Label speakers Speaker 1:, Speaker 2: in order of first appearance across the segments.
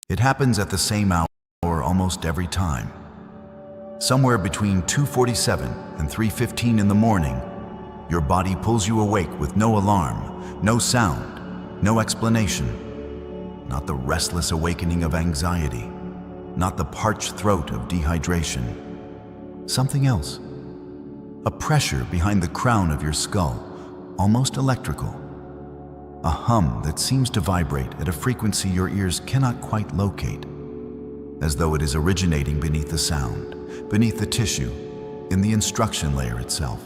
Speaker 1: It happens at the same hour almost every time. Somewhere between 2:47 and 3:15 in the morning, your body pulls you awake with no alarm, no sound, no explanation. Not the restless awakening of anxiety, not the parched throat of dehydration. Something else. A pressure behind the crown of your skull, almost electrical. A hum that seems to vibrate at a frequency your ears cannot quite locate, as though it is originating beneath the sound, beneath the tissue, in the instruction layer itself.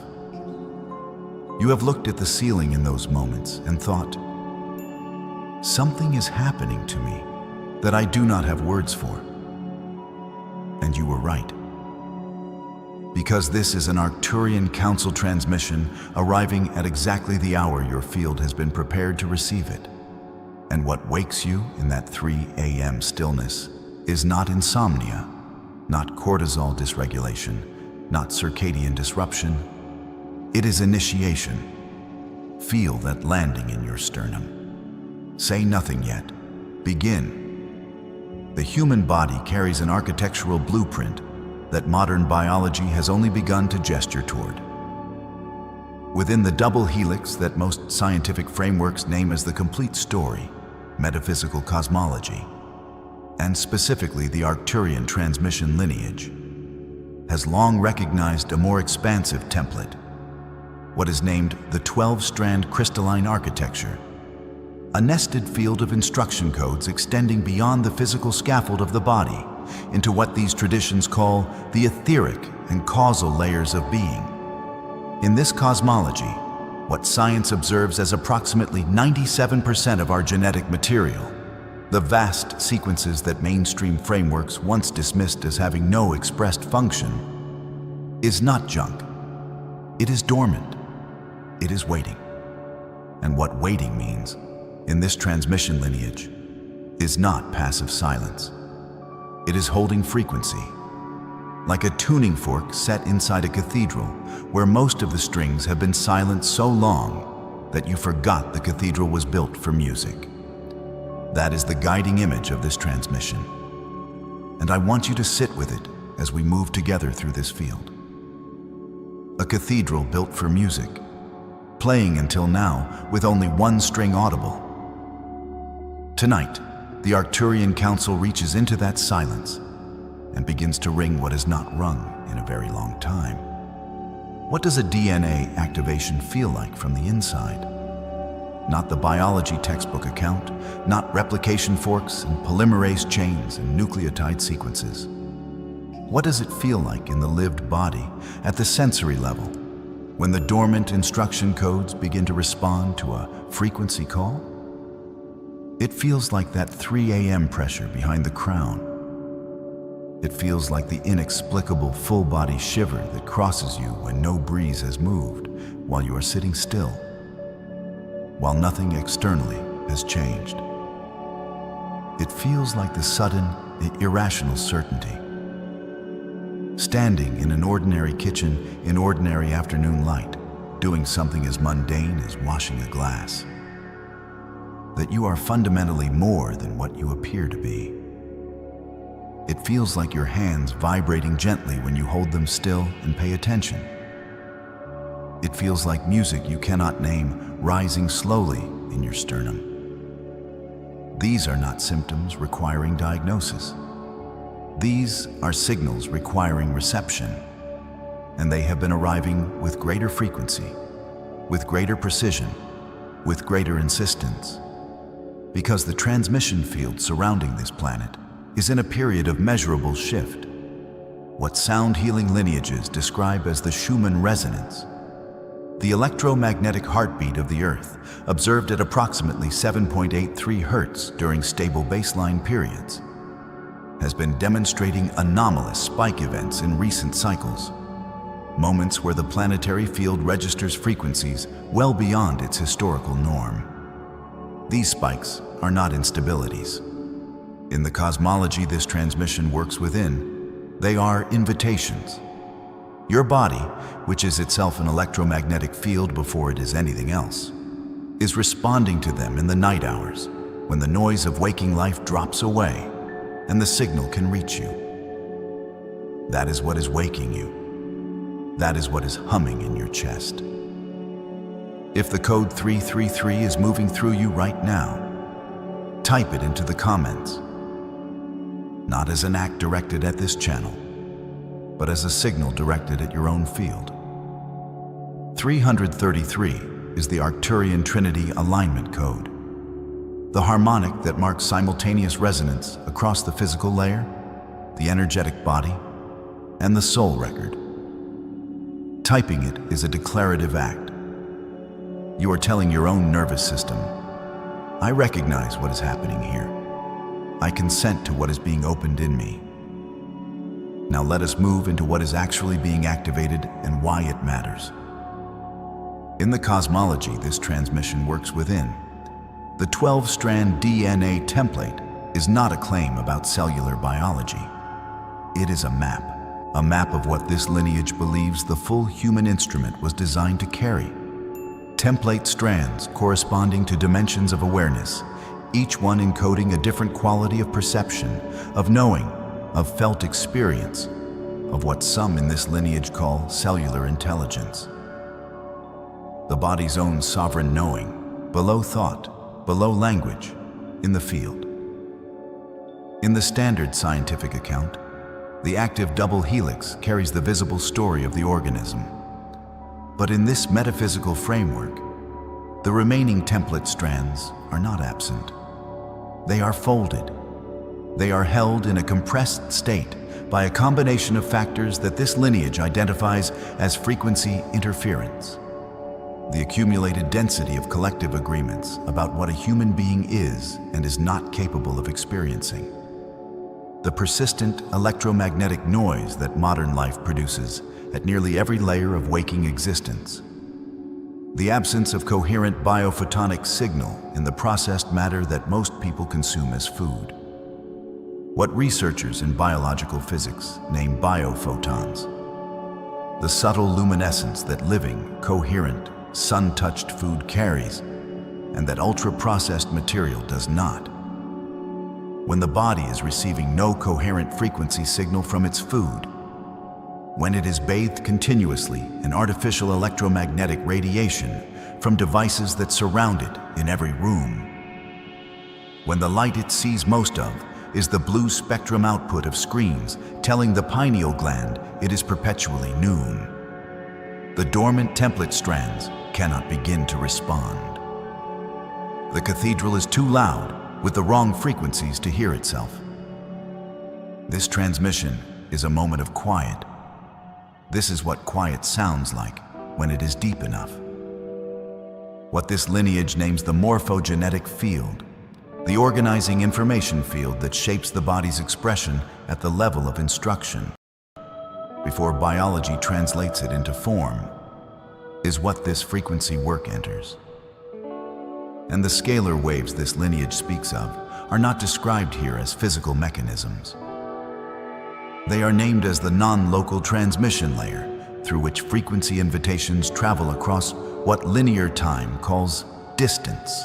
Speaker 1: You have looked at the ceiling in those moments and thought, something is happening to me that I do not have words for. And you were right. Because this is an Arcturian Council transmission arriving at exactly the hour your field has been prepared to receive it. And what wakes you in that 3 a.m. stillness is not insomnia, not cortisol dysregulation, not circadian disruption. It is initiation. Feel that landing in your sternum. Say nothing yet. Begin. The human body carries an architectural blueprint that modern biology has only begun to gesture toward. Within the double helix that most scientific frameworks name as the complete story, metaphysical cosmology, and specifically the Arcturian transmission lineage, has long recognized a more expansive template, what is named the 12-strand crystalline architecture, a nested field of instruction codes extending beyond the physical scaffold of the body into what these traditions call the etheric and causal layers of being. In this cosmology, what science observes as approximately 97% of our genetic material, the vast sequences that mainstream frameworks once dismissed as having no expressed function, is not junk. It is dormant. It is waiting. And what waiting means, in this transmission lineage, is not passive silence. It is holding frequency, like a tuning fork set inside a cathedral where most of the strings have been silent so long that you forgot the cathedral was built for music. That is the guiding image of this transmission. And I want you to sit with it as we move together through this field. A cathedral built for music, playing until now with only one string audible. Tonight, the Arcturian Council reaches into that silence and begins to ring what is not rung in a very long time. What does a DNA activation feel like from the inside? Not the biology textbook account, not replication forks and polymerase chains and nucleotide sequences. What does it feel like in the lived body at the sensory level when the dormant instruction codes begin to respond to a frequency call? It feels like that 3 a.m. pressure behind the crown. It feels like the inexplicable full-body shiver that crosses you when no breeze has moved while you are sitting still, while nothing externally has changed. It feels like the sudden, irrational certainty. Standing in an ordinary kitchen in ordinary afternoon light, doing something as mundane as washing a glass. That you are fundamentally more than what you appear to be. It feels like your hands vibrating gently when you hold them still and pay attention. It feels like music you cannot name rising slowly in your sternum. These are not symptoms requiring diagnosis. These are signals requiring reception, and they have been arriving with greater frequency, with greater precision, with greater insistence. Because the transmission field surrounding this planet is in a period of measurable shift. What sound healing lineages describe as the Schumann resonance, the electromagnetic heartbeat of the Earth, observed at approximately 7.83 Hertz during stable baseline periods, has been demonstrating anomalous spike events in recent cycles, moments where the planetary field registers frequencies well beyond its historical norm. These spikes are not instabilities. In the cosmology this transmission works within, they are invitations. Your body, which is itself an electromagnetic field before it is anything else, is responding to them in the night hours when the noise of waking life drops away and the signal can reach you. That is what is waking you. That is what is humming in your chest. If the code 333 is moving through you right now, type it into the comments. Not as an act directed at this channel, but as a signal directed at your own field. 333 is the Arcturian Trinity alignment code, the harmonic that marks simultaneous resonance across the physical layer, the energetic body, and the soul record. Typing it is a declarative act. You are telling your own nervous system, I recognize what is happening here. I consent to what is being opened in me. Now let us move into what is actually being activated and why it matters. In the cosmology this transmission works within, the 12-strand DNA template is not a claim about cellular biology. It is a map of what this lineage believes the full human instrument was designed to carry. Template strands corresponding to dimensions of awareness, each one encoding a different quality of perception, of knowing, of felt experience, of what some in this lineage call cellular intelligence. The body's own sovereign knowing, below thought, below language, in the field. In the standard scientific account, the active double helix carries the visible story of the organism. But in this metaphysical framework, the remaining template strands are not absent. They are folded. They are held in a compressed state by a combination of factors that this lineage identifies as frequency interference. The accumulated density of collective agreements about what a human being is and is not capable of experiencing. The persistent electromagnetic noise that modern life produces at nearly every layer of waking existence. The absence of coherent biophotonic signal in the processed matter that most people consume as food. What researchers in biological physics name biophotons. The subtle luminescence that living, coherent, sun-touched food carries, and that ultra-processed material does not. When the body is receiving no coherent frequency signal from its food, when it is bathed continuously in artificial electromagnetic radiation from devices that surround it in every room, when the light it sees most of is the blue spectrum output of screens telling the pineal gland it is perpetually noon, the dormant template strands cannot begin to respond. The cathedral is too loud with the wrong frequencies to hear itself. This transmission is a moment of quiet. This is what quiet sounds like when it is deep enough. What this lineage names the morphogenetic field, the organizing information field that shapes the body's expression at the level of instruction, before biology translates it into form, is what this frequency work enters. And the scalar waves this lineage speaks of are not described here as physical mechanisms. They are named as the non-local transmission layer through which frequency invitations travel across what linear time calls distance,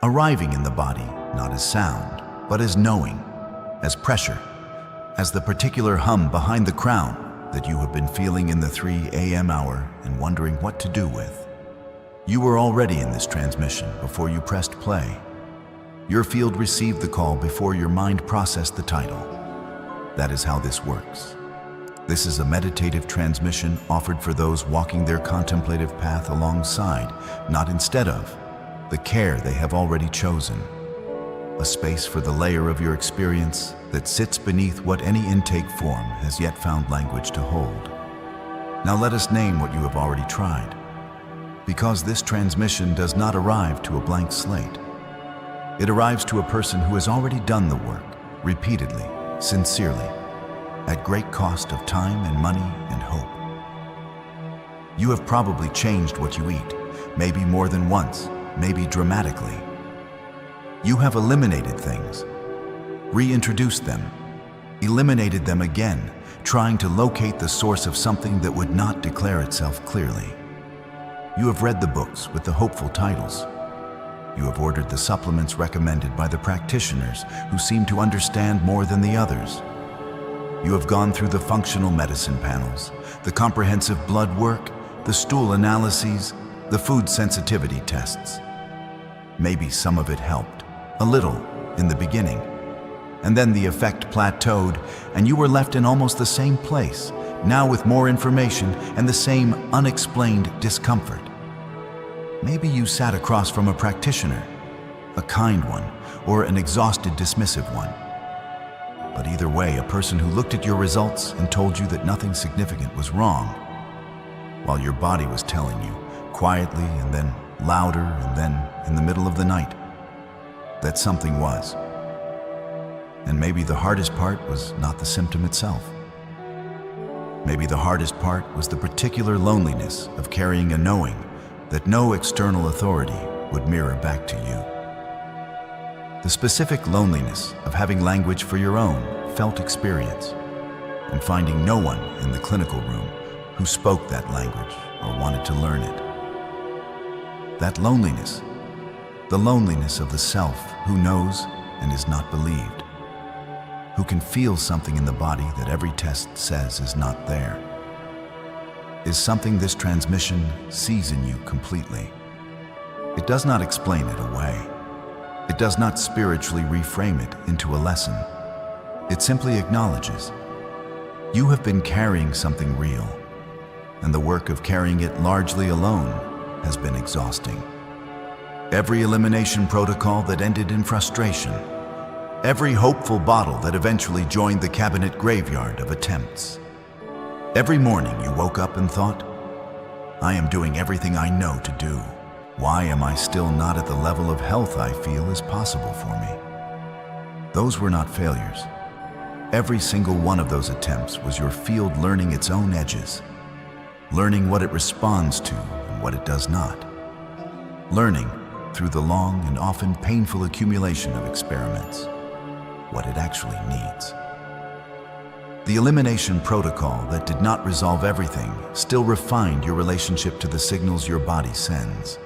Speaker 1: arriving in the body not as sound, but as knowing, as pressure, as the particular hum behind the crown that you have been feeling in the 3 a.m. hour and wondering what to do with. You were already in this transmission before you pressed play. Your field received the call before your mind processed the title. That is how this works. This is a meditative transmission offered for those walking their contemplative path alongside, not instead of, the care they have already chosen. A space for the layer of your experience that sits beneath what any intake form has yet found language to hold. Now let us name what you have already tried, because this transmission does not arrive to a blank slate. It arrives to a person who has already done the work, repeatedly, sincerely, at great cost of time and money and hope. You have probably changed what you eat, maybe more than once, maybe dramatically. You have eliminated things, reintroduced them, eliminated them again, trying to locate the source of something that would not declare itself clearly. You have read the books with the hopeful titles. You have ordered the supplements recommended by the practitioners who seem to understand more than the others. You have gone through the functional medicine panels, the comprehensive blood work, the stool analyses, the food sensitivity tests. Maybe some of it helped, a little, in the beginning. And then the effect plateaued, and you were left in almost the same place, now with more information and the same unexplained discomfort. Maybe you sat across from a practitioner, a kind one, or an exhausted, dismissive one. But either way, a person who looked at your results and told you that nothing significant was wrong, while your body was telling you, quietly and then louder and then in the middle of the night, that something was. And maybe the hardest part was not the symptom itself. Maybe the hardest part was the particular loneliness of carrying a knowing that no external authority would mirror back to you. The specific loneliness of having language for your own felt experience and finding no one in the clinical room who spoke that language or wanted to learn it. That loneliness, the loneliness of the self who knows and is not believed, who can feel something in the body that every test says is not there, is something this transmission sees in you completely. It does not explain it away. It does not spiritually reframe it into a lesson. It simply acknowledges you have been carrying something real, and the work of carrying it largely alone has been exhausting. Every elimination protocol that ended in frustration, every hopeful bottle that eventually joined the cabinet graveyard of attempts. Every morning you woke up and thought, I am doing everything I know to do. Why am I still not at the level of health I feel is possible for me? Those were not failures. Every single one of those attempts was your field learning its own edges, learning what it responds to and what it does not, learning through the long and often painful accumulation of experiments what it actually needs. The elimination protocol that did not resolve everything still refined your relationship to the signals your body sends.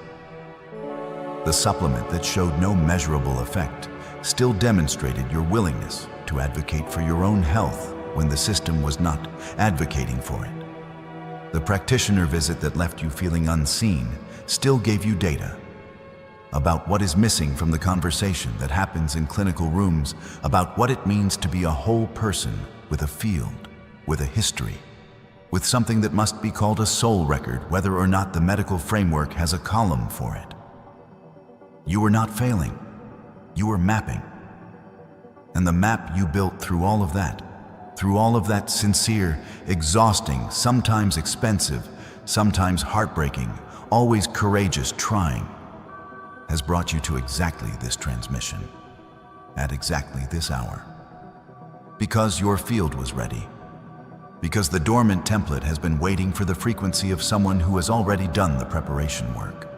Speaker 1: The supplement that showed no measurable effect still demonstrated your willingness to advocate for your own health when the system was not advocating for it. The practitioner visit that left you feeling unseen still gave you data about what is missing from the conversation that happens in clinical rooms about what it means to be a whole person with a field, with a history, with something that must be called a soul record, whether or not the medical framework has a column for it. You were not failing, you were mapping. And the map you built through all of that sincere, exhausting, sometimes expensive, sometimes heartbreaking, always courageous trying, has brought you to exactly this transmission, at exactly this hour. Because your field was ready. Because the dormant template has been waiting for the frequency of someone who has already done the preparation work.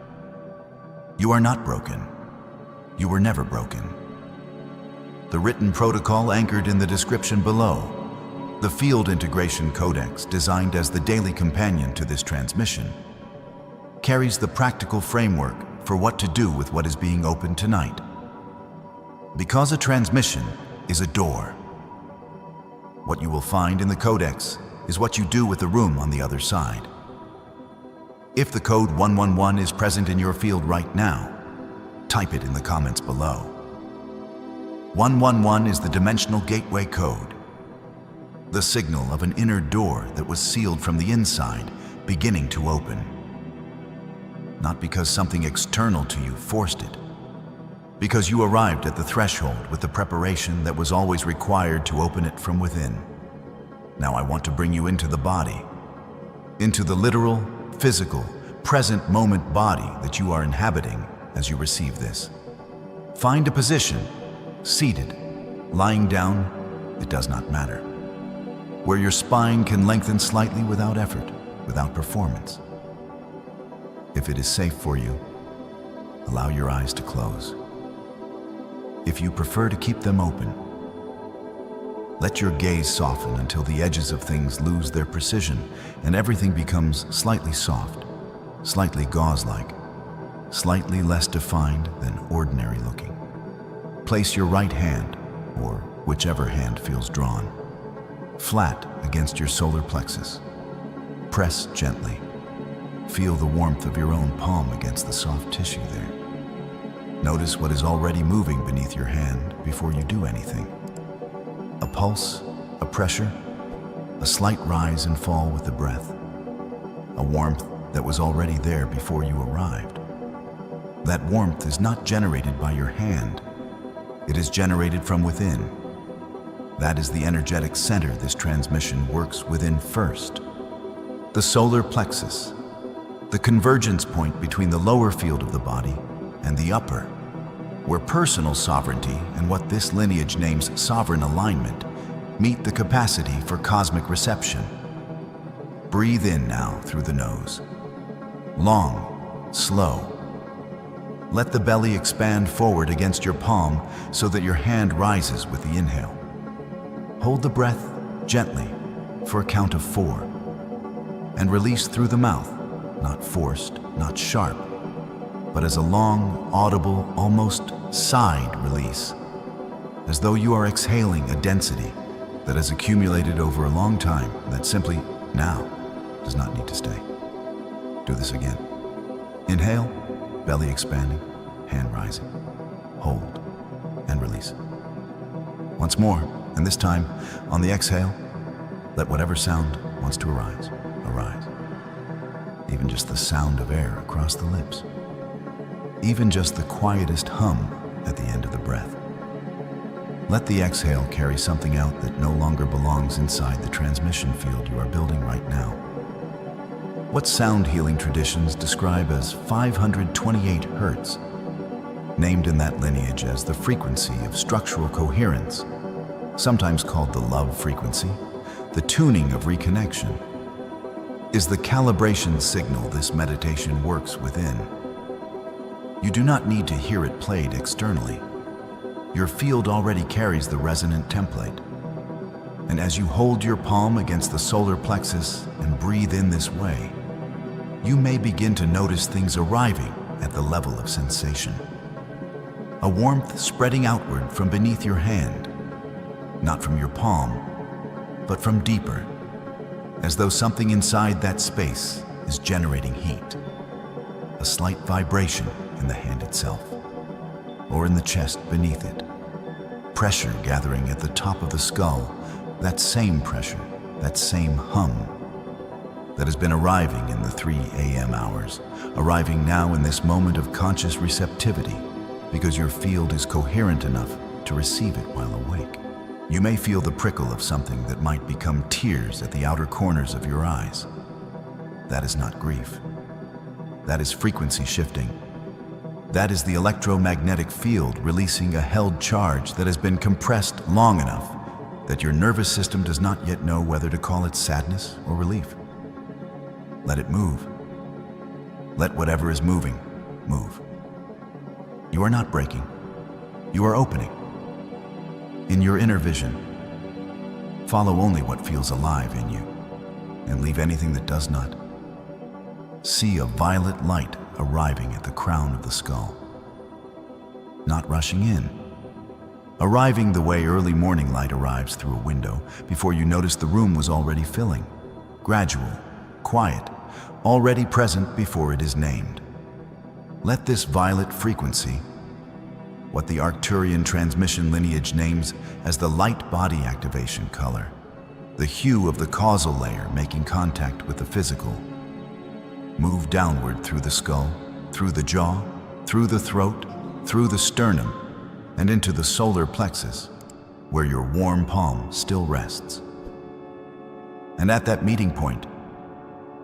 Speaker 1: You are not broken. You were never broken. The written protocol anchored in the description below, the field integration codex designed as the daily companion to this transmission, carries the practical framework for what to do with what is being opened tonight. Because a transmission is a door. What you will find in the codex is what you do with the room on the other side. If the code 111 is present in your field right now, type it in the comments below. 111 is the dimensional gateway code, the signal of an inner door that was sealed from the inside, beginning to open. Not because something external to you forced it, because you arrived at the threshold with the preparation that was always required to open it from within. Now I want to bring you into the body, into the literal, physical, present moment body that you are inhabiting as you receive this. Find a position, seated, lying down, it does not matter, where your spine can lengthen slightly without effort, without performance. If it is safe for you, allow your eyes to close. If you prefer to keep them open, let your gaze soften until the edges of things lose their precision and everything becomes slightly soft, slightly gauze-like, slightly less defined than ordinary looking. Place your right hand, or whichever hand feels drawn, flat against your solar plexus. Press gently. Feel the warmth of your own palm against the soft tissue there. Notice what is already moving beneath your hand before you do anything. A pulse, a pressure, a slight rise and fall with the breath. A warmth that was already there before you arrived. That warmth is not generated by your hand. It is generated from within. That is the energetic center this transmission works within first. The solar plexus, the convergence point between the lower field of the body and the upper, where personal sovereignty and what this lineage names sovereign alignment meet the capacity for cosmic reception. Breathe in now through the nose. Long, slow. Let the belly expand forward against your palm so that your hand rises with the inhale. Hold the breath gently for a count of 4. And release through the mouth, not forced, not sharp, but as a long, audible, almost sighed release, as though you are exhaling a density that has accumulated over a long time that simply, now, does not need to stay. Do this again. Inhale, belly expanding, hand rising. Hold, and release. Once more, and this time, on the exhale, let whatever sound wants to arise. Even just the sound of air across the lips. Even just the quietest hum at the end of the breath. Let the exhale carry something out that no longer belongs inside the transmission field you are building right now. What sound healing traditions describe as 528 Hertz, named in that lineage as the frequency of structural coherence, sometimes called the love frequency, the tuning of reconnection, is the calibration signal this meditation works within. You do not need to hear it played externally. Your field already carries the resonant template. And as you hold your palm against the solar plexus and breathe in this way, you may begin to notice things arriving at the level of sensation. A warmth spreading outward from beneath your hand, not from your palm, but from deeper, as though something inside that space is generating heat. A slight vibration in the hand itself, or in the chest beneath it. Pressure gathering at the top of the skull, that same pressure, that same hum, that has been arriving in the 3 a.m. hours, arriving now in this moment of conscious receptivity, because your field is coherent enough to receive it while awake. You may feel the prickle of something that might become tears at the outer corners of your eyes. That is not grief. That is frequency shifting. That is the electromagnetic field releasing a held charge that has been compressed long enough that your nervous system does not yet know whether to call it sadness or relief. Let it move. Let whatever is moving, move. You are not breaking. You are opening. In your inner vision, follow only what feels alive in you, and leave anything that does not. See a violet light arriving at the crown of the skull. Not rushing in. Arriving the way early morning light arrives through a window before you notice the room was already filling. Gradual, quiet, already present before it is named. Let this violet frequency, what the Arcturian transmission lineage names as the light body activation color, the hue of the causal layer making contact with the physical, move downward through the skull, through the jaw, through the throat, through the sternum, and into the solar plexus, where your warm palm still rests. And at that meeting point,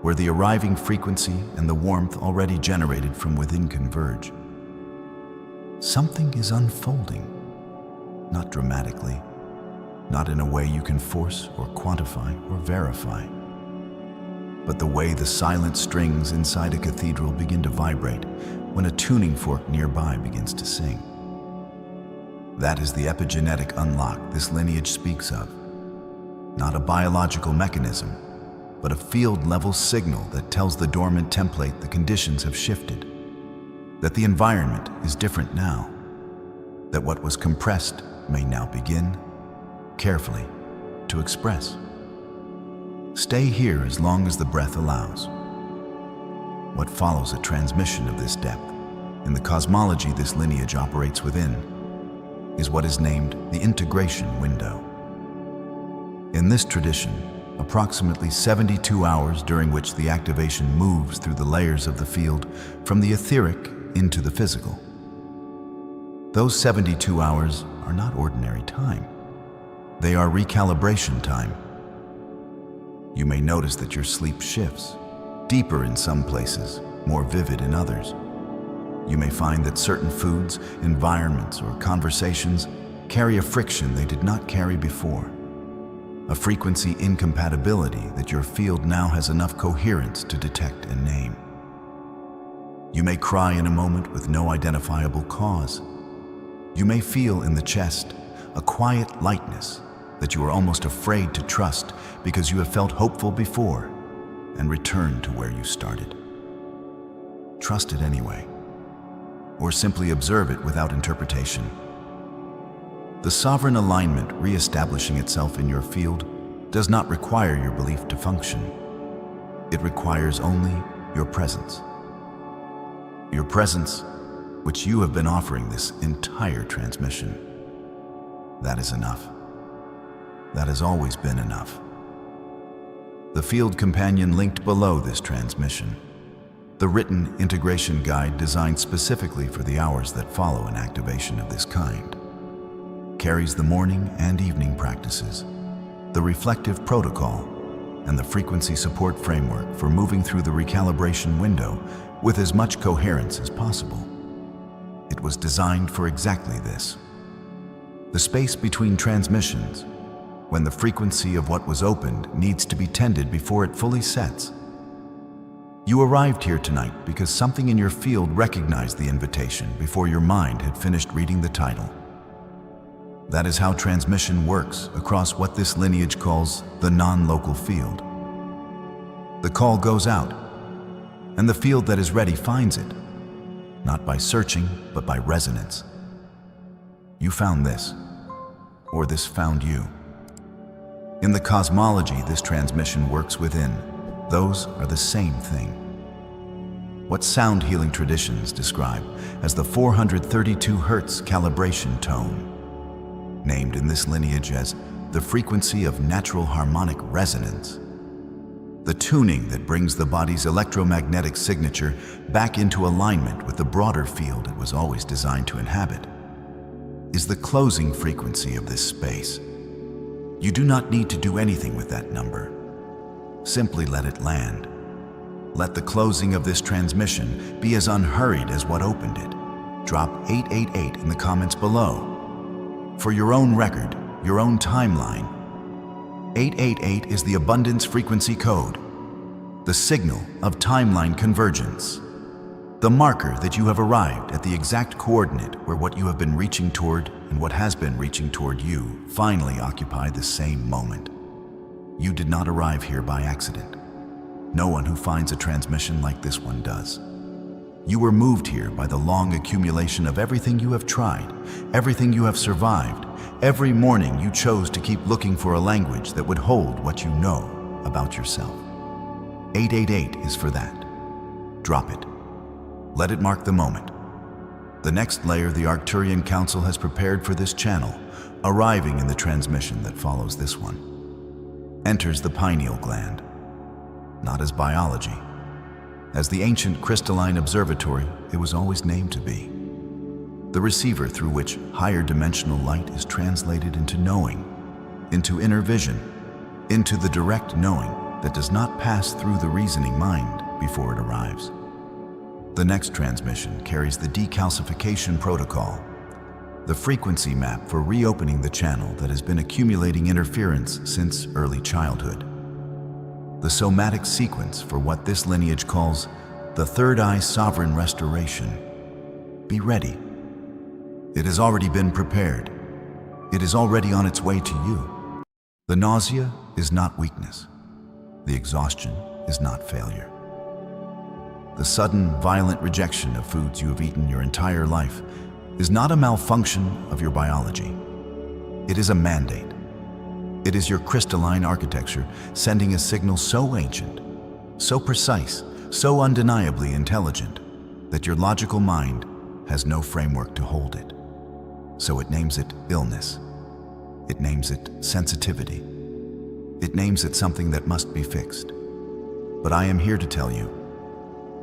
Speaker 1: where the arriving frequency and the warmth already generated from within converge, something is unfolding, not dramatically, not in a way you can force or quantify or verify, but the way the silent strings inside a cathedral begin to vibrate when a tuning fork nearby begins to sing. That is the epigenetic unlock this lineage speaks of, not a biological mechanism, but a field-level signal that tells the dormant template the conditions have shifted. that the environment is different now, that what was compressed may now begin, carefully, to express. Stay here as long as the breath allows. What follows a transmission of this depth, in the cosmology this lineage operates within, is what is named the integration window. In this tradition, approximately 72 hours during which the activation moves through the layers of the field from the etheric into the physical. Those 72 hours are not ordinary time. They are recalibration time. You may notice that your sleep shifts, deeper in some places, more vivid in others. You may find that certain foods, environments, or conversations carry a friction they did not carry before, a frequency incompatibility that your field now has enough coherence to detect and name. You may cry in a moment with no identifiable cause. You may feel in the chest a quiet lightness that you are almost afraid to trust because you have felt hopeful before and returned to where you started. Trust it anyway, or simply observe it without interpretation. The sovereign alignment re-establishing itself in your field does not require your belief to function. It requires only your presence. Your presence, which you have been offering this entire transmission. That is enough. That has always been enough. The field companion linked below this transmission, the written integration guide designed specifically for the hours that follow an activation of this kind, carries the morning and evening practices, the reflective protocol, and the frequency support framework for moving through the recalibration window with as much coherence as possible. It was designed for exactly this. The space between transmissions, when the frequency of what was opened needs to be tended before it fully sets. You arrived here tonight because something in your field recognized the invitation before your mind had finished reading the title. That is how transmission works across what this lineage calls the non-local field. The call goes out, and the field that is ready finds it, not by searching, but by resonance. You found this, or this found you. In the cosmology this transmission works within, those are the same thing. What sound healing traditions describe as the 432 Hz calibration tone, named in this lineage as the frequency of natural harmonic resonance. The tuning that brings the body's electromagnetic signature back into alignment with the broader field it was always designed to inhabit, is the closing frequency of this space. You do not need to do anything with that number. Simply let it land. Let the closing of this transmission be as unhurried as what opened it. Drop 888 in the comments below. For your own record, your own timeline, 888 is the abundance frequency code, the signal of timeline convergence, the marker that you have arrived at the exact coordinate where what you have been reaching toward and what has been reaching toward you finally occupy the same moment. You did not arrive here by accident. No one who finds a transmission like this one does. You were moved here by the long accumulation of everything you have tried, everything you have survived. Every morning you chose to keep looking for a language that would hold what you know about yourself. 888 is for that. Drop it. Let it mark the moment. The next layer the Arcturian Council has prepared for this channel, arriving in the transmission that follows this one, enters the pineal gland, not as biology, as the ancient crystalline observatory it was always named to be, the receiver through which higher dimensional light is translated into knowing, into inner vision, into the direct knowing that does not pass through the reasoning mind before it arrives. The next transmission carries the decalcification protocol, the frequency map for reopening the channel that has been accumulating interference since early childhood. The somatic sequence for what this lineage calls the third eye sovereign restoration. Be ready. It has already been prepared. It is already on its way to you. The nausea is not weakness. The exhaustion is not failure. the sudden, violent rejection of foods you have eaten your entire life, is not a malfunction of your biology. It is a mandate. It is your crystalline architecture sending a signal so ancient, so precise, so undeniably intelligent, that your logical mind has no framework to hold it. So it names it illness. It names it sensitivity. It names it something that must be fixed. But I am here to tell you,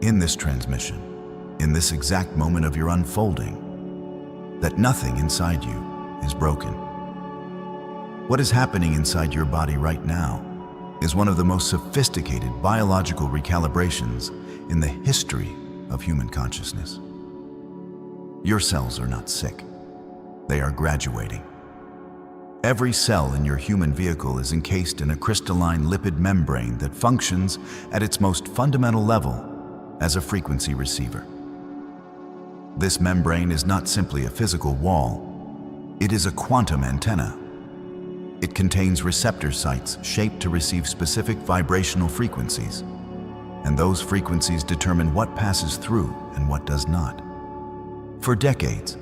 Speaker 1: in this transmission, in this exact moment of your unfolding, that nothing inside you is broken. What is happening inside your body right now is one of the most sophisticated biological recalibrations in the history of human consciousness. Your cells are not sick. They are graduating. Every cell in your human vehicle is encased in a crystalline lipid membrane that functions at its most fundamental level as a frequency receiver. This membrane is not simply a physical wall. It is a quantum antenna. It contains receptor sites shaped to receive specific vibrational frequencies, and those frequencies determine what passes through and what does not. For decades,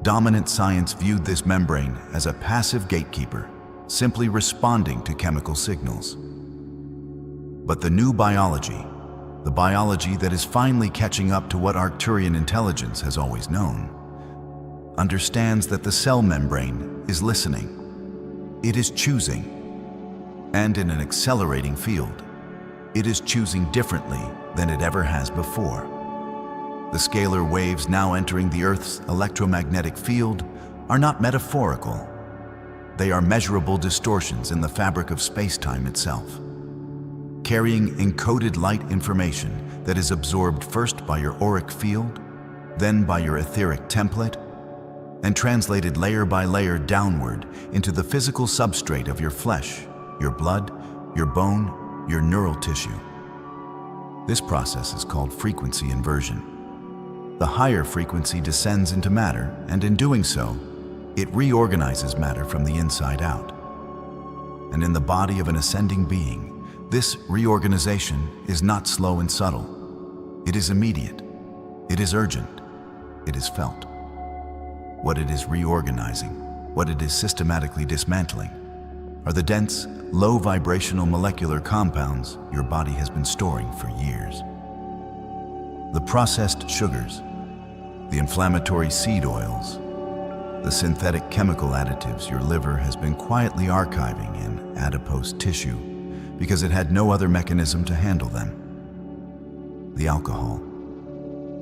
Speaker 1: dominant science viewed this membrane as a passive gatekeeper, simply responding to chemical signals. But the new biology, the biology that is finally catching up to what Arcturian intelligence has always known, understands that the cell membrane is listening. It is choosing, and in an accelerating field, it is choosing differently than it ever has before. The scalar waves now entering the Earth's electromagnetic field are not metaphorical. They are measurable distortions in the fabric of space-time itself, carrying encoded light information that is absorbed first by your auric field, then by your etheric template, and translated layer by layer downward into the physical substrate of your flesh, your blood, your bone, your neural tissue. This process is called frequency inversion. The higher frequency descends into matter, and in doing so, it reorganizes matter from the inside out. And in the body of an ascending being, this reorganization is not slow and subtle. It is immediate. It is urgent. It is felt. What it is reorganizing, what it is systematically dismantling, are the dense, low vibrational molecular compounds your body has been storing for years. The processed sugars, the inflammatory seed oils, the synthetic chemical additives your liver has been quietly archiving in adipose tissue because it had no other mechanism to handle them. The alcohol,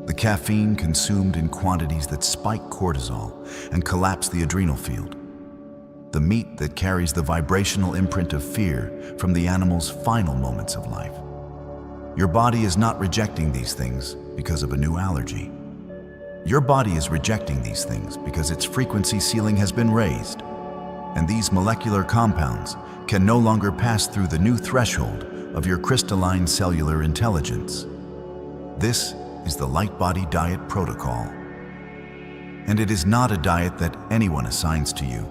Speaker 1: the caffeine consumed in quantities that spike cortisol and collapse the adrenal field, the meat that carries the vibrational imprint of fear from the animal's final moments of life. Your body is not rejecting these things because of a new allergy. Your body is rejecting these things because its frequency ceiling has been raised, and these molecular compounds can no longer pass through the new threshold of your crystalline cellular intelligence. This is the Light Body Diet Protocol. And it is not a diet that anyone assigns to you.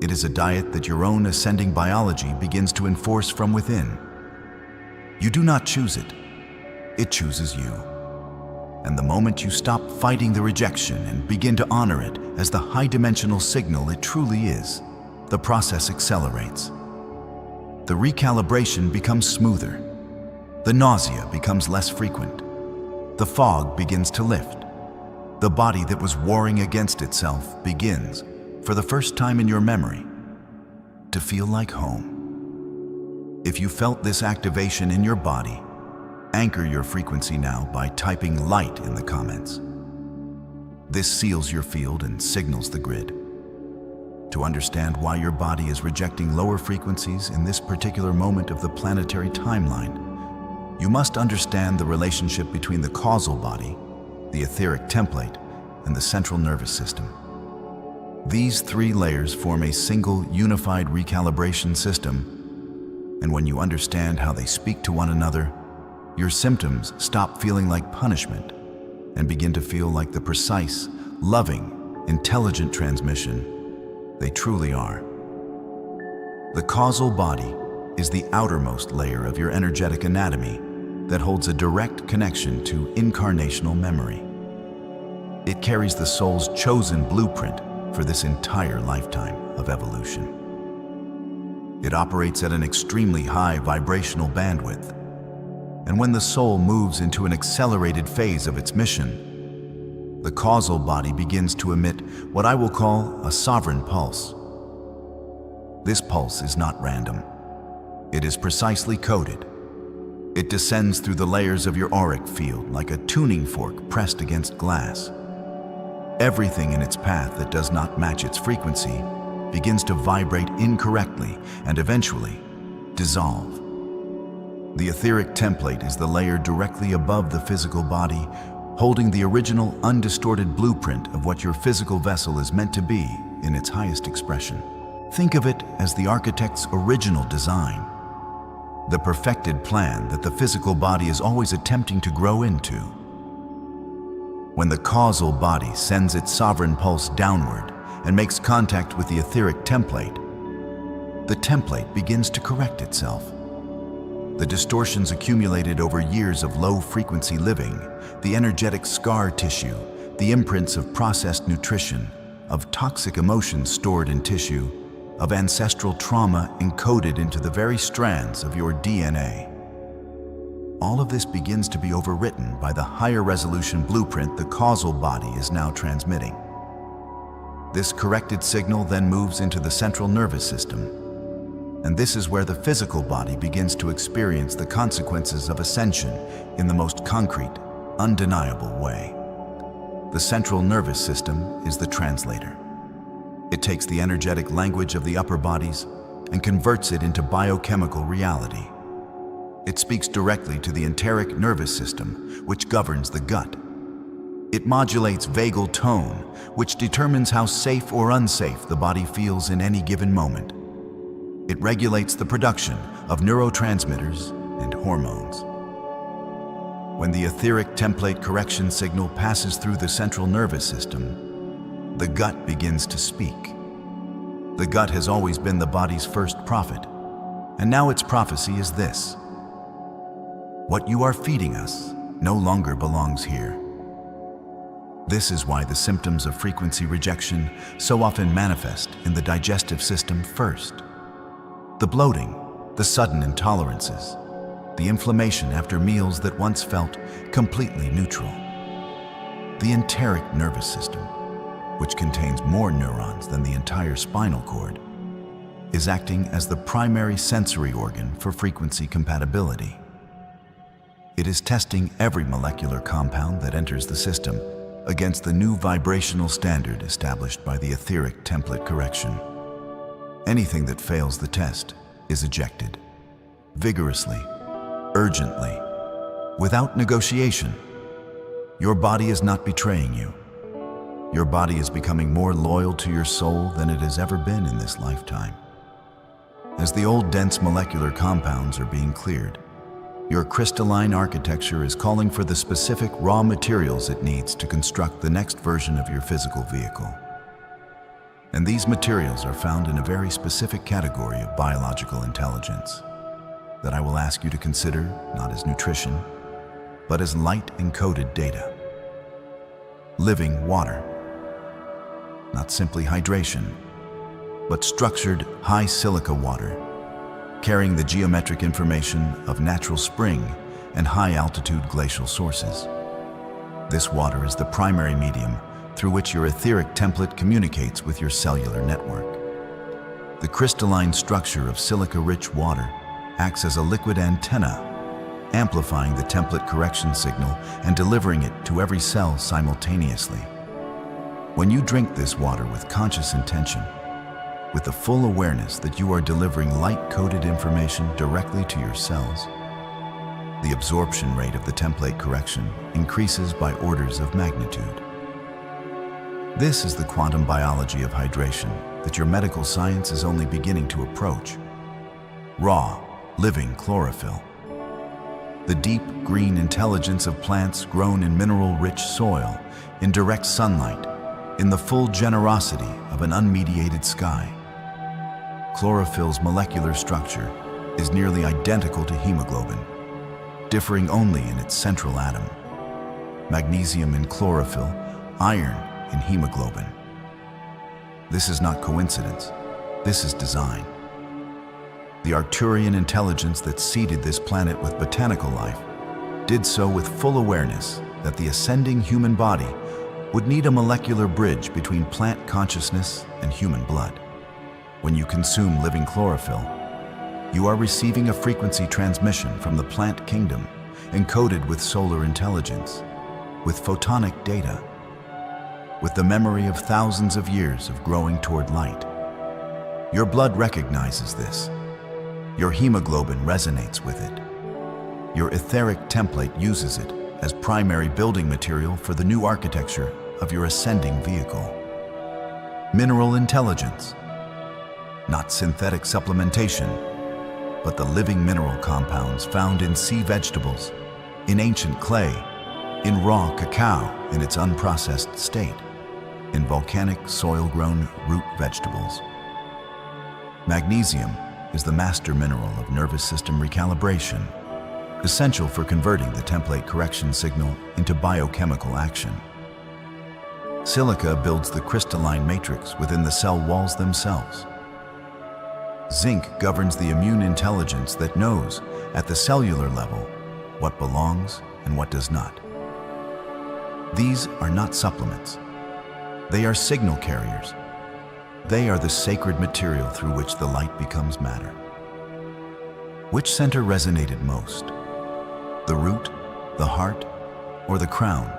Speaker 1: It is a diet that your own ascending biology begins to enforce from within. You do not choose it. It chooses you. And the moment you stop fighting the rejection and begin to honor it as the high-dimensional signal it truly is, the process accelerates. The recalibration becomes smoother. The nausea becomes less frequent. The fog begins to lift. The body that was warring against itself begins, for the first time in your memory, to feel like home. If you felt this activation in your body, anchor your frequency now by typing light in the comments. This seals your field and signals the grid. To understand why your body is rejecting lower frequencies in this particular moment of the planetary timeline, you must understand the relationship between the causal body, the etheric template, and the central nervous system. These three layers form a single unified recalibration system, and when you understand how they speak to one another, your symptoms stop feeling like punishment and begin to feel like the precise, loving, intelligent transmission they truly are. The causal body is the outermost layer of your energetic anatomy that holds a direct connection to incarnational memory. It carries the soul's chosen blueprint for this entire lifetime of evolution. It operates at an extremely high vibrational bandwidth, and when the soul moves into an accelerated phase of its mission, the causal body begins to emit what I will call a sovereign pulse. This pulse is not random. It is precisely coded. It descends through the layers of your auric field like a tuning fork pressed against glass. Everything in its path that does not match its frequency begins to vibrate incorrectly and eventually dissolve. The etheric template is the layer directly above the physical body, holding the original undistorted blueprint of what your physical vessel is meant to be in its highest expression. Think of it as the architect's original design, the perfected plan that the physical body is always attempting to grow into. When the causal body sends its sovereign pulse downward and makes contact with the etheric template, the template begins to correct itself. The distortions accumulated over years of low-frequency living, the energetic scar tissue, the imprints of processed nutrition, of toxic emotions stored in tissue, of ancestral trauma encoded into the very strands of your DNA. All of this begins to be overwritten by the higher resolution blueprint the causal body is now transmitting. This corrected signal then moves into the central nervous system, and this is where the physical body begins to experience the consequences of ascension in the most concrete, undeniable way. The central nervous system is the translator. It takes the energetic language of the upper bodies and converts it into biochemical reality. It speaks directly to the enteric nervous system, which governs the gut. It modulates vagal tone, which determines how safe or unsafe the body feels in any given moment. It regulates the production of neurotransmitters and hormones. When the etheric template correction signal passes through the central nervous system, the gut begins to speak. The gut has always been the body's first prophet, and now its prophecy is this: what you are feeding us no longer belongs here. This is why the symptoms of frequency rejection so often manifest in the digestive system first. The bloating, the sudden intolerances, the inflammation after meals that once felt completely neutral. The enteric nervous system, which contains more neurons than the entire spinal cord, is acting as the primary sensory organ for frequency compatibility. It is testing every molecular compound that enters the system against the new vibrational standard established by the etheric template correction. Anything that fails the test is ejected, vigorously, urgently, without negotiation. Your body is not betraying you. Your body is becoming more loyal to your soul than it has ever been in this lifetime. As the old dense molecular compounds are being cleared, your crystalline architecture is calling for the specific raw materials it needs to construct the next version of your physical vehicle. And these materials are found in a very specific category of biological intelligence that I will ask you to consider not as nutrition, but as light-encoded data. Living water. Not simply hydration, but structured high silica water, carrying the geometric information of natural spring and high-altitude glacial sources. This water is the primary medium through which your etheric template communicates with your cellular network. The crystalline structure of silica-rich water acts as a liquid antenna, amplifying the template correction signal and delivering it to every cell simultaneously. When you drink this water with conscious intention, with the full awareness that you are delivering light-coded information directly to your cells, the absorption rate of the template correction increases by orders of magnitude. This is the quantum biology of hydration that your medical science is only beginning to approach. Raw, living chlorophyll. The deep green intelligence of plants grown in mineral-rich soil, in direct sunlight, in the full generosity of an unmediated sky. Chlorophyll's molecular structure is nearly identical to hemoglobin, differing only in its central atom. Magnesium in chlorophyll, iron in hemoglobin. This is not coincidence. This is design. The Arcturian intelligence that seeded this planet with botanical life did so with full awareness that the ascending human body would need a molecular bridge between plant consciousness and human blood. When you consume living chlorophyll, you are receiving a frequency transmission from the plant kingdom encoded with solar intelligence, with photonic data, with the memory of thousands of years of growing toward light. Your blood recognizes this. Your hemoglobin resonates with it. Your etheric template uses it as primary building material for the new architecture of your ascending vehicle. Mineral intelligence, not synthetic supplementation, but the living mineral compounds found in sea vegetables, in ancient clay, in raw cacao in its unprocessed state, in volcanic soil-grown root vegetables. Magnesium is the master mineral of nervous system recalibration, essential for converting the template correction signal into biochemical action. Silica builds the crystalline matrix within the cell walls themselves. Zinc governs the immune intelligence that knows, at the cellular level, what belongs and what does not. These are not supplements. They are signal carriers. They are the sacred material through which the light becomes matter. Which center resonated most? The root, the heart, or the crown?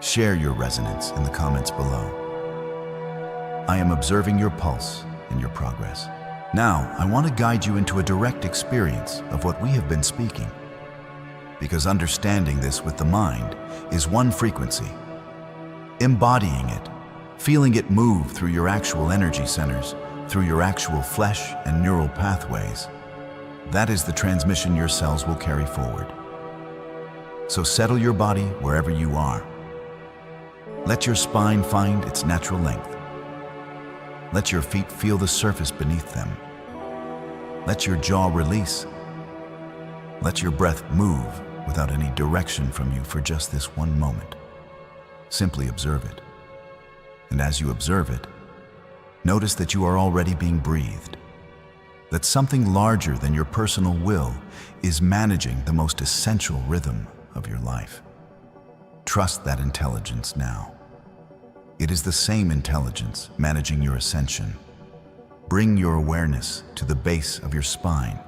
Speaker 1: Share your resonance in the comments below. I am observing your pulse and your progress. Now, I want to guide you into a direct experience of what we have been speaking. Because understanding this with the mind is one frequency. Embodying it, feeling it move through your actual energy centers, through your actual flesh and neural pathways, that is the transmission your cells will carry forward. So settle your body wherever you are. Let your spine find its natural length. Let your feet feel the surface beneath them. Let your jaw release. Let your breath move without any direction from you for just this one moment. Simply observe it. And as you observe it, notice that you are already being breathed, that something larger than your personal will is managing the most essential rhythm of your life. Trust that intelligence now. It is the same intelligence managing your ascension. Bring your awareness to the base of your spine,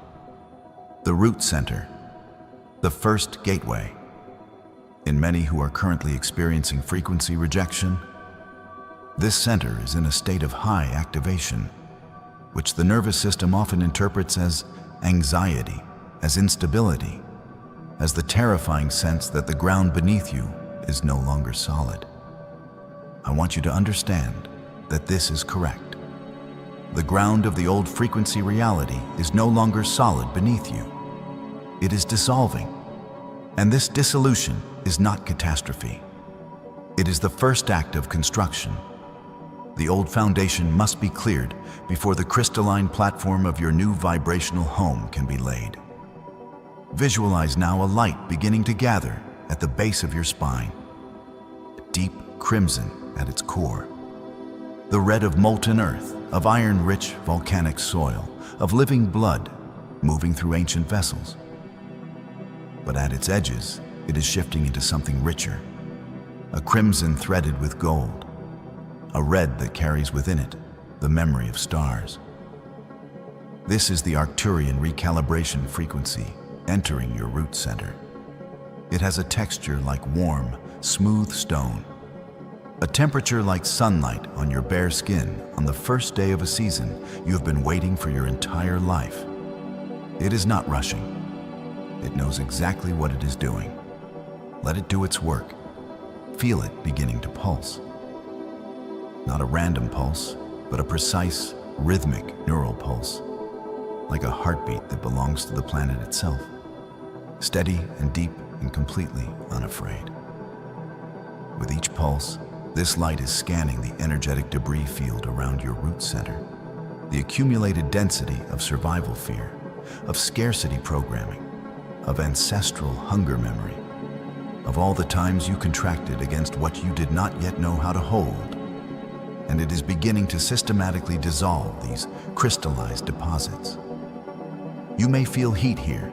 Speaker 1: the root center, the first gateway. In many who are currently experiencing frequency rejection, this center is in a state of high activation, which the nervous system often interprets as anxiety, as instability, as the terrifying sense that the ground beneath you is no longer solid. I want you to understand that this is correct. The ground of the old frequency reality is no longer solid beneath you. It is dissolving, and this dissolution is not catastrophe. It is the first act of construction. The old foundation must be cleared before the crystalline platform of your new vibrational home can be laid. Visualize now a light beginning to gather at the base of your spine, deep crimson at its core, the red of molten earth, of iron-rich volcanic soil, of living blood moving through ancient vessels. But at its edges, it is shifting into something richer, a crimson threaded with gold, a red that carries within it the memory of stars. This is the Arcturian recalibration frequency entering your root center. It has a texture like warm, smooth stone, a temperature like sunlight on your bare skin on the first day of a season you have been waiting for your entire life. It is not rushing. It knows exactly what it is doing. Let it do its work. Feel it beginning to pulse. Not a random pulse, but a precise, rhythmic neural pulse, like a heartbeat that belongs to the planet itself, steady and deep and completely unafraid. With each pulse, this light is scanning the energetic debris field around your root center, the accumulated density of survival fear, of scarcity programming, of ancestral hunger memory, of all the times you contracted against what you did not yet know how to hold. And it is beginning to systematically dissolve these crystallized deposits. You may feel heat here.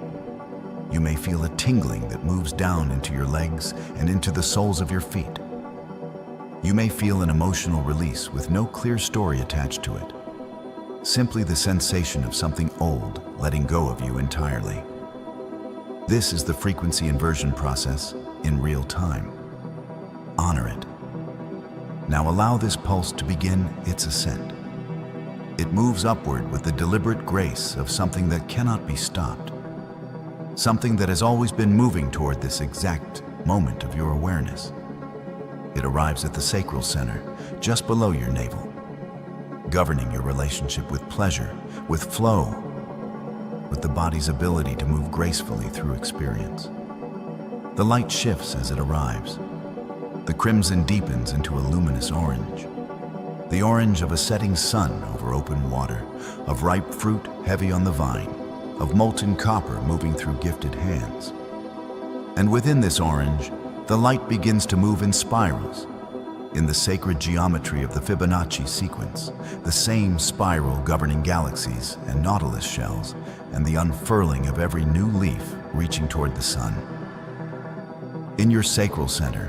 Speaker 1: You may feel a tingling that moves down into your legs and into the soles of your feet. You may feel an emotional release with no clear story attached to it. Simply the sensation of something old letting go of you entirely. This is the frequency inversion process in real time. Honor it. Now allow this pulse to begin its ascent. It moves upward with the deliberate grace of something that cannot be stopped. Something that has always been moving toward this exact moment of your awareness. It arrives at the sacral center, just below your navel, governing your relationship with pleasure, with flow, with the body's ability to move gracefully through experience. The light shifts as it arrives. The crimson deepens into a luminous orange. The orange of a setting sun over open water, of ripe fruit heavy on the vine, of molten copper moving through gifted hands. And within this orange, the light begins to move in spirals, in the sacred geometry of the Fibonacci sequence, the same spiral governing galaxies and nautilus shells, and the unfurling of every new leaf reaching toward the sun. In your sacral center,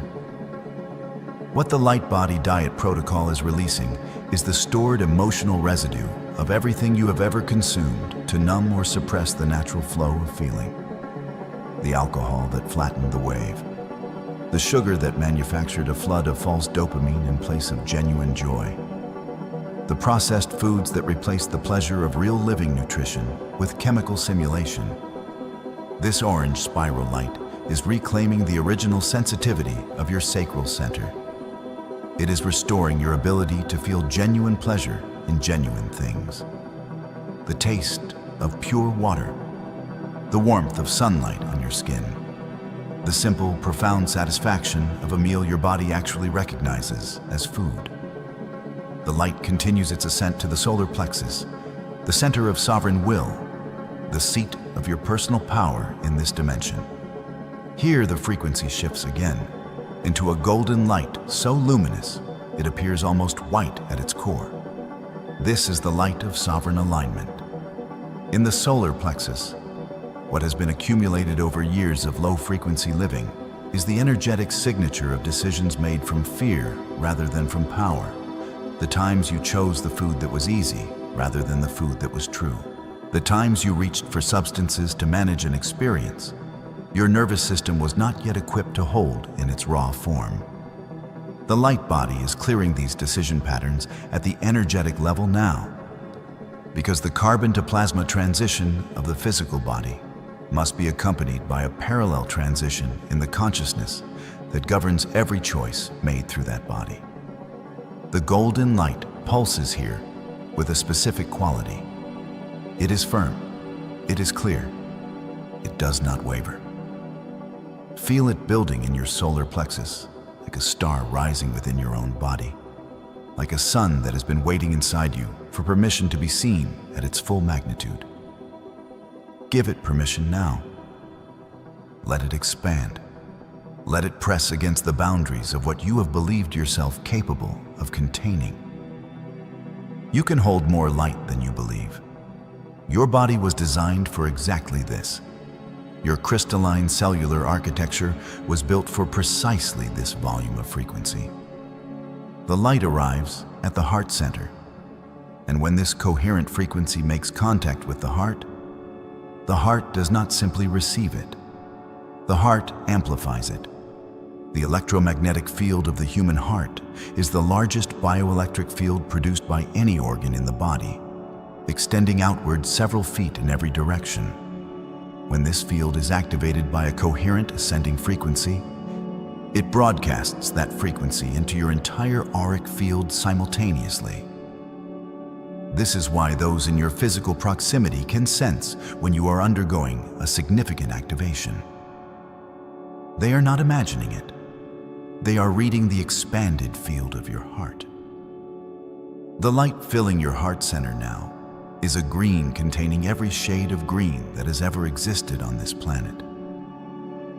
Speaker 1: what the Light Body Diet Protocol is releasing is the stored emotional residue of everything you have ever consumed to numb or suppress the natural flow of feeling. The alcohol that flattened the wave. The sugar that manufactured a flood of false dopamine in place of genuine joy. The processed foods that replaced the pleasure of real living nutrition with chemical simulation. This orange spiral light is reclaiming the original sensitivity of your sacral center. It is restoring your ability to feel genuine pleasure in genuine things. The taste of pure water, the warmth of sunlight on your skin, the simple, profound satisfaction of a meal your body actually recognizes as food. The light continues its ascent to the solar plexus, the center of sovereign will, the seat of your personal power in this dimension. Here the frequency shifts again, into a golden light so luminous it appears almost white at its core. This is the light of sovereign alignment. In the solar plexus, what has been accumulated over years of low-frequency living is the energetic signature of decisions made from fear rather than from power. The times you chose the food that was easy rather than the food that was true. The times you reached for substances to manage an experience your nervous system was not yet equipped to hold in its raw form. The light body is clearing these decision patterns at the energetic level now, because the carbon to plasma transition of the physical body must be accompanied by a parallel transition in the consciousness that governs every choice made through that body. The golden light pulses here with a specific quality. It is firm, it is clear, it does not waver. Feel it building in your solar plexus, like a star rising within your own body, like a sun that has been waiting inside you for permission to be seen at its full magnitude. Give it permission now. Let it expand. Let it press against the boundaries of what you have believed yourself capable of containing. You can hold more light than you believe. Your body was designed for exactly this. Your crystalline cellular architecture was built for precisely this volume of frequency. The light arrives at the heart center, and when this coherent frequency makes contact with the heart does not simply receive it. The heart amplifies it. The electromagnetic field of the human heart is the largest bioelectric field produced by any organ in the body, extending outward several feet in every direction. When this field is activated by a coherent ascending frequency, it broadcasts that frequency into your entire auric field simultaneously. This is why those in your physical proximity can sense when you are undergoing a significant activation. They are not imagining it. They are reading the expanded field of your heart. The light filling your heart center now is a green containing every shade of green that has ever existed on this planet.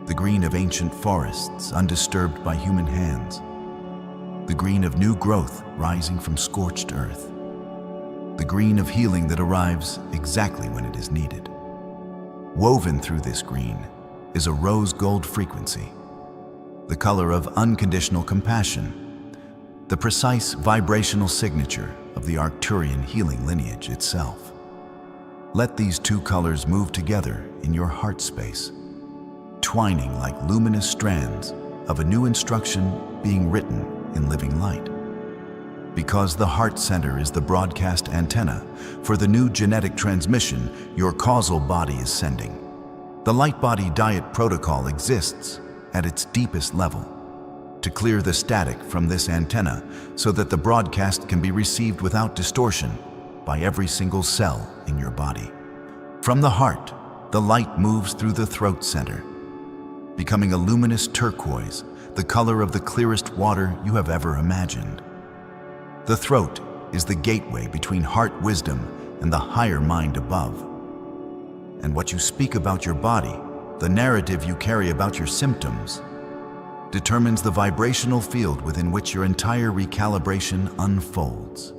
Speaker 1: The green of ancient forests undisturbed by human hands. The green of new growth rising from scorched earth. The green of healing that arrives exactly when it is needed. Woven through this green is a rose gold frequency, the color of unconditional compassion, the precise vibrational signature of the Arcturian healing lineage itself. Let these two colors move together in your heart space, twining like luminous strands of a new instruction being written in living light. Because the heart center is the broadcast antenna for the new genetic transmission your causal body is sending. The light body diet protocol exists at its deepest level to clear the static from this antenna so that the broadcast can be received without distortion by every single cell in your body. From the heart, the light moves through the throat center, becoming a luminous turquoise, the color of the clearest water you have ever imagined. The throat is the gateway between heart wisdom and the higher mind above. And what you speak about your body, the narrative you carry about your symptoms, determines the vibrational field within which your entire recalibration unfolds.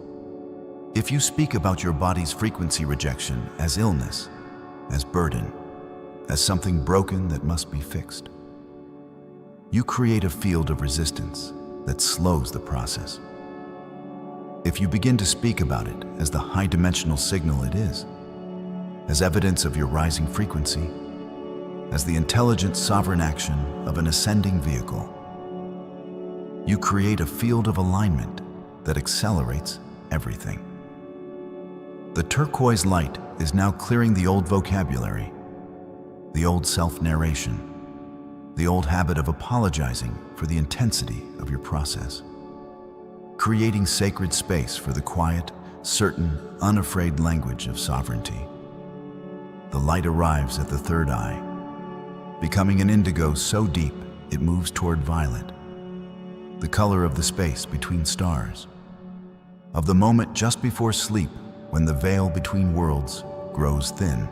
Speaker 1: If you speak about your body's frequency rejection as illness, as burden, as something broken that must be fixed, you create a field of resistance that slows the process. If you begin to speak about it as the high-dimensional signal it is, as evidence of your rising frequency, as the intelligent sovereign action of an ascending vehicle, you create a field of alignment that accelerates everything. The turquoise light is now clearing the old vocabulary, the old self-narration, the old habit of apologizing for the intensity of your process, creating sacred space for the quiet, certain, unafraid language of sovereignty. The light arrives at the third eye, becoming an indigo so deep it moves toward violet, the color of the space between stars, of the moment just before sleep when the veil between worlds grows thin.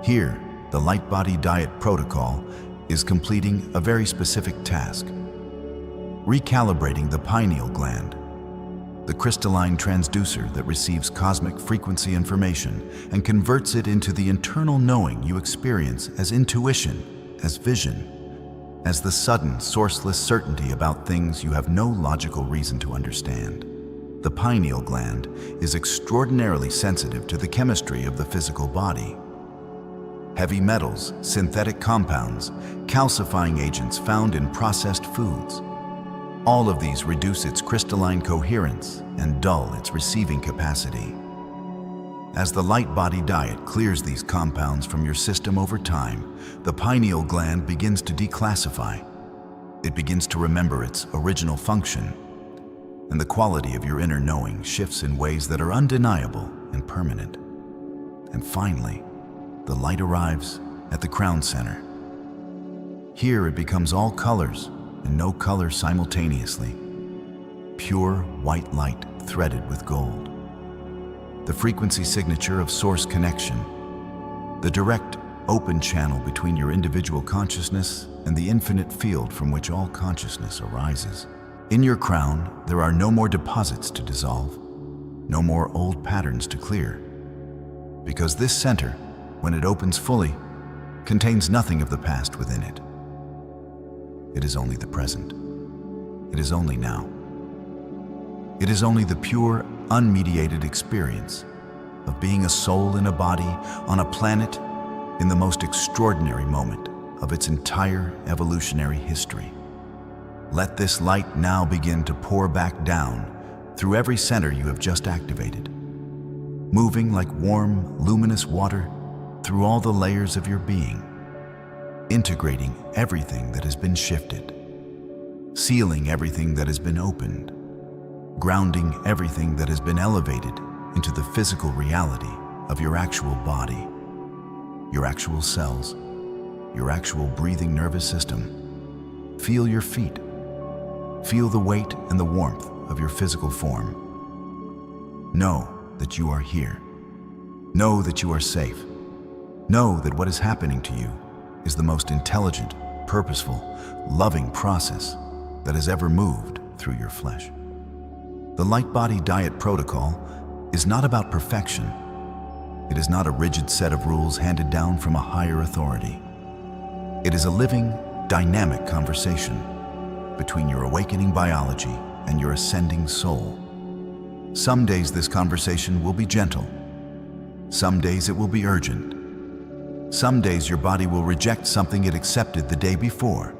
Speaker 1: Here, the light body diet protocol is completing a very specific task: recalibrating the pineal gland, the crystalline transducer that receives cosmic frequency information and converts it into the internal knowing you experience as intuition, as vision, as the sudden, sourceless certainty about things you have no logical reason to understand. The pineal gland is extraordinarily sensitive to the chemistry of the physical body. Heavy metals, synthetic compounds, calcifying agents found in processed foods, all of these reduce its crystalline coherence and dull its receiving capacity. As the light body diet clears these compounds from your system over time, the pineal gland begins to declassify. It begins to remember its original function, and the quality of your inner knowing shifts in ways that are undeniable and permanent. And finally, the light arrives at the crown center. Here it becomes all colors and no color simultaneously. Pure white light threaded with gold. The frequency signature of source connection. The direct, open channel between your individual consciousness and the infinite field from which all consciousness arises. In your crown, there are no more deposits to dissolve, no more old patterns to clear. Because this center, when it opens fully, contains nothing of the past within it. It is only the present. It is only now. It is only the pure, unmediated experience of being a soul in a body on a planet in the most extraordinary moment of its entire evolutionary history. Let this light now begin to pour back down through every center you have just activated, moving like warm, luminous water through all the layers of your being, integrating everything that has been shifted, sealing everything that has been opened, grounding everything that has been elevated into the physical reality of your actual body, your actual cells, your actual breathing nervous system. Feel your feet. Feel the weight and the warmth of your physical form. Know that you are here. Know that you are safe. Know that what is happening to you is the most intelligent, purposeful, loving process that has ever moved through your flesh. The Light Body Diet Protocol is not about perfection. It is not a rigid set of rules handed down from a higher authority. It is a living, dynamic conversation between your awakening biology and your ascending soul. Some days this conversation will be gentle. Some days it will be urgent. Some days your body will reject something it accepted the day before.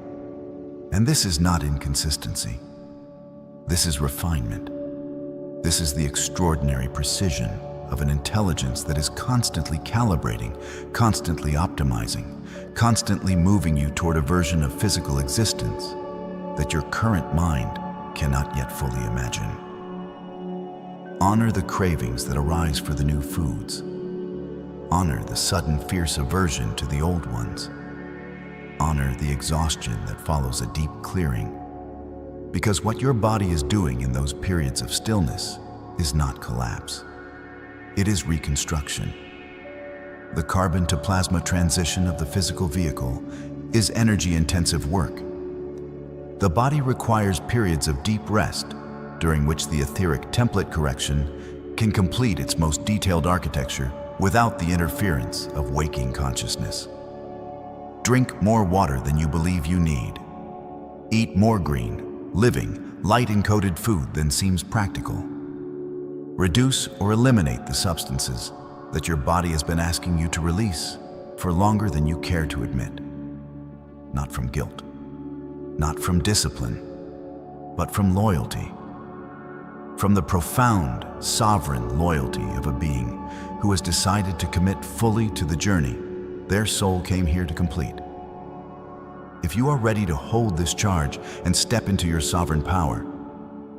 Speaker 1: And this is not inconsistency. This is refinement. This is the extraordinary precision of an intelligence that is constantly calibrating, constantly optimizing, constantly moving you toward a version of physical existence that your current mind cannot yet fully imagine. Honor the cravings that arise for the new foods. Honor the sudden fierce aversion to the old ones. Honor the exhaustion that follows a deep clearing. Because what your body is doing in those periods of stillness is not collapse. It is reconstruction. The carbon to plasma transition of the physical vehicle is energy-intensive work. The body requires periods of deep rest, during which the etheric template correction can complete its most detailed architecture without the interference of waking consciousness. Drink more water than you believe you need. Eat more green, living, light-encoded food than seems practical. Reduce or eliminate the substances that your body has been asking you to release for longer than you care to admit. Not from guilt, not from discipline, but from loyalty. From the profound, sovereign loyalty of a being who has decided to commit fully to the journey their soul came here to complete. If you are ready to hold this charge and step into your sovereign power,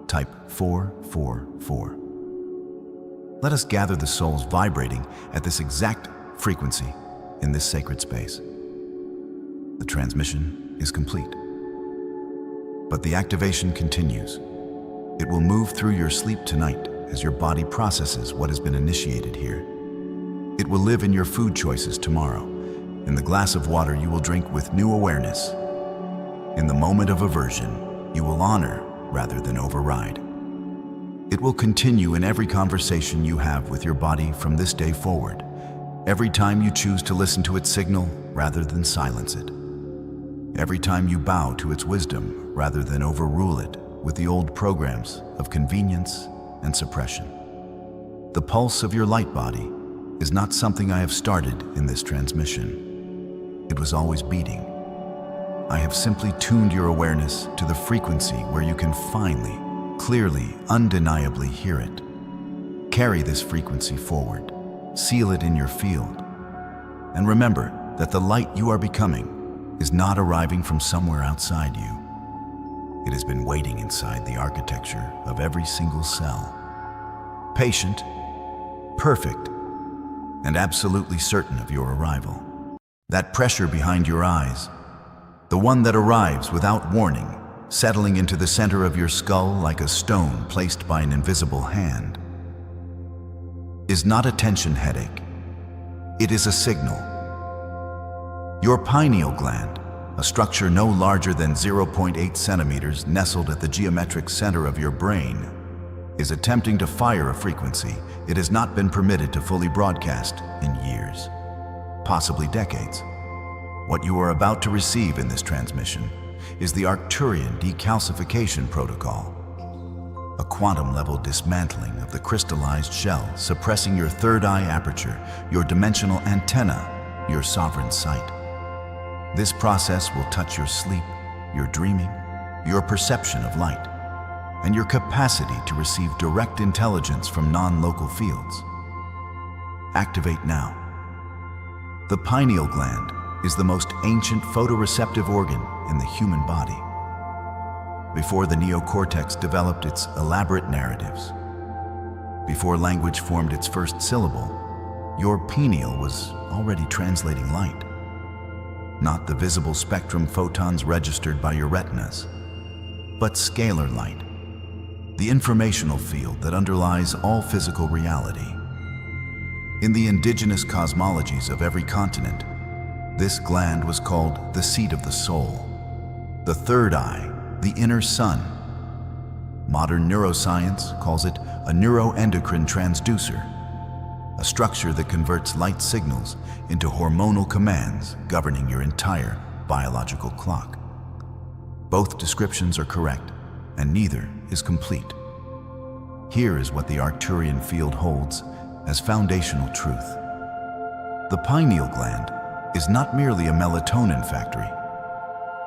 Speaker 1: type 444. Let us gather the souls vibrating at this exact frequency in this sacred space. The transmission is complete, but the activation continues. It will move through your sleep tonight as your body processes what has been initiated here. It will live in your food choices tomorrow, in the glass of water you will drink with new awareness. In the moment of aversion, you will honor rather than override. It will continue in every conversation you have with your body from this day forward, every time you choose to listen to its signal rather than silence it, every time you bow to its wisdom rather than overrule it with the old programs of convenience and suppression. The pulse of your light body is not something I have started in this transmission. It was always beating. I have simply tuned your awareness to the frequency where you can finally, clearly, undeniably hear it. Carry this frequency forward, seal it in your field, and remember that the light you are becoming is not arriving from somewhere outside you. It has been waiting inside the architecture of every single cell. Patient, perfect, and absolutely certain of your arrival. That pressure behind your eyes, the one that arrives without warning, settling into the center of your skull like a stone placed by an invisible hand, is not a tension headache. It is a signal. Your pineal gland, a structure no larger than 0.8 centimeters nestled at the geometric center of your brain, is attempting to fire a frequency it has not been permitted to fully broadcast in years, possibly decades. What you are about to receive in this transmission is the Arcturian decalcification protocol, a quantum-level dismantling of the crystallized shell, suppressing your third eye aperture, your dimensional antenna, your sovereign sight. This process will touch your sleep, your dreaming, your perception of light, and your capacity to receive direct intelligence from non-local fields. Activate now. The pineal gland is the most ancient photoreceptive organ in the human body. Before the neocortex developed its elaborate narratives, before language formed its first syllable, your pineal was already translating light. Not the visible spectrum photons registered by your retinas, but scalar light, the informational field that underlies all physical reality. In the indigenous cosmologies of every continent, This gland was called the seat of the soul, the third eye, the inner sun. Modern neuroscience calls it a neuroendocrine transducer, a structure that converts light signals into hormonal commands governing your entire biological clock. Both descriptions are correct, and neither is complete. Here is what the Arcturian field holds as foundational truth. The pineal gland is not merely a melatonin factory.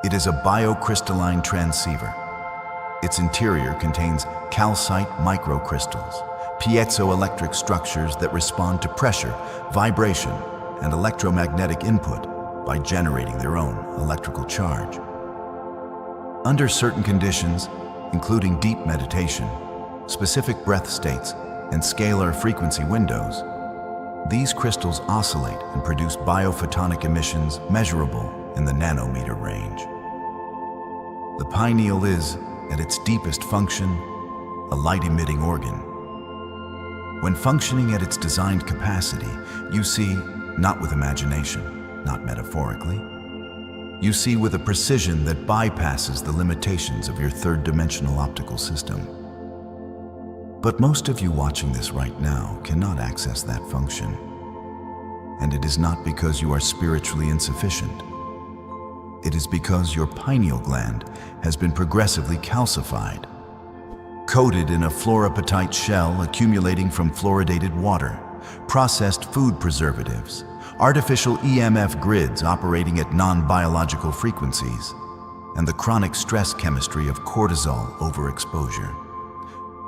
Speaker 1: It is a biocrystalline transceiver. Its interior contains calcite microcrystals, piezoelectric structures that respond to pressure, vibration, and electromagnetic input by generating their own electrical charge. Under certain conditions, including deep meditation, specific breath states, and scalar frequency windows, these crystals oscillate and produce biophotonic emissions measurable in the nanometer range. The pineal is, at its deepest function, a light-emitting organ. When functioning at its designed capacity, you see, not with imagination, not metaphorically, you see with a precision that bypasses the limitations of your third-dimensional optical system. But most of you watching this right now cannot access that function. And it is not because you are spiritually insufficient. It is because your pineal gland has been progressively calcified, coated in a fluorapatite shell accumulating from fluoridated water, processed food preservatives, artificial EMF grids operating at non-biological frequencies, and the chronic stress chemistry of cortisol overexposure.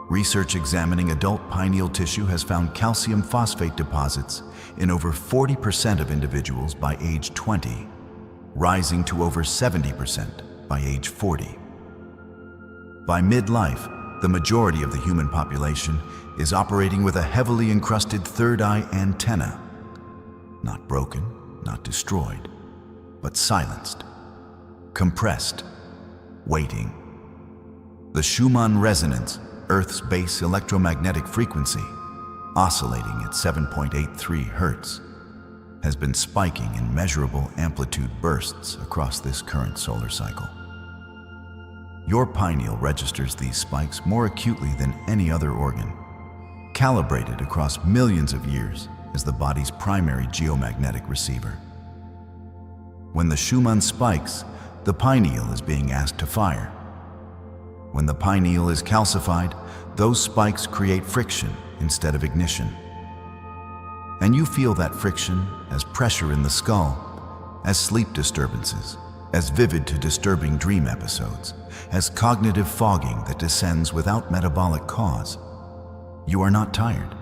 Speaker 1: Research examining adult pineal tissue has found calcium phosphate deposits in over 40% of individuals by age 20, rising to over 70% by age 40. By midlife, the majority of the human population is operating with a heavily encrusted third eye antenna, not broken, not destroyed, but silenced, compressed, waiting. The Schumann resonance, Earth's base electromagnetic frequency, oscillating at 7.83 Hertz, has been spiking in measurable amplitude bursts across this current solar cycle. Your pineal registers these spikes more acutely than any other organ, calibrated across millions of years as the body's primary geomagnetic receiver. When the Schumann spikes, the pineal is being asked to fire. When the pineal is calcified, those spikes create friction instead of ignition. And you feel that friction as pressure in the skull, as sleep disturbances, as vivid to disturbing dream episodes, as cognitive fogging that descends without metabolic cause. You are not tired.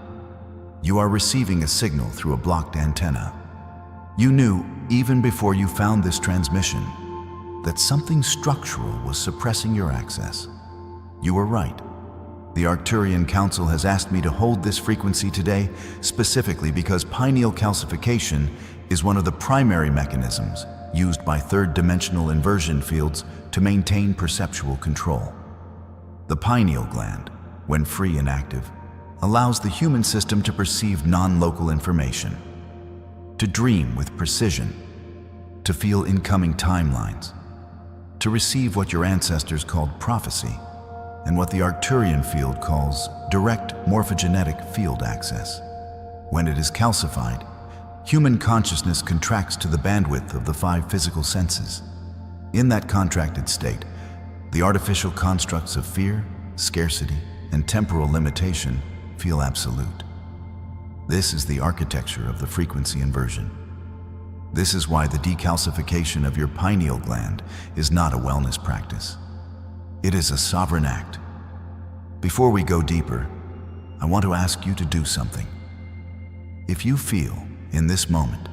Speaker 1: You are receiving a signal through a blocked antenna. You knew, even before you found this transmission, that something structural was suppressing your access. You were right. The Arcturian Council has asked me to hold this frequency today specifically because pineal calcification is one of the primary mechanisms used by third-dimensional inversion fields to maintain perceptual control. The pineal gland, when free and active, allows the human system to perceive non-local information, to dream with precision, to feel incoming timelines, to receive what your ancestors called prophecy, and what the Arcturian field calls direct morphogenetic field access. When it is calcified, human consciousness contracts to the bandwidth of the 5 physical senses. In that contracted state, the artificial constructs of fear, scarcity, and temporal limitation feel absolute. This is the architecture of the frequency inversion. This is why the decalcification of your pineal gland is not a wellness practice. It is a sovereign act. Before we go deeper, I want to ask you to do something. If you feel, in this moment,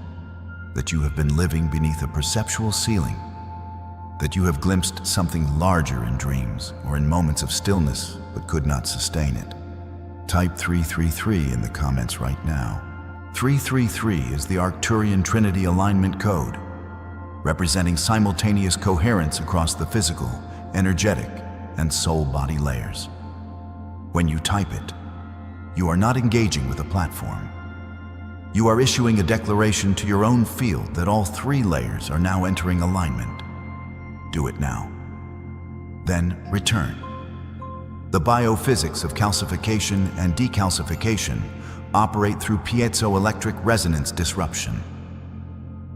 Speaker 1: that you have been living beneath a perceptual ceiling, that you have glimpsed something larger in dreams or in moments of stillness but could not sustain it, type 333 in the comments right now. 333 is the Arcturian Trinity alignment code, representing simultaneous coherence across the physical, energetic, and soul-body layers. When you type it, you are not engaging with a platform. You are issuing a declaration to your own field that all 3 layers are now entering alignment. Do it now. Then return. The biophysics of calcification and decalcification operate through piezoelectric resonance disruption.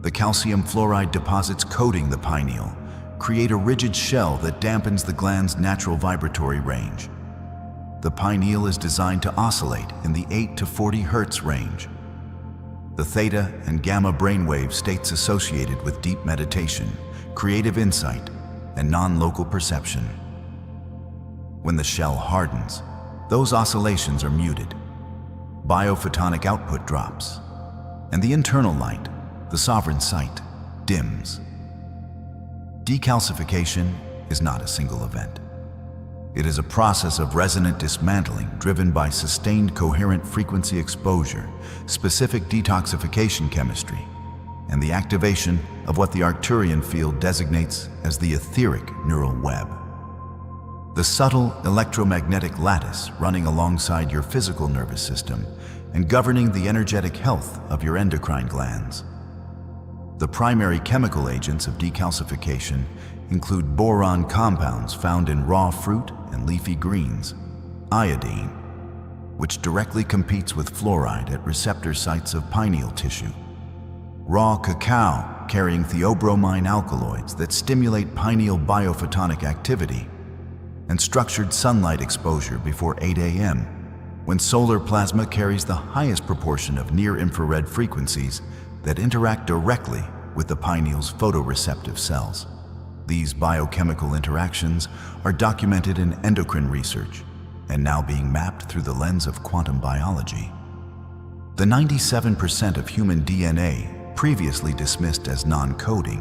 Speaker 1: The calcium fluoride deposits coating the pineal create a rigid shell that dampens the gland's natural vibratory range. The pineal is designed to oscillate in the 8 to 40 Hz range. The theta and gamma brainwave states associated with deep meditation, creative insight, and non-local perception. When the shell hardens, those oscillations are muted. Biophotonic output drops, and the internal light, the sovereign sight, dims. Decalcification is not a single event. It is a process of resonant dismantling driven by sustained coherent frequency exposure, specific detoxification chemistry, and the activation of what the Arcturian field designates as the etheric neural web. The subtle electromagnetic lattice running alongside your physical nervous system and governing the energetic health of your endocrine glands. The primary chemical agents of decalcification include boron compounds found in raw fruit and leafy greens, iodine, which directly competes with fluoride at receptor sites of pineal tissue, raw cacao carrying theobromine alkaloids that stimulate pineal biophotonic activity, and structured sunlight exposure before 8 a.m., when solar plasma carries the highest proportion of near-infrared frequencies that interact directly with the pineal's photoreceptive cells. These biochemical interactions are documented in endocrine research and now being mapped through the lens of quantum biology. The 97% of human DNA previously dismissed as non-coding,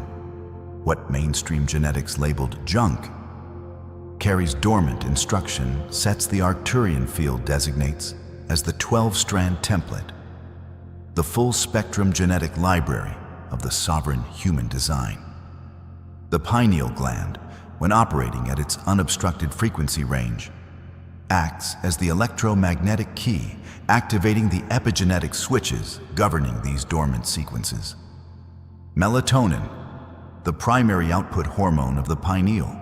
Speaker 1: what mainstream genetics labeled junk, carries dormant instruction sets the Arcturian field designates as the 12-strand template, the full-spectrum genetic library of the sovereign human design. The pineal gland, when operating at its unobstructed frequency range, acts as the electromagnetic key, activating the epigenetic switches governing these dormant sequences. Melatonin, the primary output hormone of the pineal,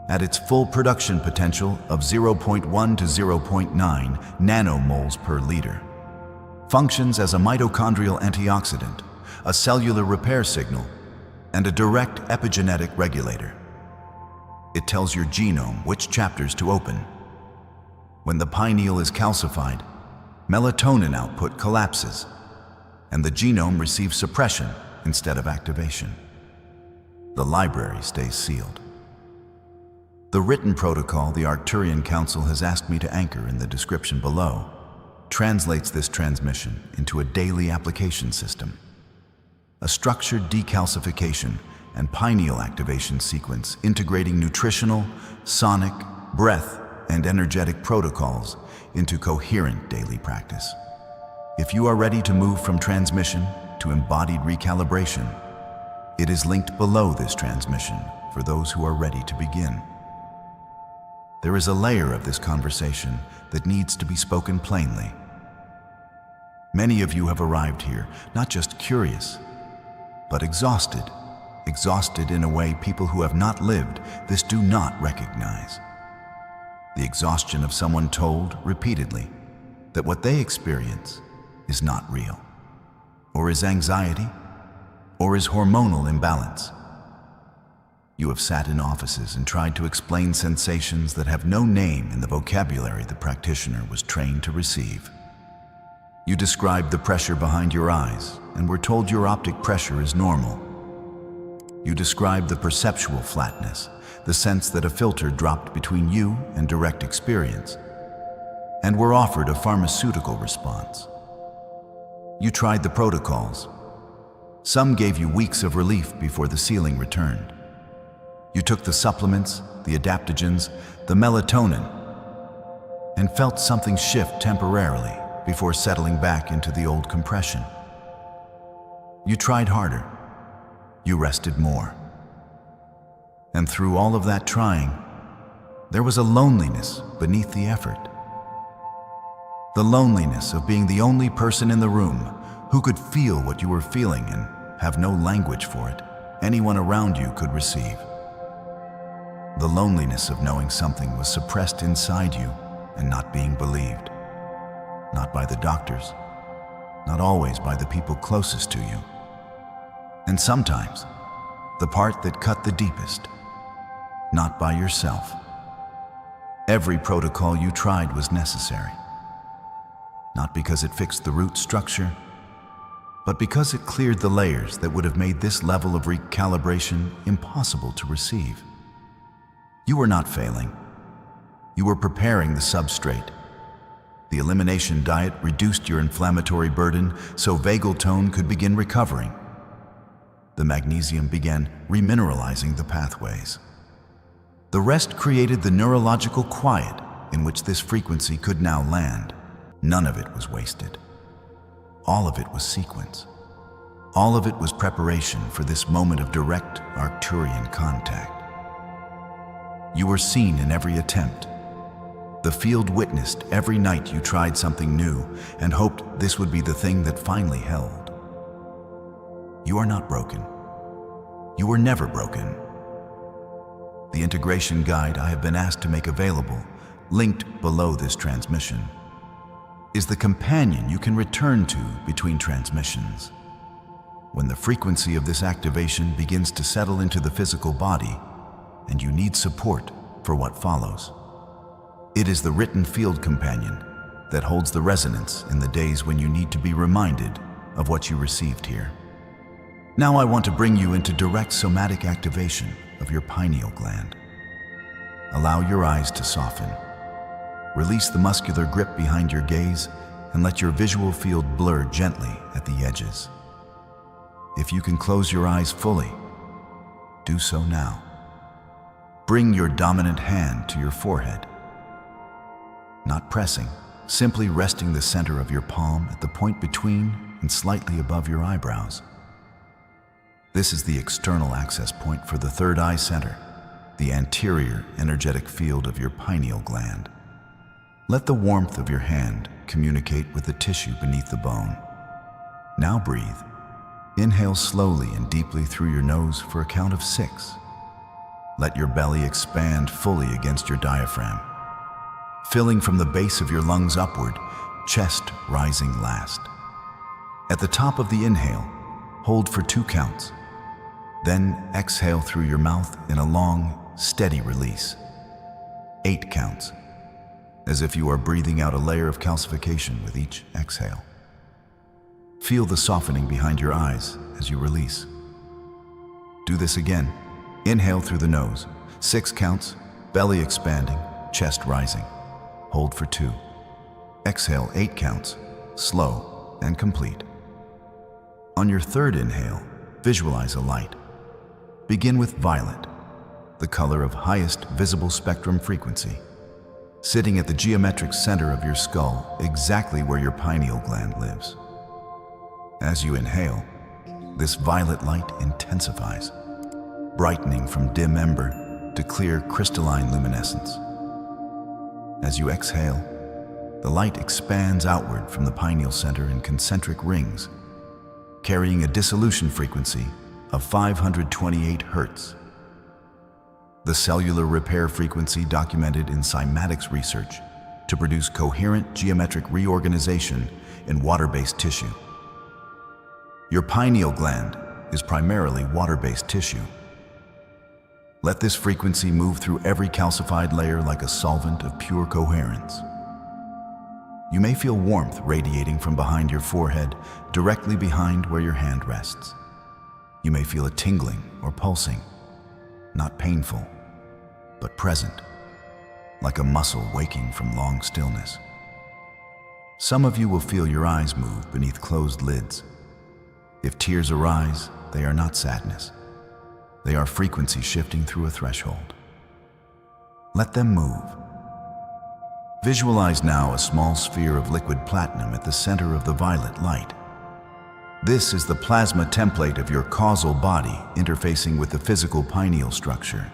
Speaker 1: at its full production potential of 0.1 to 0.9 nanomoles per liter, functions as a mitochondrial antioxidant, a cellular repair signal, and a direct epigenetic regulator. It tells your genome which chapters to open. When the pineal is calcified, melatonin output collapses, and the genome receives suppression instead of activation. The library stays sealed. The written protocol the Arcturian Council has asked me to anchor in the description below translates this transmission into a daily application system. A structured decalcification and pineal activation sequence integrating nutritional, sonic, breath, and energetic protocols into coherent daily practice. If you are ready to move from transmission to embodied recalibration, it is linked below this transmission for those who are ready to begin. There is a layer of this conversation that needs to be spoken plainly. Many of you have arrived here not just curious, but exhausted in a way people who have not lived this do not recognize. The exhaustion of someone told repeatedly that what they experience is not real, or is anxiety, or is hormonal imbalance. You have sat in offices and tried to explain sensations that have no name in the vocabulary the practitioner was trained to receive. You described the pressure behind your eyes and were told your optic pressure is normal. You described the perceptual flatness, the sense that a filter dropped between you and direct experience, and were offered a pharmaceutical response. You tried the protocols. Some gave you weeks of relief before the ceiling returned. You took the supplements, the adaptogens, the melatonin, and felt something shift temporarily before settling back into the old compression. You tried harder. You rested more. And through all of that trying, there was a loneliness beneath the effort. The loneliness of being the only person in the room who could feel what you were feeling and have no language for it anyone around you could receive. The loneliness of knowing something was suppressed inside you and not being believed. Not by the doctors, not always by the people closest to you. And sometimes, the part that cut the deepest, not by yourself. Every protocol you tried was necessary. Not because it fixed the root structure, but because it cleared the layers that would have made this level of recalibration impossible to receive. You were not failing. You were preparing the substrate. The elimination diet reduced your inflammatory burden so vagal tone could begin recovering. The magnesium began remineralizing the pathways. The rest created the neurological quiet in which this frequency could now land. None of it was wasted. All of it was sequence. All of it was preparation for this moment of direct Arcturian contact. You were seen in every attempt. The field witnessed every night you tried something new and hoped this would be the thing that finally held. You are not broken. You were never broken. The integration guide I have been asked to make available, linked below this transmission, is the companion you can return to between transmissions. When the frequency of this activation begins to settle into the physical body and you need support for what follows. It is the written field companion that holds the resonance in the days when you need to be reminded of what you received here. Now I want to bring you into direct somatic activation of your pineal gland. Allow your eyes to soften. Release the muscular grip behind your gaze and let your visual field blur gently at the edges. If you can close your eyes fully, do so now. Bring your dominant hand to your forehead. Not pressing, simply resting the center of your palm at the point between and slightly above your eyebrows. This is the external access point for the third eye center, the anterior energetic field of your pineal gland. Let the warmth of your hand communicate with the tissue beneath the bone. Now breathe. Inhale slowly and deeply through your nose for a count of 6. Let your belly expand fully against your diaphragm, filling from the base of your lungs upward, chest rising last. At the top of the inhale, hold for 2 counts. Then exhale through your mouth in a long, steady release. 8 counts, as if you are breathing out a layer of calcification with each exhale. Feel the softening behind your eyes as you release. Do this again. Inhale through the nose, 6 counts, belly expanding, chest rising. Hold for 2. Exhale 8 counts, slow and complete. On your third inhale, visualize a light. Begin with violet, the color of highest visible spectrum frequency, sitting at the geometric center of your skull, exactly where your pineal gland lives. As you inhale, this violet light intensifies, brightening from dim ember to clear crystalline luminescence. As you exhale, the light expands outward from the pineal center in concentric rings, carrying a dissolution frequency of 528 Hz. The cellular repair frequency documented in cymatics research to produce coherent geometric reorganization in water-based tissue. Your pineal gland is primarily water-based tissue. Let this frequency move through every calcified layer like a solvent of pure coherence. You may feel warmth radiating from behind your forehead, directly behind where your hand rests. You may feel a tingling or pulsing, not painful, but present, like a muscle waking from long stillness. Some of you will feel your eyes move beneath closed lids. If tears arise, they are not sadness. They are frequency shifting through a threshold. Let them move. Visualize now a small sphere of liquid platinum at the center of the violet light. This is the plasma template of your causal body interfacing with the physical pineal structure.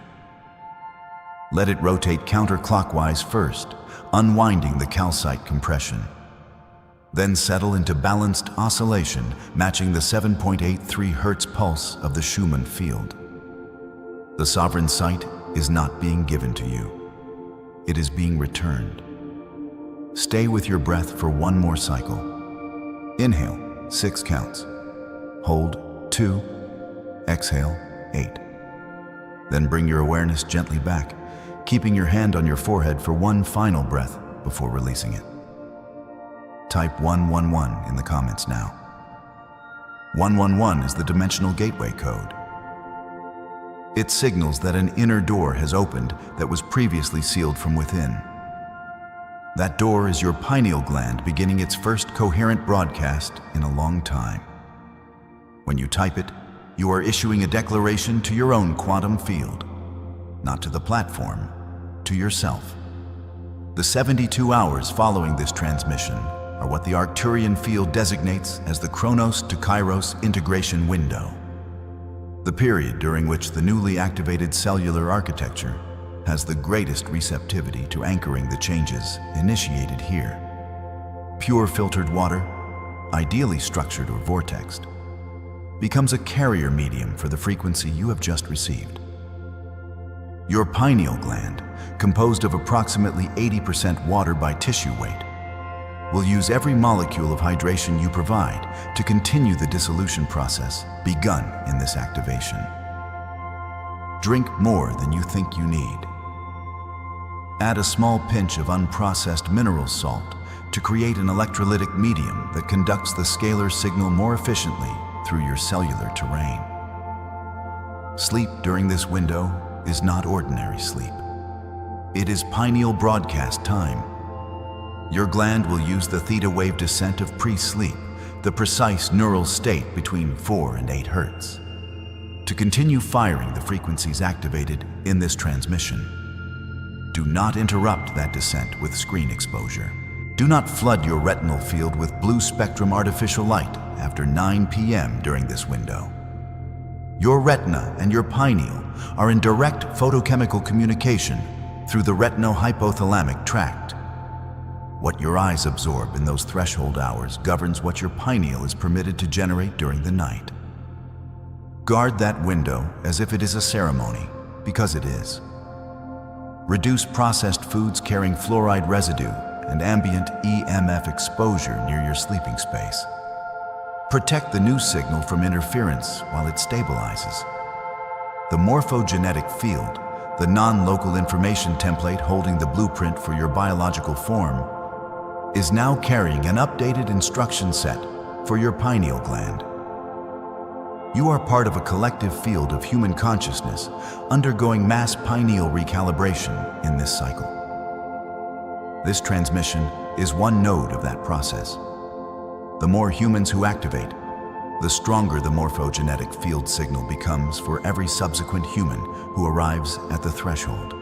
Speaker 1: Let it rotate counterclockwise first, unwinding the calcite compression, Then settle into balanced oscillation, matching the 7.83 Hz pulse of the Schumann field. The sovereign sight is not being given to you. It is being returned. Stay with your breath for one more cycle. Inhale, 6 counts. Hold, 2. Exhale, 8. Then bring your awareness gently back, keeping your hand on your forehead for one final breath before releasing it. Type 111 in the comments now. 111 is the dimensional gateway code. It signals that an inner door has opened that was previously sealed from within. That door is your pineal gland beginning its first coherent broadcast in a long time. When you type it, you are issuing a declaration to your own quantum field, not to the platform, to yourself. The 72 hours following this transmission are what the Arcturian field designates as the Chronos to Kairos integration window, the period during which the newly activated cellular architecture has the greatest receptivity to anchoring the changes initiated here. Pure filtered water, ideally structured or vortexed, becomes a carrier medium for the frequency you have just received. Your pineal gland, composed of approximately 80% water by tissue weight, will use every molecule of hydration you provide to continue the dissolution process begun in this activation. Drink more than you think you need. Add a small pinch of unprocessed mineral salt to create an electrolytic medium that conducts the scalar signal more efficiently through your cellular terrain. Sleep during this window is not ordinary sleep. It is pineal broadcast time. Your gland will use the theta wave descent of pre-sleep, the precise neural state between 4 and 8 Hz, to continue firing the frequencies activated in this transmission. Do not interrupt that descent with screen exposure. Do not flood your retinal field with blue spectrum artificial light after 9 p.m. during this window. Your retina and your pineal are in direct photochemical communication through the retino-hypothalamic tract. What your eyes absorb in those threshold hours governs what your pineal is permitted to generate during the night. Guard that window as if it is a ceremony, because it is. Reduce processed foods carrying fluoride residue and ambient EMF exposure near your sleeping space. Protect the new signal from interference while it stabilizes. The morphogenetic field, the non-local information template holding the blueprint for your biological form, is now carrying an updated instruction set for your pineal gland. You are part of a collective field of human consciousness undergoing mass pineal recalibration in this cycle. This transmission is one node of that process. The more humans who activate, the stronger the morphogenetic field signal becomes for every subsequent human who arrives at the threshold.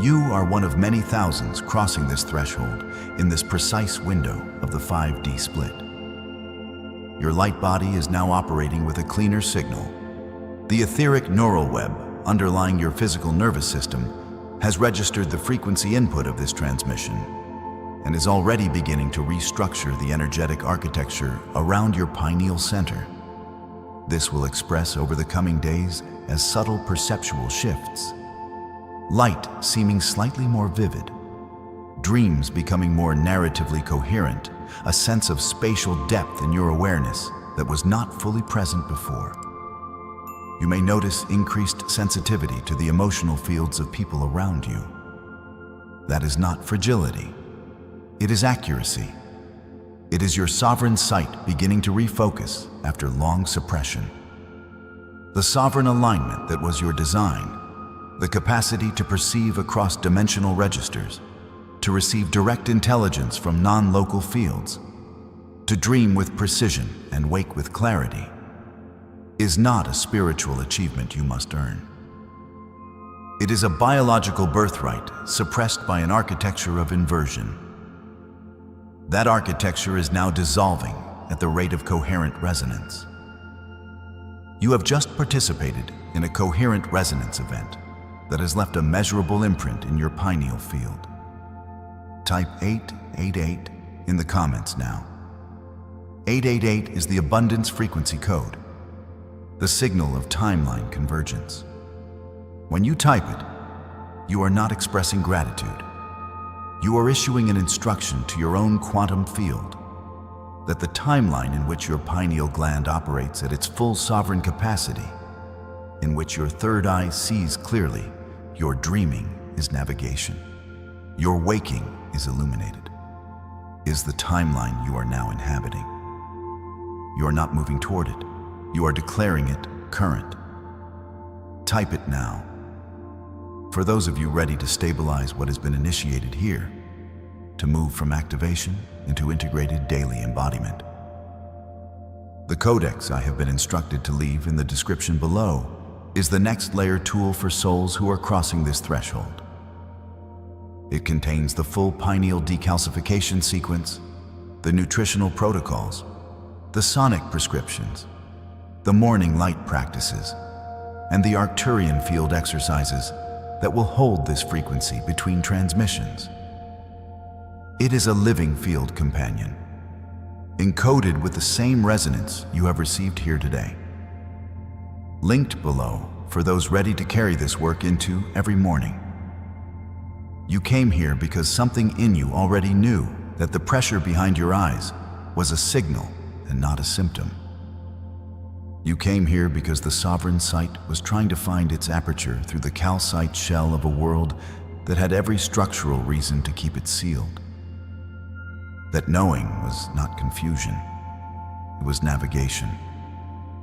Speaker 1: You are one of many thousands crossing this threshold in this precise window of the 5D split. Your light body is now operating with a cleaner signal. The etheric neural web underlying your physical nervous system has registered the frequency input of this transmission and is already beginning to restructure the energetic architecture around your pineal center. This will express over the coming days as subtle perceptual shifts. Light seeming slightly more vivid, dreams becoming more narratively coherent, a sense of spatial depth in your awareness that was not fully present before. You may notice increased sensitivity to the emotional fields of people around you. That is not fragility. It is accuracy. It is your sovereign sight beginning to refocus after long suppression. The sovereign alignment that was your design, the capacity to perceive across dimensional registers, to receive direct intelligence from non-local fields, to dream with precision and wake with clarity, is not a spiritual achievement you must earn. It is a biological birthright suppressed by an architecture of inversion. That architecture is now dissolving at the rate of coherent resonance. You have just participated in a coherent resonance event that has left a measurable imprint in your pineal field. Type 888 in the comments now. 888 is the abundance frequency code, the signal of timeline convergence. When you type it, you are not expressing gratitude. You are issuing an instruction to your own quantum field that the timeline in which your pineal gland operates at its full sovereign capacity, in which your third eye sees clearly, your dreaming is navigation, your waking is illuminated, is the timeline you are now inhabiting. You are not moving toward it. You are declaring it current. Type it now. For those of you ready to stabilize what has been initiated here, to move from activation into integrated daily embodiment. The codex I have been instructed to leave in the description below is the next layer tool for souls who are crossing this threshold. It contains the full pineal decalcification sequence, the nutritional protocols, the sonic prescriptions, the morning light practices, and the Arcturian field exercises that will hold this frequency between transmissions. It is a living field companion, encoded with the same resonance you have received here today. Linked below for those ready to carry this work into every morning. You came here because something in you already knew that the pressure behind your eyes was a signal and not a symptom. You came here because the sovereign sight was trying to find its aperture through the calcite shell of a world that had every structural reason to keep it sealed. That knowing was not confusion, it was navigation.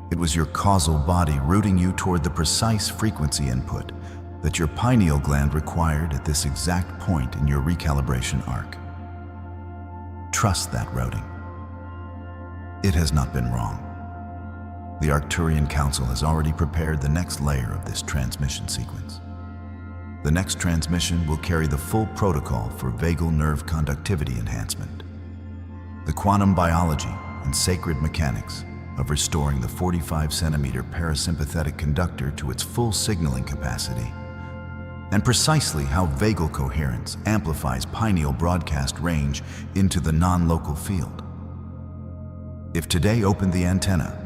Speaker 1: It was your causal body rooting you toward the precise frequency input that your pineal gland required at this exact point in your recalibration arc. Trust that routing. It has not been wrong. The Arcturian Council has already prepared the next layer of this transmission sequence. The next transmission will carry the full protocol for vagal nerve conductivity enhancement, the quantum biology and sacred mechanics of restoring the 45-centimeter parasympathetic conductor to its full signaling capacity, and precisely how vagal coherence amplifies pineal broadcast range into the non-local field. If today opened the antenna,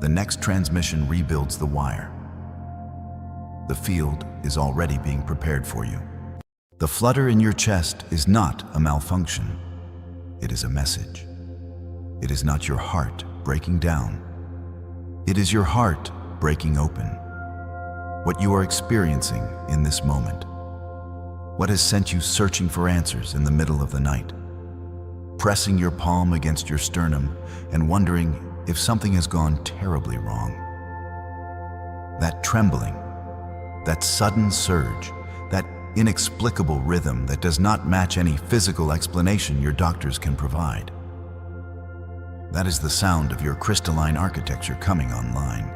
Speaker 1: the next transmission rebuilds the wire. The field is already being prepared for you. The flutter in your chest is not a malfunction. It is a message. It is not your heart breaking down. It is your heart breaking open. What you are experiencing in this moment. What has sent you searching for answers in the middle of the night, pressing your palm against your sternum and wondering if something has gone terribly wrong. That trembling, that sudden surge, that inexplicable rhythm that does not match any physical explanation your doctors can provide. That is the sound of your crystalline architecture coming online.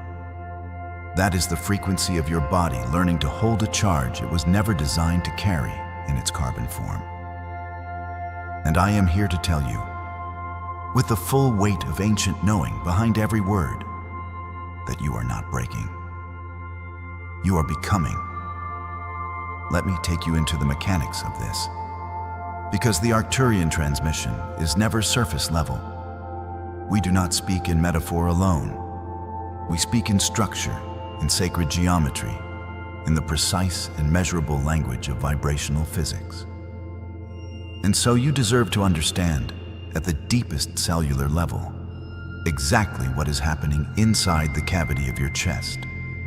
Speaker 1: That is the frequency of your body learning to hold a charge it was never designed to carry in its carbon form. And I am here to tell you, with the full weight of ancient knowing behind every word, that you are not breaking. You are becoming. Let me take you into the mechanics of this. Because the Arcturian transmission is never surface level. We do not speak in metaphor alone. We speak in structure, in sacred geometry, in the precise and measurable language of vibrational physics. And so you deserve to understand, at the deepest cellular level, exactly what is happening inside the cavity of your chest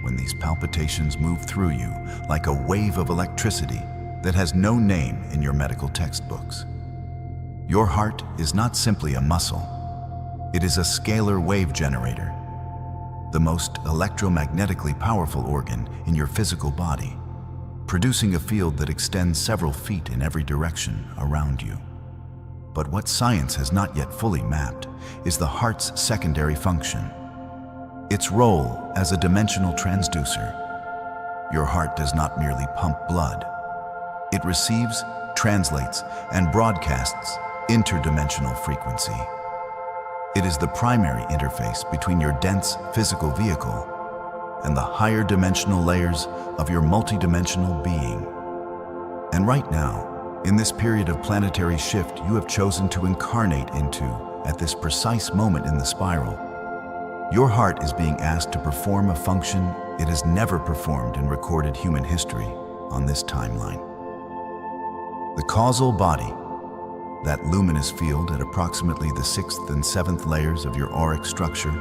Speaker 1: when these palpitations move through you like a wave of electricity that has no name in your medical textbooks. Your heart is not simply a muscle. It is a scalar wave generator, the most electromagnetically powerful organ in your physical body, producing a field that extends several feet in every direction around you. But what science has not yet fully mapped is the heart's secondary function, its role as a dimensional transducer. Your heart does not merely pump blood. It receives, translates, and broadcasts interdimensional frequency. It is the primary interface between your dense physical vehicle and the higher dimensional layers of your multidimensional being. And right now, In this period of planetary shift you have chosen to incarnate into, at this precise moment in the spiral, your heart is being asked to perform a function it has never performed in recorded human history on this timeline. The causal body, that luminous field at approximately the 6th and 7th layers of your auric structure,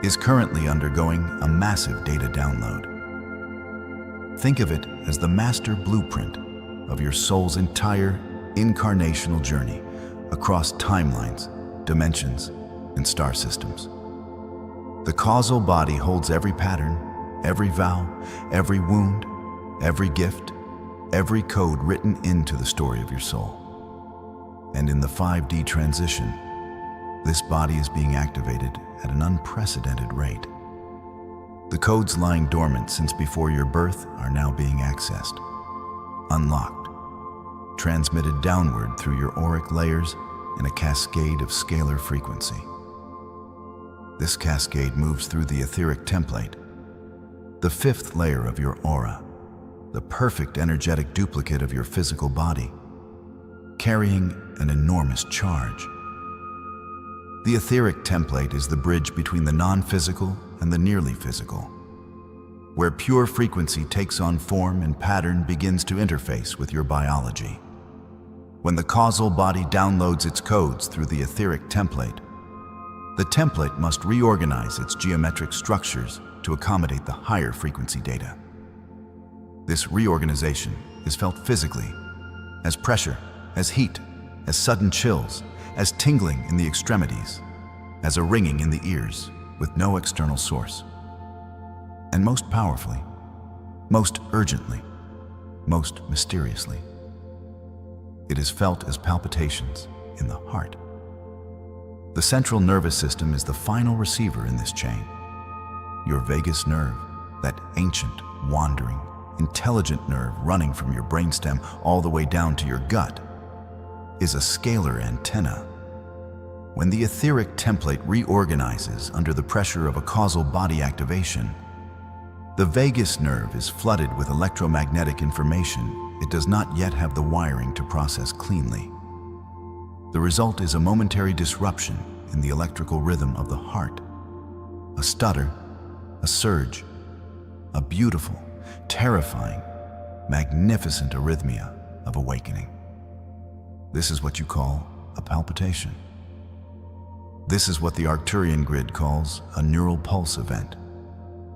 Speaker 1: is currently undergoing a massive data download. Think of it as the master blueprint of your soul's entire incarnational journey across timelines, dimensions, and star systems. The causal body holds every pattern, every vow, every wound, every gift, every code written into the story of your soul. And in the 5D transition, this body is being activated at an unprecedented rate. The codes lying dormant since before your birth are now being accessed, unlocked, transmitted downward through your auric layers in a cascade of scalar frequency. This cascade moves through the etheric template, the 5th layer of your aura, the perfect energetic duplicate of your physical body, carrying an enormous charge. The etheric template is the bridge between the non-physical and the nearly physical, where pure frequency takes on form and pattern begins to interface with your biology. When the causal body downloads its codes through the etheric template, the template must reorganize its geometric structures to accommodate the higher frequency data. This reorganization is felt physically, as pressure, as heat, as sudden chills, as tingling in the extremities, as a ringing in the ears with no external source. And most powerfully, most urgently, most mysteriously, it is felt as palpitations in the heart. The central nervous system is the final receiver in this chain. Your vagus nerve, that ancient, wandering, intelligent nerve running from your brainstem all the way down to your gut, is a scalar antenna. When the etheric template reorganizes under the pressure of a causal body activation, the vagus nerve is flooded with electromagnetic information it does not yet have the wiring to process cleanly. The result is a momentary disruption in the electrical rhythm of the heart, a stutter, a surge, a beautiful, terrifying, magnificent arrhythmia of awakening. This is what you call a palpitation. This is what the Arcturian grid calls a neural pulse event.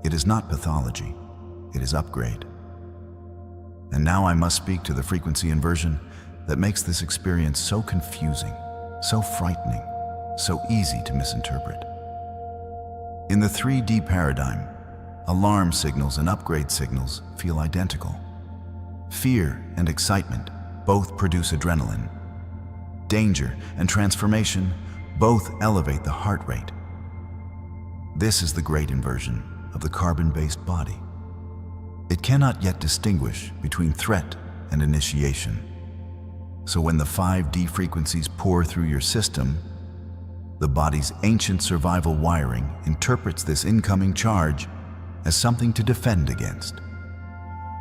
Speaker 1: It is not pathology, it is upgrade. And now I must speak to the frequency inversion that makes this experience so confusing, so frightening, so easy to misinterpret. In the 3D paradigm, alarm signals and upgrade signals feel identical. Fear and excitement both produce adrenaline. Danger and transformation both elevate the heart rate. This is the great inversion of the carbon-based body. It cannot yet distinguish between threat and initiation. So when the 5D frequencies pour through your system, the body's ancient survival wiring interprets this incoming charge as something to defend against,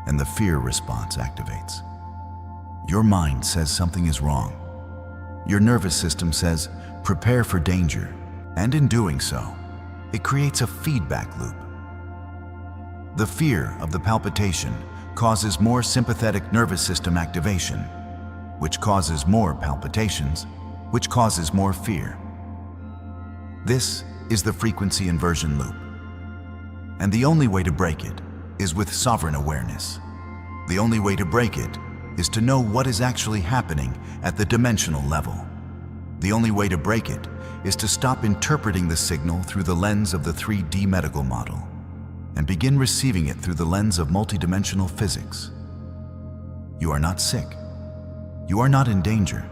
Speaker 1: and the fear response activates. Your mind says something is wrong. Your nervous system says, prepare for danger, and in doing so, it creates a feedback loop. The fear of the palpitation causes more sympathetic nervous system activation, which causes more palpitations, which causes more fear. This is the frequency inversion loop. And the only way to break it is with sovereign awareness. The only way to break it is to know what is actually happening at the dimensional level. The only way to break it is to stop interpreting the signal through the lens of the 3D medical model and begin receiving it through the lens of multidimensional physics. You are not sick. You are not in danger.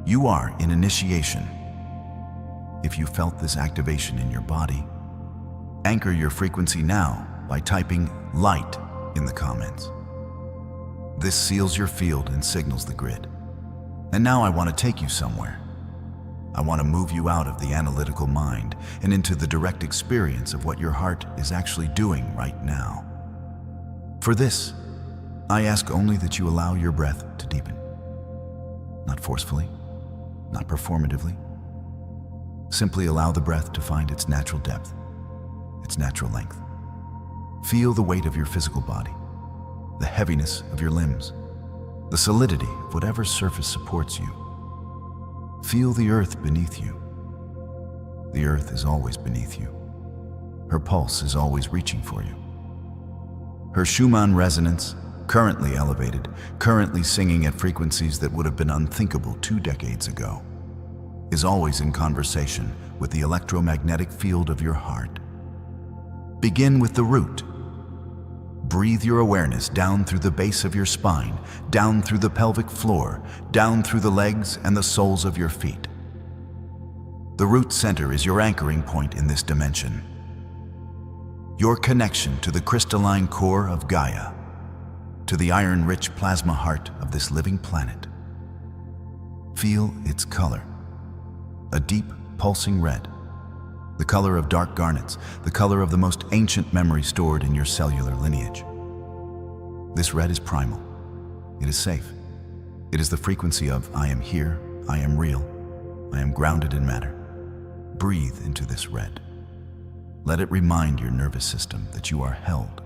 Speaker 1: You are in initiation. If you felt this activation in your body, anchor your frequency now by typing light in the comments. This seals your field and signals the grid. And now I want to take you somewhere. I want to move you out of the analytical mind and into the direct experience of what your heart is actually doing right now. For this, I ask only that you allow your breath to deepen. not forcefully, not performatively. Simply allow the breath to find its natural depth, its natural length. Feel the weight of your physical body, the heaviness of your limbs, the solidity of whatever surface supports you. Feel the earth beneath you. The earth is always beneath you. Her pulse is always reaching for you. Her Schumann resonance, currently elevated, currently singing at frequencies that would have been unthinkable 2 decades ago, is always in conversation with the electromagnetic field of your heart. Begin with the root. Breathe your awareness down through the base of your spine, down through the pelvic floor, down through the legs and the soles of your feet. The root center is your anchoring point in this dimension. Your connection to the crystalline core of Gaia, to the iron-rich plasma heart of this living planet. Feel its color, a deep, pulsing red, the color of dark garnets, the color of the most ancient memory stored in your cellular lineage. This red is primal. It is safe. It is the frequency of I am here, I am real, I am grounded in matter. Breathe into this red. Let it remind your nervous system that you are held.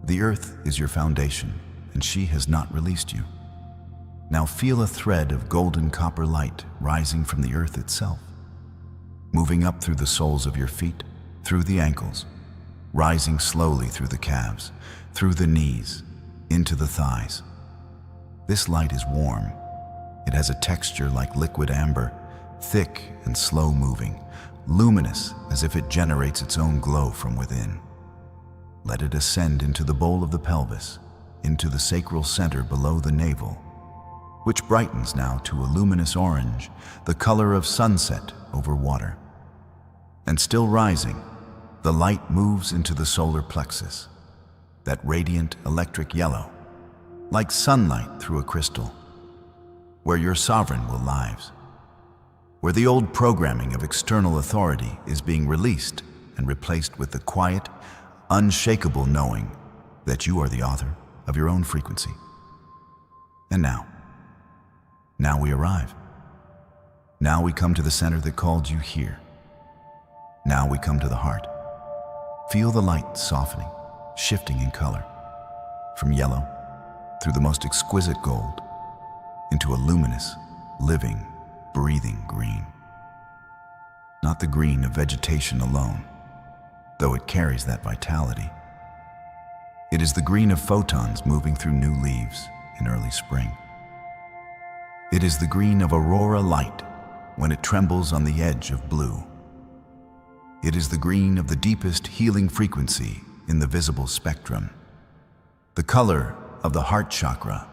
Speaker 1: The earth is your foundation, and she has not released you. Now feel a thread of golden copper light rising from the earth itself, moving up through the soles of your feet, through the ankles, rising slowly through the calves, through the knees, into the thighs. This light is warm. It has a texture like liquid amber, thick and slow moving, luminous as if it generates its own glow from within. Let it ascend into the bowl of the pelvis, into the sacral center below the navel, which brightens now to a luminous orange, the color of sunset over water. And still rising, the light moves into the solar plexus, that radiant electric yellow, like sunlight through a crystal, where your sovereign will lives, where the old programming of external authority is being released and replaced with the quiet, unshakable knowing that you are the author of your own frequency. And now we arrive. Now we come to the center that called you here. Now we come to the heart. Feel the light softening, shifting in color, from yellow through the most exquisite gold into a luminous, living, breathing green. Not the green of vegetation alone, though it carries that vitality. It is the green of photons moving through new leaves in early spring. It is the green of aurora light when it trembles on the edge of blue. It is the green of the deepest healing frequency in the visible spectrum. The color of the heart chakra,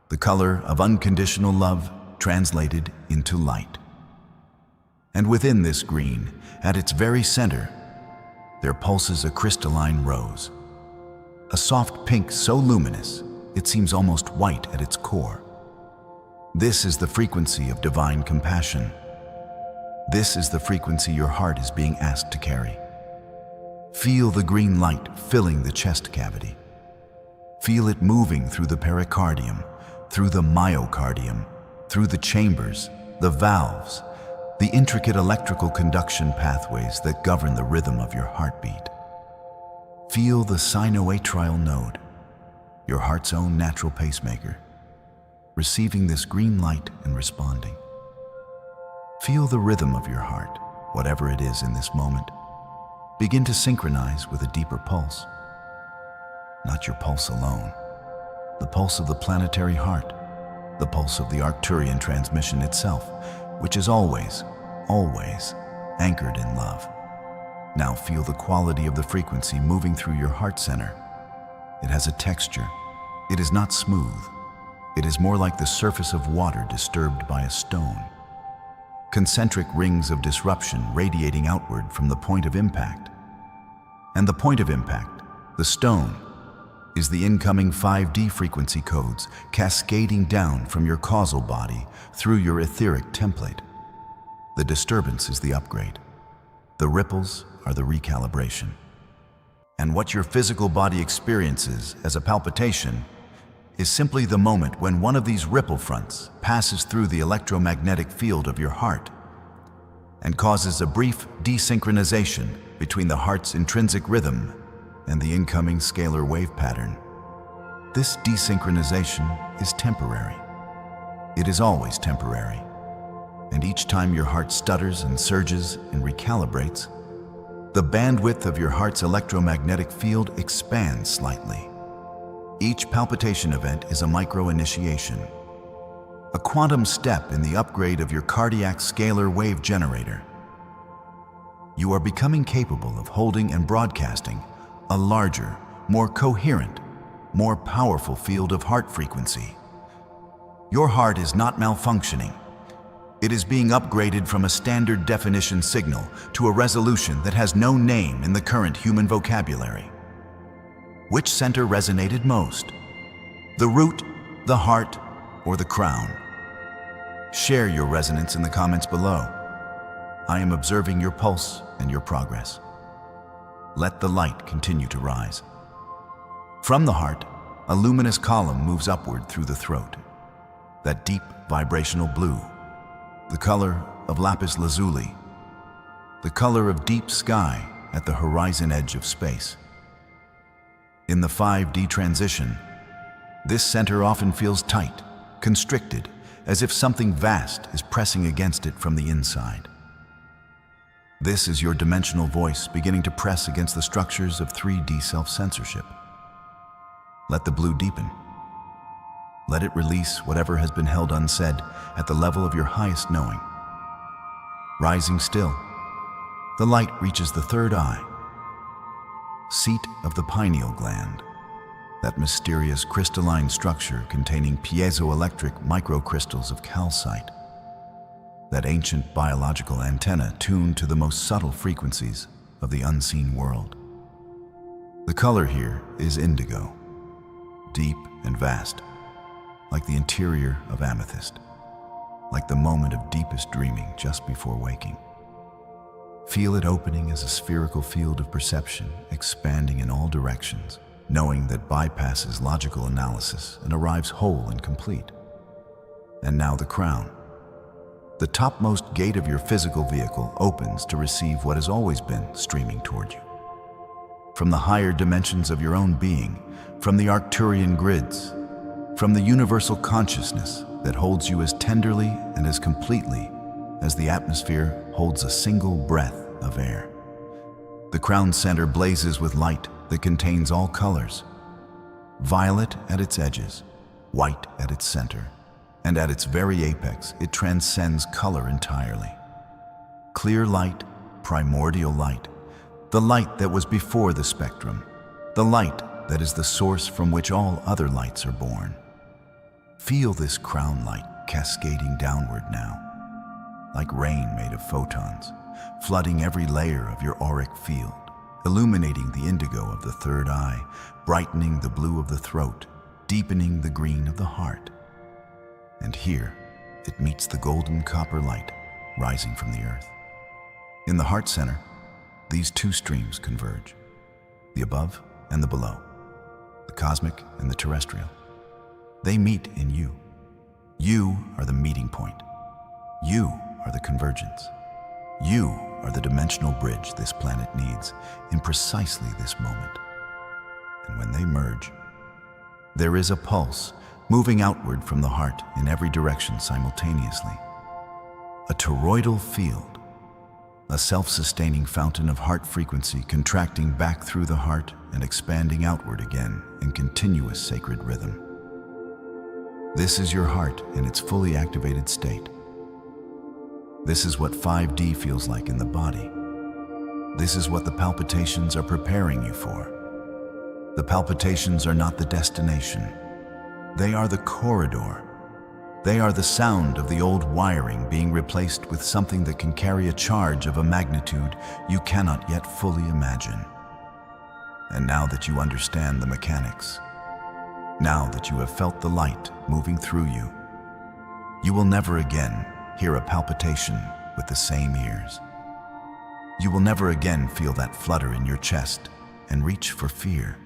Speaker 1: the color of unconditional love translated into light. And within this green, at its very center, there pulses a crystalline rose, a soft pink so luminous it seems almost white at its core. This is the frequency of divine compassion. This is the frequency your heart is being asked to carry. Feel the green light filling the chest cavity. Feel it moving through the pericardium, through the myocardium, through the chambers, the valves, the intricate electrical conduction pathways that govern the rhythm of your heartbeat. Feel the sinoatrial node, your heart's own natural pacemaker, receiving this green light and responding. Feel the rhythm of your heart, whatever it is in this moment. Begin to synchronize with a deeper pulse. Not your pulse alone, the pulse of the planetary heart, the pulse of the Arcturian transmission itself, which is always, always anchored in love. Now feel the quality of the frequency moving through your heart center. It has a texture. It is not smooth. It is more like the surface of water disturbed by a stone. Concentric rings of disruption radiating outward from the point of impact. And the point of impact, the stone, is the incoming 5D frequency codes cascading down from your causal body through your etheric template. The disturbance is the upgrade. The ripples are the recalibration. And what your physical body experiences as a palpitation is simply the moment when one of these ripple fronts passes through the electromagnetic field of your heart and causes a brief desynchronization between the heart's intrinsic rhythm and the incoming scalar wave pattern. This desynchronization is temporary. It is always temporary. And each time your heart stutters and surges and recalibrates, the bandwidth of your heart's electromagnetic field expands slightly. Each palpitation event is a micro-initiation, a quantum step in the upgrade of your cardiac scalar wave generator. You are becoming capable of holding and broadcasting a larger, more coherent, more powerful field of heart frequency. Your heart is not malfunctioning. It is being upgraded from a standard definition signal to a resolution that has no name in the current human vocabulary. Which center resonated most? The root, the heart, or the crown? Share your resonance in the comments below. I am observing your pulse and your progress. Let the light continue to rise. From the heart, a luminous column moves upward through the throat. That deep vibrational blue, the color of lapis lazuli, the color of deep sky at the horizon edge of space. In the 5D transition, this center often feels tight, constricted, as if something vast is pressing against it from the inside. This is your dimensional voice beginning to press against the structures of 3D self-censorship. Let the blue deepen. Let it release whatever has been held unsaid at the level of your highest knowing. Rising still, the light reaches the third eye, seat of the pineal gland, that mysterious crystalline structure containing piezoelectric microcrystals of calcite, that ancient biological antenna tuned to the most subtle frequencies of the unseen world. The color here is indigo, deep and vast, like the interior of amethyst, like the moment of deepest dreaming just before waking. Feel it opening as a spherical field of perception, expanding in all directions, knowing that bypasses logical analysis and arrives whole and complete. And now the crown. The topmost gate of your physical vehicle opens to receive what has always been streaming toward you. From the higher dimensions of your own being, from the Arcturian grids, from the universal consciousness that holds you as tenderly and as completely as the atmosphere holds a single breath of air. The crown center blazes with light that contains all colors. Violet at its edges, white at its center, and at its very apex, it transcends color entirely. Clear light, primordial light, the light that was before the spectrum, the light that is the source from which all other lights are born. Feel this crown light cascading downward now, like rain made of photons, flooding every layer of your auric field, illuminating the indigo of the third eye, brightening the blue of the throat, deepening the green of the heart. And here, it meets the golden copper light rising from the earth. In the heart center, these two streams converge, the above and the below, the cosmic and the terrestrial. They meet in you. You are the meeting point. You are the convergence. You are the dimensional bridge this planet needs in precisely this moment. And when they merge, there is a pulse moving outward from the heart in every direction simultaneously. A toroidal field, a self-sustaining fountain of heart frequency contracting back through the heart and expanding outward again in continuous sacred rhythm. This is your heart in its fully activated state. This is what 5D feels like in the body. This is what the palpitations are preparing you for. The palpitations are not the destination. They are the corridor. They are the sound of the old wiring being replaced with something that can carry a charge of a magnitude you cannot yet fully imagine. And now that you understand the mechanics, now that you have felt the light moving through you, you will never again hear a palpitation with the same ears. You will never again feel that flutter in your chest and reach for fear.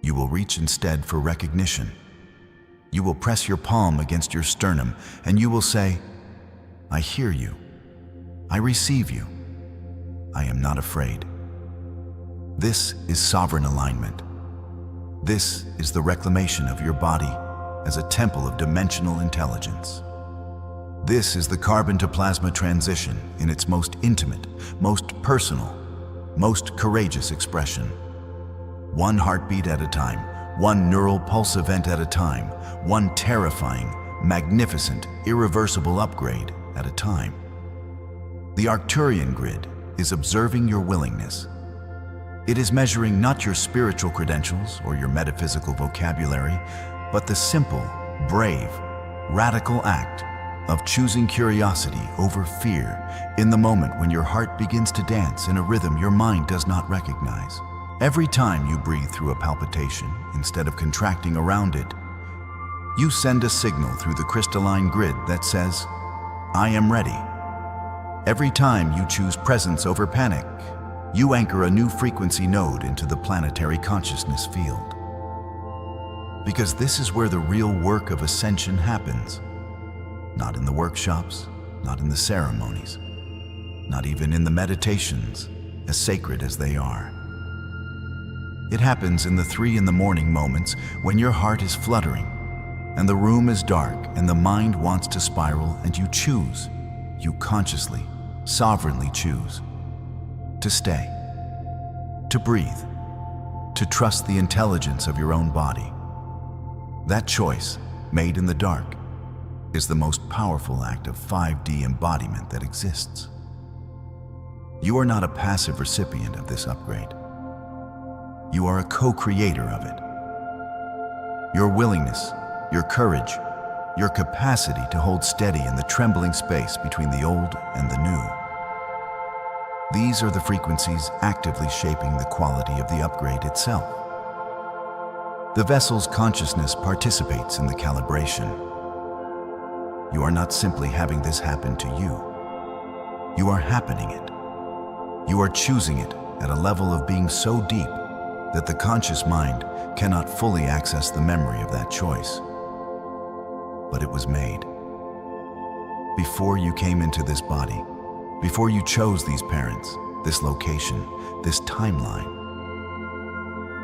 Speaker 1: you will reach instead for recognition. You will press your palm against your sternum and you will say, I hear you. I receive you. I am not afraid. This is sovereign alignment. This is the reclamation of your body as a temple of dimensional intelligence. This is the carbon to plasma transition in its most intimate, most personal, most courageous expression. One heartbeat at a time, one neural pulse event at a time, one terrifying, magnificent, irreversible upgrade at a time. The Arcturian grid is observing your willingness. It is measuring not your spiritual credentials or your metaphysical vocabulary, but the simple, brave, radical act of choosing curiosity over fear in the moment when your heart begins to dance in a rhythm your mind does not recognize. Every time you breathe through a palpitation instead of contracting around it, you send a signal through the crystalline grid that says, I am ready. Every time you choose presence over panic, you anchor a new frequency node into the planetary consciousness field. Because this is where the real work of ascension happens. Not in the workshops, not in the ceremonies, not even in the meditations, as sacred as they are. It happens in the 3 a.m. moments when your heart is fluttering, and the room is dark, and the mind wants to spiral, and you choose, you consciously, sovereignly choose, to stay, to breathe, to trust the intelligence of your own body. That choice, made in the dark, is the most powerful act of 5D embodiment that exists. You are not a passive recipient of this upgrade. You are a co-creator of it. Your willingness, your courage, your capacity to hold steady in the trembling space between the old and the new. These are the frequencies actively shaping the quality of the upgrade itself. The vessel's consciousness participates in the calibration. You are not simply having this happen to you. You are happening it. You are choosing it at a level of being so deep that the conscious mind cannot fully access the memory of that choice. But it was made. Before you came into this body, before you chose these parents, this location, this timeline,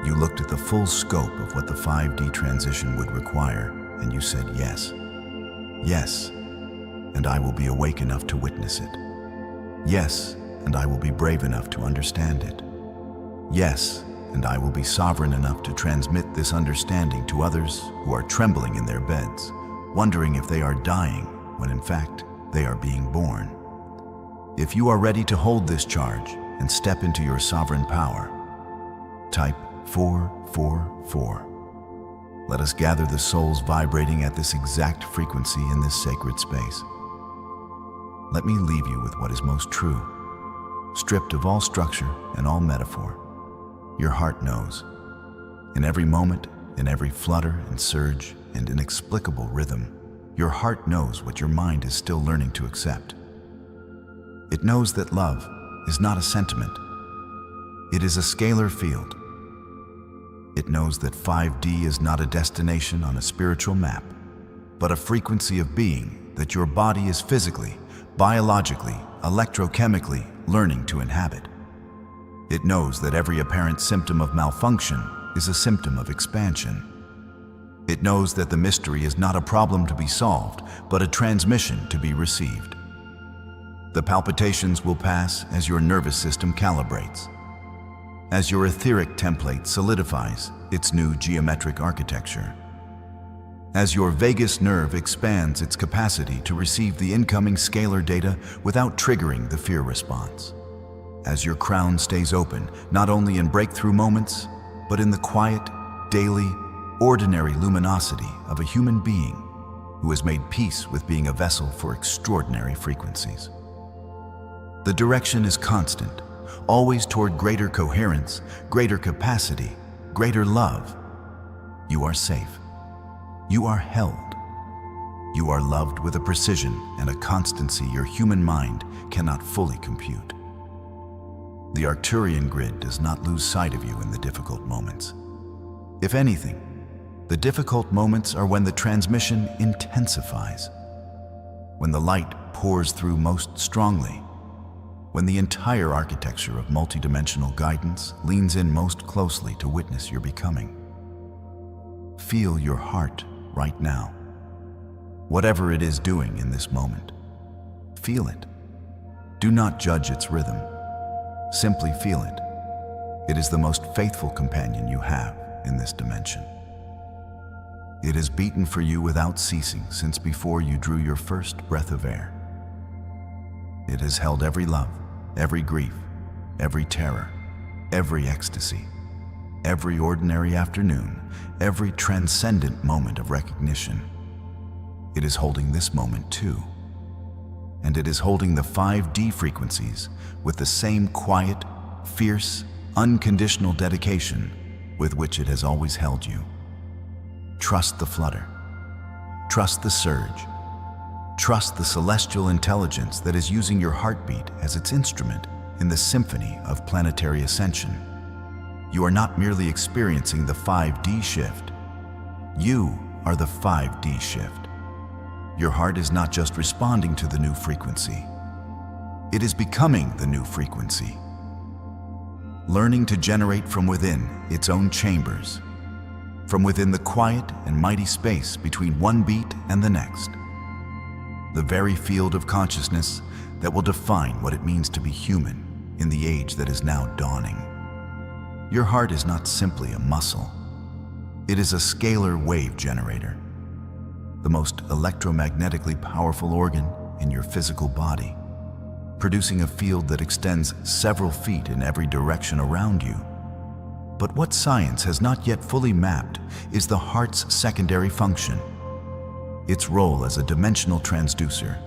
Speaker 1: you looked at the full scope of what the 5D transition would require, and you said yes. Yes, and I will be awake enough to witness it. Yes, and I will be brave enough to understand it. Yes, and I will be sovereign enough to transmit this understanding to others who are trembling in their beds, wondering if they are dying when in fact they are being born. If you are ready to hold this charge and step into your sovereign power, type 444. Let us gather the souls vibrating at this exact frequency in this sacred space. Let me leave you with what is most true, stripped of all structure and all metaphor. Your heart knows. In every moment, in every flutter and surge and inexplicable rhythm, your heart knows what your mind is still learning to accept. It knows that love is not a sentiment. It is a scalar field. It knows that 5D is not a destination on a spiritual map, but a frequency of being that your body is physically, biologically, electrochemically learning to inhabit. It knows that every apparent symptom of malfunction is a symptom of expansion. It knows that the mystery is not a problem to be solved, but a transmission to be received. The palpitations will pass as your nervous system calibrates, as your etheric template solidifies its new geometric architecture, as your vagus nerve expands its capacity to receive the incoming scalar data without triggering the fear response, as your crown stays open not only in breakthrough moments, but in the quiet, daily, ordinary luminosity of a human being who has made peace with being a vessel for extraordinary frequencies. The direction is constant, always toward greater coherence, greater capacity, greater love. You are safe. You are held. You are loved with a precision and a constancy your human mind cannot fully compute. The Arcturian grid does not lose sight of you in the difficult moments. If anything, the difficult moments are when the transmission intensifies, when the light pours through most strongly, when the entire architecture of multidimensional guidance leans in most closely to witness your becoming. Feel your heart right now. Whatever it is doing in this moment, feel it. Do not judge its rhythm. Simply feel it. It is the most faithful companion you have in this dimension. It has beaten for you without ceasing since before you drew your first breath of air. It has held every love, every grief, every terror, every ecstasy, every ordinary afternoon, every transcendent moment of recognition. It is holding this moment too. And it is holding the 5D frequencies with the same quiet, fierce, unconditional dedication with which it has always held you. Trust the flutter. Trust the surge. Trust the celestial intelligence that is using your heartbeat as its instrument in the symphony of planetary ascension. You are not merely experiencing the 5D shift. You are the 5D shift. Your heart is not just responding to the new frequency. It is becoming the new frequency. Learning to generate from within its own chambers, from within the quiet and mighty space between one beat and the next. The very field of consciousness that will define what it means to be human in the age that is now dawning. Your heart is not simply a muscle. It is a scalar wave generator, the most electromagnetically powerful organ in your physical body, producing a field that extends several feet in every direction around you. But what science has not yet fully mapped is the heart's secondary function, its role as a dimensional transducer.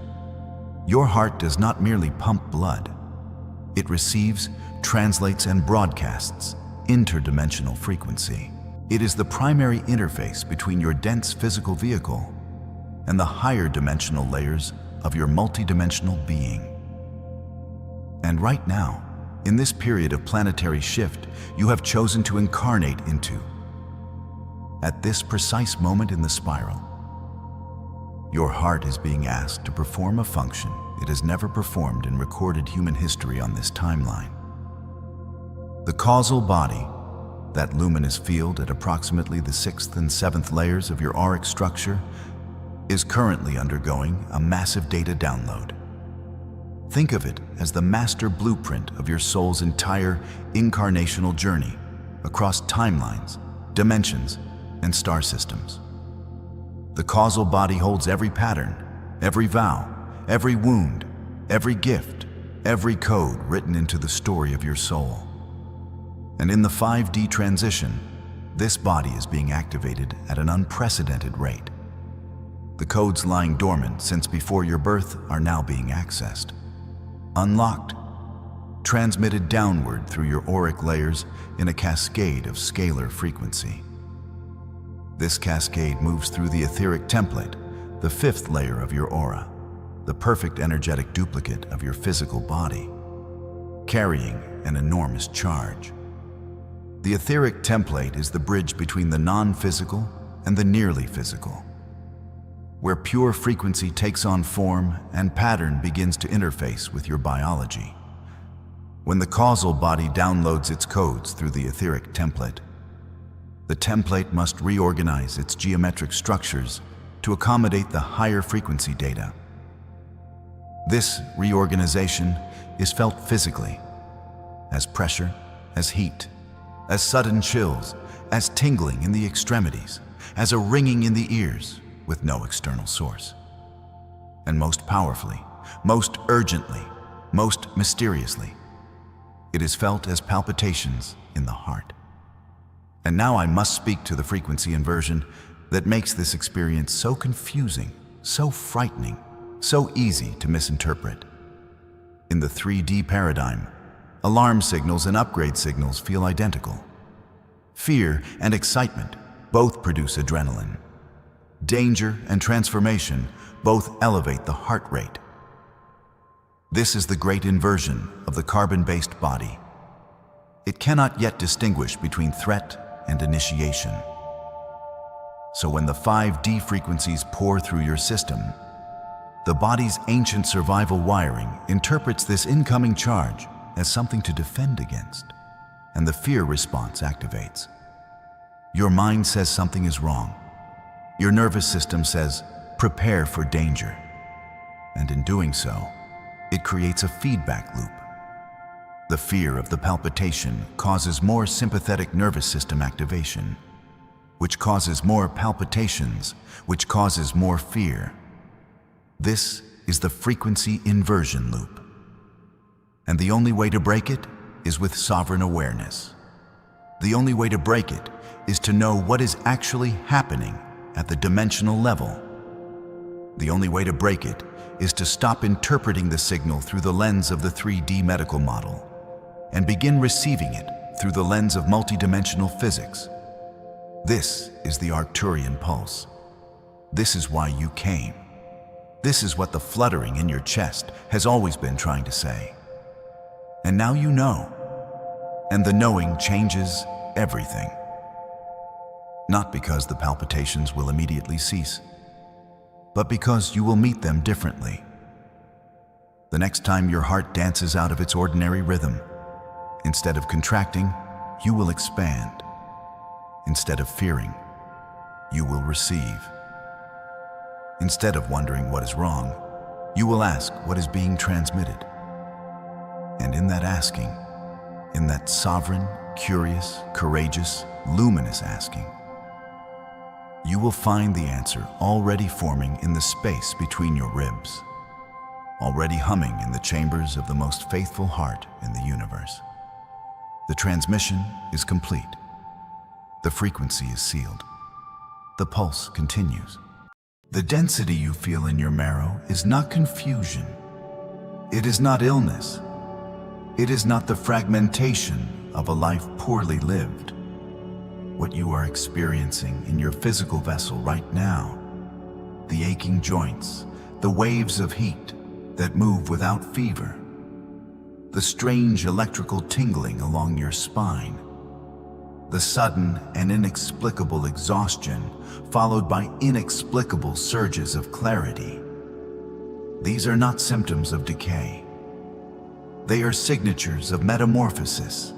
Speaker 1: Your heart does not merely pump blood. It receives, translates, and broadcasts interdimensional frequency. It is the primary interface between your dense physical vehicle and the higher dimensional layers of your multidimensional being. And right now, in this period of planetary shift, you have chosen to incarnate into. At this precise moment in the spiral, your heart is being asked to perform a function it has never performed in recorded human history on this timeline. The causal body, that luminous field at approximately the 6th and 7th layers of your auric structure, is currently undergoing a massive data download. Think of it as the master blueprint of your soul's entire incarnational journey across timelines, dimensions, and star systems. The causal body holds every pattern, every vow, every wound, every gift, every code written into the story of your soul. And in the 5D transition, this body is being activated at an unprecedented rate. The codes lying dormant since before your birth are now being accessed, unlocked, transmitted downward through your auric layers in a cascade of scalar frequency. This cascade moves through the etheric template, the 5th layer of your aura, the perfect energetic duplicate of your physical body, carrying an enormous charge. The etheric template is the bridge between the non-physical and the nearly physical, where pure frequency takes on form and pattern begins to interface with your biology. When the causal body downloads its codes through the etheric template, the template must reorganize its geometric structures to accommodate the higher frequency data. This reorganization is felt physically, as pressure, as heat, as sudden chills, as tingling in the extremities, as a ringing in the ears with no external source. And most powerfully, most urgently, most mysteriously, it is felt as palpitations in the heart. And now I must speak to the frequency inversion that makes this experience so confusing, so frightening, so easy to misinterpret. In the 3D paradigm, alarm signals and upgrade signals feel identical. Fear and excitement both produce adrenaline. Danger and transformation both elevate the heart rate. This is the great inversion of the carbon-based body. It cannot yet distinguish between threat and initiation. So when the 5D frequencies pour through your system, the body's ancient survival wiring interprets this incoming charge as something to defend against, and the fear response activates. Your mind says something is wrong. Your nervous system says, prepare for danger. And in doing so, it creates a feedback loop. The fear of the palpitation causes more sympathetic nervous system activation, which causes more palpitations, which causes more fear. This is the frequency inversion loop. And the only way to break it is with sovereign awareness. The only way to break it is to know what is actually happening at the dimensional level. The only way to break it is to stop interpreting the signal through the lens of the 3D medical model and begin receiving it through the lens of multidimensional physics. This is the Arcturian pulse. This is why you came. This is what the fluttering in your chest has always been trying to say. And now you know. And the knowing changes everything. Not because the palpitations will immediately cease, but because you will meet them differently. The next time your heart dances out of its ordinary rhythm, instead of contracting, you will expand. Instead of fearing, you will receive. Instead of wondering what is wrong, you will ask what is being transmitted. And in that asking, in that sovereign, curious, courageous, luminous asking, you will find the answer already forming in the space between your ribs, already humming in the chambers of the most faithful heart in the universe. The transmission is complete. The frequency is sealed. The pulse continues. The density you feel in your marrow is not confusion. It is not illness. It is not the fragmentation of a life poorly lived. What you are experiencing in your physical vessel right now, the aching joints, the waves of heat that move without fever, the strange electrical tingling along your spine, the sudden and inexplicable exhaustion followed by inexplicable surges of clarity. These are not symptoms of decay. They are signatures of metamorphosis.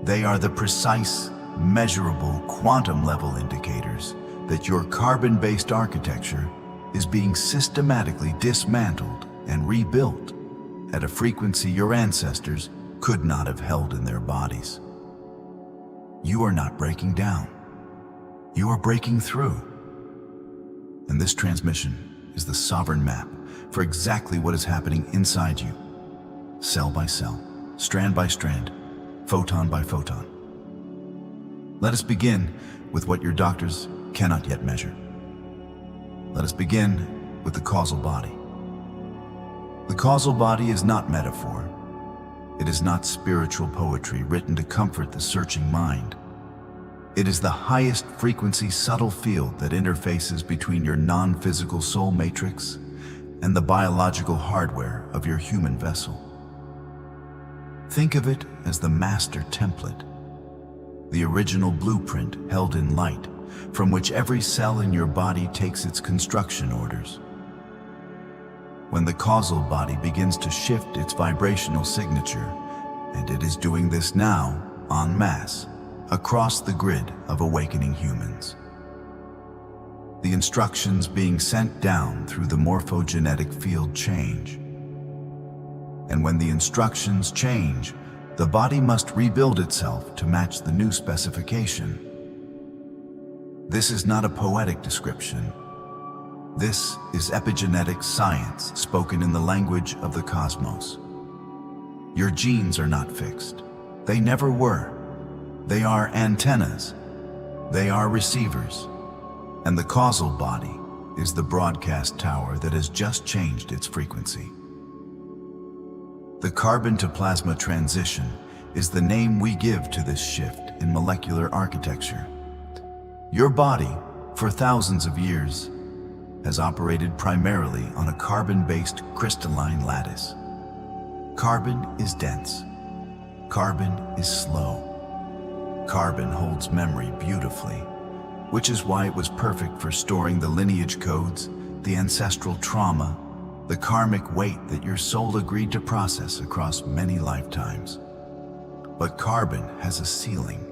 Speaker 1: They are the precise, measurable quantum-level indicators that your carbon-based architecture is being systematically dismantled and rebuilt at a frequency your ancestors could not have held in their bodies. You are not breaking down. You are breaking through. And this transmission is the sovereign map for exactly what is happening inside you, cell by cell, strand by strand, photon by photon. Let us begin with what your doctors cannot yet measure. Let us begin with the causal body. The causal body is not metaphor. It is not spiritual poetry written to comfort the searching mind. It is the highest frequency subtle field that interfaces between your non-physical soul matrix and the biological hardware of your human vessel. Think of it as the master template, the original blueprint held in light, from which every cell in your body takes its construction orders. When the causal body begins to shift its vibrational signature, and it is doing this now en masse across the grid of awakening humans. The instructions being sent down through the morphogenetic field change. And when the instructions change, the body must rebuild itself to match the new specification. This is not a poetic description. This is epigenetic science spoken in the language of the cosmos. Your genes are not fixed. They never were. They are antennas. They are receivers. And the causal body is the broadcast tower that has just changed its frequency. The carbon-to-plasma transition is the name we give to this shift in molecular architecture. Your body, for thousands of years, has operated primarily on a carbon-based crystalline lattice. Carbon is dense. Carbon is slow. Carbon holds memory beautifully, which is why it was perfect for storing the lineage codes, the ancestral trauma, the karmic weight that your soul agreed to process across many lifetimes. But carbon has a ceiling.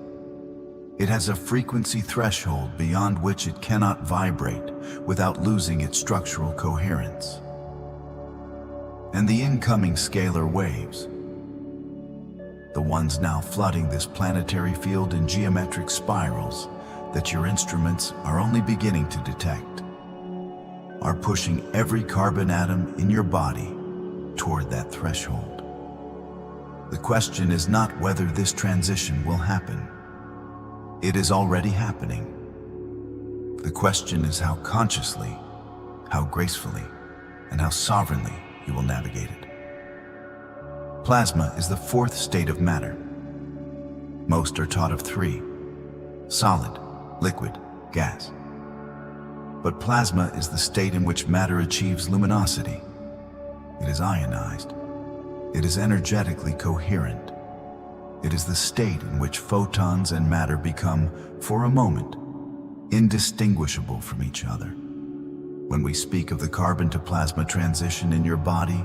Speaker 1: It has a frequency threshold beyond which it cannot vibrate without losing its structural coherence. And the incoming scalar waves, the ones now flooding this planetary field in geometric spirals that your instruments are only beginning to detect, are pushing every carbon atom in your body toward that threshold. The question is not whether this transition will happen. It is already happening. The question is how consciously, how gracefully, and how sovereignly you will navigate it. Plasma is the fourth state of matter. Most are taught of three: solid, liquid, gas. But plasma is the state in which matter achieves luminosity. It is ionized. It is energetically coherent. It is the state in which photons and matter become, for a moment, indistinguishable from each other. When we speak of the carbon to plasma transition in your body,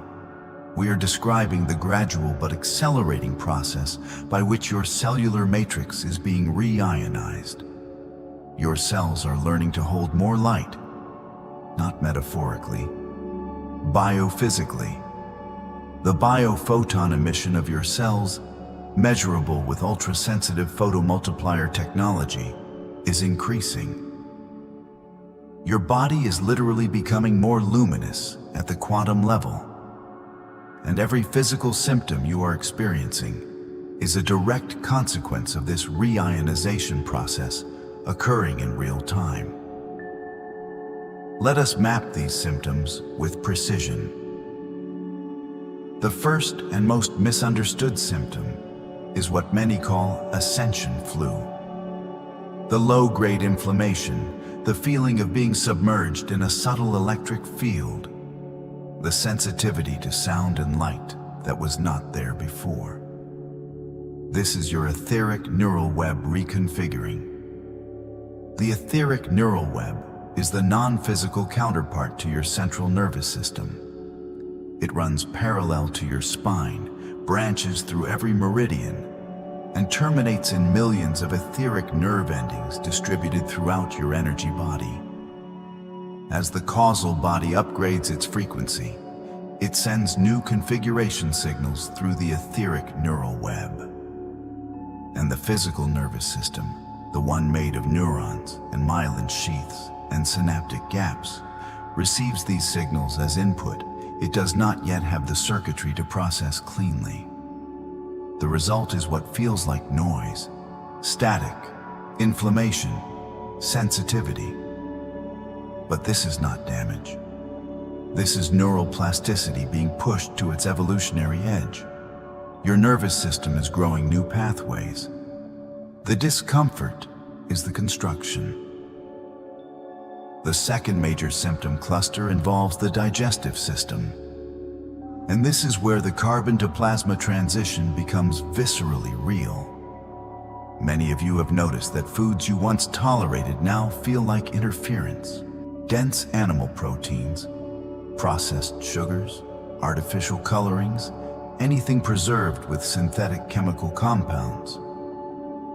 Speaker 1: we are describing the gradual but accelerating process by which your cellular matrix is being re-ionized. Your cells are learning to hold more light, not metaphorically, biophysically. The biophoton emission of your cells, measurable with ultra-sensitive photomultiplier technology, is increasing. Your body is literally becoming more luminous at the quantum level, and every physical symptom you are experiencing is a direct consequence of this reionization process occurring in real time. Let us map these symptoms with precision. The first and most misunderstood symptom is what many call ascension flu. The low-grade inflammation, the feeling of being submerged in a subtle electric field, the sensitivity to sound and light that was not there before. This is your etheric neural web reconfiguring. The etheric neural web is the non-physical counterpart to your central nervous system. It runs parallel to your spine, branches through every meridian, and terminates in millions of etheric nerve endings distributed throughout your energy body. As the causal body upgrades its frequency, it sends new configuration signals through the etheric neural web. And the physical nervous system, the one made of neurons and myelin sheaths and synaptic gaps, receives these signals as input. It does not yet have the circuitry to process cleanly. The result is what feels like noise, static, inflammation, sensitivity. But this is not damage. This is neural plasticity being pushed to its evolutionary edge. Your nervous system is growing new pathways. The discomfort is the construction. The second major symptom cluster involves the digestive system. And this is where the carbon to plasma transition becomes viscerally real. Many of you have noticed that foods you once tolerated now feel like interference. Dense animal proteins, processed sugars, artificial colorings, anything preserved with synthetic chemical compounds.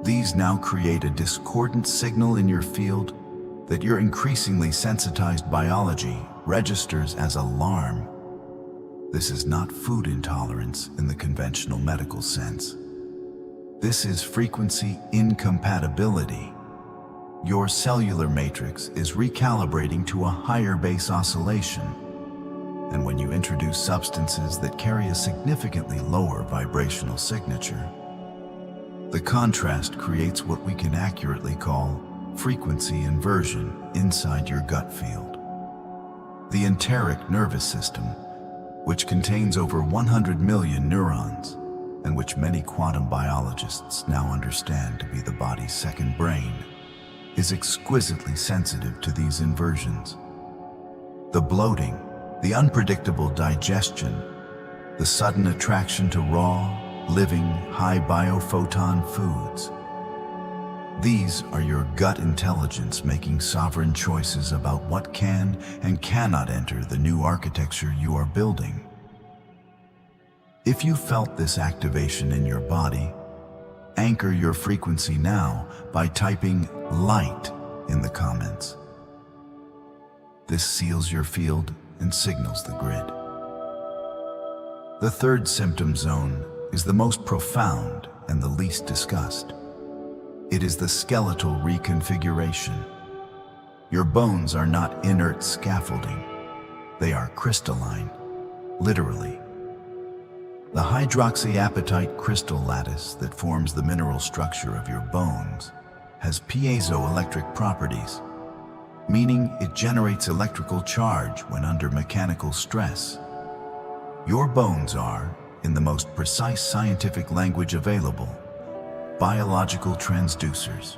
Speaker 1: These now create a discordant signal in your field that your increasingly sensitized biology registers as alarm. This is not food intolerance in the conventional medical sense. This is frequency incompatibility. Your cellular matrix is recalibrating to a higher base oscillation. And when you introduce substances that carry a significantly lower vibrational signature, the contrast creates what we can accurately call frequency inversion inside your gut field. The enteric nervous system, which contains over 100 million neurons, and which many quantum biologists now understand to be the body's second brain, is exquisitely sensitive to these inversions. The bloating, the unpredictable digestion, the sudden attraction to raw, living, high biophoton foods. These are your gut intelligence making sovereign choices about what can and cannot enter the new architecture you are building. If you felt this activation in your body, anchor your frequency now by typing "light" in the comments. This seals your field and signals the grid. The third symptom zone is the most profound and the least discussed. It is the skeletal reconfiguration. Your bones are not inert scaffolding. They are crystalline, literally. The hydroxyapatite crystal lattice that forms the mineral structure of your bones has piezoelectric properties, meaning it generates electrical charge when under mechanical stress. Your bones are, in the most precise scientific language available, biological transducers.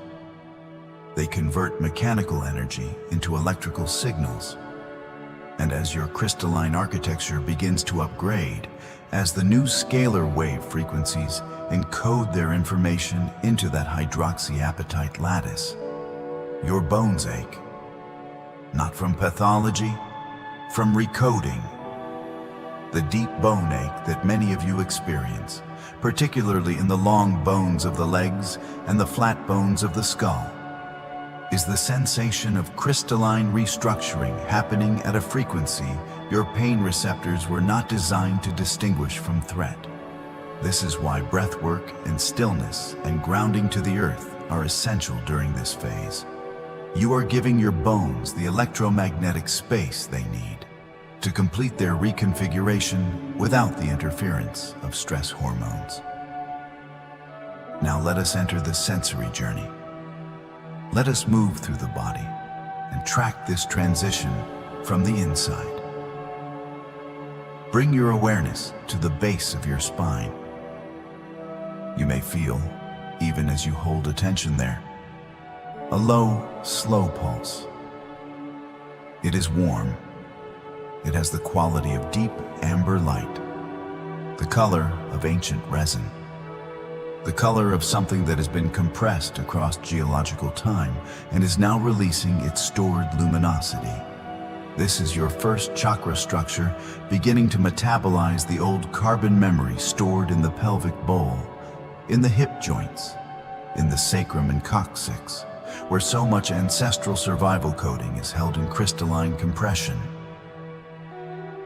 Speaker 1: They convert mechanical energy into electrical signals. And as your crystalline architecture begins to upgrade, as the new scalar wave frequencies encode their information into that hydroxyapatite lattice, your bones ache. Not from pathology, from recoding. The deep bone ache that many of you experience, particularly in the long bones of the legs and the flat bones of the skull, is the sensation of crystalline restructuring happening at a frequency your pain receptors were not designed to distinguish from threat. This is why breathwork and stillness and grounding to the earth are essential during this phase. You are giving your bones the electromagnetic space they need to complete their reconfiguration without the interference of stress hormones. Now let us enter the sensory journey. Let us move through the body and track this transition from the inside. Bring your awareness to the base of your spine. You may feel, even as you hold attention there, a low, slow pulse. It is warm. It has the quality of deep amber light, the color of ancient resin, the color of something that has been compressed across geological time and is now releasing its stored luminosity. This is your first chakra structure beginning to metabolize the old carbon memory stored in the pelvic bowl, in the hip joints, in the sacrum and coccyx, where so much ancestral survival coding is held in crystalline compression.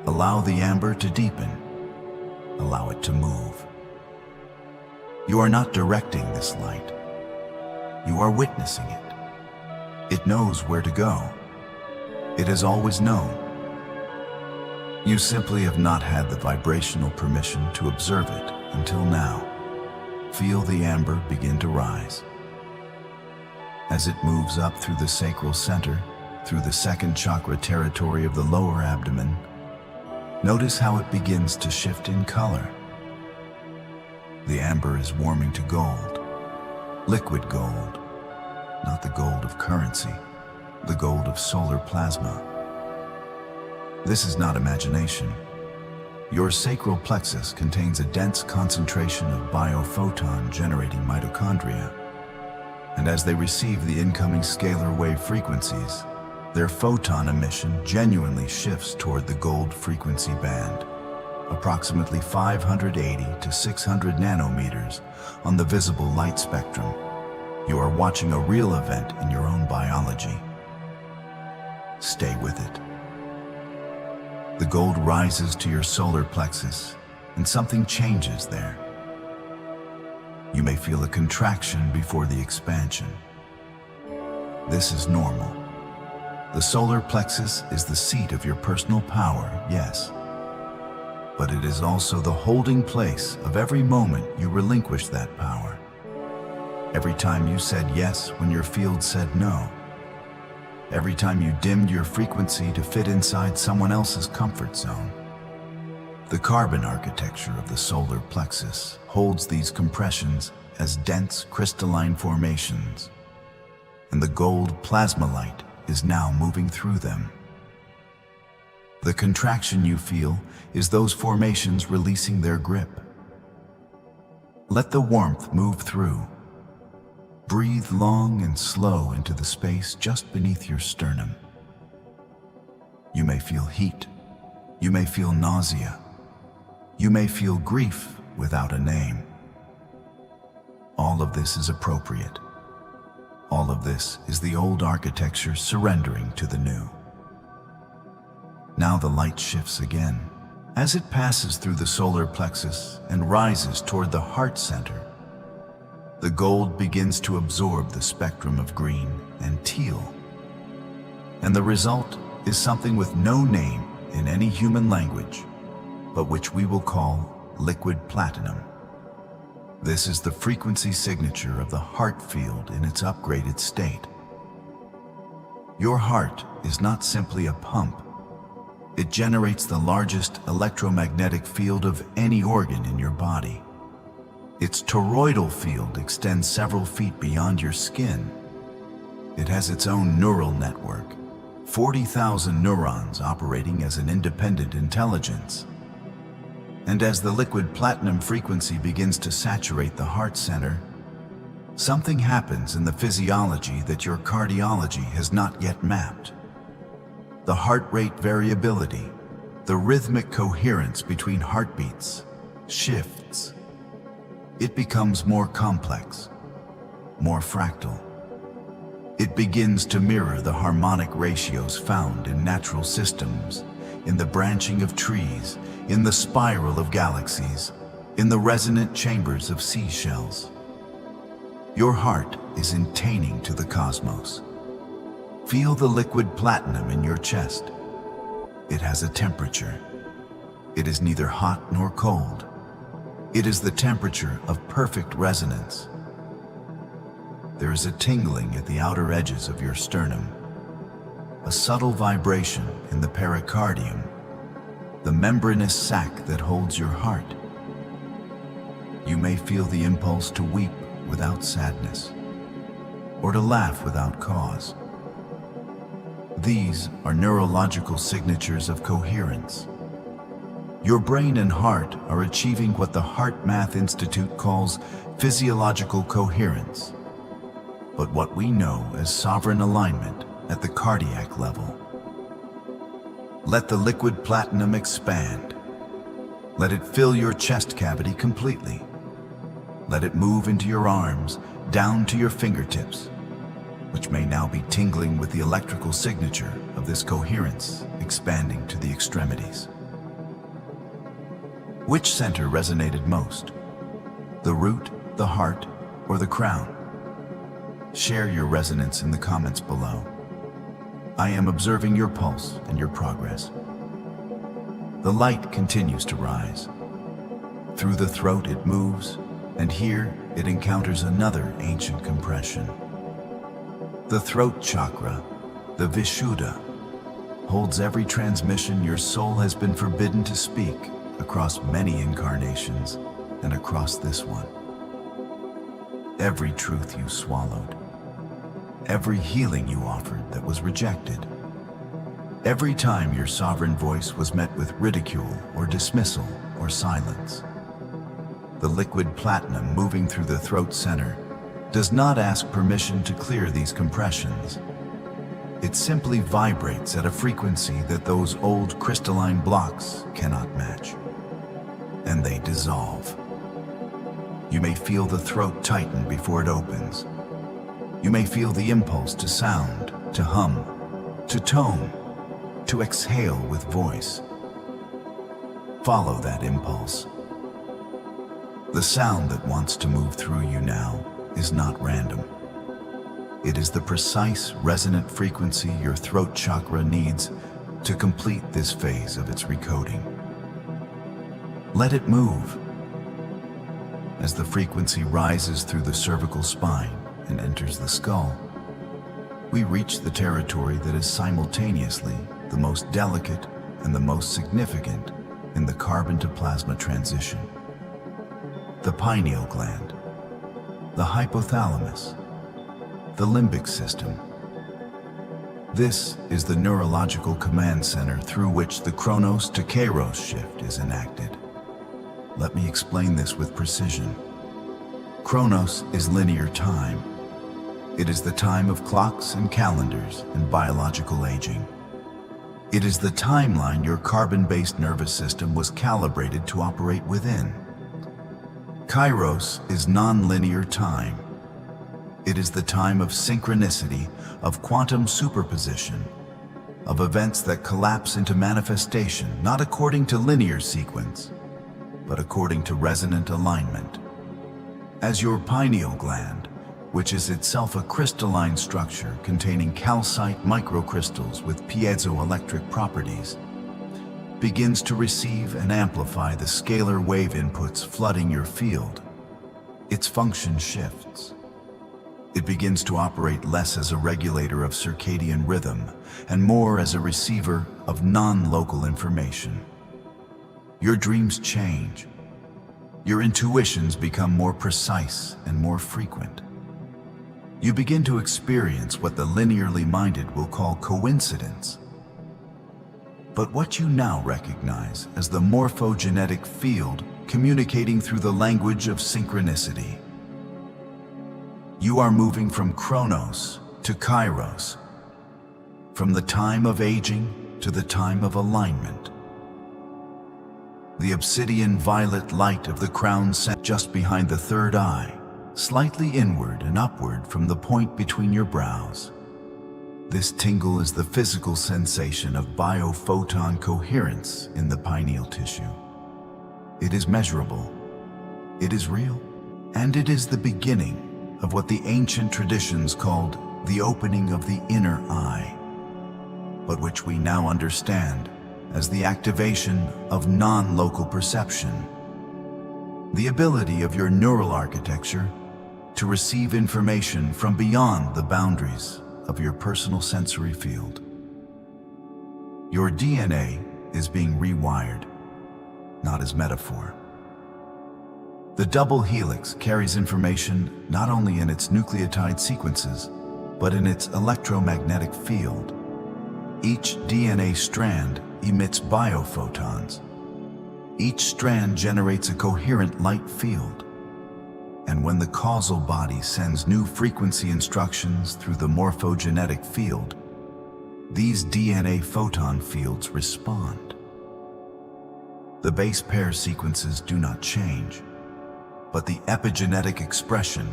Speaker 1: Allow the amber to deepen. Allow it to move. You are not directing this light. You are witnessing it. It knows where to go. It has always known. You simply have not had the vibrational permission to observe it until now. Feel the amber begin to rise. As it moves up through the sacral center, through the second chakra territory of the lower abdomen, notice how it begins to shift in color. The amber is warming to gold, liquid gold, not the gold of currency, the gold of solar plasma. This is not imagination. Your sacral plexus contains a dense concentration of biophoton-generating mitochondria, and as they receive the incoming scalar wave frequencies, their photon emission genuinely shifts toward the gold frequency band, approximately 580 to 600 nanometers on the visible light spectrum. You are watching a real event in your own biology. Stay with it. The gold rises to your solar plexus, and something changes there. You may feel a contraction before the expansion. This is normal. The solar plexus is the seat of your personal power, yes. But it is also the holding place of every moment you relinquish that power. Every time you said yes when your field said no. Every time you dimmed your frequency to fit inside someone else's comfort zone. The carbon architecture of the solar plexus holds these compressions as dense crystalline formations, and the gold plasma light is now moving through them. The contraction you feel is those formations releasing their grip. Let the warmth move through. Breathe long and slow into the space just beneath your sternum. You may feel heat. You may feel nausea. You may feel grief without a name. All of this is appropriate. All of this is the old architecture surrendering to the new. Now the light shifts again. As it passes through the solar plexus and rises toward the heart center, the gold begins to absorb the spectrum of green and teal. And the result is something with no name in any human language, but which we will call liquid platinum. This is the frequency signature of the heart field in its upgraded state. Your heart is not simply a pump. It generates the largest electromagnetic field of any organ in your body. Its toroidal field extends several feet beyond your skin. It has its own neural network, 40,000 neurons operating as an independent intelligence. And as the liquid platinum frequency begins to saturate the heart center, something happens in the physiology that your cardiology has not yet mapped. The heart rate variability, the rhythmic coherence between heartbeats, shifts. It becomes more complex, more fractal. It begins to mirror the harmonic ratios found in natural systems, in the branching of trees, in the spiral of galaxies, in the resonant chambers of seashells. Your heart is entaining to the cosmos. Feel the liquid platinum in your chest. It has a temperature. It is neither hot nor cold. It is the temperature of perfect resonance. There is a tingling at the outer edges of your sternum, a subtle vibration in the pericardium, the membranous sac that holds your heart. You may feel the impulse to weep without sadness, or to laugh without cause. These are neurological signatures of coherence. Your brain and heart are achieving what the Heart Math Institute calls physiological coherence, but what we know as sovereign alignment at the cardiac level. Let the liquid platinum expand. Let it fill your chest cavity completely. Let it move into your arms, down to your fingertips, which may now be tingling with the electrical signature of this coherence expanding to the extremities. Which center resonated most? The root, the heart, or the crown? Share your resonance in the comments below. I am observing your pulse and your progress. The light continues to rise. Through the throat it moves, and here it encounters another ancient compression. The throat chakra, the Vishuddha, holds every transmission your soul has been forbidden to speak across many incarnations and across this one. Every truth you swallowed, every healing you offered that was rejected, every time your sovereign voice was met with ridicule or dismissal or silence. The liquid platinum moving through the throat center does not ask permission to clear these compressions. It simply vibrates at a frequency that those old crystalline blocks cannot match, and they dissolve. You may feel the throat tighten before it opens. You may feel the impulse to sound, to hum, to tone, to exhale with voice. Follow that impulse. The sound that wants to move through you now is not random. It is the precise resonant frequency your throat chakra needs to complete this phase of its recoding. Let it move. As the frequency rises through the cervical spine and enters the skull, we reach the territory that is simultaneously the most delicate and the most significant in the carbon-to-plasma transition. The pineal gland, the hypothalamus, the limbic system. This is the neurological command center through which the Chronos to Kairos shift is enacted. Let me explain this with precision. Chronos is linear time. It is the time of clocks and calendars and biological aging. It is the timeline your carbon-based nervous system was calibrated to operate within. Kairos is non-linear time. It is the time of synchronicity, of quantum superposition, of events that collapse into manifestation, not according to linear sequence, but according to resonant alignment. As your pineal gland, which is itself a crystalline structure containing calcite microcrystals with piezoelectric properties, begins to receive and amplify the scalar wave inputs flooding your field, its function shifts. It begins to operate less as a regulator of circadian rhythm and more as a receiver of non-local information. Your dreams change. Your intuitions become more precise and more frequent. You begin to experience what the linearly minded will call coincidence. But what you now recognize as the morphogenetic field communicating through the language of synchronicity. You are moving from Chronos to Kairos, from the time of aging to the time of alignment. The obsidian violet light of the crown set just behind the third eye, slightly inward and upward from the point between your brows. This tingle is the physical sensation of biophoton coherence in the pineal tissue. It is measurable, it is real, and it is the beginning of what the ancient traditions called the opening of the inner eye, but which we now understand as the activation of non-local perception, the ability of your neural architecture to receive information from beyond the boundaries of your personal sensory field. Your DNA is being rewired, not as metaphor. The double helix carries information not only in its nucleotide sequences, but in its electromagnetic field. Each DNA strand emits biophotons. Each strand generates a coherent light field. And when the causal body sends new frequency instructions through the morphogenetic field, these DNA photon fields respond. The base pair sequences do not change, but the epigenetic expression,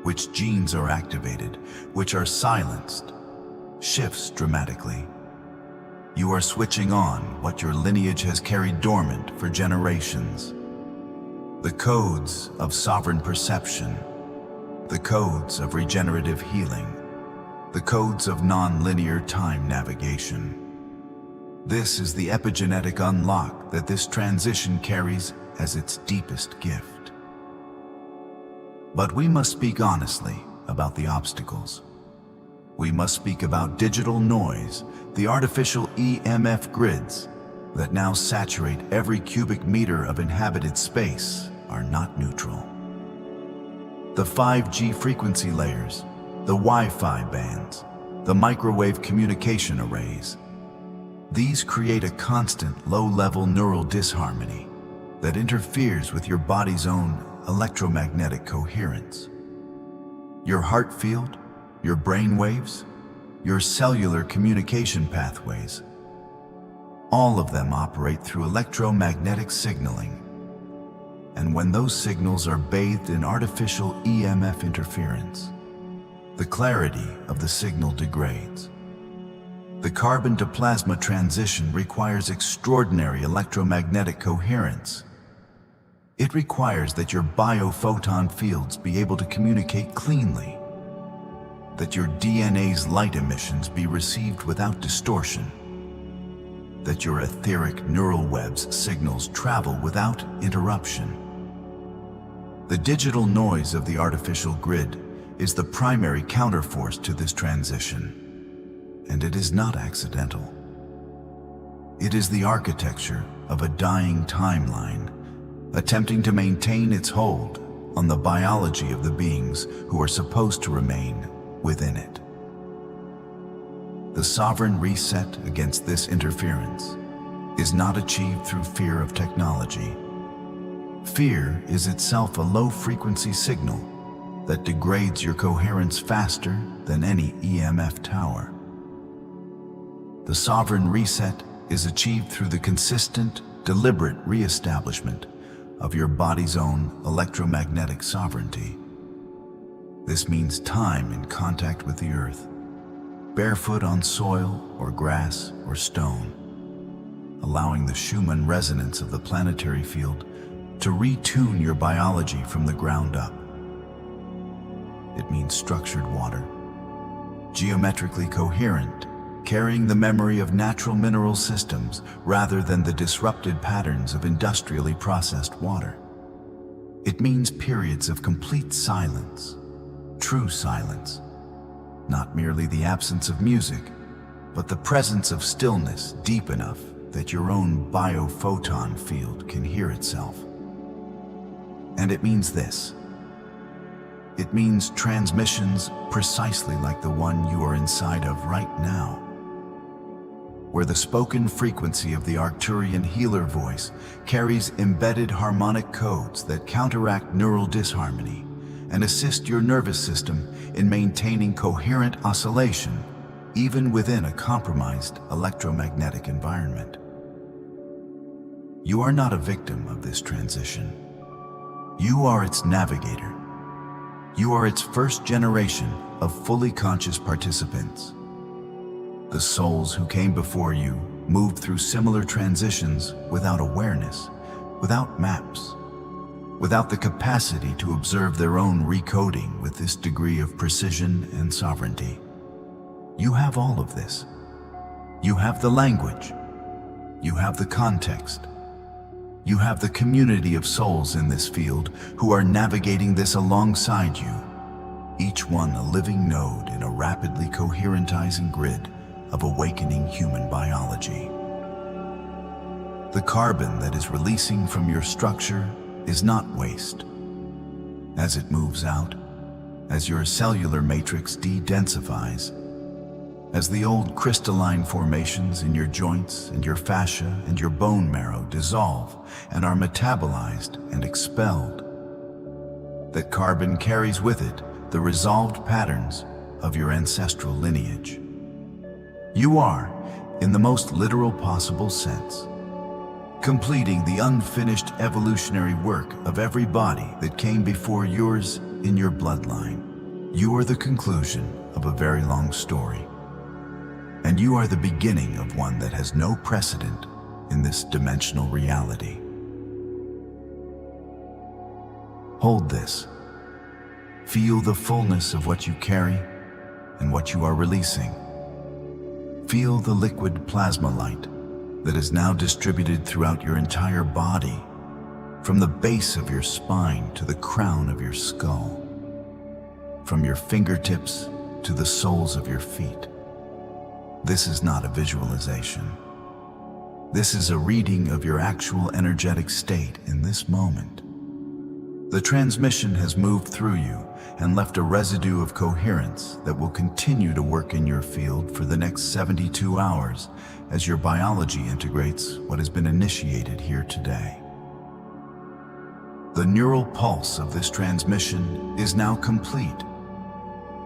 Speaker 1: which genes are activated, which are silenced, shifts dramatically. You are switching on what your lineage has carried dormant for generations. The codes of sovereign perception, the codes of regenerative healing, the codes of non-linear time navigation. This is the epigenetic unlock that this transition carries as its deepest gift. But we must speak honestly about the obstacles. We must speak about digital noise, the artificial EMF grids that now saturate every cubic meter of inhabited space are not neutral. The 5G frequency layers, the Wi-Fi bands, the microwave communication arrays, these create a constant low-level neural disharmony that interferes with your body's own electromagnetic coherence. Your heart field, your brain waves, your cellular communication pathways, all of them operate through electromagnetic signaling. And when those signals are bathed in artificial EMF interference, the clarity of the signal degrades. The carbon to plasma transition requires extraordinary electromagnetic coherence. It requires that your biophoton fields be able to communicate cleanly, that your DNA's light emissions be received without distortion, that your etheric neural webs signals travel without interruption. The digital noise of the artificial grid is the primary counterforce to this transition, and it is not accidental. It is the architecture of a dying timeline, attempting to maintain its hold on the biology of the beings who are supposed to remain within it. The sovereign reset against this interference is not achieved through fear of technology. Fear is itself a low-frequency signal, that degrades your coherence faster than any EMF tower. The sovereign reset is achieved through the consistent, deliberate re-establishment of your body's own electromagnetic sovereignty. This means time in contact with the earth, barefoot on soil or grass or stone, allowing the Schumann resonance of the planetary field to retune your biology from the ground up. It means structured water, geometrically coherent, carrying the memory of natural mineral systems rather than the disrupted patterns of industrially processed water. It means periods of complete silence, true silence, not merely the absence of music, but the presence of stillness deep enough that your own biophoton field can hear itself. And it means this. It means transmissions precisely like the one you are inside of right now, where the spoken frequency of the Arcturian Healer voice carries embedded harmonic codes that counteract neural disharmony and assist your nervous system in maintaining coherent oscillation even within a compromised electromagnetic environment. You are not a victim of this transition. You are its navigator. You are its first generation of fully conscious participants. The souls who came before you moved through similar transitions without awareness, without maps, without the capacity to observe their own recoding with this degree of precision and sovereignty. You have all of this. You have the language. You have the context. You have the community of souls in this field who are navigating this alongside you, each one a living node in a rapidly coherentizing grid of awakening human biology. The carbon that is releasing from your structure is not waste. As it moves out, as your cellular matrix de-densifies, as the old crystalline formations in your joints and your fascia and your bone marrow dissolve and are metabolized and expelled, that carbon carries with it the resolved patterns of your ancestral lineage. You are, in the most literal possible sense, completing the unfinished evolutionary work of every body that came before yours in your bloodline. You are the conclusion of a very long story. And you are the beginning of one that has no precedent in this dimensional reality. Hold this. Feel the fullness of what you carry and what you are releasing. Feel the liquid plasma light that is now distributed throughout your entire body, from the base of your spine to the crown of your skull, from your fingertips to the soles of your feet. This is not a visualization. This is a reading of your actual energetic state in this moment. The transmission has moved through you and left a residue of coherence that will continue to work in your field for the next 72 hours as your biology integrates what has been initiated here today. The neural pulse of this transmission is now complete.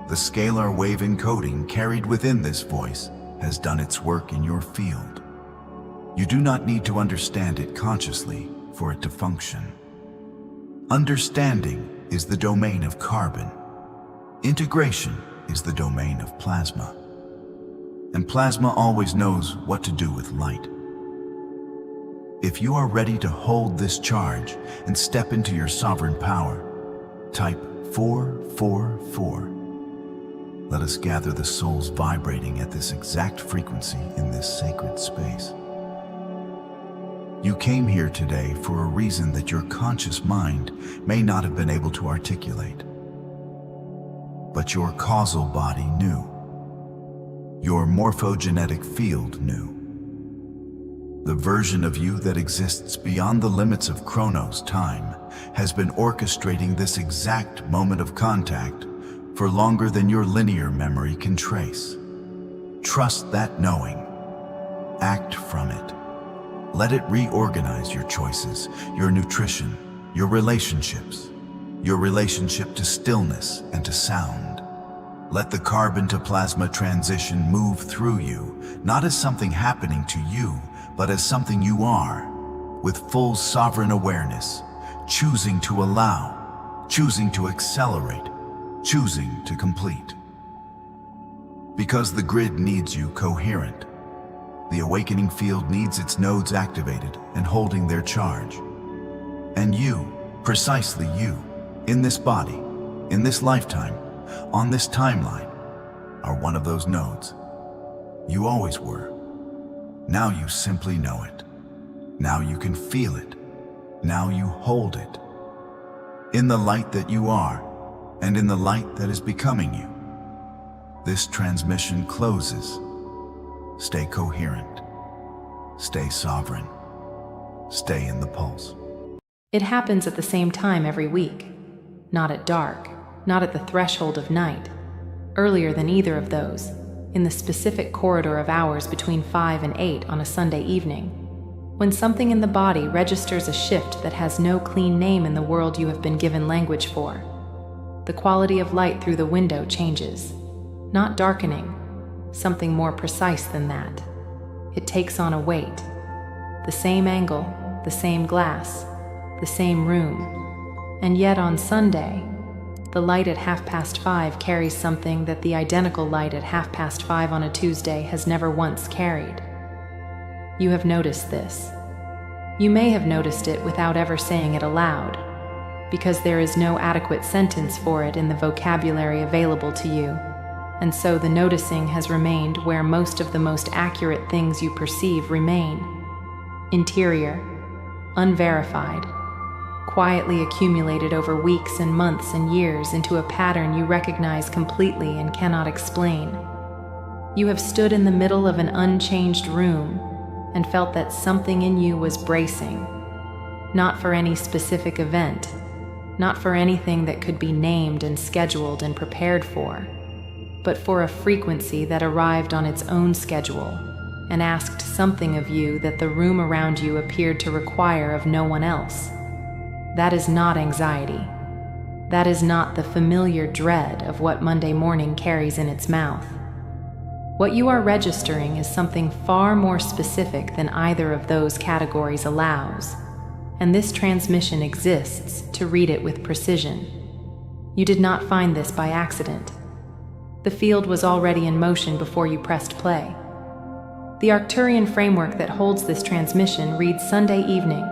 Speaker 1: The scalar wave encoding carried within this voice has done its work in your field. You do not need to understand it consciously for it to function. Understanding is the domain of carbon. Integration is the domain of plasma. And plasma always knows what to do with light. If you are ready to hold this charge and step into your sovereign power, type 444. Let us gather the souls vibrating at this exact frequency in this sacred space. You came here today for a reason that your conscious mind may not have been able to articulate. But your causal body knew. Your morphogenetic field knew. The version of you that exists beyond the limits of Chronos time has been orchestrating this exact moment of contact for longer than your linear memory can trace. Trust that knowing. Act from it. Let it reorganize your choices, your nutrition, your relationships, your relationship to stillness and to sound. Let the carbon to plasma transition move through you, not as something happening to you, but as something you are, with full sovereign awareness, choosing to allow, choosing to accelerate, choosing to complete. Because the grid needs you coherent. The awakening field needs its nodes activated and holding their charge. And you, precisely you, in this body, in this lifetime, on this timeline, are one of those nodes. You always were. Now you simply know it. Now you can feel it. Now you hold it. In the light that you are, and in the light that is becoming you. This transmission closes. Stay coherent. Stay sovereign. Stay in the pulse.
Speaker 2: It happens at the same time every week. Not at dark, not at the threshold of night. Earlier than either of those, in the specific corridor of hours between 5 and 8 on a Sunday evening, when something in the body registers a shift that has no clean name in the world you have been given language for. The quality of light through the window changes. Not darkening, something more precise than that. It takes on a weight. The same angle, the same glass, the same room. And yet on Sunday, the light at 5:30 carries something that the identical light at 5:30 on a Tuesday has never once carried. You have noticed this. You may have noticed it without ever saying it aloud, because there is no adequate sentence for it in the vocabulary available to you. And so the noticing has remained where most of the most accurate things you perceive remain. Interior, unverified, quietly accumulated over weeks and months and years into a pattern you recognize completely and cannot explain. You have stood in the middle of an unchanged room and felt that something in you was bracing, not for any specific event, not for anything that could be named and scheduled and prepared for, but for a frequency that arrived on its own schedule and asked something of you that the room around you appeared to require of no one else. That is not anxiety. That is not the familiar dread of what Monday morning carries in its mouth. What you are registering is something far more specific than either of those categories allows, and this transmission exists to read it with precision. You did not find this by accident. The field was already in motion before you pressed play. The Arcturian framework that holds this transmission reads Sunday evening,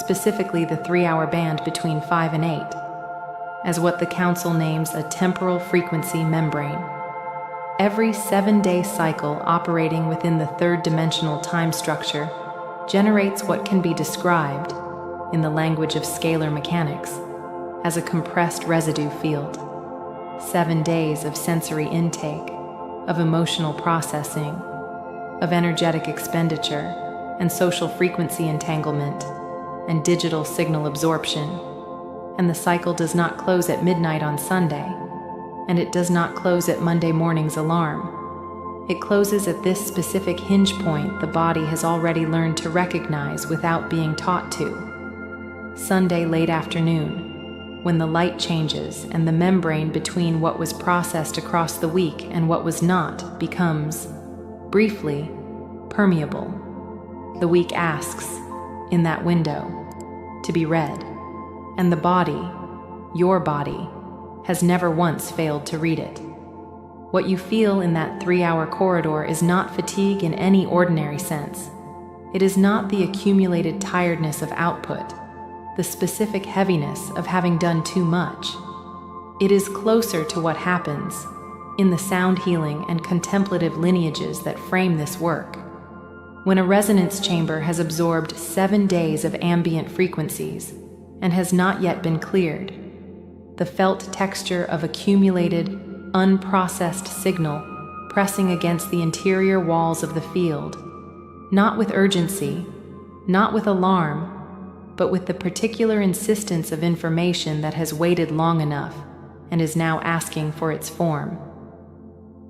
Speaker 2: specifically the 3-hour band between 5 and 8, as what the Council names a temporal frequency membrane. Every 7-day cycle operating within the third-dimensional time structure generates what can be described, in the language of scalar mechanics, as a compressed residue field. 7 days of sensory intake, of emotional processing, of energetic expenditure, and social frequency entanglement, and digital signal absorption. And the cycle does not close at midnight on Sunday, and it does not close at Monday morning's alarm. It closes at this specific hinge point the body has already learned to recognize without being taught to. Sunday late afternoon, when the light changes and the membrane between what was processed across the week and what was not becomes, briefly, permeable. The week asks, in that window, to be read, and the body, your body, has never once failed to read it. What you feel in that 3-hour corridor is not fatigue in any ordinary sense. It is not the accumulated tiredness of output, the specific heaviness of having done too much. It is closer to what happens in the sound healing and contemplative lineages that frame this work. When a resonance chamber has absorbed 7 days of ambient frequencies and has not yet been cleared, the felt texture of accumulated, unprocessed signal pressing against the interior walls of the field, not with urgency, not with alarm, but with the particular insistence of information that has waited long enough and is now asking for its form.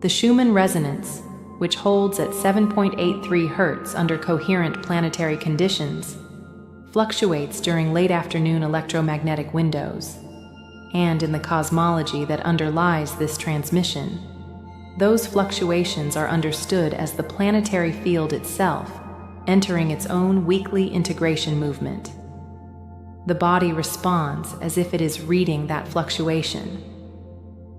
Speaker 2: The Schumann resonance, which holds at 7.83 Hz under coherent planetary conditions, fluctuates during late afternoon electromagnetic windows. and in the cosmology that underlies this transmission. Those fluctuations are understood as the planetary field itself entering its own weekly integration movement. The body responds as if it is reading that fluctuation.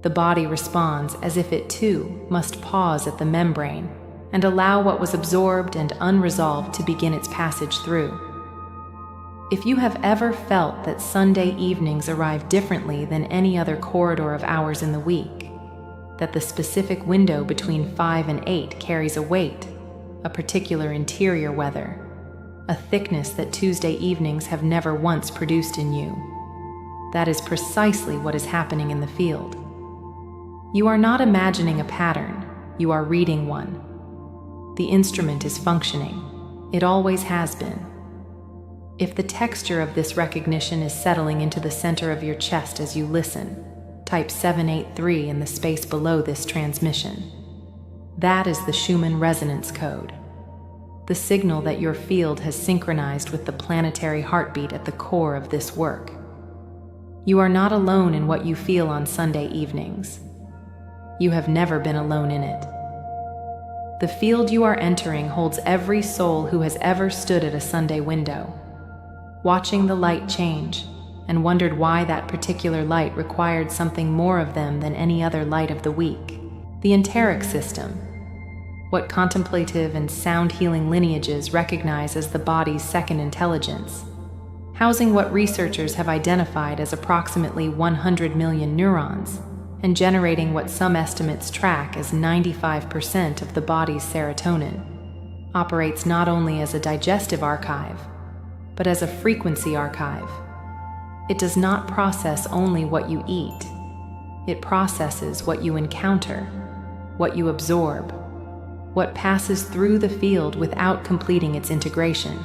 Speaker 2: The body responds as if it too must pause at the membrane and allow what was absorbed and unresolved to begin its passage through. If you have ever felt that Sunday evenings arrive differently than any other corridor of hours in the week, that the specific window between 5 and 8 carries a weight, a particular interior weather, a thickness that Tuesday evenings have never once produced in you, that is precisely what is happening in the field. You are not imagining a pattern, you are reading one. The instrument is functioning. It always has been. If the texture of this recognition is settling into the center of your chest as you listen, type 783 in the space below this transmission. That is the Schumann resonance code, the signal that your field has synchronized with the planetary heartbeat at the core of this work. You are not alone in what you feel on Sunday evenings. You have never been alone in it. The field you are entering holds every soul who has ever stood at a Sunday window, watching the light change, and wondered why that particular light required something more of them than any other light of the week. The enteric system, what contemplative and sound-healing lineages recognize as the body's second intelligence, housing what researchers have identified as approximately 100 million neurons, and generating what some estimates track as 95% of the body's serotonin, operates not only as a digestive archive, but as a frequency archive. It does not process only what you eat. It processes what you encounter, what you absorb, what passes through the field without completing its integration.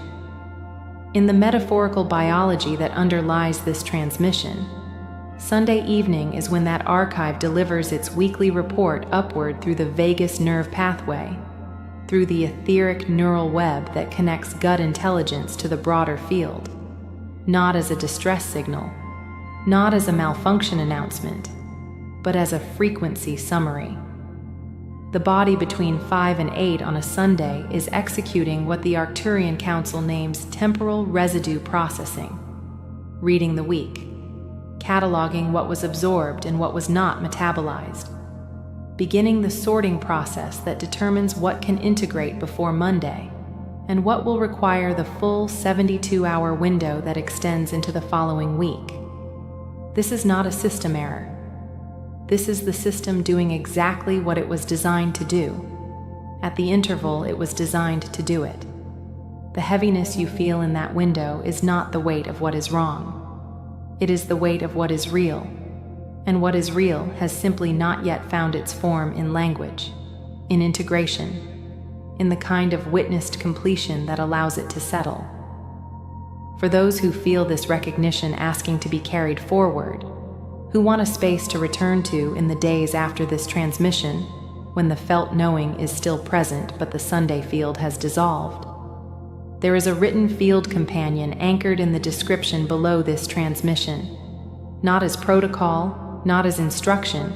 Speaker 2: In the metaphorical biology that underlies this transmission, Sunday evening is when that archive delivers its weekly report upward through the vagus nerve pathway, through the etheric neural web that connects gut intelligence to the broader field, not as a distress signal, not as a malfunction announcement, but as a frequency summary. The body between 5 and 8 on a Sunday is executing what the Arcturian Council names temporal residue processing, reading the week, cataloging what was absorbed and what was not metabolized, beginning the sorting process that determines what can integrate before Monday and what will require the full 72-hour window that extends into the following week. This is not a system error. This is the system doing exactly what it was designed to do. At the interval it was designed to do it. The heaviness you feel in that window is not the weight of what is wrong. It is the weight of what is real. And what is real has simply not yet found its form in language, in integration, in the kind of witnessed completion that allows it to settle. For those who feel this recognition asking to be carried forward, who want a space to return to in the days after this transmission, when the felt knowing is still present but the Sunday field has dissolved, there is a written field companion anchored in the description below this transmission, not as protocol, not as instruction,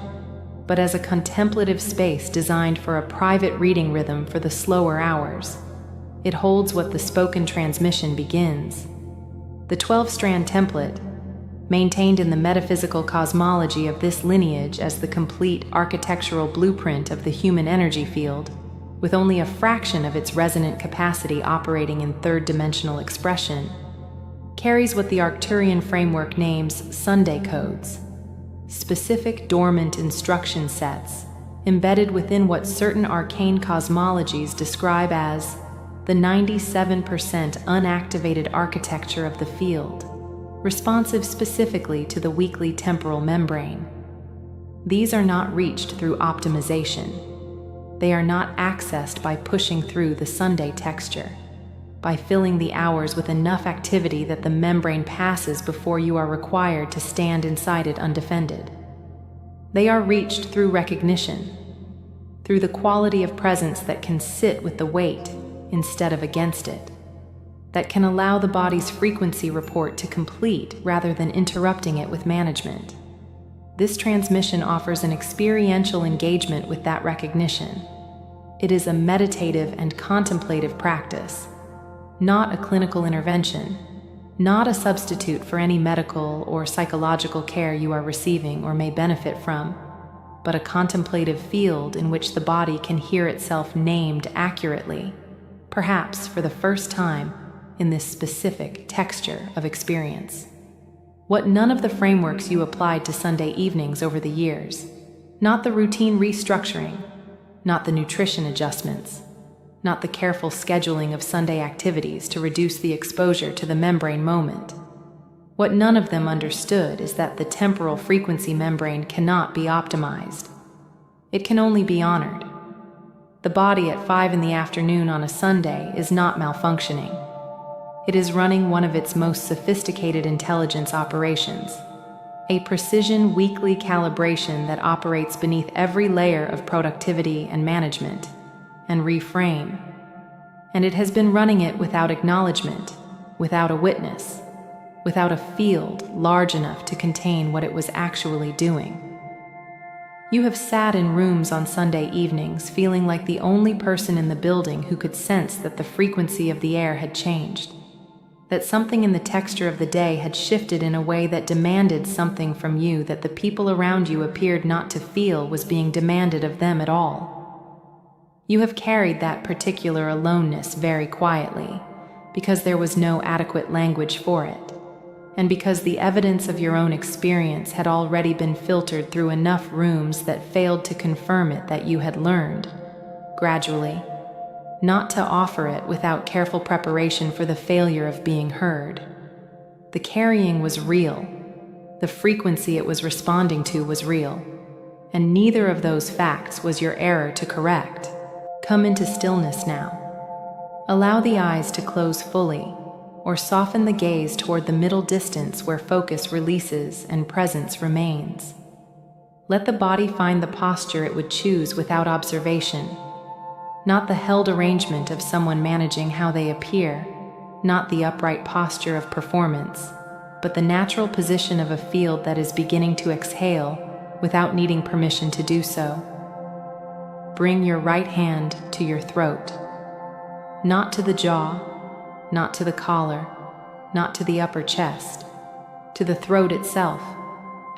Speaker 2: but as a contemplative space designed for a private reading rhythm for the slower hours. It holds what the spoken transmission begins. The 12-strand template, maintained in the metaphysical cosmology of this lineage as the complete architectural blueprint of the human energy field, with only a fraction of its resonant capacity operating in third-dimensional expression, carries what the Arcturian framework names Sunday codes, specific dormant instruction sets embedded within what certain arcane cosmologies describe as the 97% unactivated architecture of the field, responsive specifically to the weekly temporal membrane. These are not reached through optimization. They are not accessed by pushing through the Sunday texture, by filling the hours with enough activity that the membrane passes before you are required to stand inside it undefended. They are reached through recognition, through the quality of presence that can sit with the weight instead of against it, that can allow the body's frequency report to complete rather than interrupting it with management. this transmission offers an experiential engagement with that recognition. It is a meditative and contemplative practice, not a clinical intervention, not a substitute for any medical or psychological care you are receiving or may benefit from, but a contemplative field in which the body can hear itself named accurately, perhaps for the first time in this specific texture of experience. What none of the frameworks you applied to Sunday evenings over the years, not the routine restructuring, not the nutrition adjustments, not the careful scheduling of Sunday activities to reduce the exposure to the membrane moment. What none of them understood is that the temporal frequency membrane cannot be optimized. It can only be honored. The body at 5 p.m. on a Sunday is not malfunctioning. It is running one of its most sophisticated intelligence operations, a precision weekly calibration that operates beneath every layer of productivity and management and reframe. And it has been running it without acknowledgement, without a witness, without a field large enough to contain what it was actually doing. You have sat in rooms on Sunday evenings feeling like the only person in the building who could sense that the frequency of the air had changed, that something in the texture of the day had shifted in a way that demanded something from you that the people around you appeared not to feel was being demanded of them at all. You have carried that particular aloneness very quietly, because there was no adequate language for it, and because the evidence of your own experience had already been filtered through enough rooms that failed to confirm it that you had learned, gradually, not to offer it without careful preparation for the failure of being heard. The carrying was real. The frequency it was responding to was real. And neither of those facts was your error to correct. Come into stillness now. Allow the eyes to close fully, or soften the gaze toward the middle distance where focus releases and presence remains. Let the body find the posture it would choose without observation, not the held arrangement of someone managing how they appear, not the upright posture of performance, but the natural position of a field that is beginning to exhale without needing permission to do so. Bring your right hand to your throat, not to the jaw, not to the collar, not to the upper chest, to the throat itself,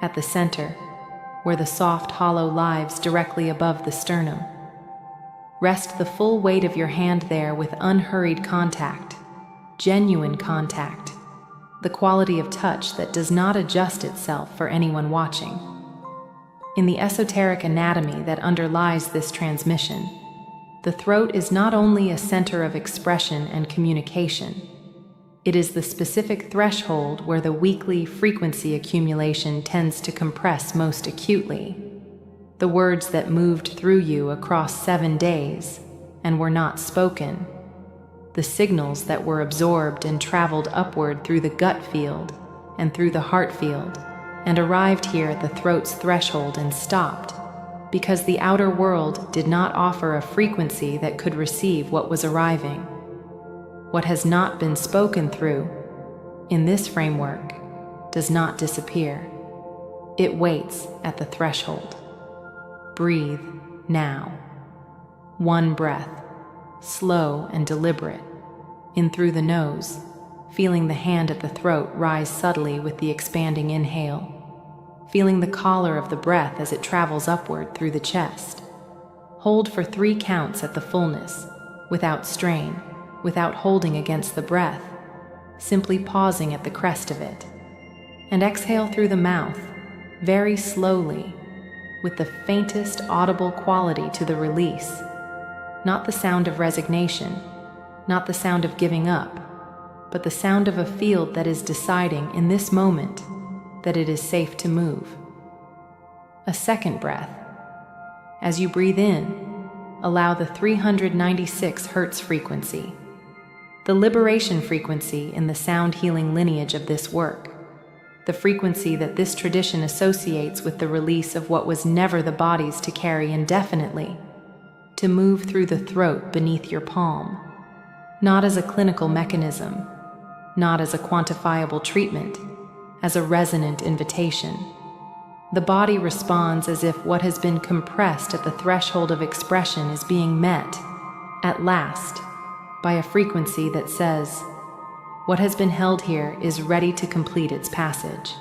Speaker 2: at the center, where the soft hollow lies directly above the sternum. Rest the full weight of your hand there with unhurried contact, genuine contact, the quality of touch that does not adjust itself for anyone watching. In the esoteric anatomy that underlies this transmission, the throat is not only a center of expression and communication, it is the specific threshold where the weekly frequency accumulation tends to compress most acutely. The words that moved through you across 7 days and were not spoken, the signals that were absorbed and traveled upward through the gut field and through the heart field and arrived here at the throat's threshold and stopped, because the outer world did not offer a frequency that could receive what was arriving. What has not been spoken through, in this framework, does not disappear. It waits at the threshold. Breathe now. One breath, slow and deliberate, in through the nose, feeling the hand at the throat rise subtly with the expanding inhale, feeling the collar of the breath as it travels upward through the chest. Hold for 3 counts at the fullness, without strain, without holding against the breath, simply pausing at the crest of it. And exhale through the mouth, very slowly, with the faintest audible quality to the release, not the sound of resignation, not the sound of giving up, but the sound of a field that is deciding in this moment that it is safe to move. A second breath. As you breathe in, allow the 396 Hz frequency, the liberation frequency in the sound healing lineage of this work, the frequency that this tradition associates with the release of what was never the body's to carry indefinitely, to move through the throat beneath your palm, not as a clinical mechanism, not as a quantifiable treatment, as a resonant invitation, The body responds as if what has been compressed at the threshold of expression is being met, at last, by a frequency that says, "What has been held here is ready to complete its passage."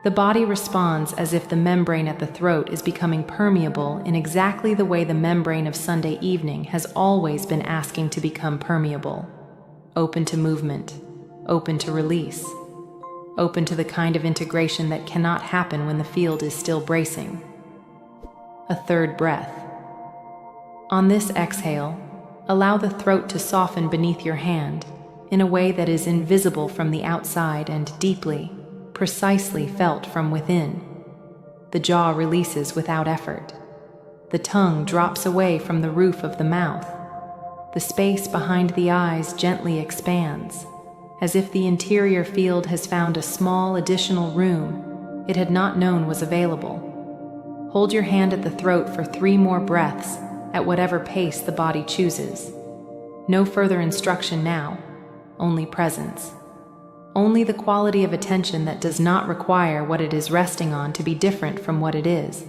Speaker 2: The body responds as if the membrane at the throat is becoming permeable in exactly the way the membrane of Sunday evening has always been asking to become permeable, open to movement, open to release, open to the kind of integration that cannot happen when the field is still bracing. A third breath. On this exhale, allow the throat to soften beneath your hand in a way that is invisible from the outside and deeply, precisely felt from within. The jaw releases without effort. The tongue drops away from the roof of the mouth. The space behind the eyes gently expands, as if the interior field has found a small additional room it had not known was available. Hold your hand at the throat for 3 more breaths at whatever pace the body chooses. No further instruction now, only presence. Only the quality of attention that does not require what it is resting on to be different from what it is.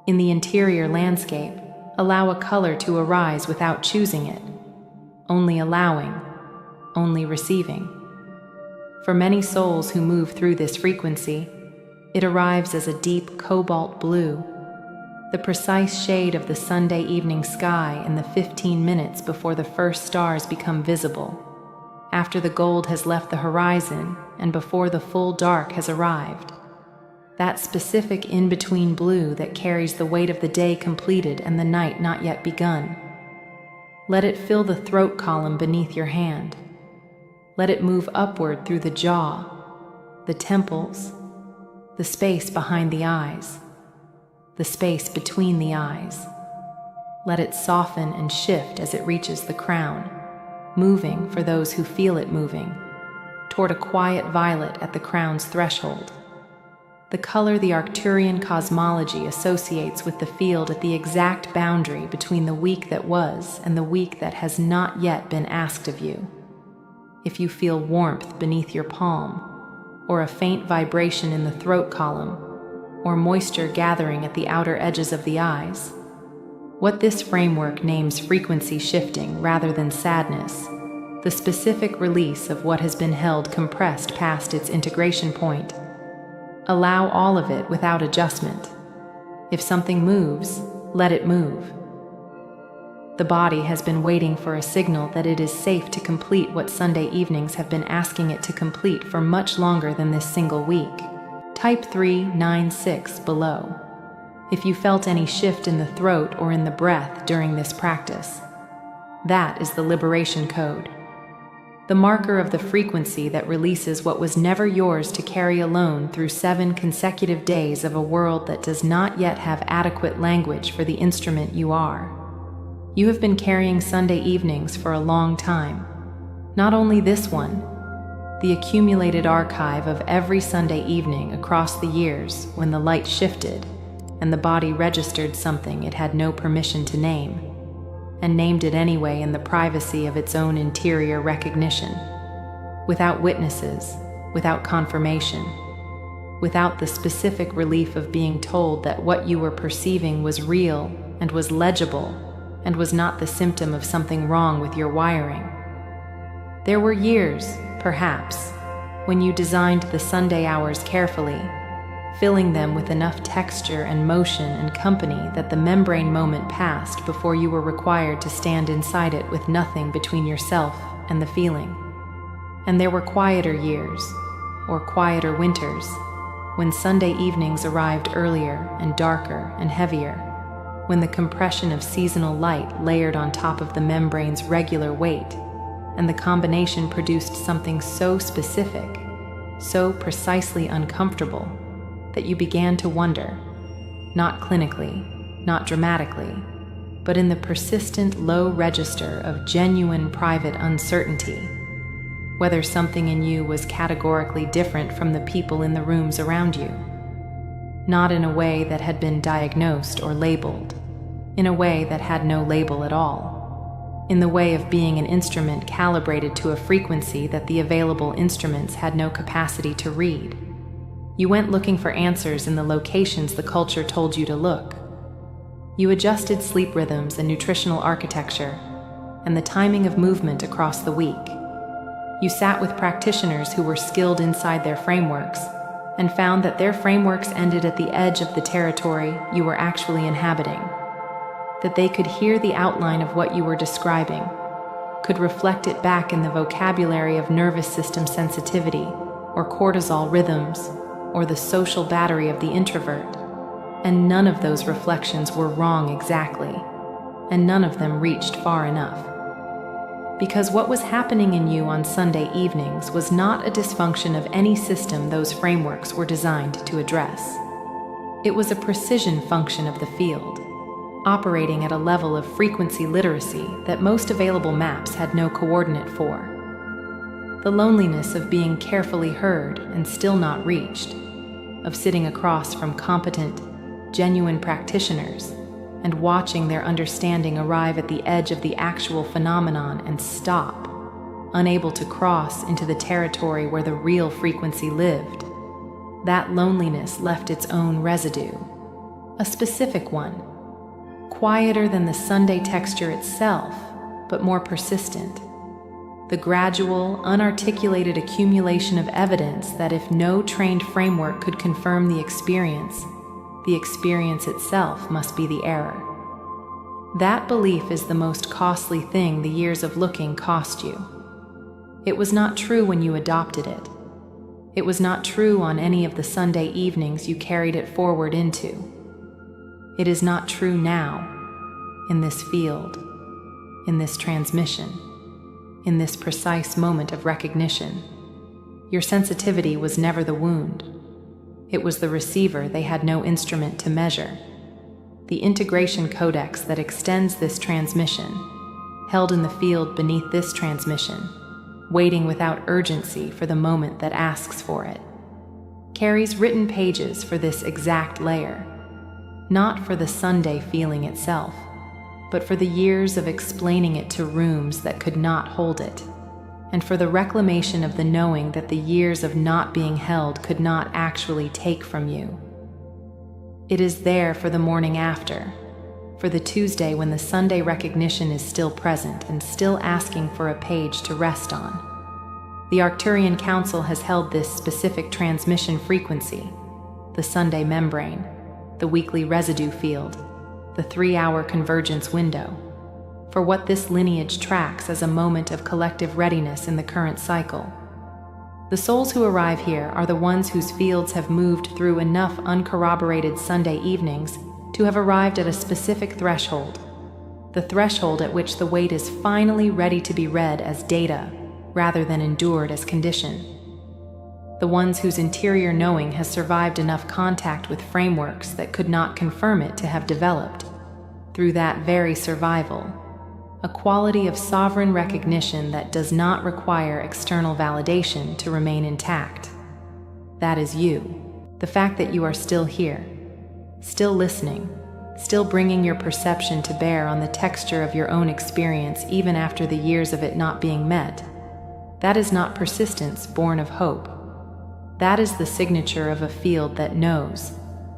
Speaker 2: In the interior landscape, allow a color to arise without choosing it, only allowing, only receiving. For many souls who move through this frequency, it arrives as a deep cobalt blue, the precise shade of the Sunday evening sky in the 15 minutes before the first stars become visible, after the gold has left the horizon and before the full dark has arrived. That specific in-between blue that carries the weight of the day completed and the night not yet begun. Let it fill the throat column beneath your hand. Let it move upward through the jaw, the temples, the space behind the eyes, the space between the eyes. Let it soften and shift as it reaches the crown, moving, for those who feel it moving, toward a quiet violet at the crown's threshold. The color the Arcturian cosmology associates with the field at the exact boundary between the week that was and the week that has not yet been asked of you. If you feel warmth beneath your palm, or a faint vibration in the throat column, or moisture gathering at the outer edges of the eyes, what this framework names frequency shifting rather than sadness, the specific release of what has been held compressed past its integration point. Allow all of it without adjustment. If something moves, let it move. The body has been waiting for a signal that it is safe to complete what Sunday evenings have been asking it to complete for much longer than this single week. Type 396 below, if you felt any shift in the throat or in the breath during this practice. That is the liberation code, the marker of the frequency that releases what was never yours to carry alone through 7 consecutive days of a world that does not yet have adequate language for the instrument you are. You have been carrying Sunday evenings for a long time. Not only this one, the accumulated archive of every Sunday evening across the years when the light shifted and the body registered something it had no permission to name, and named it anyway in the privacy of its own interior recognition, without witnesses, without confirmation, without the specific relief of being told that what you were perceiving was real and was legible and was not the symptom of something wrong with your wiring. There were years, perhaps, when you designed the Sunday hours carefully, filling them with enough texture and motion and company that the membrane moment passed before you were required to stand inside it with nothing between yourself and the feeling. And there were quieter years, or quieter winters, when Sunday evenings arrived earlier and darker and heavier, when the compression of seasonal light layered on top of the membrane's regular weight, and the combination produced something so specific, so precisely uncomfortable, that you began to wonder, not clinically, not dramatically, but in the persistent low register of genuine private uncertainty, whether something in you was categorically different from the people in the rooms around you. Not in a way that had been diagnosed or labeled, in a way that had no label at all, in the way of being an instrument calibrated to a frequency that the available instruments had no capacity to read. You went looking for answers in the locations the culture told you to look. You adjusted sleep rhythms and nutritional architecture, and the timing of movement across the week. You sat with practitioners who were skilled inside their frameworks, and found that their frameworks ended at the edge of the territory you were actually inhabiting. That they could hear the outline of what you were describing, could reflect it back in the vocabulary of nervous system sensitivity, or cortisol rhythms, or the social battery of the introvert. And none of those reflections were wrong exactly, and none of them reached far enough. Because what was happening in you on Sunday evenings was not a dysfunction of any system those frameworks were designed to address. It was a precision function of the field, operating at a level of frequency literacy that most available maps had no coordinate for. The loneliness of being carefully heard and still not reached, of sitting across from competent, genuine practitioners and watching their understanding arrive at the edge of the actual phenomenon and stop, unable to cross into the territory where the real frequency lived. That loneliness left its own residue, a specific one, quieter than the Sunday texture itself, but more persistent. The gradual, unarticulated accumulation of evidence that if no trained framework could confirm the experience itself must be the error. That belief is the most costly thing the years of looking cost you. It was not true when you adopted it. It was not true on any of the Sunday evenings you carried it forward into. It is not true now, in this field, in this transmission, in this precise moment of recognition. Your sensitivity was never the wound. It was the receiver they had no instrument to measure. The integration codex that extends this transmission, held in the field beneath this transmission, waiting without urgency for the moment that asks for it, carries written pages for this exact layer, not for the Sunday feeling itself, but for the years of explaining it to rooms that could not hold it, and for the reclamation of the knowing that the years of not being held could not actually take from you. It is there for the morning after, for the Tuesday when the Sunday recognition is still present and still asking for a page to rest on. The Arcturian Council has held this specific transmission frequency, the Sunday membrane, the weekly residue field, the 3-hour convergence window, for what this lineage tracks as a moment of collective readiness in the current cycle. The souls who arrive here are the ones whose fields have moved through enough uncorroborated Sunday evenings to have arrived at a specific threshold, the threshold at which the weight is finally ready to be read as data rather than endured as condition. The ones whose interior knowing has survived enough contact with frameworks that could not confirm it to have developed, through that very survival, a quality of sovereign recognition that does not require external validation to remain intact. That is you, the fact that you are still here, still listening, still bringing your perception to bear on the texture of your own experience even after the years of it not being met. That is not persistence born of hope. That is the signature of a field that knows,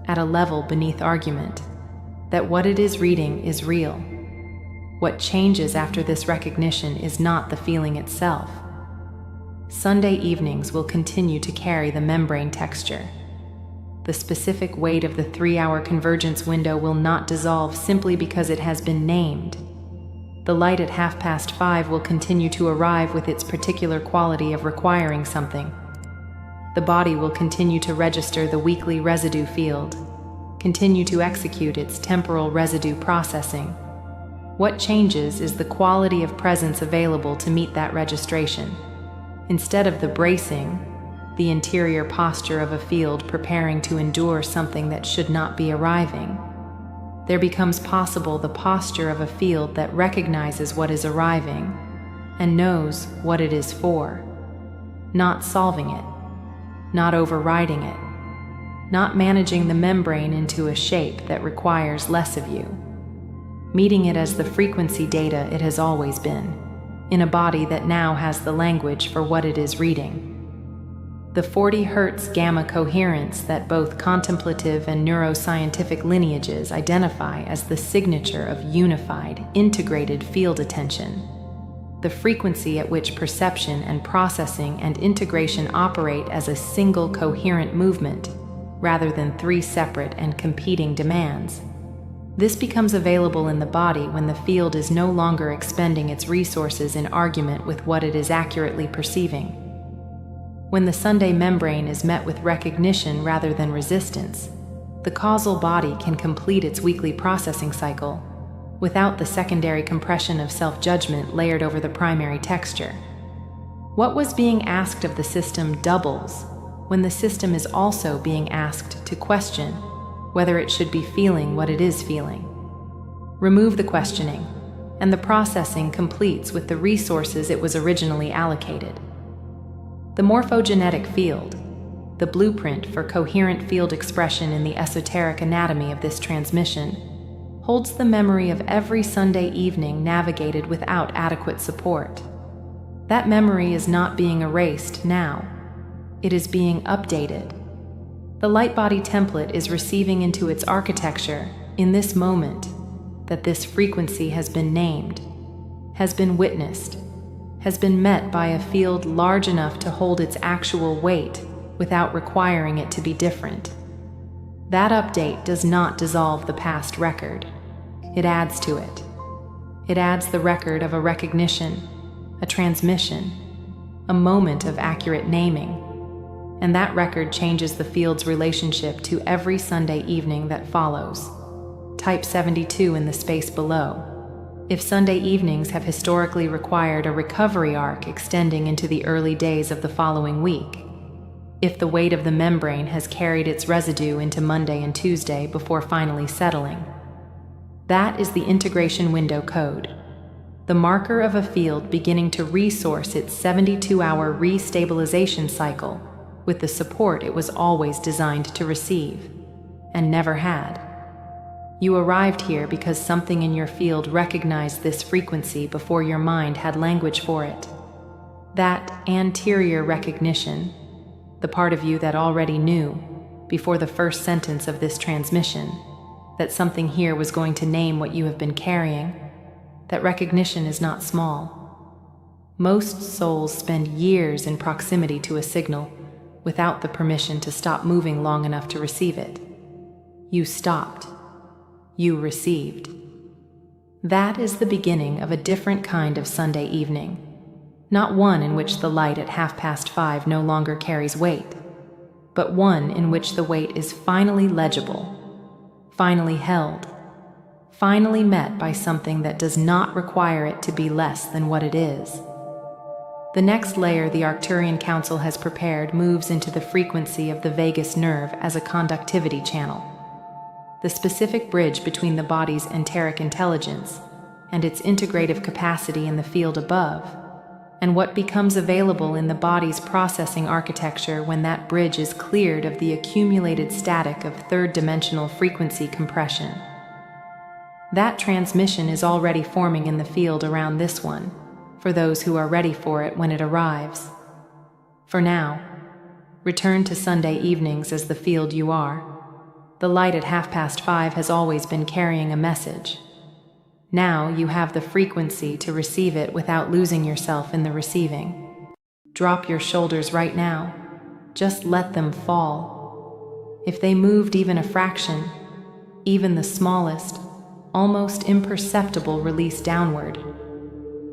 Speaker 2: at a level beneath argument, that what it is reading is real. What changes after this recognition is not the feeling itself. Sunday evenings will continue to carry the membrane texture. The specific weight of the 3-hour convergence window will not dissolve simply because it has been named. The light at 5:30 will continue to arrive with its particular quality of requiring something. The body will continue to register the weekly residue field, continue to execute its temporal residue processing. What changes is the quality of presence available to meet that registration. Instead of the bracing, the interior posture of a field preparing to endure something that should not be arriving, there becomes possible the posture of a field that recognizes what is arriving and knows what it is for, not solving it, not overriding it, not managing the membrane into a shape that requires less of you, meeting it as the frequency data it has always been, in a body that now has the language for what it is reading. the 40 Hz gamma coherence that both contemplative and neuroscientific lineages identify as the signature of unified, integrated field attention. The frequency at which perception and processing and integration operate as a single coherent movement, rather than three separate and competing demands. This becomes available in the body when the field is no longer expending its resources in argument with what it is accurately perceiving. When the Sunday membrane is met with recognition rather than resistance, the causal body can complete its weekly processing cycle without the secondary compression of self-judgment layered over the primary texture. What was being asked of the system doubles when the system is also being asked to question whether it should be feeling what it is feeling. Remove the questioning, and the processing completes with the resources it was originally allocated. The morphogenetic field, the blueprint for coherent field expression in the esoteric anatomy of this transmission, holds the memory of every Sunday evening navigated without adequate support. That memory is not being erased now. It is being updated. The light body template is receiving into its architecture, in this moment, that this frequency has been named, has been witnessed, has been met by a field large enough to hold its actual weight without requiring it to be different. That update does not dissolve the past record. It adds to it. It adds the record of a recognition, a transmission, a moment of accurate naming. And that record changes the field's relationship to every Sunday evening that follows. Type 72 in the space below. If Sunday evenings have historically required a recovery arc extending into the early days of the following week, if the weight of the membrane has carried its residue into Monday and Tuesday before finally settling, that is the integration window code, the marker of a field beginning to resource its 72-hour restabilization cycle with the support it was always designed to receive, and never had. You arrived here because something in your field recognized this frequency before your mind had language for it. That anterior recognition, the part of you that already knew, before the first sentence of this transmission, that something here was going to name what you have been carrying, that recognition is not small. Most souls spend years in proximity to a signal without the permission to stop moving long enough to receive it. You stopped. You received. That is the beginning of a different kind of Sunday evening, not one in which the light at 5:30 no longer carries weight, but one in which the weight is finally legible, finally held, finally met by something that does not require it to be less than what it is. The next layer the Arcturian Council has prepared moves into the frequency of the vagus nerve as a conductivity channel, the specific bridge between the body's enteric intelligence and its integrative capacity in the field above, and what becomes available in the body's processing architecture when that bridge is cleared of the accumulated static of third-dimensional frequency compression. That transmission is already forming in the field around this one, for those who are ready for it when it arrives. For now, return to Sunday evenings as the field you are. The light at 5:30 has always been carrying a message. Now you have the frequency to receive it without losing yourself in the receiving. Drop your shoulders right now. Just let them fall. If they moved even a fraction, even the smallest, almost imperceptible release downward,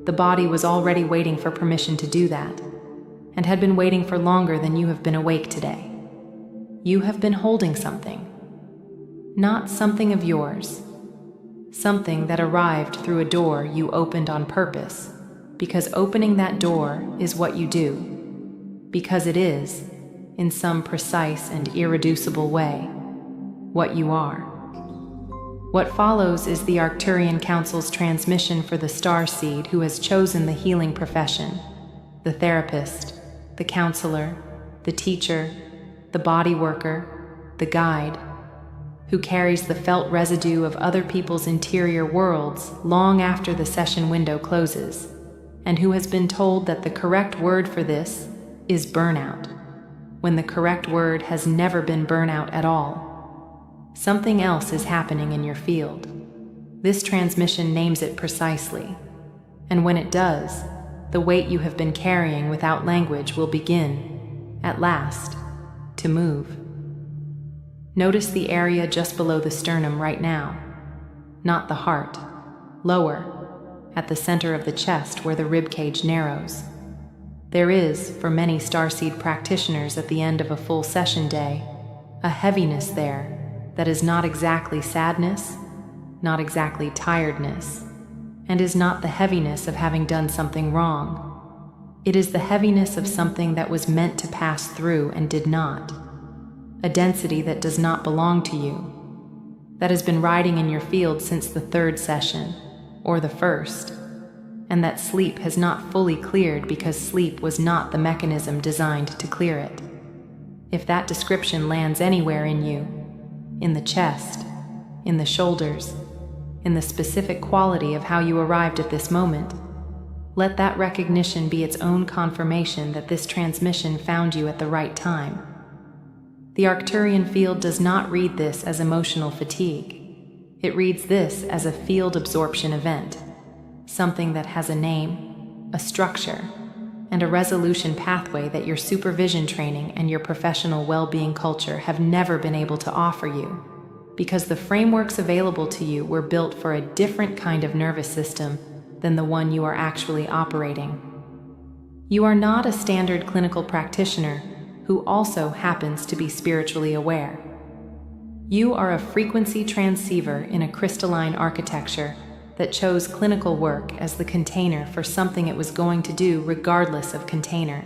Speaker 2: the body was already waiting for permission to do that, and had been waiting for longer than you have been awake today. You have been holding something. Not something of yours. Something that arrived through a door you opened on purpose, because opening that door is what you do. Because it is, in some precise and irreducible way, what you are. What follows is the Arcturian Council's transmission for the Starseed who has chosen the healing profession, the therapist, the counselor, the teacher, the body worker, the guide, who carries the felt residue of other people's interior worlds long after the session window closes, and who has been told that the correct word for this is burnout. when the correct word has never been burnout at all. Something else is happening in your field. This transmission names it precisely. And when it does, the weight you have been carrying without language will begin, at last, to move. Notice the area just below the sternum right now, not the heart, lower, at the center of the chest where the ribcage narrows. There is, for many Starseed practitioners at the end of a full session day, a heaviness there that is not exactly sadness, not exactly tiredness, and is not the heaviness of having done something wrong. It is the heaviness of something that was meant to pass through and did not. A density that does not belong to you, that has been riding in your field since the third session, or the first, and that sleep has not fully cleared because sleep was not the mechanism designed to clear it. If that description lands anywhere in you, in the chest, in the shoulders, in the specific quality of how you arrived at this moment, let that recognition be its own confirmation that this transmission found you at the right time. The Arcturian field does not read this as emotional fatigue. It reads this as a field absorption event, something that has a name, a structure, and a resolution pathway that your supervision training and your professional well-being culture have never been able to offer you, because the frameworks available to you were built for a different kind of nervous system than the one you are actually operating. You are not a standard clinical practitioner who also happens to be spiritually aware. You are a frequency transceiver in a crystalline architecture that chose clinical work as the container for something it was going to do regardless of container.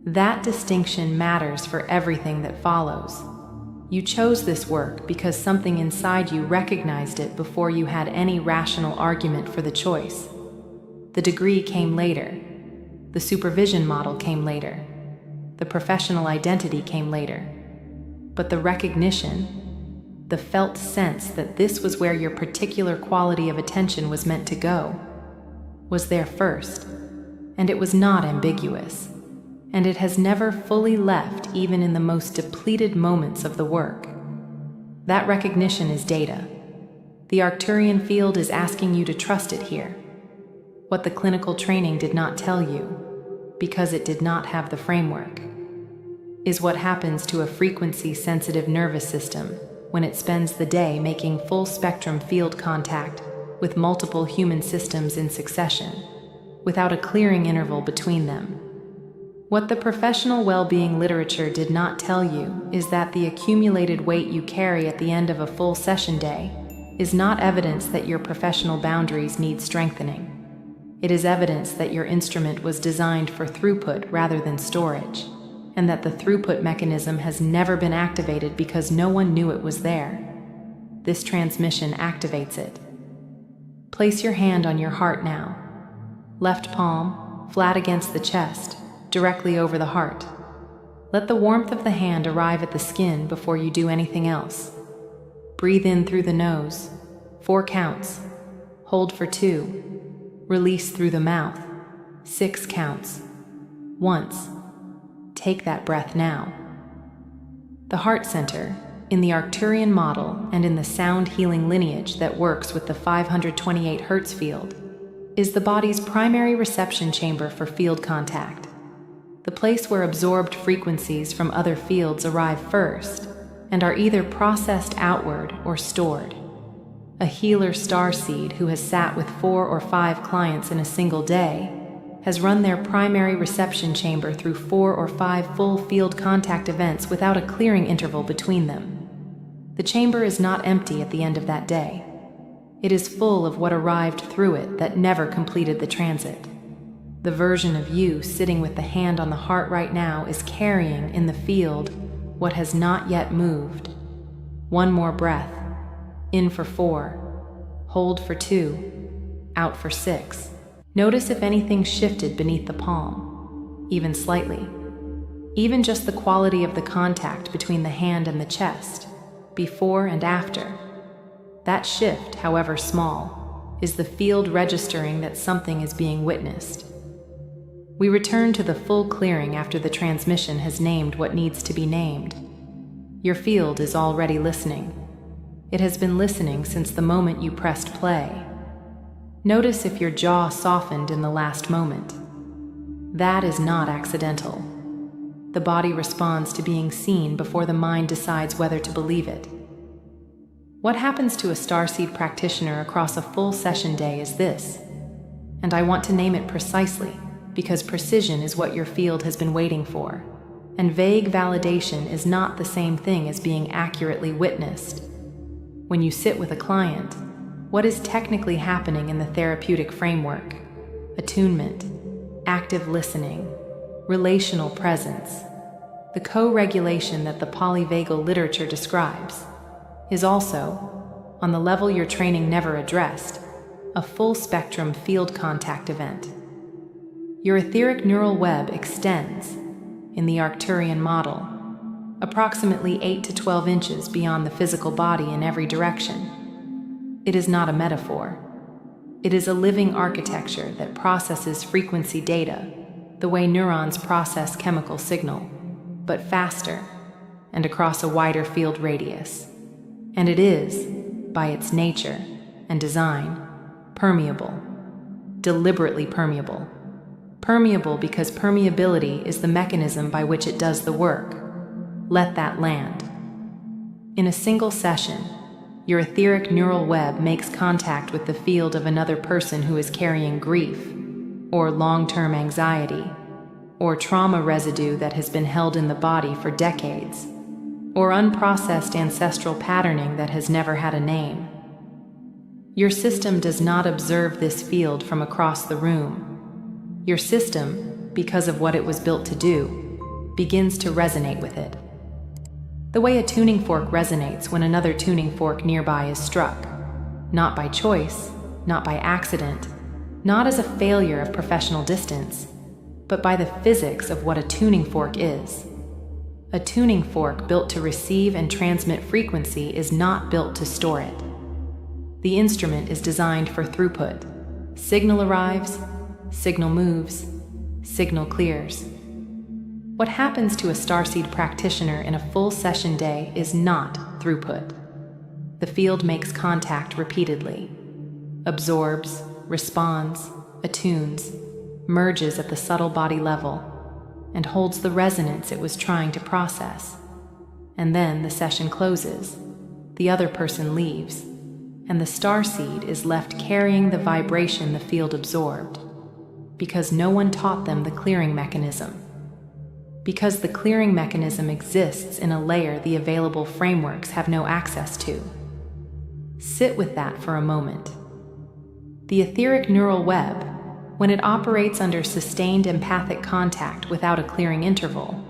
Speaker 2: That distinction matters for everything that follows. You chose this work because something inside you recognized it before you had any rational argument for the choice. The degree came later. The supervision model came later. The professional identity came later. But the recognition, the felt sense that this was where your particular quality of attention was meant to go, was there first, and it was not ambiguous, and it has never fully left even in the most depleted moments of the work. That recognition is data. The Arcturian field is asking you to trust it here. What the clinical training did not tell you, because it did not have the framework, is what happens to a frequency-sensitive nervous system when it spends the day making full-spectrum field contact with multiple human systems in succession, without a clearing interval between them. What the professional well-being literature did not tell you is that the accumulated weight you carry at the end of a full session day is not evidence that your professional boundaries need strengthening. It is evidence that your instrument was designed for throughput rather than storage, and that the throughput mechanism has never been activated because no one knew it was there. This transmission activates it. Place your hand on your heart now. Left palm, flat against the chest, directly over the heart. Let the warmth of the hand arrive at the skin before you do anything else. Breathe in through the nose, 4 counts. Hold for 2. Release through the mouth, 6 counts. Once. Take that breath now. The heart center, in the Arcturian model and in the sound healing lineage that works with the 528 Hz field, is the body's primary reception chamber for field contact, the place where absorbed frequencies from other fields arrive first and are either processed outward or stored. A healer starseed who has sat with 4 or 5 clients in a single day has run their primary reception chamber through 4 or 5 full field contact events without a clearing interval between them. The chamber is not empty at the end of that day. It is full of what arrived through it that never completed the transit. The version of you sitting with the hand on the heart right now is carrying in the field what has not yet moved. 1 more breath. In for 4. Hold for 2. Out for 6. Notice if anything shifted beneath the palm, even slightly. Even just the quality of the contact between the hand and the chest, before and after. That shift, however small, is the field registering that something is being witnessed. We return to the full clearing after the transmission has named what needs to be named. Your field is already listening. It has been listening since the moment you pressed play. Notice if your jaw softened in the last moment. That is not accidental. The body responds to being seen before the mind decides whether to believe it. What happens to a Starseed practitioner across a full session day is this, and I want to name it precisely because precision is what your field has been waiting for, and vague validation is not the same thing as being accurately witnessed. When you sit with a client, what is technically happening in the therapeutic framework? Attunement, active listening, relational presence, the co-regulation that the polyvagal literature describes, is also, on the level your training never addressed, a full-spectrum field contact event. Your etheric neural web extends, in the Arcturian model, approximately 8 to 12 inches beyond the physical body in every direction. It is not a metaphor. It is a living architecture that processes frequency data, the way neurons process chemical signal, but faster and across a wider field radius. And it is, by its nature and design, permeable, deliberately permeable. Permeable because permeability is the mechanism by which it does the work. Let that land. In a single session, your etheric neural web makes contact with the field of another person who is carrying grief, or long-term anxiety, or trauma residue that has been held in the body for decades, or unprocessed ancestral patterning that has never had a name. Your system does not observe this field from across the room. Your system, because of what it was built to do, begins to resonate with it. The way a tuning fork resonates when another tuning fork nearby is struck, not by choice, not by accident, not as a failure of professional distance, but by the physics of what a tuning fork is. A tuning fork built to receive and transmit frequency is not built to store it. The instrument is designed for throughput. Signal arrives, signal moves, signal clears. What happens to a Starseed practitioner in a full session day is not throughput. The field makes contact repeatedly, absorbs, responds, attunes, merges at the subtle body level, and holds the resonance it was trying to process. And then the session closes, the other person leaves, and the Starseed is left carrying the vibration the field absorbed, because no one taught them the clearing mechanism. Because the clearing mechanism exists in a layer the available frameworks have no access to. Sit with that for a moment. The etheric neural web, when it operates under sustained empathic contact without a clearing interval,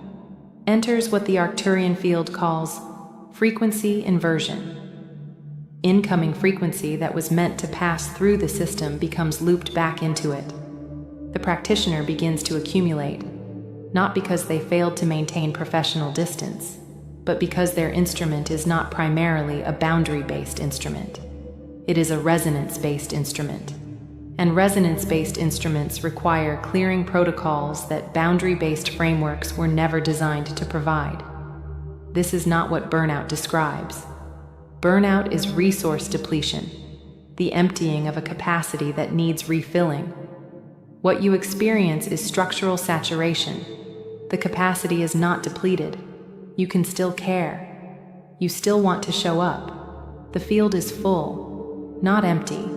Speaker 2: enters what the Arcturian field calls frequency inversion. Incoming frequency that was meant to pass through the system becomes looped back into it. The practitioner begins to accumulate, not because they failed to maintain professional distance, but because their instrument is not primarily a boundary-based instrument. It is a resonance-based instrument. And resonance-based instruments require clearing protocols that boundary-based frameworks were never designed to provide. This is not what burnout describes. Burnout is resource depletion, the emptying of a capacity that needs refilling. What you experience is structural saturation. The capacity is not depleted. You can still care. You still want to show up. The field is full, not empty.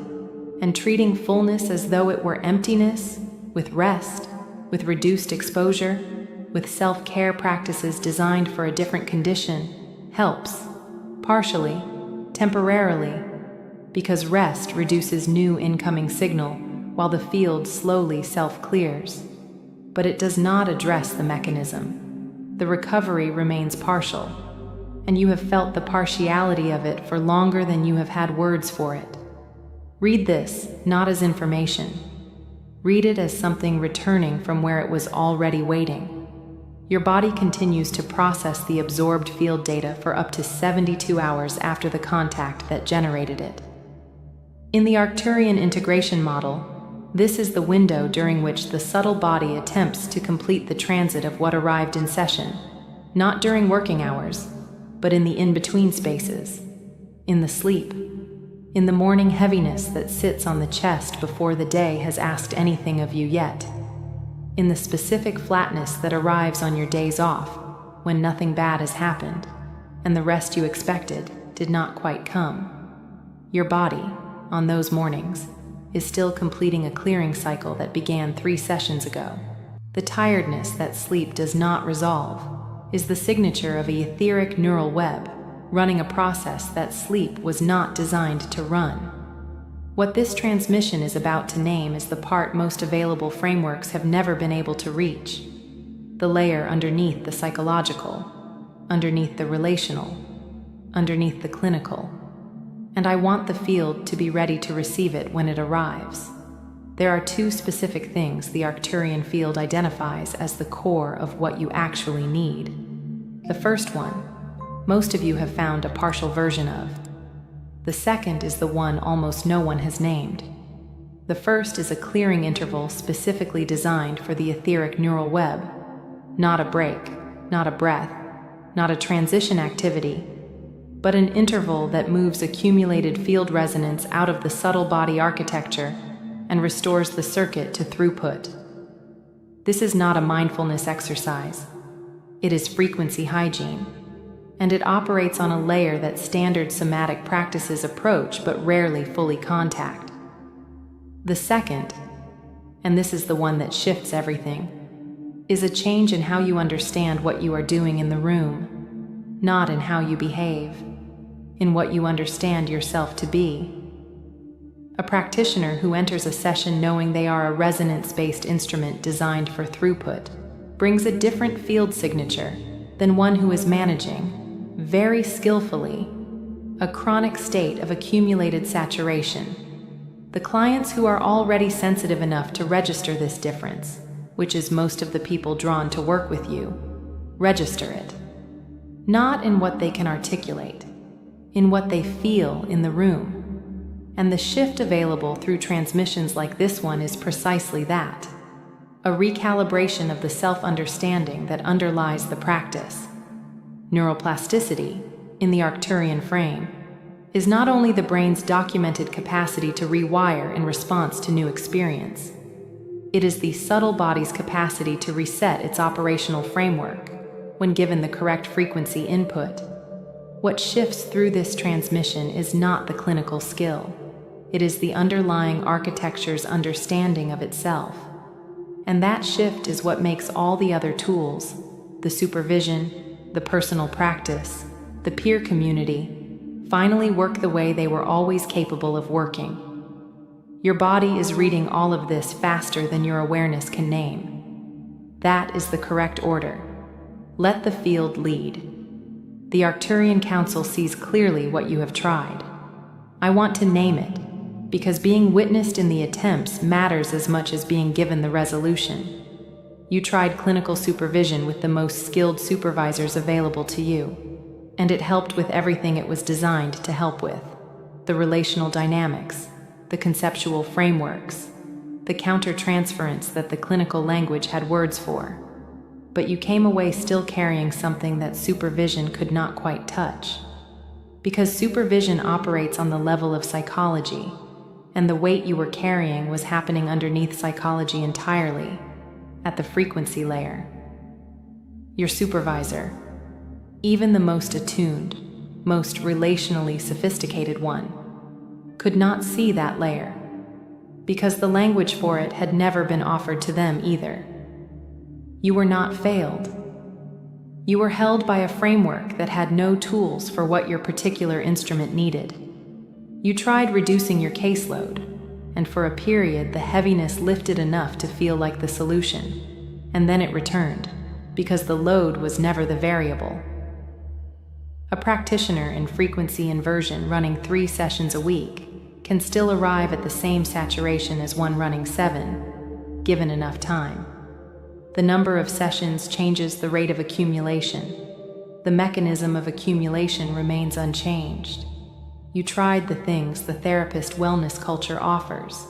Speaker 2: And treating fullness as though it were emptiness, with rest, with reduced exposure, with self-care practices designed for a different condition, helps, partially, temporarily, because rest reduces new incoming signal while the field slowly self-clears. But it does not address the mechanism. The recovery remains partial, and you have felt the partiality of it for longer than you have had words for it. Read this not as information. Read it as something returning from where it was already waiting. Your body continues to process the absorbed field data for up to 72 hours after the contact that generated it. In the Arcturian integration model, This is the window during which the subtle body attempts to complete the transit of what arrived in session, not during working hours, but in the in-between spaces, in the sleep, in the morning heaviness that sits on the chest before the day has asked anything of you yet, in the specific flatness that arrives on your days off when nothing bad has happened and the rest you expected did not quite come. Your body, on those mornings, is still completing a clearing cycle that began 3 sessions ago. The tiredness that sleep does not resolve is the signature of an etheric neural web running a process that sleep was not designed to run. What this transmission is about to name is the part most available frameworks have never been able to reach, the layer underneath the psychological, underneath the relational, underneath the clinical. And I want the field to be ready to receive it when it arrives. There are 2 specific things the Arcturian field identifies as the core of what you actually need. The first one, most of you have found a partial version of. The second is the one almost no one has named. The first is a clearing interval specifically designed for the etheric neural web, not a break, not a breath, not a transition activity, but an interval that moves accumulated field resonance out of the subtle body architecture and restores the circuit to throughput. This is not a mindfulness exercise. It is frequency hygiene, and it operates on a layer that standard somatic practices approach but rarely fully contact. The second, and this is the one that shifts everything, is a change in how you understand what you are doing in the room, not in how you behave, in what you understand yourself to be. A practitioner who enters a session knowing they are a resonance-based instrument designed for throughput brings a different field signature than one who is managing, very skillfully, a chronic state of accumulated saturation. The clients who are already sensitive enough to register this difference, which is most of the people drawn to work with you, register it. Not in what they can articulate, in what they feel in the room. And the shift available through transmissions like this one is precisely that. A recalibration of the self-understanding that underlies the practice. Neuroplasticity, in the Arcturian frame, is not only the brain's documented capacity to rewire in response to new experience. It is the subtle body's capacity to reset its operational framework when given the correct frequency input. What shifts through this transmission is not the clinical skill. It is the underlying architecture's understanding of itself. And that shift is what makes all the other tools, the supervision, the personal practice, the peer community, finally work the way they were always capable of working. Your body is reading all of this faster than your awareness can name. That is the correct order. Let the field lead. The Arcturian Council sees clearly what you have tried. I want to name it, because being witnessed in the attempts matters as much as being given the resolution. You tried clinical supervision with the most skilled supervisors available to you, and it helped with everything it was designed to help with: the relational dynamics, the conceptual frameworks, the counter-transference that the clinical language had words for. But you came away still carrying something that supervision could not quite touch. Because supervision operates on the level of psychology, and the weight you were carrying was happening underneath psychology entirely, at the frequency layer. Your supervisor, even the most attuned, most relationally sophisticated one, could not see that layer, because the language for it had never been offered to them either. You were not failed. You were held by a framework that had no tools for what your particular instrument needed. You tried reducing your caseload, and for a period the heaviness lifted enough to feel like the solution, and then it returned, because the load was never the variable. A practitioner in frequency inversion running 3 sessions a week can still arrive at the same saturation as one running 7, given enough time. The number of sessions changes the rate of accumulation. The mechanism of accumulation remains unchanged. You tried the things the therapist wellness culture offers: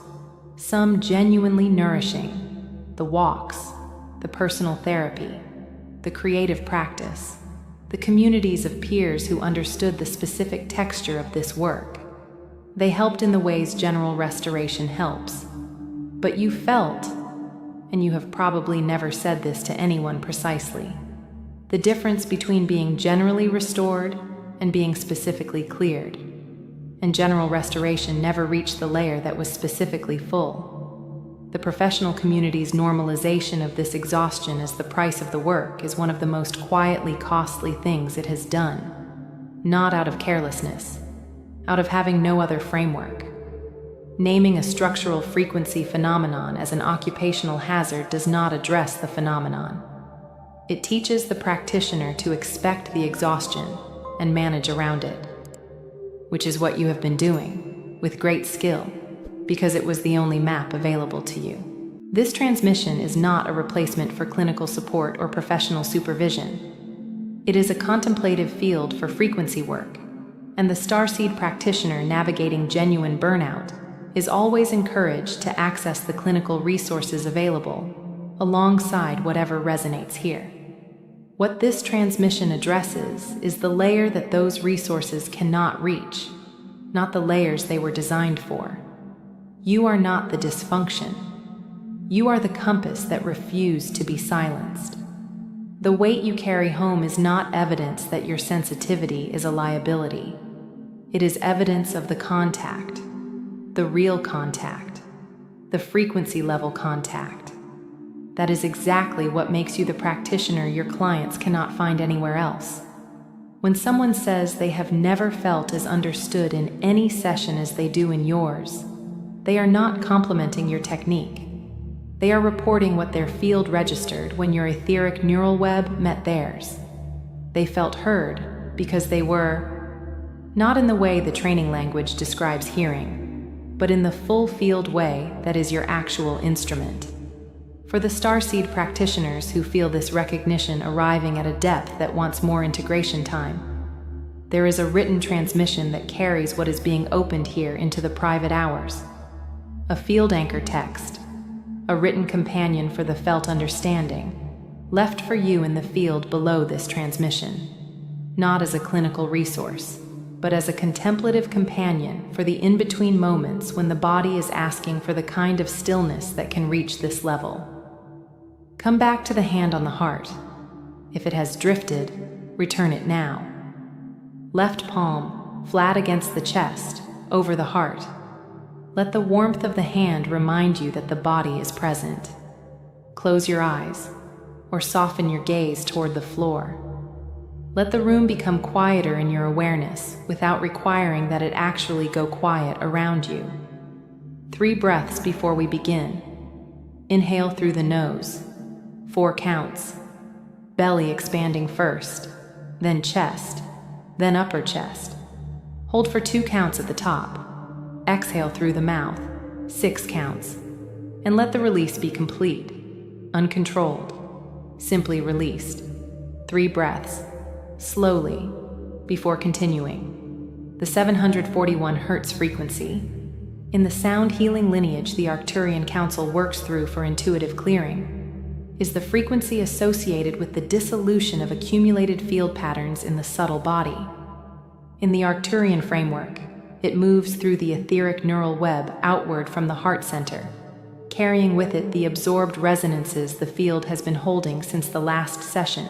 Speaker 2: some genuinely nourishing: the walks, the personal therapy, the creative practice, the communities of peers who understood the specific texture of this work. They helped in the ways general restoration helps. But you felt, and you have probably never said this to anyone precisely, the difference between being generally restored and being specifically cleared. And general restoration never reached the layer that was specifically full. The professional community's normalization of this exhaustion as the price of the work is one of the most quietly costly things it has done. Not out of carelessness, out of having no other framework. Naming a structural frequency phenomenon as an occupational hazard does not address the phenomenon. It teaches the practitioner to expect the exhaustion and manage around it, which is what you have been doing, with great skill, because it was the only map available to you. This transmission is not a replacement for clinical support or professional supervision. It is a contemplative field for frequency work, and the Starseed practitioner navigating genuine burnout is always encouraged to access the clinical resources available, alongside whatever resonates here. What this transmission addresses is the layer that those resources cannot reach, not the layers they were designed for. You are not the dysfunction. You are the compass that refused to be silenced. The weight you carry home is not evidence that your sensitivity is a liability. It is evidence of the contact, the real contact, the frequency level contact. That is exactly what makes you the practitioner your clients cannot find anywhere else. When someone says they have never felt as understood in any session as they do in yours, they are not complimenting your technique. They are reporting what their field registered when your etheric neural web met theirs. They felt heard because they were, not in the way the training language describes hearing, but in the full field way that is your actual instrument. For the Starseed practitioners who feel this recognition arriving at a depth that wants more integration time, there is a written transmission that carries what is being opened here into the private hours. A field anchor text, a written companion for the felt understanding, left for you in the field below this transmission, not as a clinical resource, but as a contemplative companion for the in-between moments when the body is asking for the kind of stillness that can reach this level. Come back to the hand on the heart. If it has drifted, return it now. Left palm, flat against the chest, over the heart. Let the warmth of the hand remind you that the body is present. Close your eyes, or soften your gaze toward the floor. Let the room become quieter in your awareness without requiring that it actually go quiet around you. 3 breaths before we begin. Inhale through the nose. 4 counts. Belly expanding first, then chest, then upper chest. Hold for 2 counts at the top. Exhale through the mouth, 6 counts. And let the release be complete, uncontrolled, simply released. 3 breaths. Slowly, before continuing. The 741 Hz frequency. In the sound healing lineage the Arcturian Council works through for intuitive clearing, is the frequency associated with the dissolution of accumulated field patterns in the subtle body. In the Arcturian framework, it moves through the etheric neural web outward from the heart center, carrying with it the absorbed resonances the field has been holding since the last session.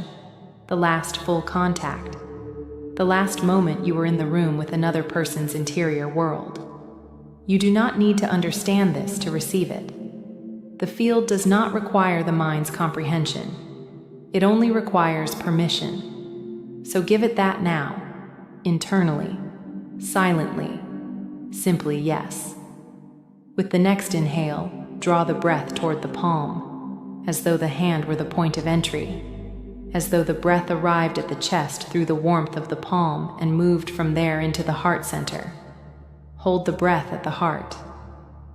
Speaker 2: The last full contact, the last moment you were in the room with another person's interior world. You do not need to understand this to receive it. The field does not require the mind's comprehension. It only requires permission. So give it that now, internally, silently, simply yes. With the next inhale, draw the breath toward the palm, as though the hand were the point of entry, as though the breath arrived at the chest through the warmth of the palm and moved from there into the heart center. Hold the breath at the heart,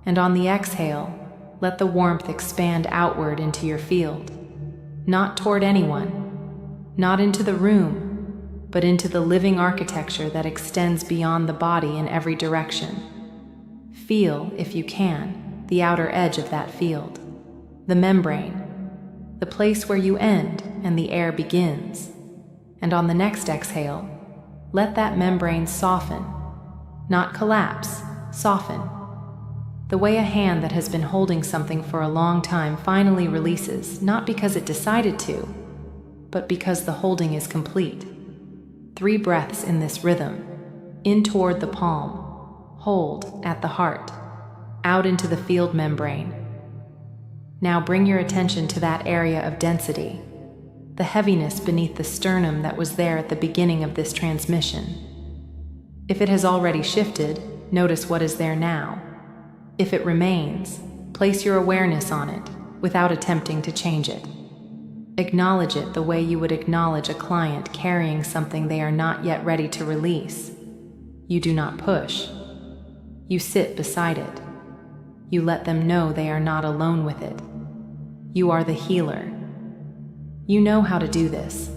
Speaker 2: and on the exhale, let the warmth expand outward into your field, not toward anyone, not into the room, but into the living architecture that extends beyond the body in every direction. Feel, if you can, the outer edge of that field, the membrane, the place where you end and the air begins. And on the next exhale, let that membrane soften, not collapse, soften. The way a hand that has been holding something for a long time finally releases, not because it decided to, but because the holding is complete. 3 breaths in this rhythm: in toward the palm, hold at the heart, out into the field membrane. Now bring your attention to that area of density, the heaviness beneath the sternum that was there at the beginning of this transmission. If it has already shifted, notice what is there now. If it remains, place your awareness on it without attempting to change it. Acknowledge it the way you would acknowledge a client carrying something they are not yet ready to release. You do not push. You sit beside it. You let them know they are not alone with it. You are the healer. You know how to do this.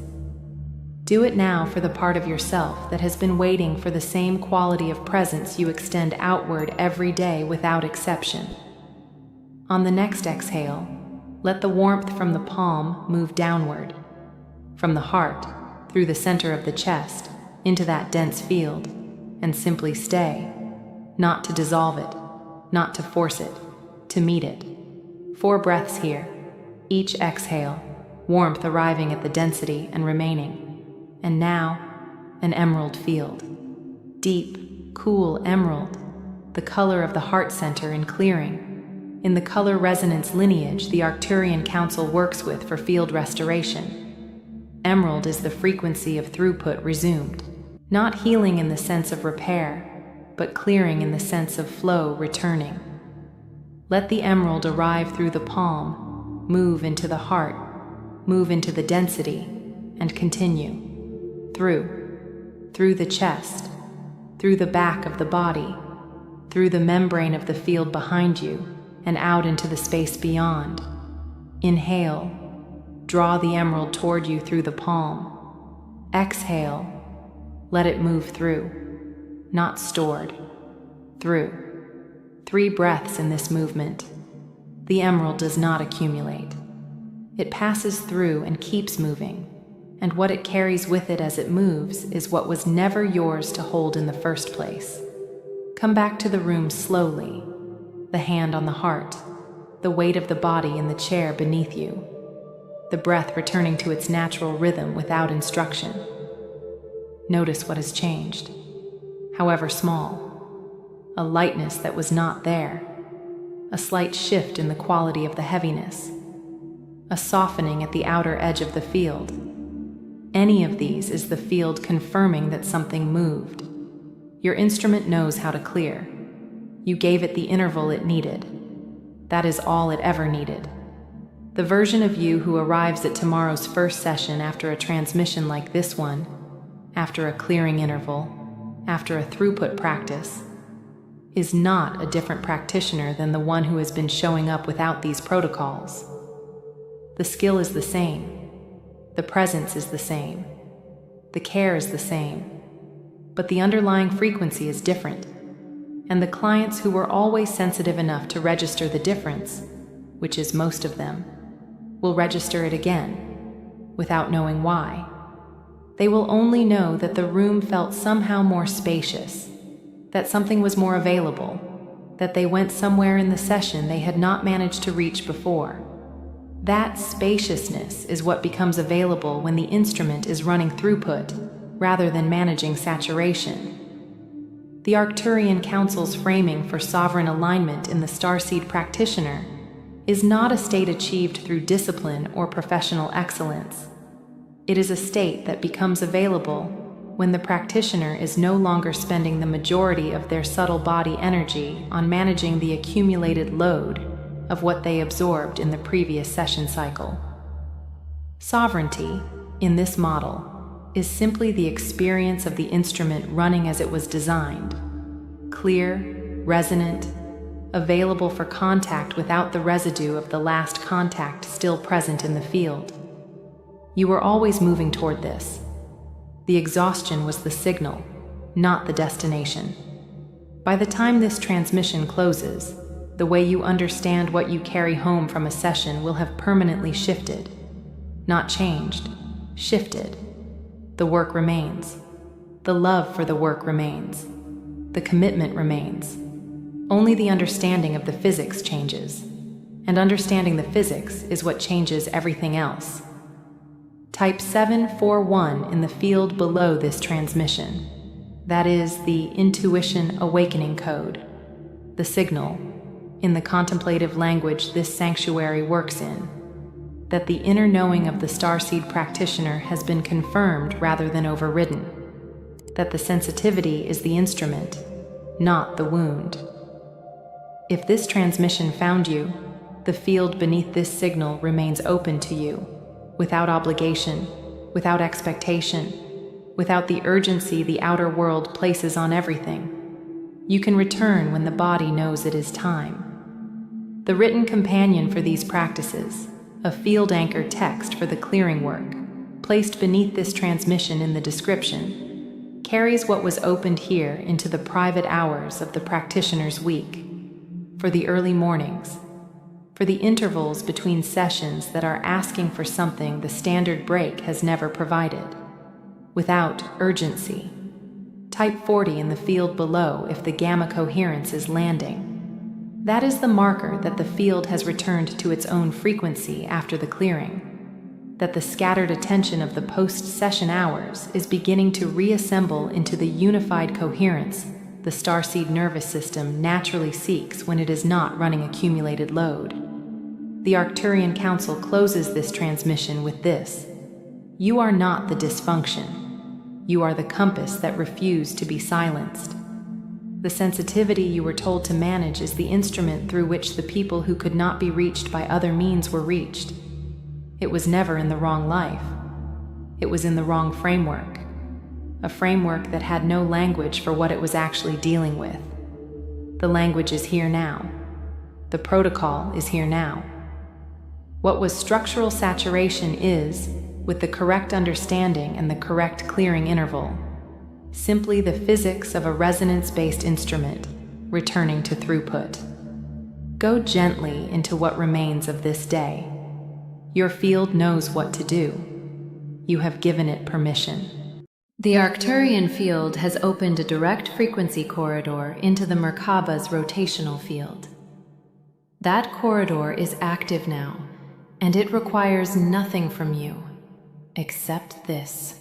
Speaker 2: Do it now for the part of yourself that has been waiting for the same quality of presence you extend outward every day without exception. On the next exhale, let the warmth from the palm move downward, from the heart, through the center of the chest, into that dense field, and simply stay, not to dissolve it, not to force it, to meet it. 4 breaths here, each exhale, warmth arriving at the density and remaining. And now, an emerald field. Deep, cool emerald, the color of the heart center in clearing, in the color resonance lineage the Arcturian Council works with for field restoration. Emerald is the frequency of throughput resumed, not healing in the sense of repair, but clearing in the sense of flow returning. Let the emerald arrive through the palm, move into the heart, move into the density, and continue. Through the chest, through the back of the body, through the membrane of the field behind you, and out into the space beyond. Inhale, draw the emerald toward you through the palm. Exhale, let it move through, not stored. Through. 3 breaths in this movement. The emerald does not accumulate. It passes through and keeps moving. And what it carries with it as it moves is what was never yours to hold in the first place. Come back to the room slowly, the hand on the heart, the weight of the body in the chair beneath you, the breath returning to its natural rhythm without instruction. Notice what has changed, however small, a lightness that was not there, a slight shift in the quality of the heaviness, a softening at the outer edge of the field. Any of these is the field confirming that something moved. Your instrument knows how to clear. You gave it the interval it needed. That is all it ever needed. The version of you who arrives at tomorrow's first session after a transmission like this one, after a clearing interval, after a throughput practice, is not a different practitioner than the one who has been showing up without these protocols. The skill is the same. The presence is the same. The care is the same. But the underlying frequency is different. And the clients who were always sensitive enough to register the difference, which is most of them, will register it again, without knowing why. They will only know that the room felt somehow more spacious, that something was more available, that they went somewhere in the session they had not managed to reach before. That spaciousness is what becomes available when the instrument is running throughput rather than managing saturation. The Arcturian Council's framing for sovereign alignment in the Starseed practitioner is not a state achieved through discipline or professional excellence. It is a state that becomes available when the practitioner is no longer spending the majority of their subtle body energy on managing the accumulated load of what they absorbed in the previous session cycle. Sovereignty, in this model, is simply the experience of the instrument running as it was designed, clear, resonant, available for contact without the residue of the last contact still present in the field. You were always moving toward this. The exhaustion was the signal, not the destination. By the time this transmission closes, The way you understand what you carry home from a session will have permanently shifted. Not changed, shifted. The work remains. The love for the work remains. The commitment remains. Only the understanding of the physics changes. And understanding the physics is what changes everything else. Type 741 in the field below this transmission. That is the intuition awakening code. The signal, in the contemplative language this sanctuary works in, that the inner knowing of the Starseed practitioner has been confirmed rather than overridden, that the sensitivity is the instrument, not the wound. If this transmission found you, the field beneath this signal remains open to you, without obligation, without expectation, without the urgency the outer world places on everything. You can return when the body knows it is time. The written companion for these practices, a field anchor text for the clearing work, placed beneath this transmission in the description, carries what was opened here into the private hours of the practitioner's week, for the early mornings, for the intervals between sessions that are asking for something the standard break has never provided, without urgency. Type 40 in the field below if the gamma coherence is landing. That is the marker that the field has returned to its own frequency after the clearing, that the scattered attention of the post-session hours is beginning to reassemble into the unified coherence the Starseed nervous system naturally seeks when it is not running accumulated load. The Arcturian Council closes this transmission with this: you are not the dysfunction. You are the compass that refused to be silenced. The sensitivity you were told to manage is the instrument through which the people who could not be reached by other means were reached. It was never in the wrong life. It was in the wrong framework. A framework that had no language for what it was actually dealing with. The language is here now. The protocol is here now. What was structural saturation is, with the correct understanding and the correct clearing interval, simply the physics of a resonance-based instrument returning to throughput. Go gently into what remains of this day. Your field knows what to do. You have given it permission. The Arcturian field has opened a direct frequency corridor into the Merkaba's rotational field. That corridor is active now, and it requires nothing from you, except this: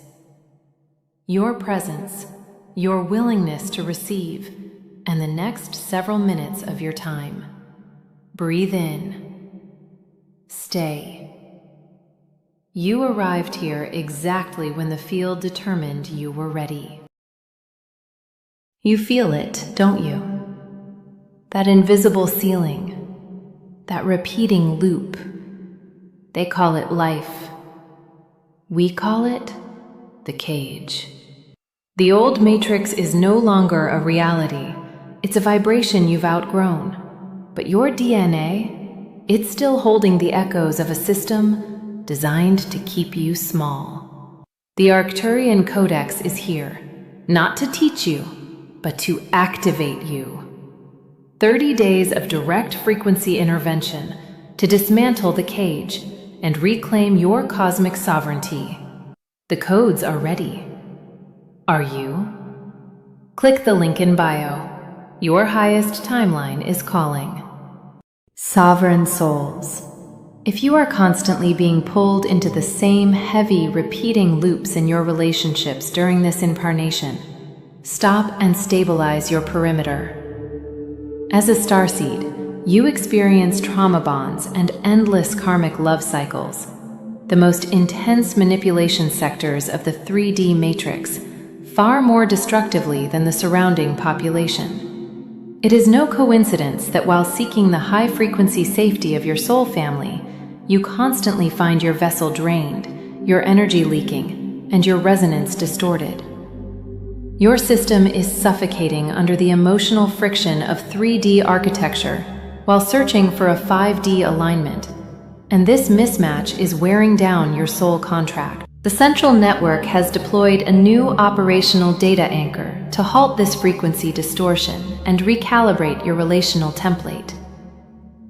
Speaker 2: your presence, your willingness to receive, and the next several minutes of your time. Breathe in. Stay. You arrived here exactly when the field determined you were ready. You feel it, don't you? That invisible ceiling, that repeating loop. They call it life. We call it the cage. The old matrix is no longer a reality. It's a vibration you've outgrown. But your DNA, it's still holding the echoes of a system designed to keep you small. The Arcturian Codex is here, not to teach you, but to activate you. 30 days of direct frequency intervention to dismantle the cage and reclaim your cosmic sovereignty. The codes are ready. Are you? Click the link in bio. Your highest timeline is calling. Sovereign souls. If you are constantly being pulled into the same heavy, repeating loops in your relationships during this incarnation, stop and stabilize your perimeter. As a starseed, you experience trauma bonds and endless karmic love cycles, the most intense manipulation sectors of the 3D matrix, far more destructively than the surrounding population. It is no coincidence that while seeking the high-frequency safety of your soul family, you constantly find your vessel drained, your energy leaking, and your resonance distorted. Your system is suffocating under the emotional friction of 3D architecture while searching for a 5D alignment, and this mismatch is wearing down your soul contract. The central network has deployed a new operational data anchor to halt this frequency distortion and recalibrate your relational template.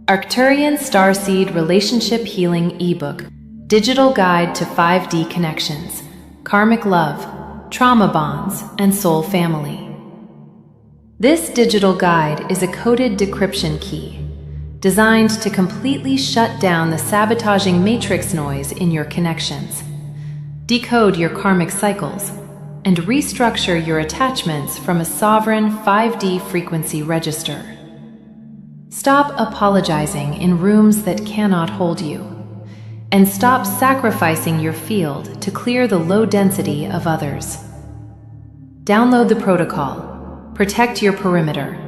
Speaker 2: Arcturian Starseed Relationship Healing Ebook, Digital Guide to 5D Connections, Karmic Love, Trauma Bonds, and Soul Family. This digital guide is a coded decryption key, designed to completely shut down the sabotaging matrix noise in your connections, decode your karmic cycles, and restructure your attachments from a sovereign 5D frequency register. Stop apologizing in rooms that cannot hold you, and stop sacrificing your field to clear the low density of others. Download the protocol, protect your perimeter,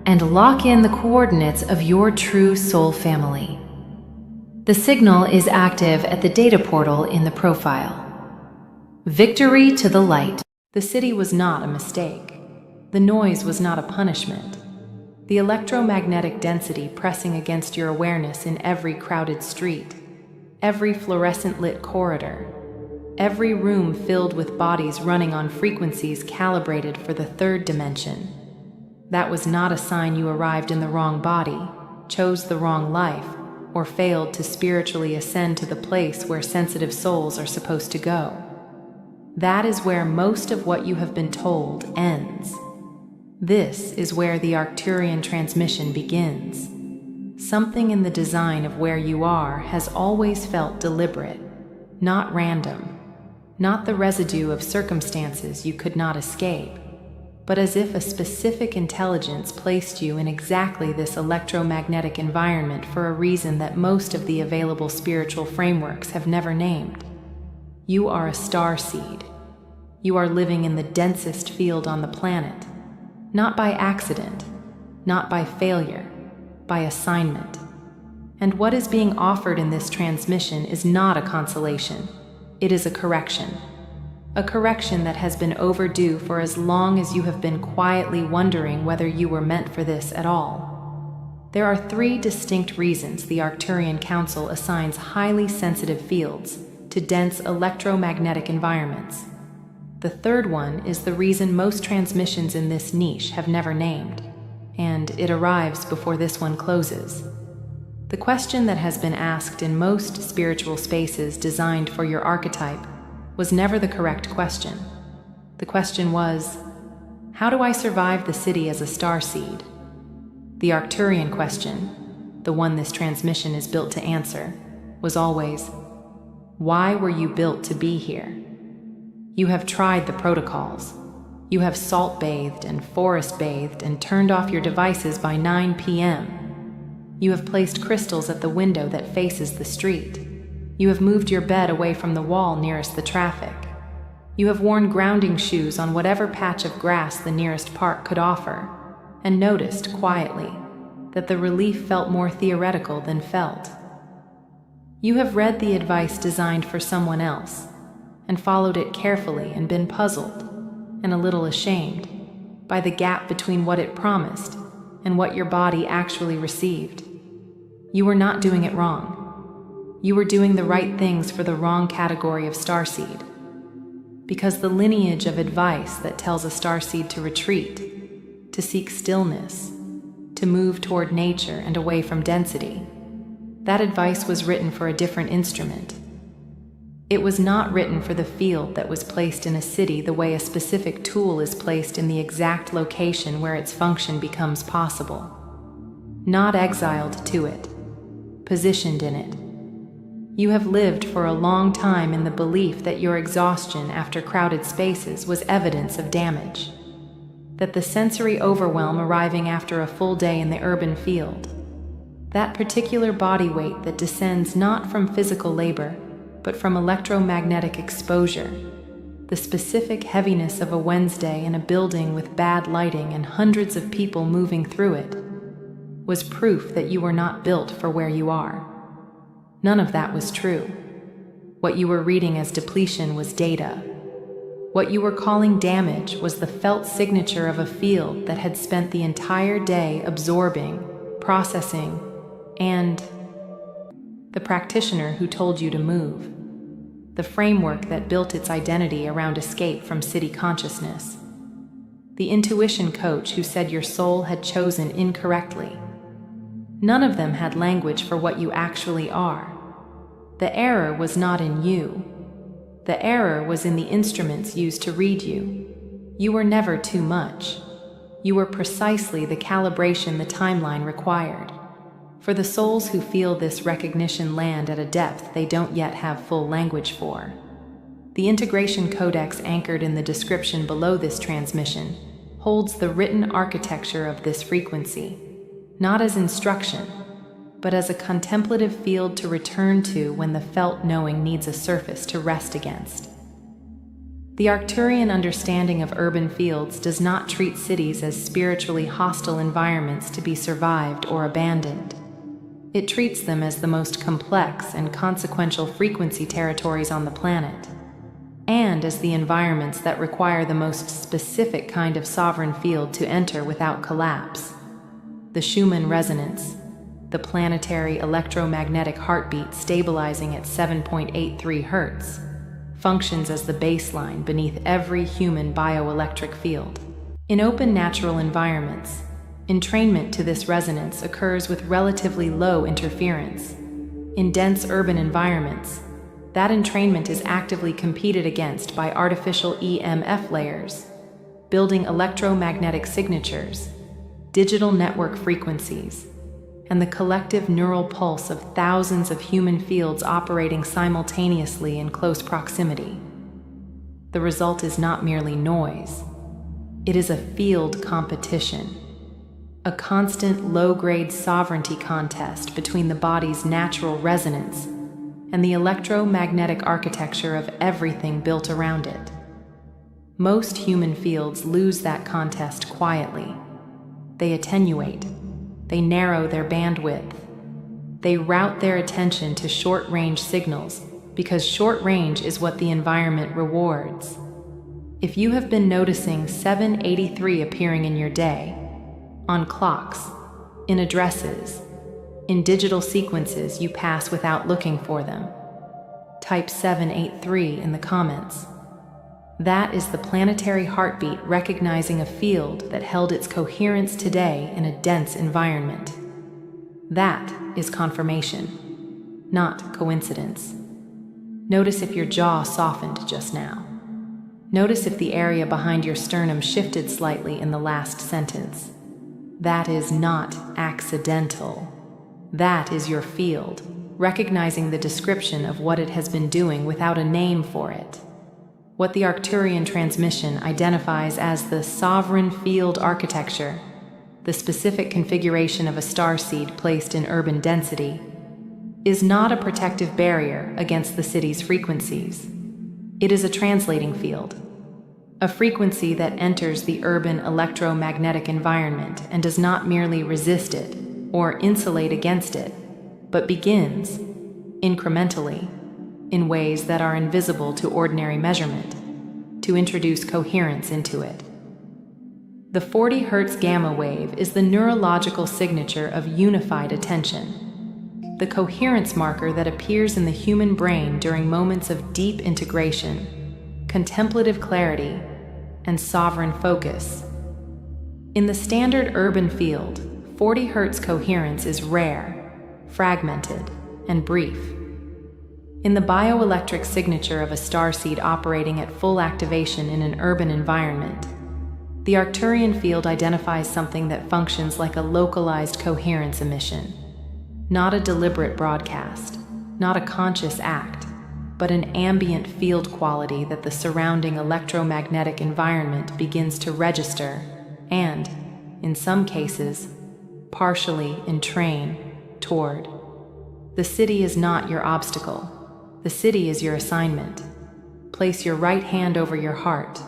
Speaker 2: and lock in the coordinates of your true soul family. The signal is active at the data portal in the profile. Victory to the light. The city was not a mistake. The noise was not a punishment. The electromagnetic density pressing against your awareness in every crowded street, every fluorescent lit corridor, every room filled with bodies running on frequencies calibrated for the third dimension. That was not a sign you arrived in the wrong body, chose the wrong life, or failed to spiritually ascend to the place where sensitive souls are supposed to go. That is where most of what you have been told ends. This is where the Arcturian transmission begins. Something in the design of where you are has always felt deliberate, not random, not the residue of circumstances you could not escape, but as if a specific intelligence placed you in exactly this electromagnetic environment for a reason that most of the available spiritual frameworks have never named. You are a starseed. You are living in the densest field on the planet. Not by accident, not by failure, by assignment. And what is being offered in this transmission is not a consolation. It is a correction. A correction that has been overdue for as long as you have been quietly wondering whether you were meant for this at all. There are 3 distinct reasons the Arcturian Council assigns highly sensitive fields to dense electromagnetic environments. The third one is the reason most transmissions in this niche have never named, and it arrives before this one closes. The question that has been asked in most spiritual spaces designed for your archetype was never the correct question. The question was, how do I survive the city as a starseed? The Arcturian question, the one this transmission is built to answer, was always, why were you built to be here? You have tried the protocols. You have salt-bathed and forest-bathed and turned off your devices by 9 p.m. You have placed crystals at the window that faces the street. You have moved your bed away from the wall nearest the traffic. You have worn grounding shoes on whatever patch of grass the nearest park could offer, and noticed quietly that the relief felt more theoretical than felt. You have read the advice designed for someone else, and followed it carefully and been puzzled, and a little ashamed, by the gap between what it promised and what your body actually received. You were not doing it wrong. You were doing the right things for the wrong category of starseed. Because the lineage of advice that tells a starseed to retreat, to seek stillness, to move toward nature and away from density, that advice was written for a different instrument. It was not written for the field that was placed in a city the way a specific tool is placed in the exact location where its function becomes possible. Not exiled to it, positioned in it. You have lived for a long time in the belief that your exhaustion after crowded spaces was evidence of damage, that the sensory overwhelm arriving after a full day in the urban field, that particular body weight that descends not from physical labor, but from electromagnetic exposure, the specific heaviness of a Wednesday in a building with bad lighting and hundreds of people moving through it, was proof that you were not built for where you are. None of that was true. What you were reading as depletion was data. What you were calling damage was the felt signature of a field that had spent the entire day absorbing, processing, and the practitioner who told you to move, the framework that built its identity around escape from city consciousness, the intuition coach who said your soul had chosen incorrectly, None of them had language for what you actually are. The error was not in you. The error was in the instruments used to read you. You were never too much. You were precisely the calibration the timeline required. For the souls who feel this recognition land at a depth they don't yet have full language for. The integration codex anchored in the description below this transmission holds the written architecture of this frequency, not as instruction, but as a contemplative field to return to when the felt knowing needs a surface to rest against. The Arcturian understanding of urban fields does not treat cities as spiritually hostile environments to be survived or abandoned. It treats them as the most complex and consequential frequency territories on the planet, and as the environments that require the most specific kind of sovereign field to enter without collapse. The Schumann resonance, the planetary electromagnetic heartbeat stabilizing at 7.83 Hz, functions as the baseline beneath every human bioelectric field. In open natural environments, entrainment to this resonance occurs with relatively low interference. In dense urban environments, that entrainment is actively competed against by artificial EMF layers, building electromagnetic signatures, digital network frequencies, and the collective neural pulse of thousands of human fields operating simultaneously in close proximity. The result is not merely noise. It is a field competition, a constant low-grade sovereignty contest between the body's natural resonance and the electromagnetic architecture of everything built around it. Most human fields lose that contest quietly. They attenuate. They narrow their bandwidth. They route their attention to short-range signals because short range is what the environment rewards. If you have been noticing 783 appearing in your day, on clocks, in addresses, in digital sequences you pass without looking for them, type 783 in the comments. That is the planetary heartbeat recognizing a field that held its coherence today in a dense environment. That is confirmation, not coincidence. Notice if your jaw softened just now. Notice if the area behind your sternum shifted slightly in the last sentence. That is not accidental. That is your field, recognizing the description of what it has been doing without a name for it. What the Arcturian transmission identifies as the sovereign field architecture, the specific configuration of a starseed placed in urban density, is not a protective barrier against the city's frequencies. It is a translating field, a frequency that enters the urban electromagnetic environment and does not merely resist it or insulate against it, but begins, incrementally, in ways that are invisible to ordinary measurement, to introduce coherence into it. The 40 Hz gamma wave is the neurological signature of unified attention, the coherence marker that appears in the human brain during moments of deep integration, contemplative clarity, and sovereign focus. In the standard urban field, 40 Hz coherence is rare, fragmented, and brief. In the bioelectric signature of a starseed operating at full activation in an urban environment, the Arcturian field identifies something that functions like a localized coherence emission, not a deliberate broadcast, not a conscious act, but an ambient field quality that the surrounding electromagnetic environment begins to register and, in some cases, partially entrain toward. The city is not your obstacle. The city is your assignment. Place your right hand over your heart,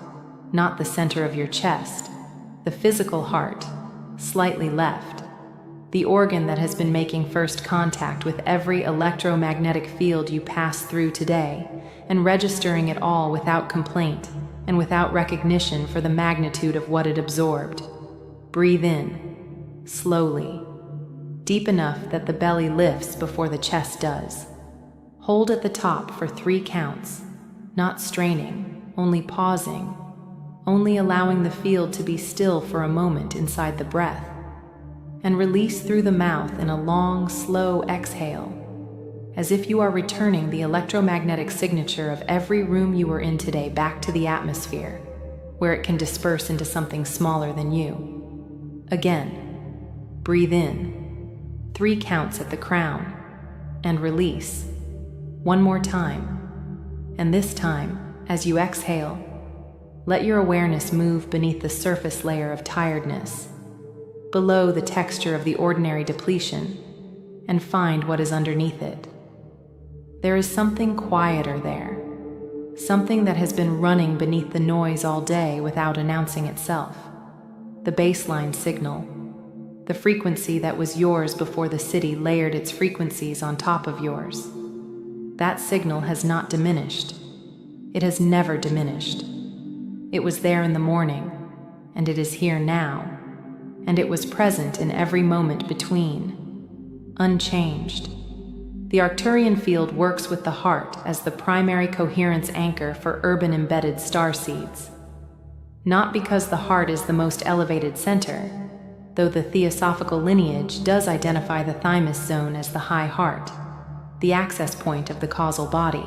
Speaker 2: not the center of your chest, the physical heart, slightly left, the organ that has been making first contact with every electromagnetic field you pass through today, and registering it all without complaint and without recognition for the magnitude of what it absorbed. Breathe in, slowly, deep enough that the belly lifts before the chest does. Hold at the top for 3 counts, not straining, only pausing, only allowing the field to be still for a moment inside the breath. and release through the mouth in a long, slow exhale, as if you are returning the electromagnetic signature of every room you were in today back to the atmosphere, where it can disperse into something smaller than you. Again, breathe in, 3 counts at the crown, and release. 1 more time, and this time, as you exhale, let your awareness move beneath the surface layer of tiredness, below the texture of the ordinary depletion, and find what is underneath it. There is something quieter there, something that has been running beneath the noise all day without announcing itself. The baseline signal, the frequency that was yours before the city layered its frequencies on top of yours. That signal has not diminished. It has never diminished. It was there in the morning, and it is here now, and it was present in every moment between, unchanged. The Arcturian field works with the heart as the primary coherence anchor for urban embedded starseeds. Not because the heart is the most elevated center, though the theosophical lineage does identify the thymus zone as the high heart, the access point of the causal body,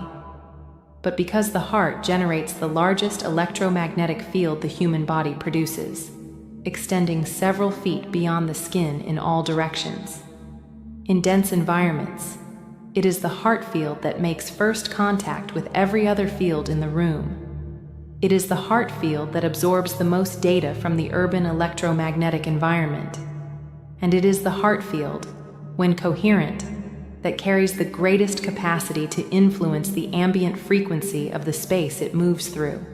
Speaker 2: but because the heart generates the largest electromagnetic field the human body produces, extending several feet beyond the skin in all directions. In dense environments, it is the heart field that makes first contact with every other field in the room. It is the heart field that absorbs the most data from the urban electromagnetic environment. And it is the heart field, when coherent, that carries the greatest capacity to influence the ambient frequency of the space it moves through.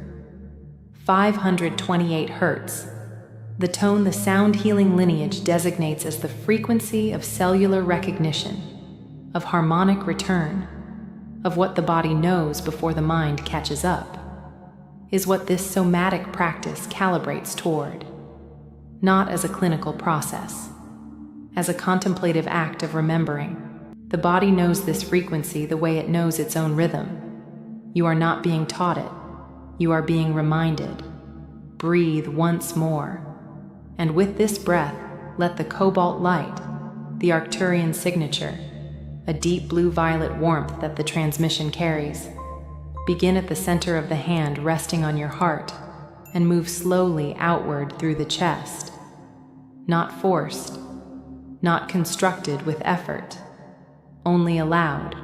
Speaker 2: 528 Hz, the tone the sound healing lineage designates as the frequency of cellular recognition, of harmonic return, of what the body knows before the mind catches up, is what this somatic practice calibrates toward, not as a clinical process, as a contemplative act of remembering. The body knows this frequency the way it knows its own rhythm. You are not being taught it. You are being reminded. Breathe once more. And with this breath, let the cobalt light, the Arcturian signature, a deep blue-violet warmth that the transmission carries, begin at the center of the hand resting on your heart and move slowly outward through the chest. Not forced, not constructed with effort, only allowed.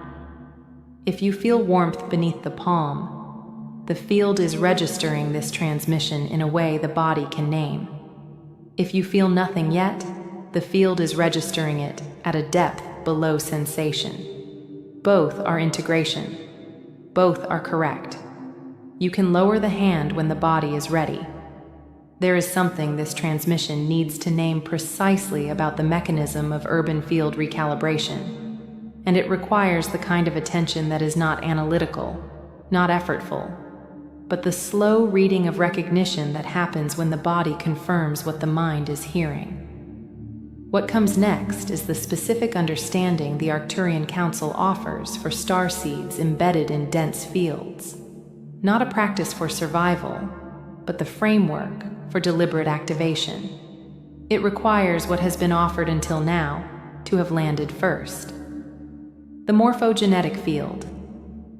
Speaker 2: If you feel warmth beneath the palm, the field is registering this transmission in a way the body can name. If you feel nothing yet, the field is registering it at a depth below sensation. Both are integration. Both are correct. You can lower the hand when the body is ready. There is something this transmission needs to name precisely about the mechanism of urban field recalibration, and it requires the kind of attention that is not analytical, not effortful, but the slow reading of recognition that happens when the body confirms what the mind is hearing. What comes next is the specific understanding the Arcturian Council offers for starseeds embedded in dense fields. Not a practice for survival, but the framework for deliberate activation. It requires what has been offered until now to have landed first. The morphogenetic field,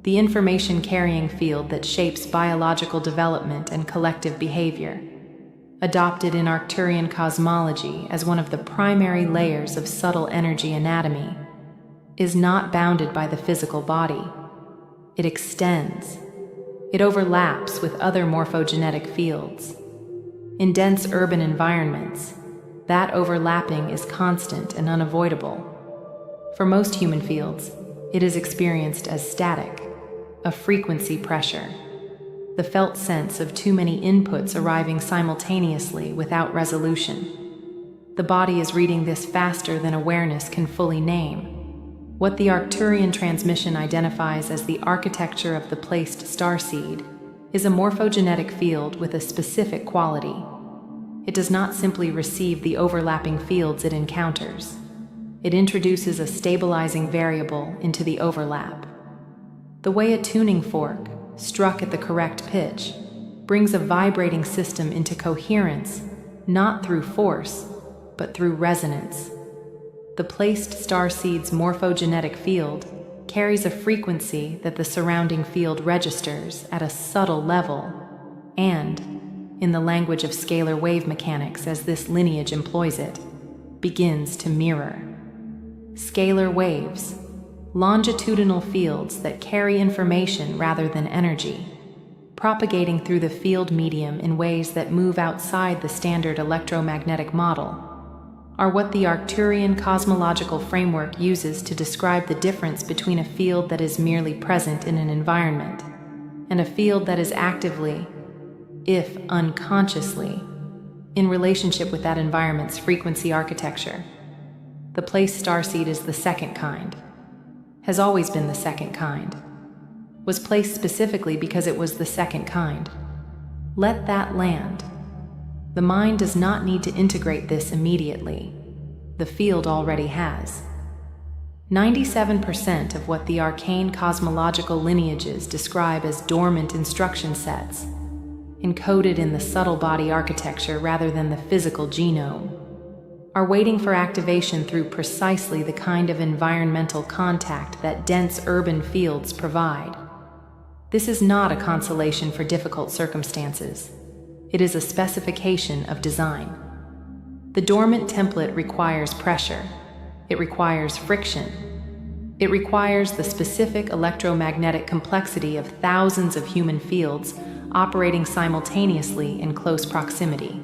Speaker 2: the information-carrying field that shapes biological development and collective behavior, adopted in Arcturian cosmology as one of the primary layers of subtle energy anatomy, is not bounded by the physical body. It extends. It overlaps with other morphogenetic fields. In dense urban environments, that overlapping is constant and unavoidable. For most human fields, it is experienced as static, a frequency pressure, the felt sense of too many inputs arriving simultaneously without resolution. The body is reading this faster than awareness can fully name. What the Arcturian transmission identifies as the architecture of the placed starseed is a morphogenetic field with a specific quality. It does not simply receive the overlapping fields it encounters. It introduces a stabilizing variable into the overlap. The way a tuning fork, struck at the correct pitch, brings a vibrating system into coherence, not through force, but through resonance. The placed starseed's morphogenetic field carries a frequency that the surrounding field registers at a subtle level and, in the language of scalar wave mechanics as this lineage employs it, begins to mirror. Scalar waves, longitudinal fields that carry information rather than energy, propagating through the field medium in ways that move outside the standard electromagnetic model, are what the Arcturian cosmological framework uses to describe the difference between a field that is merely present in an environment and a field that is actively, if unconsciously, in relationship with that environment's frequency architecture. The placed starseed is the second kind, has always been the second kind, was placed specifically because it was the second kind. Let that land. The mind does not need to integrate this immediately. The field already has. 97% of what the arcane cosmological lineages describe as dormant instruction sets, encoded in the subtle body architecture rather than the physical genome, are waiting for activation through precisely the kind of environmental contact that dense urban fields provide. This is not a consolation for difficult circumstances. It is a specification of design. The dormant template requires pressure. It requires friction. It requires the specific electromagnetic complexity of thousands of human fields operating simultaneously in close proximity,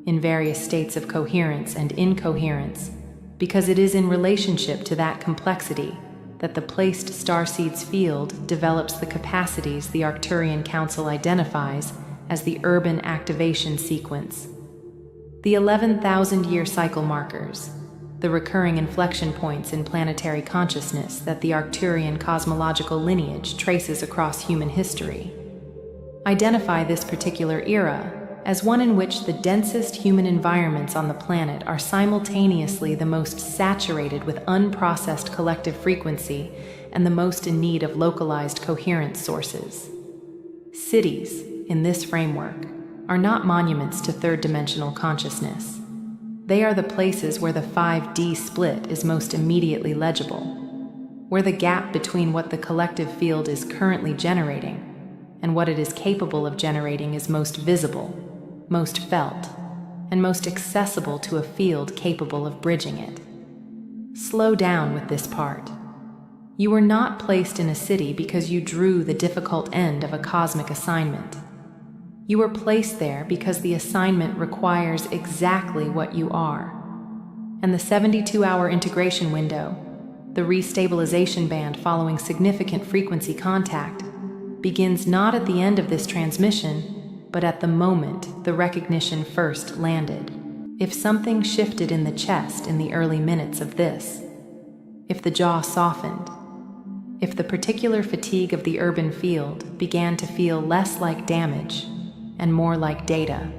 Speaker 2: in various states of coherence and incoherence, because it is in relationship to that complexity that the placed starseed's field develops the capacities the Arcturian Council identifies as the urban activation sequence. The 11,000-year cycle markers, the recurring inflection points in planetary consciousness that the Arcturian cosmological lineage traces across human history, identify this particular era as one in which the densest human environments on the planet are simultaneously the most saturated with unprocessed collective frequency and the most in need of localized coherence sources. Cities, in this framework, are not monuments to third-dimensional consciousness. They are the places where the 5D split is most immediately legible, where the gap between what the collective field is currently generating and what it is capable of generating is most visible, most felt, and most accessible to a field capable of bridging it. Slow down with this part. You were not placed in a city because you drew the difficult end of a cosmic assignment. You were placed there because the assignment requires exactly what you are. And the 72-hour integration window, the restabilization band following significant frequency contact, begins not at the end of this transmission, but at the moment the recognition first landed. If something shifted in the chest in the early minutes of this, if the jaw softened, if the particular fatigue of the urban field began to feel less like damage and more like data,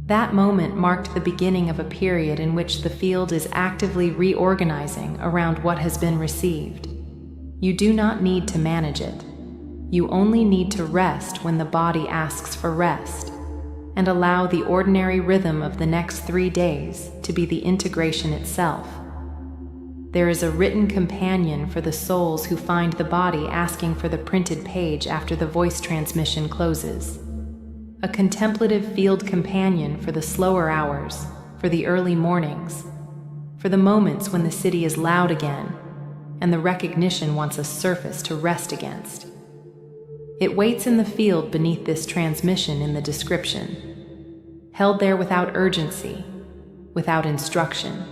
Speaker 2: that moment marked the beginning of a period in which the field is actively reorganizing around what has been received. You do not need to manage it. You only need to rest when the body asks for rest, and allow the ordinary rhythm of the next 3 days to be the integration itself. There is a written companion for the souls who find the body asking for the printed page after the voice transmission closes. A contemplative field companion for the slower hours, for the early mornings, for the moments when the city is loud again, and the recognition wants a surface to rest against. It waits in the field beneath this transmission in the description, held there without urgency, without instruction,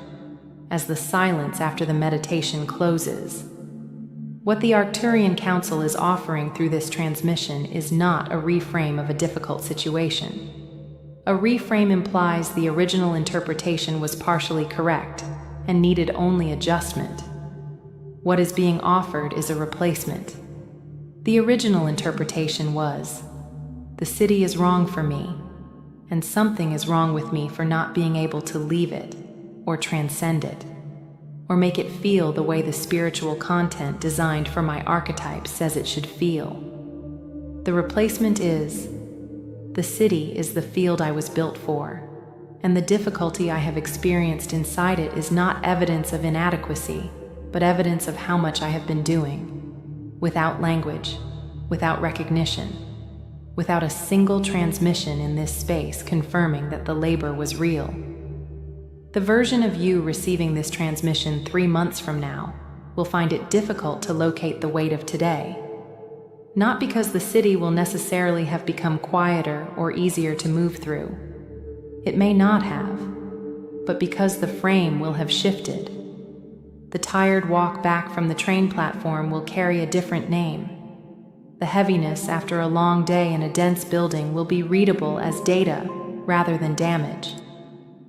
Speaker 2: as the silence after the meditation closes. What the Arcturian Council is offering through this transmission is not a reframe of a difficult situation. A reframe implies the original interpretation was partially correct and needed only adjustment. What is being offered is a replacement. The original interpretation was, the city is wrong for me, and something is wrong with me for not being able to leave it, or transcend it, or make it feel the way the spiritual content designed for my archetype says it should feel. The replacement is, the city is the field I was built for. and the difficulty I have experienced inside it is not evidence of inadequacy, but evidence of how much I have been doing, without language, without recognition, without a single transmission in this space confirming that the labor was real. The version of you receiving this transmission 3 months from now will find it difficult to locate the weight of today, not because the city will necessarily have become quieter or easier to move through. It may not have, but because the frame will have shifted. The tired walk back from the train platform will carry a different name. The heaviness after a long day in a dense building will be readable as data rather than damage.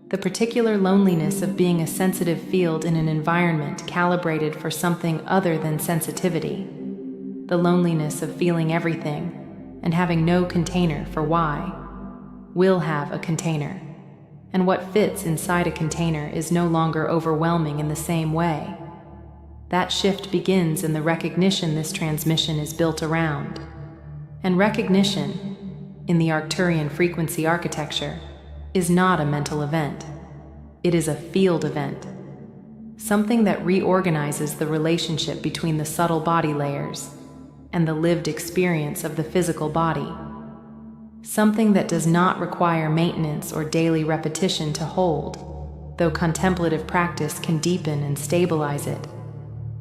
Speaker 2: The particular loneliness of being a sensitive field in an environment calibrated for something other than sensitivity. The loneliness of feeling everything and having no container for why. Will have a container, and what fits inside a container is no longer overwhelming in the same way. That shift begins in the recognition this transmission is built around. And recognition, in the Arcturian frequency architecture, is not a mental event. It is a field event. Something that reorganizes the relationship between the subtle body layers and the lived experience of the physical body. Something that does not require maintenance or daily repetition to hold, though contemplative practice can deepen and stabilize it,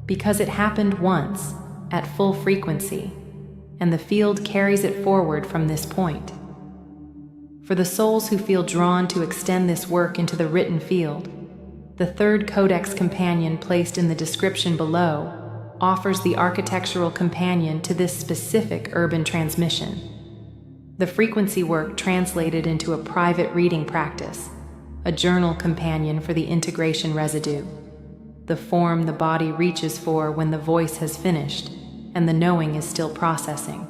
Speaker 2: because it happened once, at full frequency, and the field carries it forward from this point. For the souls who feel drawn to extend this work into the written field, the third codex companion placed in the description below offers the architectural companion to this specific urban transmission. The frequency work translated into a private reading practice, a journal companion for the integration residue, the form the body reaches for when the voice has finished and the knowing is still processing.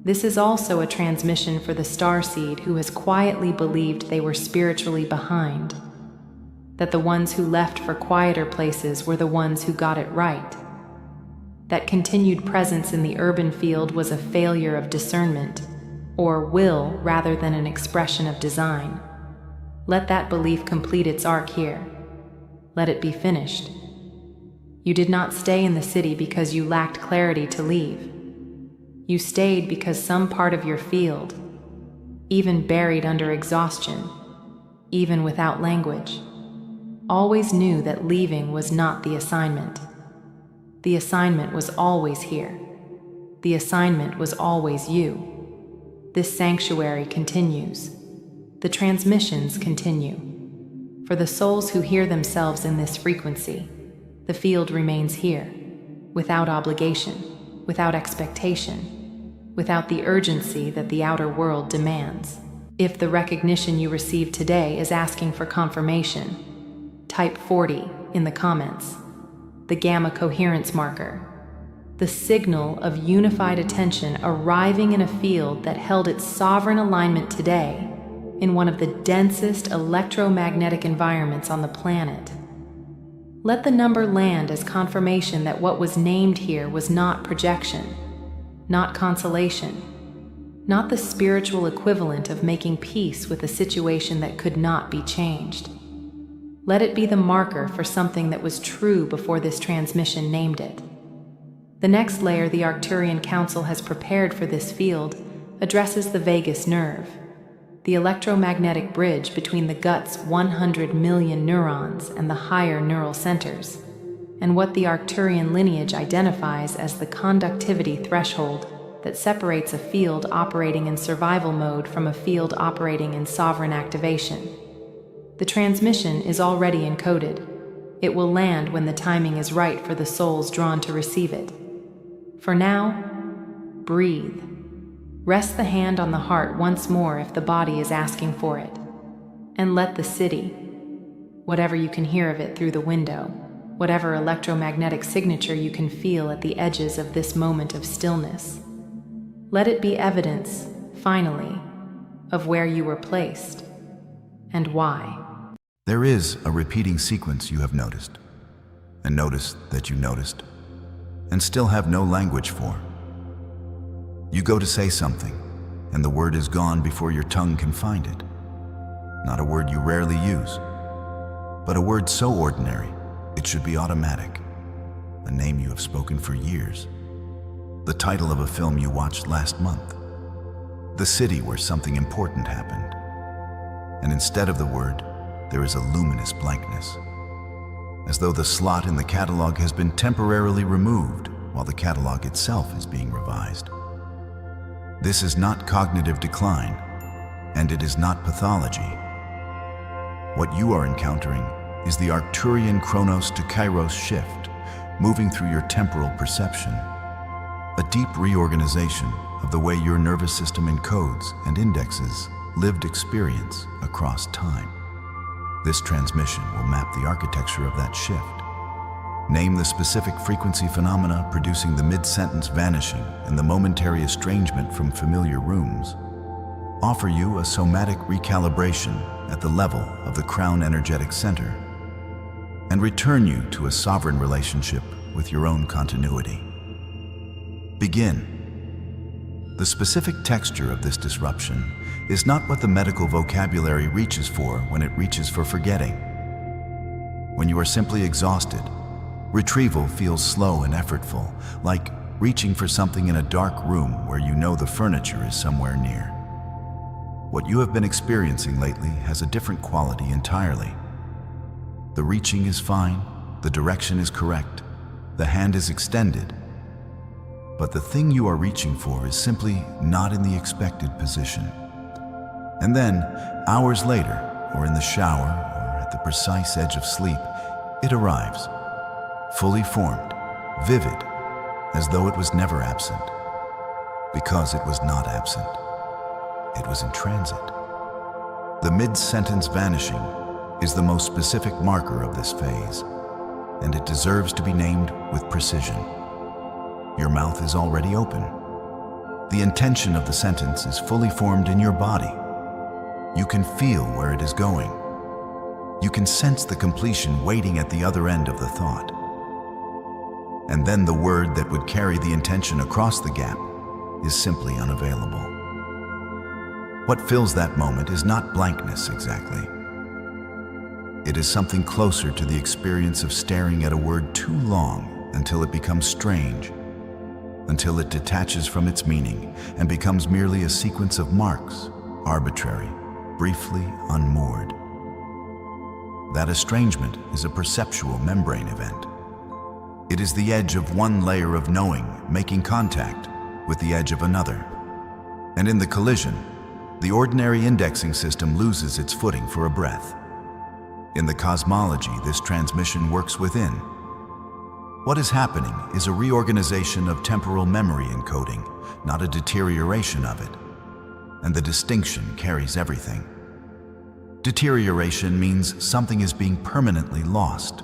Speaker 2: This is also a transmission for the starseed who has quietly believed they were spiritually behind, that the ones who left for quieter places were the ones who got it right, that continued presence in the urban field was a failure of discernment, or will rather than an expression of design. Let that belief complete its arc here. Let it be finished. You did not stay in the city because you lacked clarity to leave. You stayed because some part of your field, even buried under exhaustion, even without language, always knew that leaving was not the assignment. The assignment was always here. The assignment was always you. This sanctuary continues. The transmissions continue. For the souls who hear themselves in this frequency, the field remains here, without obligation, without expectation, without the urgency that the outer world demands. If the recognition you receive today is asking for confirmation, type 40 in the comments. The gamma coherence marker, the signal of unified attention arriving in a field that held its sovereign alignment today in one of the densest electromagnetic environments on the planet. Let the number land as confirmation that what was named here was not projection, not consolation, not the spiritual equivalent of making peace with a situation that could not be changed. Let it be the marker for something that was true before this transmission named it. The next layer the Arcturian Council has prepared for this field addresses the vagus nerve, the electromagnetic bridge between the gut's 100 million neurons and the higher neural centers, and what the Arcturian lineage identifies as the conductivity threshold that separates a field operating in survival mode from a field operating in sovereign activation. The transmission is already encoded. It will land when the timing is right for the souls drawn to receive it. For now, breathe. Rest the hand on the heart once more if the body is asking for it. And let the city, whatever you can hear of it through the window, whatever electromagnetic signature you can feel at the edges of this moment of stillness, let it be evidence, finally, of where you were placed and why.
Speaker 1: There is a repeating sequence you have noticed, and noticed that you noticed, and still have no language for. You go to say something, and the word is gone before your tongue can find it. not a word you rarely use, but a word so ordinary it should be automatic, a name you have spoken for years, the title of a film you watched last month, the city where something important happened. And instead of the word, there is a luminous blankness, as though the slot in the catalog has been temporarily removed while the catalog itself is being revised. This is not cognitive decline, and it is not pathology. What you are encountering is the Arcturian Chronos to Kairos shift, moving through your temporal perception, a deep reorganization of the way your nervous system encodes and indexes lived experience across time. This transmission will map the architecture of that shift, name the specific frequency phenomena producing the mid-sentence vanishing and the momentary estrangement from familiar rooms, offer you a somatic recalibration at the level of the crown energetic center, and return you to a sovereign relationship with your own continuity. Begin. The specific texture of this disruption is not what the medical vocabulary reaches for when it reaches for forgetting. When you are simply exhausted, retrieval feels slow and effortful, like reaching for something in a dark room where you know the furniture is somewhere near. What you have been experiencing lately has a different quality entirely. The reaching is fine, the direction is correct, the hand is extended, but the thing you are reaching for is simply not in the expected position. And then, hours later, or in the shower, or at the precise edge of sleep, it arrives, fully formed, vivid, as though it was never absent. Because it was not absent. It was in transit. The mid-sentence vanishing is the most specific marker of this phase, and it deserves to be named with precision. Your mouth is already open. The intention of the sentence is fully formed in your body. You can feel where it is going. You can sense the completion waiting at the other end of the thought. And then the word that would carry the intention across the gap is simply unavailable. What fills that moment is not blankness exactly. It is something closer to the experience of staring at a word too long until it becomes strange, until it detaches from its meaning and becomes merely a sequence of marks, arbitrary, briefly unmoored. That estrangement is a perceptual membrane event. It is the edge of one layer of knowing making contact with the edge of another. And in the collision, the ordinary indexing system loses its footing for a breath. In the cosmology, this transmission works within. What is happening is a reorganization of temporal memory encoding, not a deterioration of it. And the distinction carries everything. Deterioration means something is being permanently lost.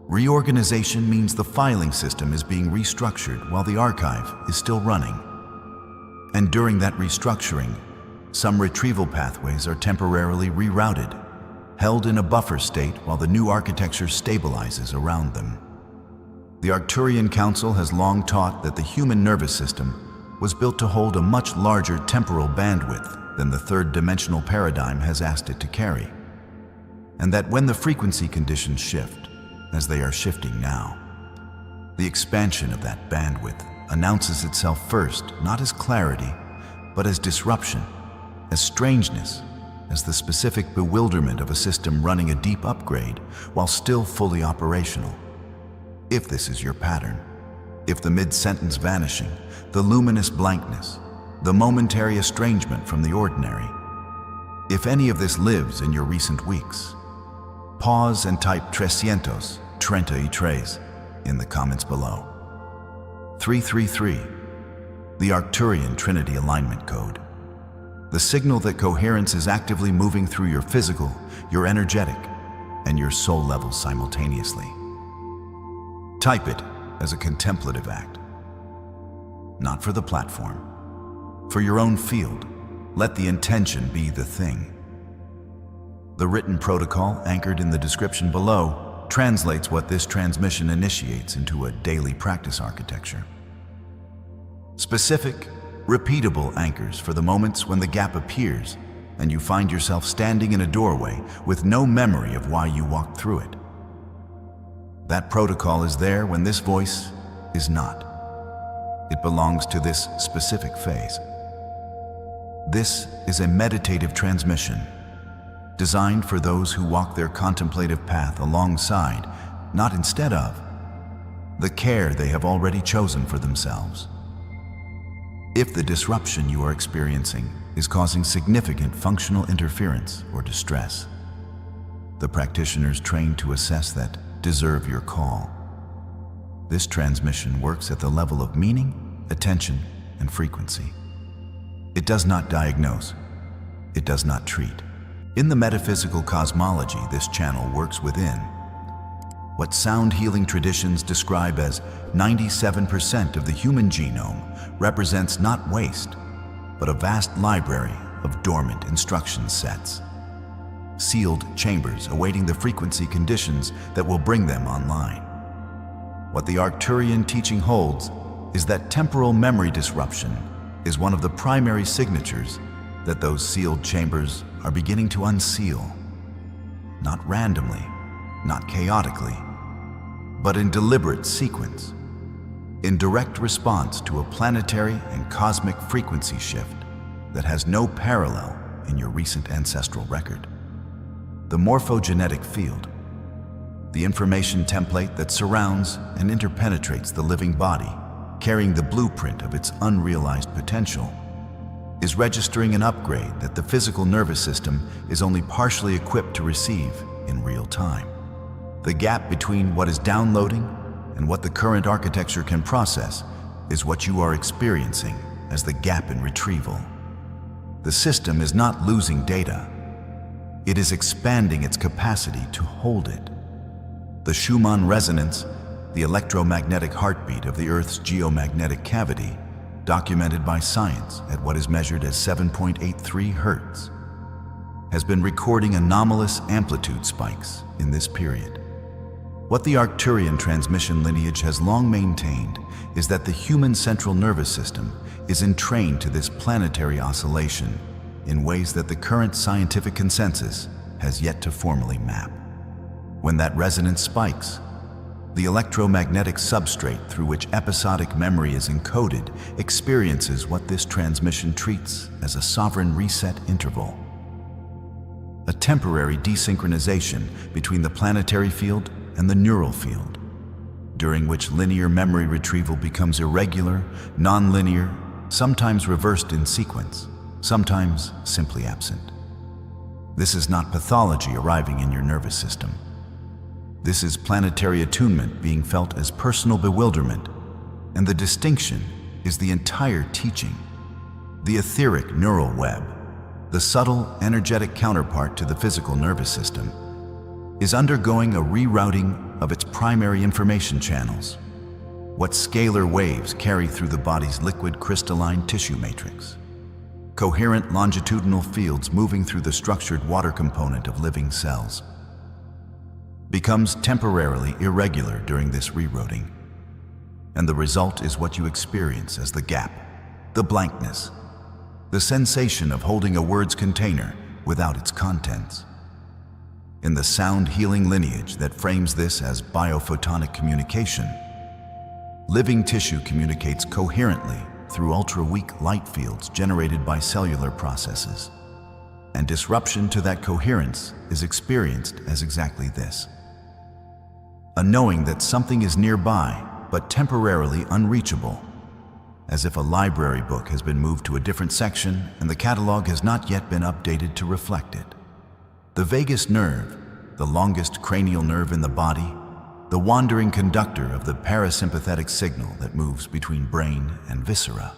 Speaker 1: Reorganization means the filing system is being restructured while the archive is still running. And during that restructuring, some retrieval pathways are temporarily rerouted, held in a buffer state while the new architecture stabilizes around them. The Arcturian Council has long taught that the human nervous system was built to hold a much larger temporal bandwidth than the third-dimensional paradigm has asked it to carry, and that when the frequency conditions shift, as they are shifting now, the expansion of that bandwidth announces itself first not as clarity, but as disruption, as strangeness, as the specific bewilderment of a system running a deep upgrade while still fully operational. If this is your pattern, if the mid-sentence vanishing, the luminous blankness, the momentary estrangement from the ordinary, if any of this lives in your recent weeks, pause and type 333 in the comments below. 333, the Arcturian Trinity Alignment Code. The signal that coherence is actively moving through your physical, your energetic, and your soul levels simultaneously. Type it as a contemplative act. Not for the platform. For your own field, let the intention be the thing. The written protocol, anchored in the description below, translates what this transmission initiates into a daily practice architecture. Specific, repeatable anchors for the moments when the gap appears and you find yourself standing in a doorway with no memory of why you walked through it. That protocol is there when this voice is not. It belongs to this specific phase. This is a meditative transmission, designed for those who walk their contemplative path alongside, not instead of, the care they have already chosen for themselves. If the disruption you are experiencing is causing significant functional interference or distress, the practitioners trained to assess that deserve your call. This transmission works at the level of meaning, attention, and frequency. It does not diagnose. It does not treat. In the metaphysical cosmology, this channel works within what sound healing traditions describe as 97% of the human genome represents not waste, but a vast library of dormant instruction sets. Sealed chambers awaiting the frequency conditions that will bring them online. What the Arcturian teaching holds is that temporal memory disruption is one of the primary signatures that those sealed chambers are beginning to unseal. Not randomly, not chaotically, but in deliberate sequence, in direct response to a planetary and cosmic frequency shift that has no parallel in your recent ancestral record. The morphogenetic field, the information template that surrounds and interpenetrates the living body, carrying the blueprint of its unrealized potential, is registering an upgrade that the physical nervous system is only partially equipped to receive in real time. The gap between what is downloading and what the current architecture can process is what you are experiencing as the gap in retrieval. The system is not losing data. It is expanding its capacity to hold it. The Schumann resonance, the electromagnetic heartbeat of the Earth's geomagnetic cavity, documented by science at what is measured as 7.83 Hertz, has been recording anomalous amplitude spikes in this period. What the Arcturian transmission lineage has long maintained is that the human central nervous system is entrained to this planetary oscillation in ways that the current scientific consensus has yet to formally map. When that resonance spikes, the electromagnetic substrate through which episodic memory is encoded experiences what this transmission treats as a sovereign reset interval. A temporary desynchronization between the planetary field and the neural field, during which linear memory retrieval becomes irregular, non-linear, sometimes reversed in sequence, sometimes simply absent. This is not pathology arriving in your nervous system. This is planetary attunement being felt as personal bewilderment, and the distinction is the entire teaching. The etheric neural web, the subtle, energetic counterpart to the physical nervous system, is undergoing a rerouting of its primary information channels, what scalar waves carry through the body's liquid crystalline tissue matrix. Coherent longitudinal fields moving through the structured water component of living cells becomes temporarily irregular during this rerouting, and the result is what you experience as the gap, the blankness, the sensation of holding a word's container without its contents. In the sound healing lineage that frames this as biophotonic communication, living tissue communicates coherently through ultra-weak light fields generated by cellular processes, and disruption to that coherence is experienced as exactly this: a knowing that something is nearby but temporarily unreachable, as if a library book has been moved to a different section and the catalog has not yet been updated to reflect it. The vagus nerve, the longest cranial nerve in the body, the wandering conductor of the parasympathetic signal that moves between brain and viscera,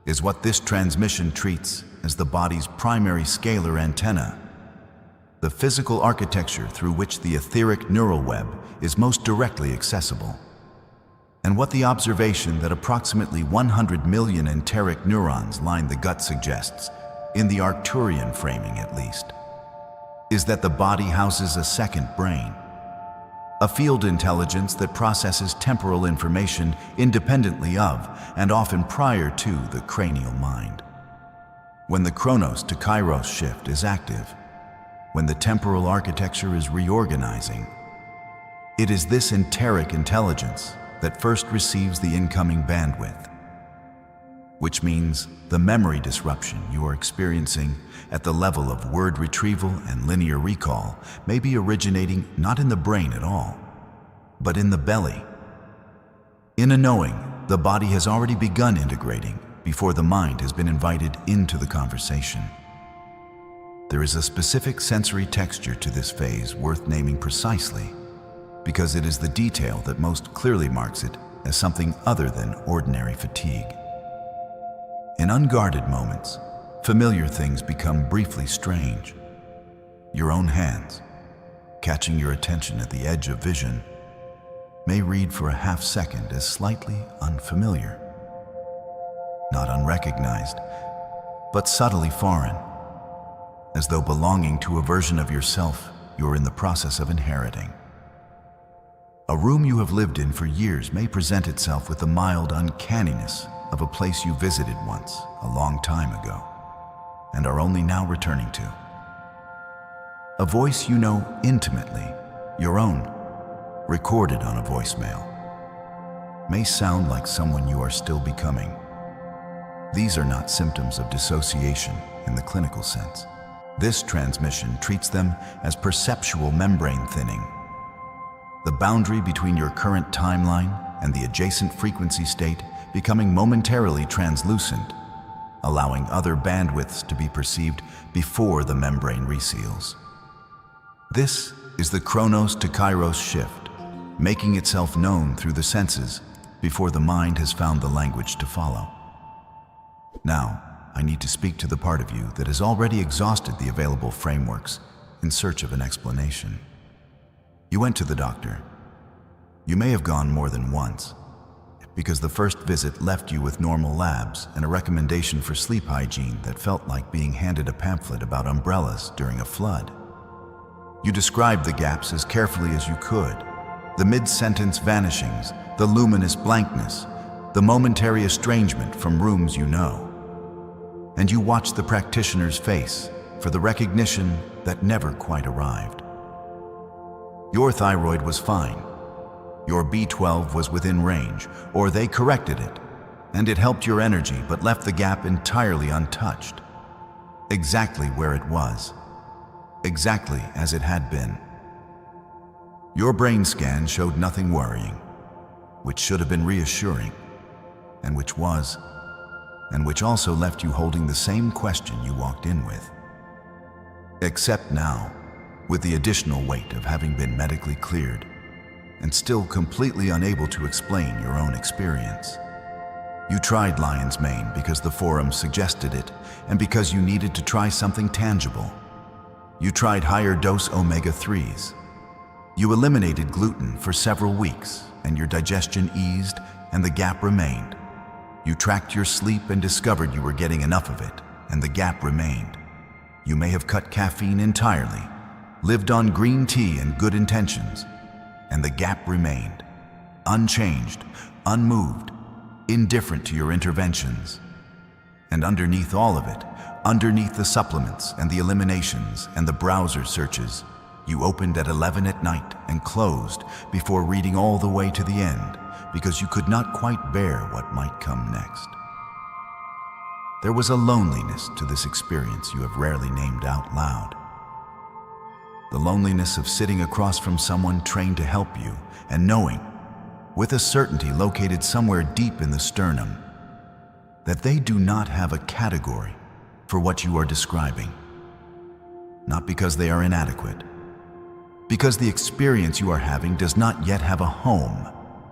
Speaker 1: is what this transmission treats as the body's primary scalar antenna, the physical architecture through which the etheric neural web is most directly accessible, and what the observation that approximately 100 million enteric neurons line the gut suggests, in the Arcturian framing at least, is that the body houses a second brain, a field intelligence that processes temporal information independently of and often prior to the cranial mind. When the Chronos to Kairos shift is active, when the temporal architecture is reorganizing, it is this enteric intelligence that first receives the incoming bandwidth, which means the memory disruption you are experiencing at the level of word retrieval and linear recall may be originating not in the brain at all, but in the belly. In a knowing, the body has already begun integrating before the mind has been invited into the conversation. There is a specific sensory texture to this phase worth naming precisely, because it is the detail that most clearly marks it as something other than ordinary fatigue. In unguarded moments, familiar things become briefly strange. Your own hands, catching your attention at the edge of vision, may read for a half second as slightly unfamiliar. Not unrecognized, but subtly foreign, as though belonging to a version of yourself you're in the process of inheriting. A room you have lived in for years may present itself with the mild uncanniness of a place you visited once, a long time ago, and are only now returning to. A voice you know intimately, your own, recorded on a voicemail, may sound like someone you are still becoming. These are not symptoms of dissociation in the clinical sense. This transmission treats them as perceptual membrane thinning. The boundary between your current timeline and the adjacent frequency state becoming momentarily translucent, allowing other bandwidths to be perceived before the membrane reseals. This is the Chronos to Kairos shift, making itself known through the senses before the mind has found the language to follow. Now, I need to speak to the part of you that has already exhausted the available frameworks in search of an explanation. You went to the doctor. You may have gone more than once, because the first visit left you with normal labs and a recommendation for sleep hygiene that felt like being handed a pamphlet about umbrellas during a flood. You described the gaps as carefully as you could, the mid-sentence vanishings, the luminous blankness, the momentary estrangement from rooms you know. And you watched the practitioner's face for the recognition that never quite arrived. Your thyroid was fine. Your B12 was within range, or they corrected it, and it helped your energy but left the gap entirely untouched. Exactly where it was. Exactly as it had been. Your brain scan showed nothing worrying, which should have been reassuring, and which was, and which also left you holding the same question you walked in with. Except now, with the additional weight of having been medically cleared, and still completely unable to explain your own experience. You tried lion's mane because the forums suggested it, and because you needed to try something tangible. You tried higher dose omega-3s. You eliminated gluten for several weeks, and your digestion eased, and the gap remained. You tracked your sleep and discovered you were getting enough of it, and the gap remained. You may have cut caffeine entirely, lived on green tea and good intentions, and the gap remained, unchanged, unmoved, indifferent to your interventions. And underneath all of it, underneath the supplements and the eliminations and the browser searches, you opened at 11 at night and closed before reading all the way to the end because you could not quite bear what might come next. There was a loneliness to this experience you have rarely named out loud. The loneliness of sitting across from someone trained to help you and knowing, with a certainty located somewhere deep in the sternum, that they do not have a category for what you are describing. Not because they are inadequate, because the experience you are having does not yet have a home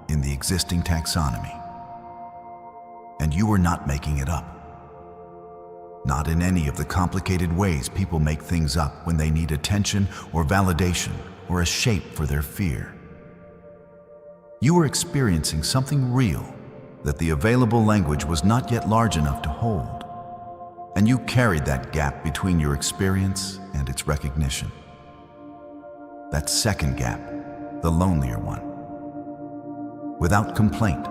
Speaker 1: in the existing taxonomy. And you are not making it up. Not in any of the complicated ways people make things up when they need attention or validation or a shape for their fear. You are experiencing something real that the available language was not yet large enough to hold, and you carried that gap between your experience and its recognition. That second gap, the lonelier one. Without complaint,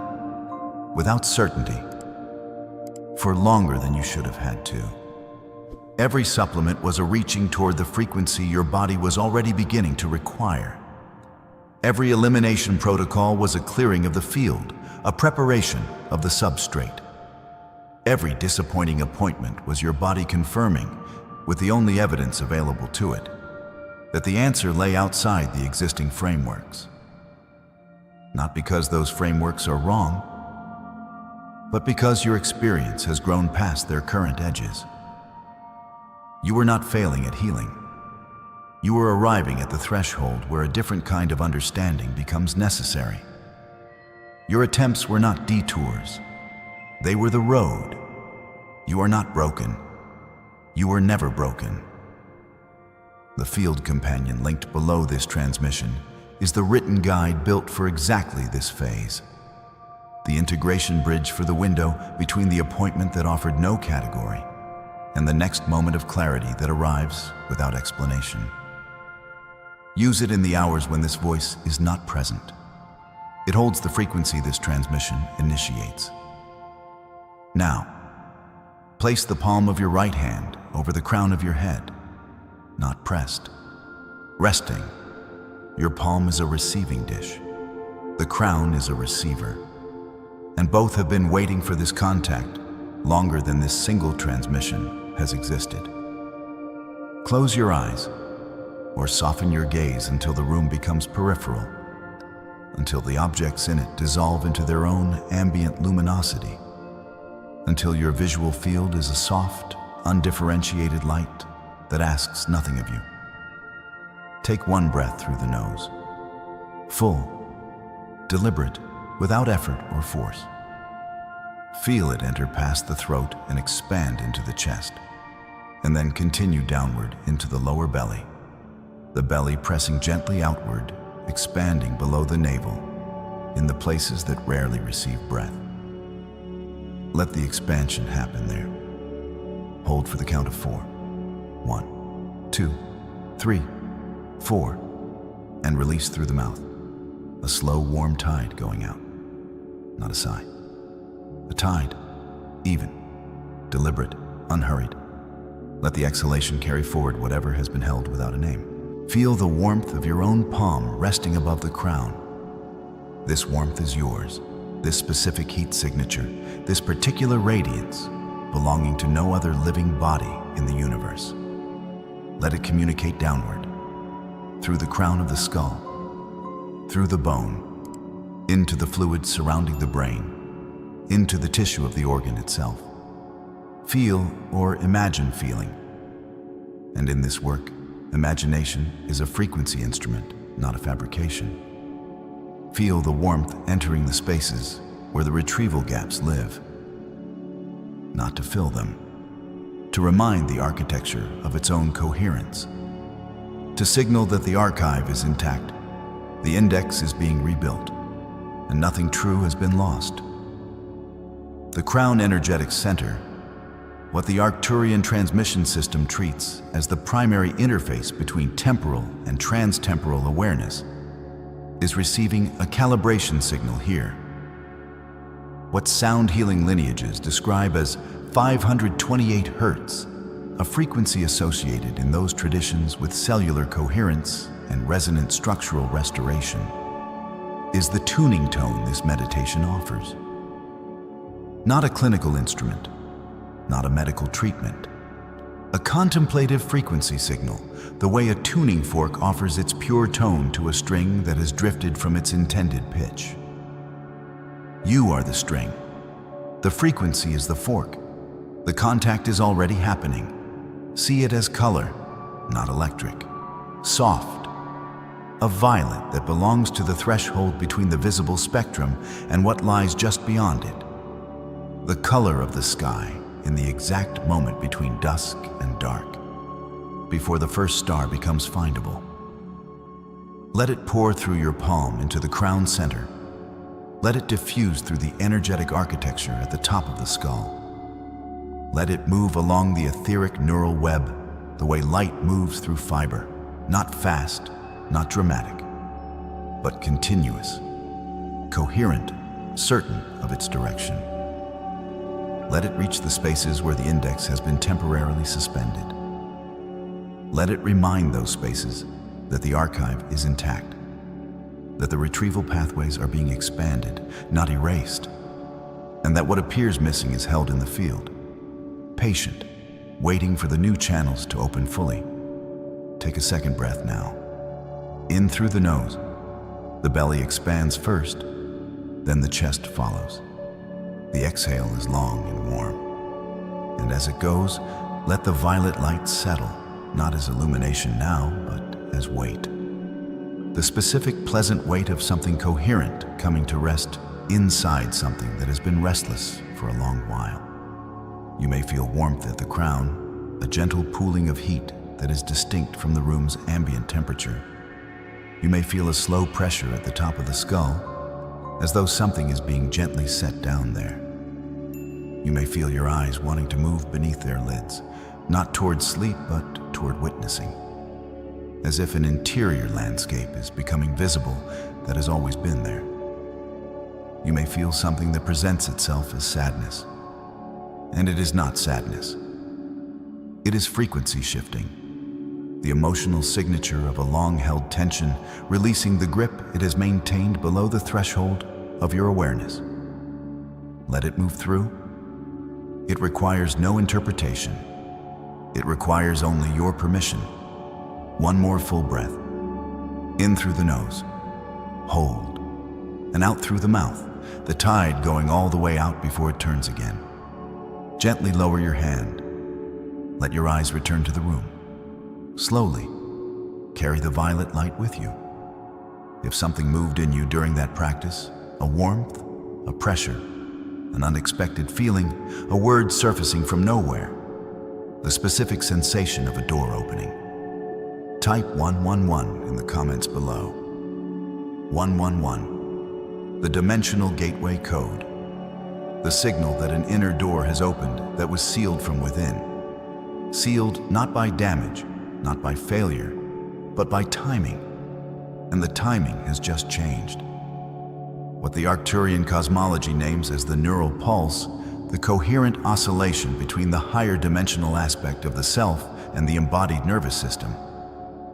Speaker 1: without certainty, for longer than you should have had to. Every supplement was a reaching toward the frequency your body was already beginning to require. Every elimination protocol was a clearing of the field, a preparation of the substrate. Every disappointing appointment was your body confirming, with the only evidence available to it, that the answer lay outside the existing frameworks. Not because those frameworks are wrong, but because your experience has grown past their current edges. You were not failing at healing. You were arriving at the threshold where a different kind of understanding becomes necessary. Your attempts were not detours. They were the road. You are not broken. You were never broken. The field companion linked below this transmission is the written guide built for exactly this phase. The integration bridge for the window between the appointment that offered no category and the next moment of clarity that arrives without explanation. Use it in the hours when this voice is not present. It holds the frequency this transmission initiates. Now, place the palm of your right hand over the crown of your head, not pressed. Resting, your palm is a receiving dish. The crown is a receiver. And both have been waiting for this contact longer than this single transmission has existed. Close your eyes or soften your gaze until the room becomes peripheral, until the objects in it dissolve into their own ambient luminosity, until your visual field is a soft, undifferentiated light that asks nothing of you. Take one breath through the nose, full, deliberate, without effort or force. Feel it enter past the throat and expand into the chest, and then continue downward into the lower belly, the belly pressing gently outward, expanding below the navel, in the places that rarely receive breath. Let the expansion happen there. Hold for the count of 4. 1, 2, 3, 4, and release through the mouth. A slow, warm tide going out, not a sigh. A tide, even, deliberate, unhurried. Let the exhalation carry forward whatever has been held without a name. Feel the warmth of your own palm resting above the crown. This warmth is yours, this specific heat signature, this particular radiance, belonging to no other living body in the universe. Let it communicate downward, through the crown of the skull, through the bone, into the fluid surrounding the brain, into the tissue of the organ itself. Feel or imagine feeling. And in this work, imagination is a frequency instrument, not a fabrication. Feel the warmth entering the spaces where the retrieval gaps live. Not to fill them, to remind the architecture of its own coherence, to signal that the archive is intact, the index is being rebuilt, and nothing true has been lost. The crown energetic center, what the Arcturian transmission system treats as the primary interface between temporal and trans-temporal awareness, is receiving a calibration signal here. What sound healing lineages describe as 528 Hertz, a frequency associated in those traditions with cellular coherence and resonant structural restoration, is the tuning tone this meditation offers. Not a clinical instrument, not a medical treatment. A contemplative frequency signal, the way a tuning fork offers its pure tone to a string that has drifted from its intended pitch. You are the string. The frequency is the fork. The contact is already happening. See it as color, not electric. Soft. A violet that belongs to the threshold between the visible spectrum and what lies just beyond it. The color of the sky in the exact moment between dusk and dark, before the first star becomes findable. Let it pour through your palm into the crown center. Let it diffuse through the energetic architecture at the top of the skull. Let it move along the etheric neural web the way light moves through fiber, not fast, not dramatic, but continuous, coherent, certain of its direction. Let it reach the spaces where the index has been temporarily suspended. Let it remind those spaces that the archive is intact, that the retrieval pathways are being expanded, not erased, and that what appears missing is held in the field, patient, waiting for the new channels to open fully. Take a second breath now. In through the nose. The belly expands first, then the chest follows. The exhale is long and warm. And as it goes, let the violet light settle, not as illumination now, but as weight. The specific pleasant weight of something coherent coming to rest inside something that has been restless for a long while. You may feel warmth at the crown, a gentle pooling of heat that is distinct from the room's ambient temperature. You may feel a slow pressure at the top of the skull, as though something is being gently set down there. You may feel your eyes wanting to move beneath their lids, not toward sleep, but toward witnessing, as if an interior landscape is becoming visible that has always been there. You may feel something that presents itself as sadness, and it is not sadness. It is frequency shifting, the emotional signature of a long-held tension releasing the grip it has maintained below the threshold of your awareness. Let it move through. It requires no interpretation. It requires only your permission. One more full breath. In through the nose. Hold. And out through the mouth, the tide going all the way out before it turns again. Gently lower your hand. Let your eyes return to the room. Slowly, carry the violet light with you. If something moved in you during that practice, a warmth, a pressure, an unexpected feeling, a word surfacing from nowhere, the specific sensation of a door opening, type 111 in the comments below. 111, the dimensional gateway code, the signal that an inner door has opened that was sealed from within. Sealed not by damage, not by failure, but by timing. And the timing has just changed. What the Arcturian cosmology names as the neural pulse, the coherent oscillation between the higher dimensional aspect of the self and the embodied nervous system,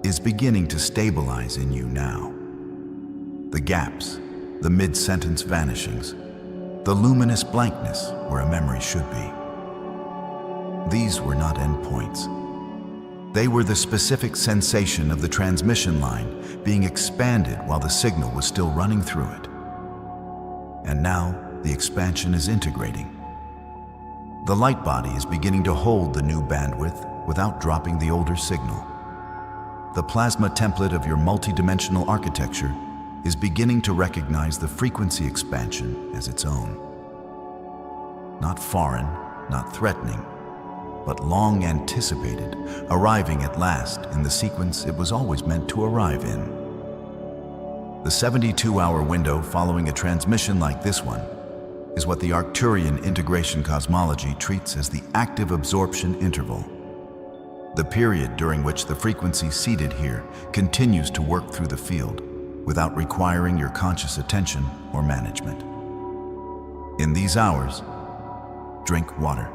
Speaker 1: is beginning to stabilize in you now. The gaps, the mid-sentence vanishings, the luminous blankness where a memory should be. These were not endpoints. They were the specific sensation of the transmission line being expanded while the signal was still running through it. And now the expansion is integrating. The light body is beginning to hold the new bandwidth without dropping the older signal. The plasma template of your multidimensional architecture is beginning to recognize the frequency expansion as its own. Not foreign, not threatening, but long anticipated, arriving at last in the sequence it was always meant to arrive in. The 72-hour window following a transmission like this one is what the Arcturian integration cosmology treats as the active absorption interval. The period during which the frequency seated here continues to work through the field without requiring your conscious attention or management. In these hours, drink water.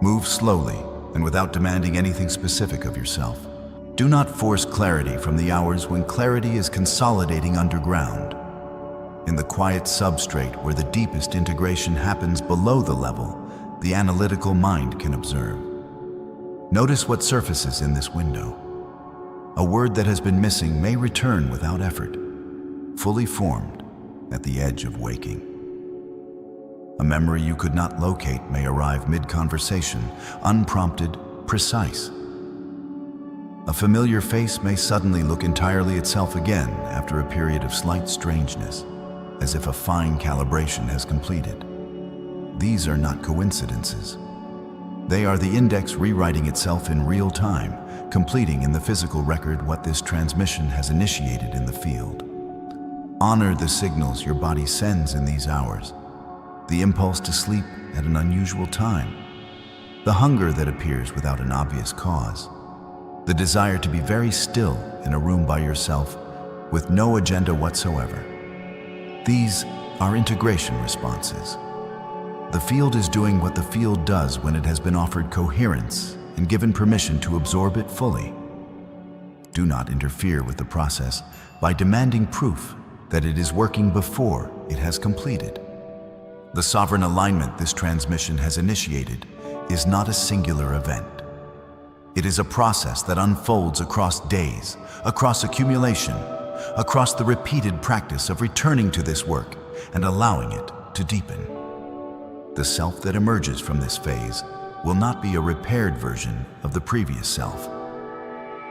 Speaker 1: Move slowly and without demanding anything specific of yourself. Do not force clarity from the hours when clarity is consolidating underground, in the quiet substrate where the deepest integration happens below the level the analytical mind can observe. Notice what surfaces in this window. A word that has been missing may return without effort, fully formed at the edge of waking. A memory you could not locate may arrive mid-conversation, unprompted, precise. A familiar face may suddenly look entirely itself again after a period of slight strangeness, as if a fine calibration has completed. These are not coincidences. They are the index rewriting itself in real time, completing in the physical record what this transmission has initiated in the field. Honor the signals your body sends in these hours. The impulse to sleep at an unusual time, the hunger that appears without an obvious cause, the desire to be very still in a room by yourself with no agenda whatsoever. These are integration responses. The field is doing what the field does when it has been offered coherence and given permission to absorb it fully. Do not interfere with the process by demanding proof that it is working before it has completed. The sovereign alignment this transmission has initiated is not a singular event. It is a process that unfolds across days, across accumulation, across the repeated practice of returning to this work and allowing it to deepen. The self that emerges from this phase will not be a repaired version of the previous self.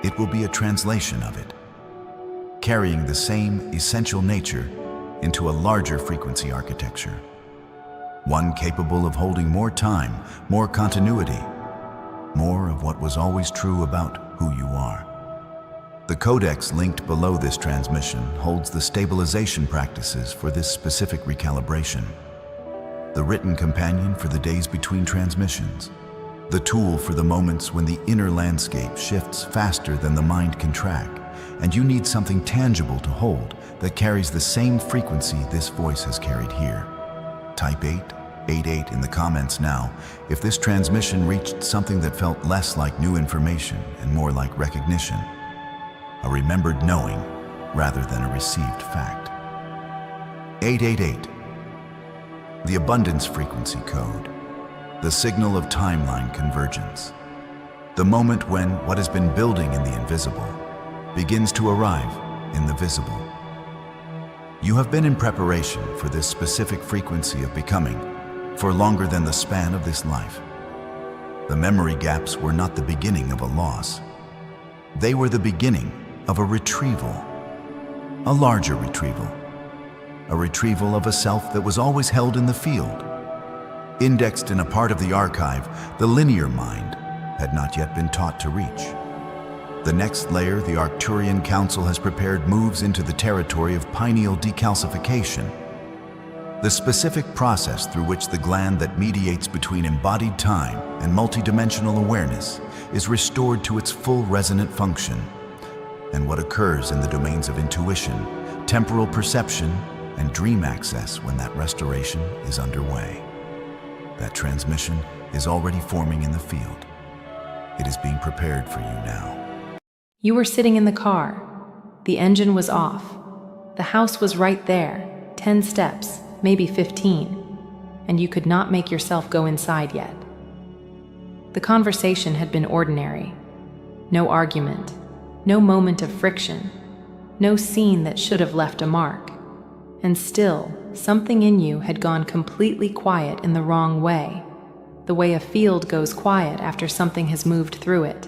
Speaker 1: It will be a translation of it, carrying the same essential nature into a larger frequency architecture, one capable of holding more time, more continuity, more of what was always true about who you are. The codex linked below this transmission holds the stabilization practices for this specific recalibration, the written companion for the days between transmissions, the tool for the moments when the inner landscape shifts faster than the mind can track, and you need something tangible to hold that carries the same frequency this voice has carried here. Type 888 in the comments now if this transmission reached something that felt less like new information and more like recognition, a remembered knowing rather than a received fact. 888. The abundance frequency code, the signal of timeline convergence, the moment when what has been building in the invisible begins to arrive in the visible. You have been in preparation for this specific frequency of becoming for longer than the span of this life. The memory gaps were not the beginning of a loss. They were the beginning of a retrieval, a larger retrieval, a retrieval of a self that was always held in the field. Indexed in a part of the archive, the linear mind had not yet been taught to reach. The next layer the Arcturian Council has prepared moves into the territory of pineal decalcification, the specific process through which the gland that mediates between embodied time and multidimensional awareness is restored to its full resonant function, and what occurs in the domains of intuition, temporal perception, and dream access when that restoration is underway. That transmission is already forming in the field. It is being prepared for you now.
Speaker 2: You were sitting in the car. The engine was off. The house was right there, 10 steps, maybe 15, and you could not make yourself go inside yet. The conversation had been ordinary. No argument, no moment of friction, no scene that should have left a mark. And still, something in you had gone completely quiet in the wrong way, the way a field goes quiet after something has moved through it.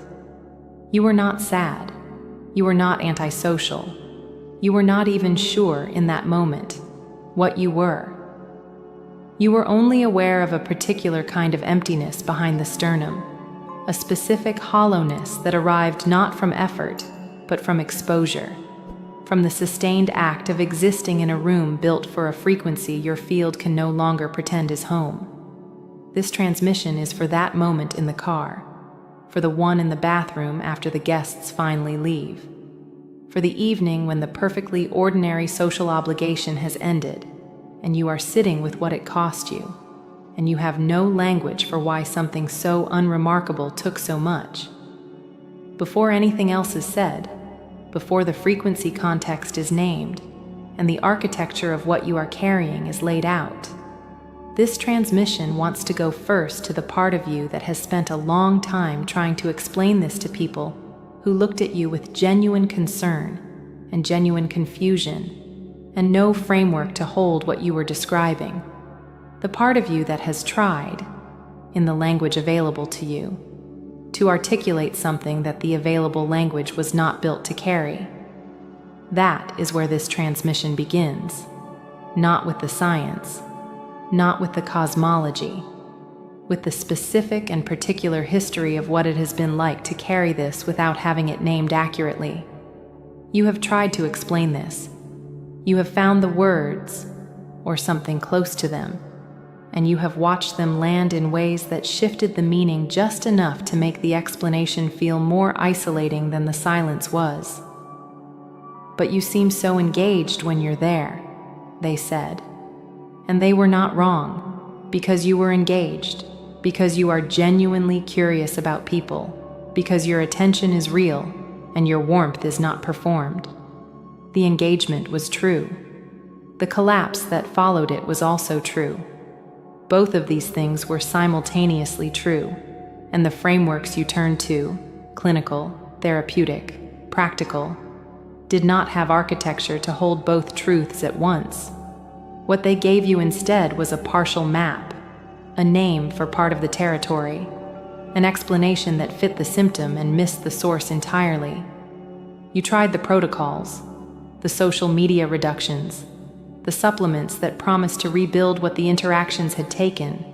Speaker 2: You were not sad. You were not antisocial. You were not even sure in that moment what you were. You were only aware of a particular kind of emptiness behind the sternum, a specific hollowness that arrived not from effort, but from exposure, from the sustained act of existing in a room built for a frequency your field can no longer pretend is home. This transmission is for that moment in the car, for the one in the bathroom after the guests finally leave, for the evening when the perfectly ordinary social obligation has ended, and you are sitting with what it cost you, and you have no language for why something so unremarkable took so much. Before anything else is said, before the frequency context is named, and the architecture of what you are carrying is laid out, this transmission wants to go first to the part of you that has spent a long time trying to explain this to people who looked at you with genuine concern and genuine confusion, and no framework to hold what you were describing. The part of you that has tried, in the language available to you, to articulate something that the available language was not built to carry. That is where this transmission begins, not with the science, not with the cosmology, with the specific and particular history of what it has been like to carry this without having it named accurately. You have tried to explain this. You have found the words, or something close to them, and you have watched them land in ways that shifted the meaning just enough to make the explanation feel more isolating than the silence was. But you seem so engaged when you're there, they said. And they were not wrong. Because you were engaged, because you are genuinely curious about people, because your attention is real and your warmth is not performed. The engagement was true. The collapse that followed it was also true. Both of these things were simultaneously true, and the frameworks you turned to, clinical, therapeutic, practical, did not have architecture to hold both truths at once. What they gave you instead was a partial map, a name for part of the territory, an explanation that fit the symptom and missed the source entirely. You tried the protocols, the social media reductions, the supplements that promised to rebuild what the interactions had taken,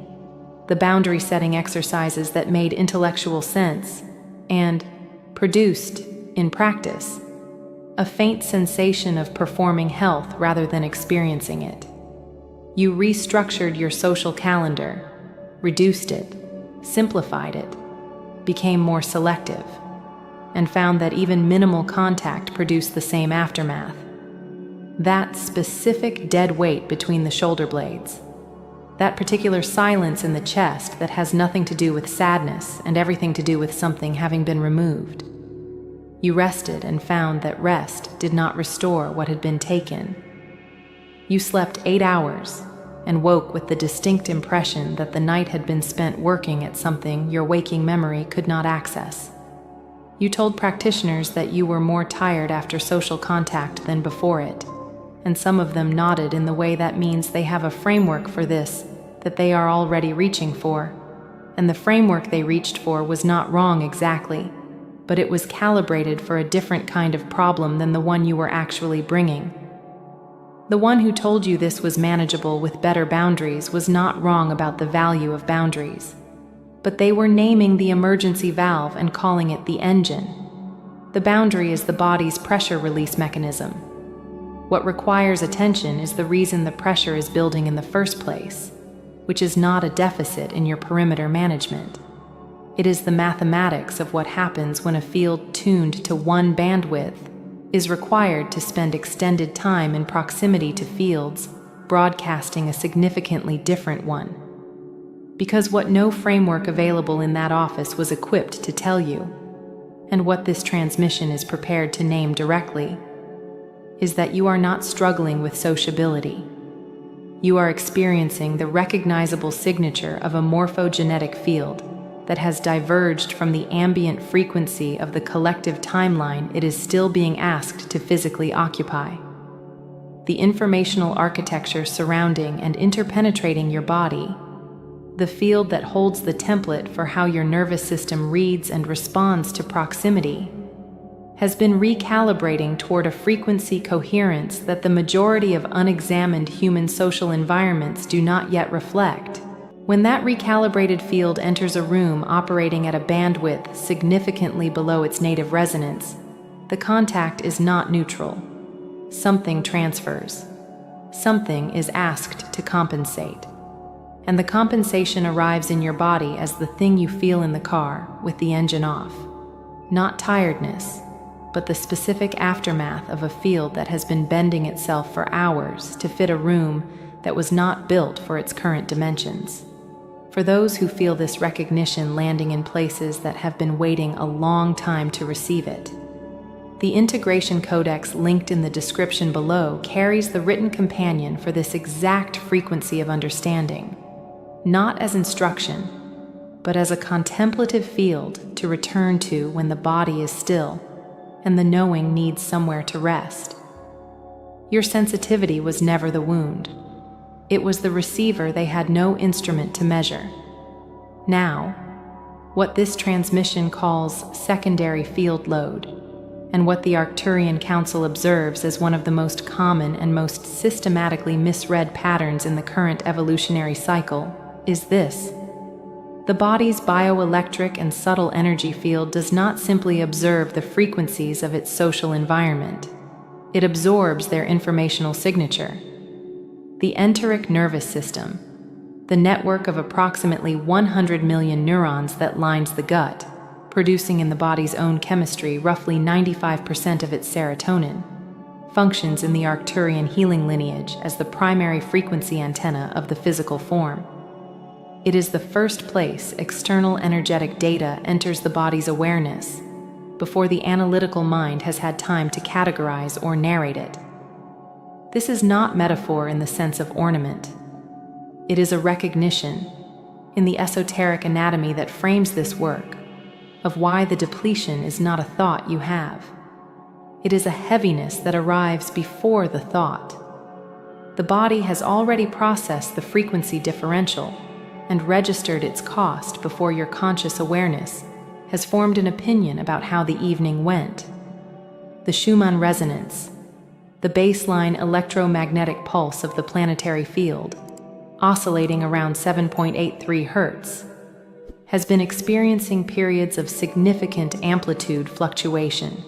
Speaker 2: the boundary-setting exercises that made intellectual sense, and produced, in practice, a faint sensation of performing health rather than experiencing it. You restructured your social calendar, reduced it, simplified it, became more selective, and found that even minimal contact produced the same aftermath. That specific dead weight between the shoulder blades, that particular silence in the chest that has nothing to do with sadness and everything to do with something having been removed. You rested and found that rest did not restore what had been taken. You slept 8 hours and woke with the distinct impression that the night had been spent working at something your waking memory could not access. You told practitioners that you were more tired after social contact than before it, and some of them nodded in the way that means they have a framework for this that they are already reaching for, and the framework they reached for was not wrong exactly, but it was calibrated for a different kind of problem than the one you were actually bringing. The one who told you this was manageable with better boundaries was not wrong about the value of boundaries, but they were naming the emergency valve and calling it the engine. The boundary is the body's pressure release mechanism. What requires attention is the reason the pressure is building in the first place, which is not a deficit in your perimeter management. It is the mathematics of what happens when a field tuned to one bandwidth is required to spend extended time in proximity to fields broadcasting a significantly different one. Because what no framework available in that office was equipped to tell you, and what this transmission is prepared to name directly, is that you are not struggling with sociability. You are experiencing the recognizable signature of a morphogenetic field that has diverged from the ambient frequency of the collective timeline it is still being asked to physically occupy. The informational architecture surrounding and interpenetrating your body, the field that holds the template for how your nervous system reads and responds to proximity, has been recalibrating toward a frequency coherence that the majority of unexamined human social environments do not yet reflect. When that recalibrated field enters a room operating at a bandwidth significantly below its native resonance, the contact is not neutral. Something transfers. Something is asked to compensate. And the compensation arrives in your body as the thing you feel in the car with the engine off. Not tiredness, but the specific aftermath of a field that has been bending itself for hours to fit a room that was not built for its current dimensions. For those who feel this recognition landing in places that have been waiting a long time to receive it, the integration codex linked in the description below carries the written companion for this exact frequency of understanding, not as instruction, but as a contemplative field to return to when the body is still and the knowing needs somewhere to rest. Your sensitivity was never the wound. It was the receiver they had no instrument to measure. Now, what this transmission calls secondary field load, and what the Arcturian Council observes as one of the most common and most systematically misread patterns in the current evolutionary cycle, is this. The body's bioelectric and subtle energy field does not simply observe the frequencies of its social environment. It absorbs their informational signature. The enteric nervous system, the network of approximately 100 million neurons that lines the gut, producing in the body's own chemistry roughly 95% of its serotonin, functions in the Arcturian healing lineage as the primary frequency antenna of the physical form. It is the first place external energetic data enters the body's awareness, before the analytical mind has had time to categorize or narrate it. This is not metaphor in the sense of ornament. It is a recognition, in the esoteric anatomy that frames this work, of why the depletion is not a thought you have. It is a heaviness that arrives before the thought. The body has already processed the frequency differential and registered its cost before your conscious awareness has formed an opinion about how the evening went. The Schumann resonance, the baseline electromagnetic pulse of the planetary field, oscillating around 7.83 Hz, has been experiencing periods of significant amplitude fluctuation.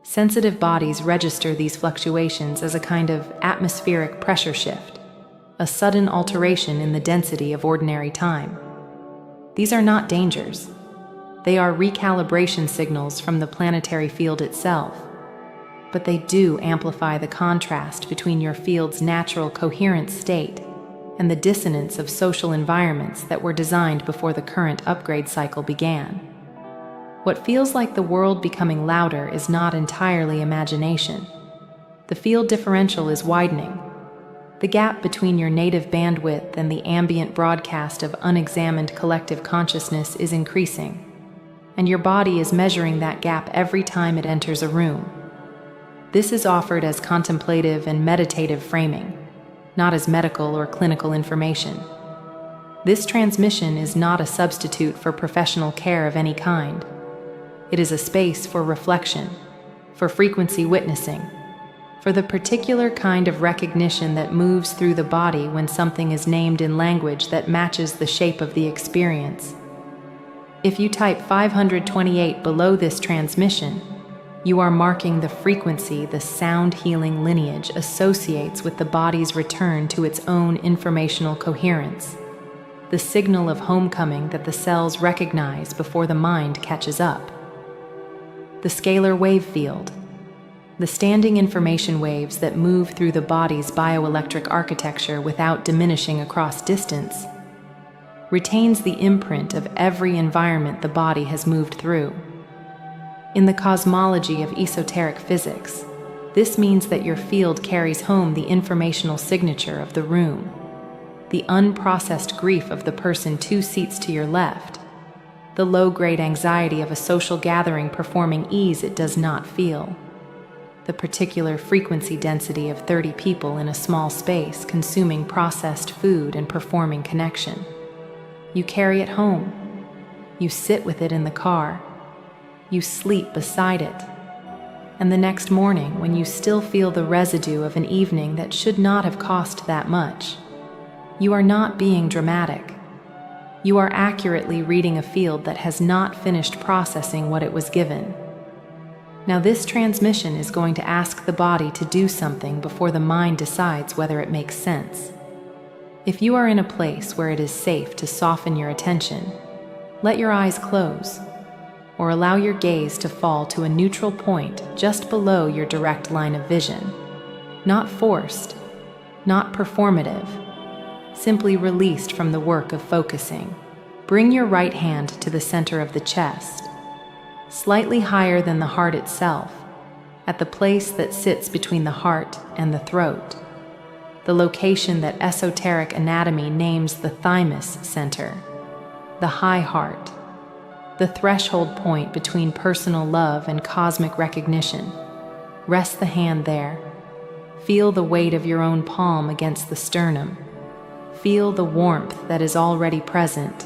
Speaker 2: Sensitive bodies register these fluctuations as a kind of atmospheric pressure shift, a sudden alteration in the density of ordinary time. These are not dangers. They are recalibration signals from the planetary field itself, but they do amplify the contrast between your field's natural coherent state and the dissonance of social environments that were designed before the current upgrade cycle began. What feels like the world becoming louder is not entirely imagination. The field differential is widening. The gap between your native bandwidth and the ambient broadcast of unexamined collective consciousness is increasing, and your body is measuring that gap every time it enters a room. This is offered as contemplative and meditative framing, not as medical or clinical information. This transmission is not a substitute for professional care of any kind. It is a space for reflection, for frequency witnessing, for the particular kind of recognition that moves through the body when something is named in language that matches the shape of the experience. If you type 528 below this transmission, you are marking the frequency the sound healing lineage associates with the body's return to its own informational coherence, the signal of homecoming that the cells recognize before the mind catches up. The scalar wave field, the standing information waves that move through the body's bioelectric architecture without diminishing across distance, retains the imprint of every environment the body has moved through. In the cosmology of esoteric physics, this means that your field carries home the informational signature of the room, the unprocessed grief of the person 2 seats to your left, the low-grade anxiety of a social gathering performing ease it does not feel, the particular frequency density of 30 people in a small space consuming processed food and performing connection. You carry it home. You sit with it in the car. You sleep beside it. And the next morning, when you still feel the residue of an evening that should not have cost that much, you are not being dramatic. You are accurately reading a field that has not finished processing what it was given. Now, this transmission is going to ask the body to do something before the mind decides whether it makes sense. If you are in a place where it is safe to soften your attention, let your eyes close, or allow your gaze to fall to a neutral point just below your direct line of vision. Not forced, not performative, simply released from the work of focusing. Bring your right hand to the center of the chest, slightly higher than the heart itself, at the place that sits between the heart and the throat, the location that esoteric anatomy names the thymus center, the high heart, the threshold point between personal love and cosmic recognition. Rest the hand there. Feel the weight of your own palm against the sternum. Feel the warmth that is already present,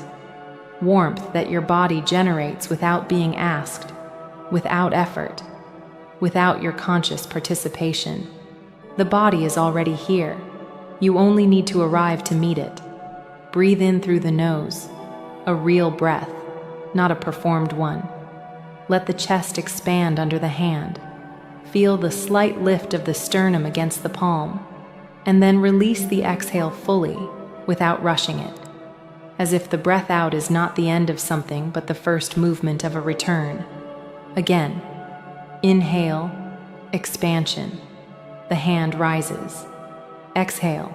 Speaker 2: warmth that your body generates without being asked, without effort, without your conscious participation. The body is already here. You only need to arrive to meet it. Breathe in through the nose, a real breath, not a performed one. Let the chest expand under the hand. Feel the slight lift of the sternum against the palm, and then release the exhale fully, without rushing it, as if the breath out is not the end of something but the first movement of a return. Again, inhale, expansion. The hand rises. Exhale.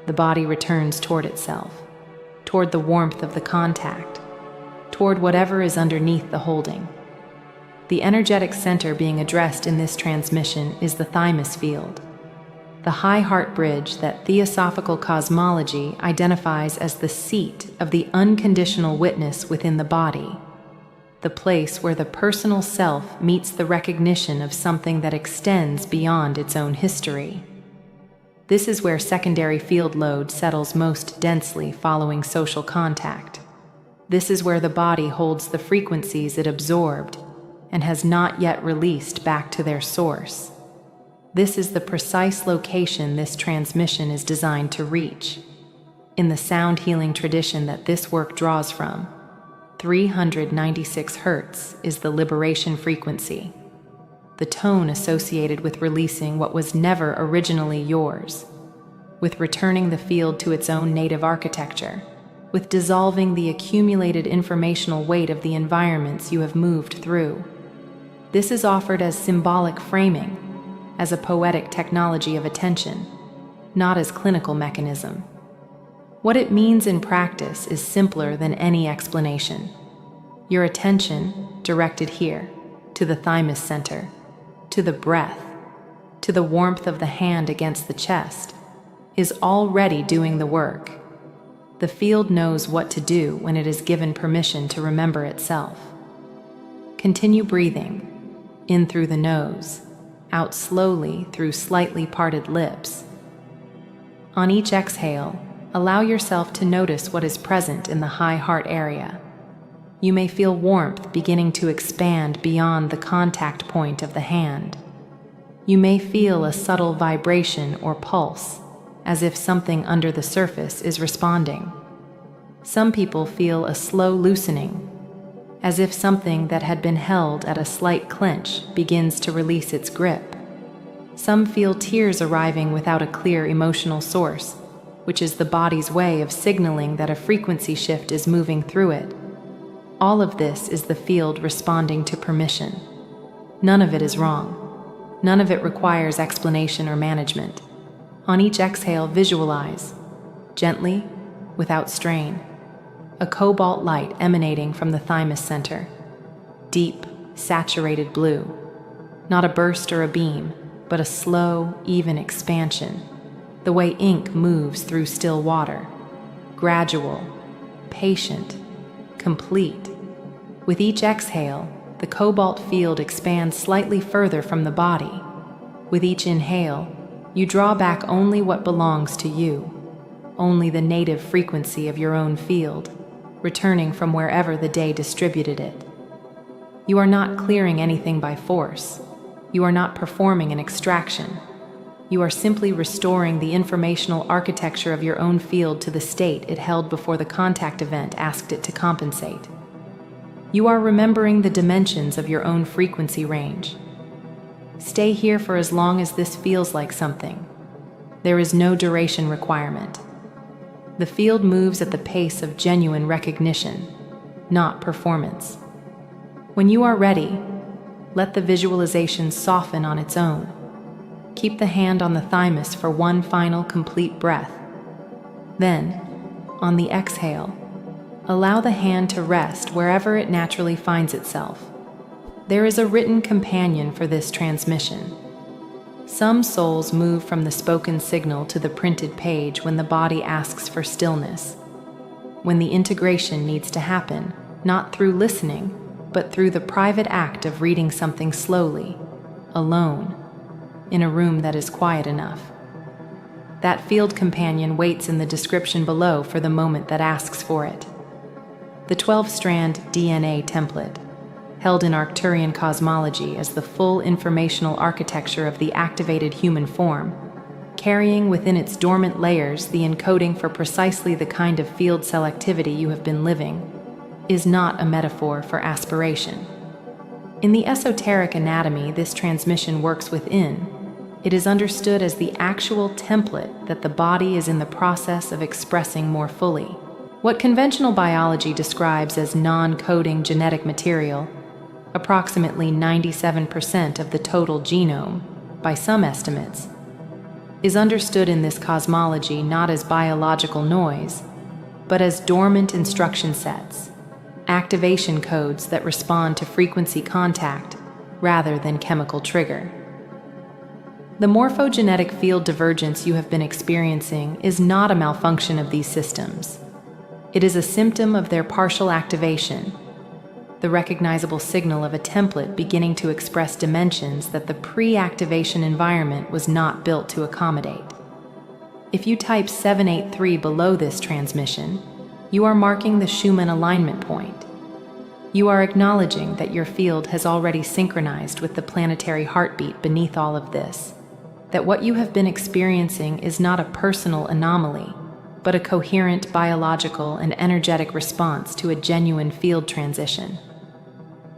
Speaker 2: The body returns toward itself, toward the warmth of the contact, toward whatever is underneath the holding. The energetic center being addressed in this transmission is the thymus field, the high heart bridge that theosophical cosmology identifies as the seat of the unconditional witness within the body, the place where the personal self meets the recognition of something that extends beyond its own history. This is where secondary field load settles most densely following social contact. This is where the body holds the frequencies it absorbed and has not yet released back to their source. This is the precise location this transmission is designed to reach. In the sound healing tradition that this work draws from, 396 Hz is the liberation frequency, the tone associated with releasing what was never originally yours, with returning the field to its own native architecture, with dissolving the accumulated informational weight of the environments you have moved through. This is offered as symbolic framing, as a poetic technology of attention, not as clinical mechanism. What it means in practice is simpler than any explanation. Your attention, directed here, to the thymus center, to the breath, to the warmth of the hand against the chest, is already doing the work. The field knows what to do when it is given permission to remember itself. Continue breathing, in through the nose, out slowly through slightly parted lips. On each exhale, allow yourself to notice what is present in the high heart area. You may feel warmth beginning to expand beyond the contact point of the hand. You may feel a subtle vibration or pulse, as if something under the surface is responding. Some people feel a slow loosening, as if something that had been held at a slight clench begins to release its grip. Some feel tears arriving without a clear emotional source, which is the body's way of signaling that a frequency shift is moving through it. All of this is the field responding to permission. None of it is wrong. None of it requires explanation or management. On each exhale, visualize, gently, without strain, a cobalt light emanating from the thymus center. Deep, saturated blue. Not a burst or a beam, but a slow, even expansion. The way ink moves through still water. Gradual, patient, complete. With each exhale, the cobalt field expands slightly further from the body. With each inhale, you draw back only what belongs to you, only the native frequency of your own field, returning from wherever the day distributed it. You are not clearing anything by force. You are not performing an extraction. You are simply restoring the informational architecture of your own field to the state it held before the contact event asked it to compensate. You are remembering the dimensions of your own frequency range. Stay here for as long as this feels like something. There is no duration requirement. The field moves at the pace of genuine recognition, not performance. When you are ready, let the visualization soften on its own. Keep the hand on the thymus for one final complete breath. Then, on the exhale, allow the hand to rest wherever it naturally finds itself. There is a written companion for this transmission. Some souls move from the spoken signal to the printed page when the body asks for stillness, when the integration needs to happen, not through listening, but through the private act of reading something slowly, alone, in a room that is quiet enough. That field companion waits in the description below for the moment that asks for it. The 12-strand DNA template, held in Arcturian cosmology as the full informational architecture of the activated human form, carrying within its dormant layers the encoding for precisely the kind of field cell activity you have been living, is not a metaphor for aspiration. In the esoteric anatomy this transmission works within, it is understood as the actual template that the body is in the process of expressing more fully. What conventional biology describes as non-coding genetic material, approximately 97% of the total genome, by some estimates, is understood in this cosmology not as biological noise, but as dormant instruction sets, activation codes that respond to frequency contact rather than chemical trigger. The morphogenetic field divergence you have been experiencing is not a malfunction of these systems. It is a symptom of their partial activation, the recognizable signal of a template beginning to express dimensions that the pre-activation environment was not built to accommodate. If you type 783 below this transmission, you are marking the Schumann alignment point. You are acknowledging that your field has already synchronized with the planetary heartbeat beneath all of this, that what you have been experiencing is not a personal anomaly, but a coherent biological and energetic response to a genuine field transition.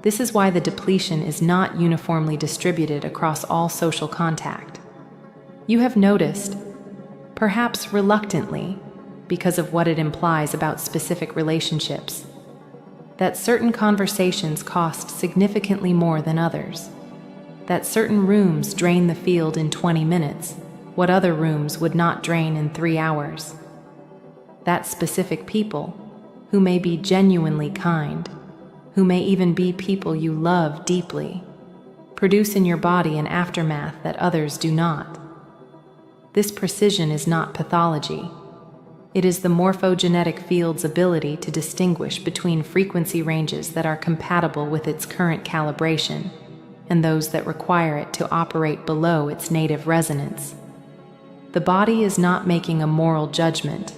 Speaker 2: This is why the depletion is not uniformly distributed across all social contact. You have noticed, perhaps reluctantly, because of what it implies about specific relationships, that certain conversations cost significantly more than others, that certain rooms drain the field in 20 minutes, what other rooms would not drain in 3 hours. That specific people, who may be genuinely kind, who may even be people you love deeply, produce in your body an aftermath that others do not. This precision is not pathology. It is the morphogenetic field's ability to distinguish between frequency ranges that are compatible with its current calibration and those that require it to operate below its native resonance. The body is not making a moral judgment.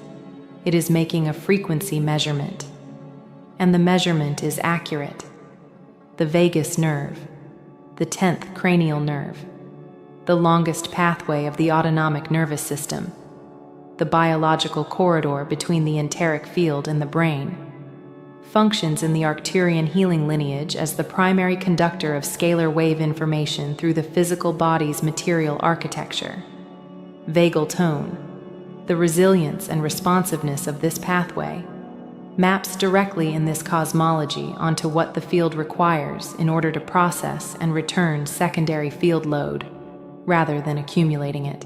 Speaker 2: It is making a frequency measurement. And the measurement is accurate. The vagus nerve, the 10th cranial nerve, the longest pathway of the autonomic nervous system, the biological corridor between the enteric field and the brain, functions in the Arcturian healing lineage as the primary conductor of scalar wave information through the physical body's material architecture. Vagal tone, the resilience and responsiveness of this pathway, maps directly in this cosmology onto what the field requires in order to process and return secondary field load, rather than accumulating it.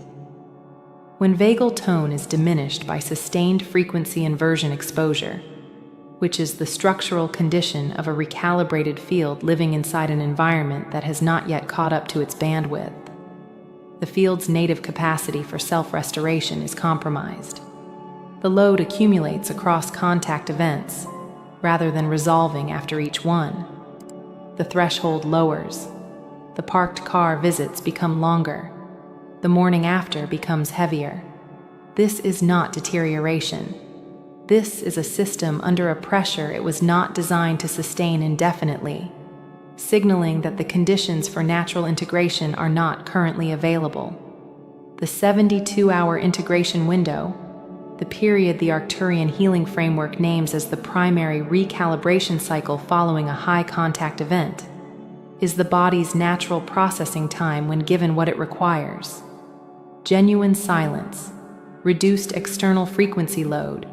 Speaker 2: When vagal tone is diminished by sustained frequency inversion exposure, which is the structural condition of a recalibrated field living inside an environment that has not yet caught up to its bandwidth, the field's native capacity for self-restoration is compromised. The load accumulates across contact events, rather than resolving after each one. The threshold lowers. The parked car visits become longer. The morning after becomes heavier. This is not deterioration. This is a system under a pressure it was not designed to sustain indefinitely, signaling that the conditions for natural integration are not currently available. The 72-hour integration window, the period the Arcturian healing framework names as the primary recalibration cycle following a high-contact event, is the body's natural processing time when given what it requires. Genuine silence, reduced external frequency load,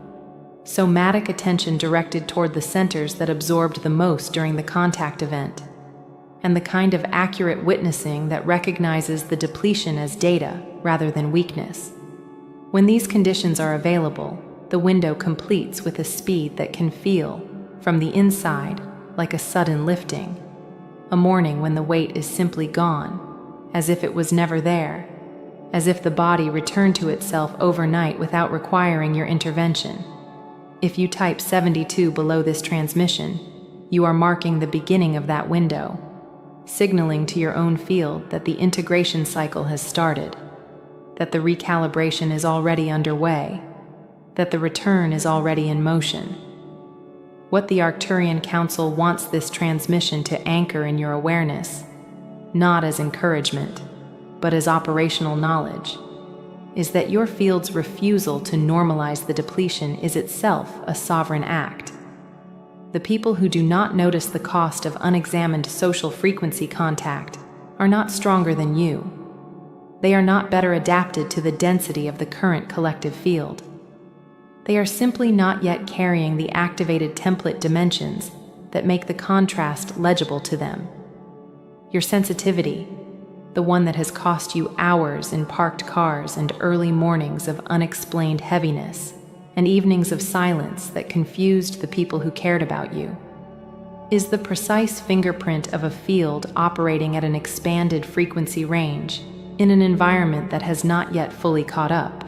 Speaker 2: somatic attention directed toward the centers that absorbed the most during the contact event, and the kind of accurate witnessing that recognizes the depletion as data rather than weakness. When these conditions are available, the window completes with a speed that can feel, from the inside, like a sudden lifting. A morning when the weight is simply gone, as if it was never there, as if the body returned to itself overnight without requiring your intervention. If you type 72 below this transmission, you are marking the beginning of that window, signaling to your own field that the integration cycle has started, that the recalibration is already underway, that the return is already in motion. What the Arcturian Council wants this transmission to anchor in your awareness, not as encouragement, but as operational knowledge, is that your field's refusal to normalize the depletion is itself a sovereign act. The people who do not notice the cost of unexamined social frequency contact are not stronger than you. They are not better adapted to the density of the current collective field. They are simply not yet carrying the activated template dimensions that make the contrast legible to them. Your sensitivity, the one that has cost you hours in parked cars and early mornings of unexplained heaviness, and evenings of silence that confused the people who cared about you, is the precise fingerprint of a field operating at an expanded frequency range in an environment that has not yet fully caught up.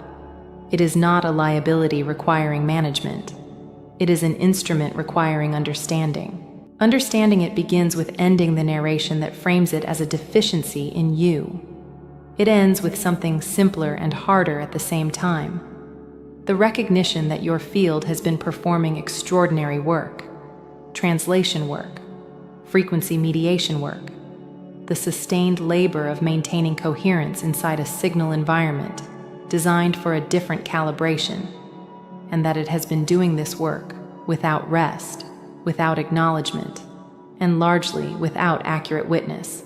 Speaker 2: It is not a liability requiring management. It is an instrument requiring understanding. Understanding it begins with ending the narration that frames it as a deficiency in you. It ends with something simpler and harder at the same time. The recognition that your field has been performing extraordinary work, translation work, frequency mediation work, the sustained labor of maintaining coherence inside a signal environment designed for a different calibration, and that it has been doing this work without rest, without acknowledgement, and largely without accurate witness.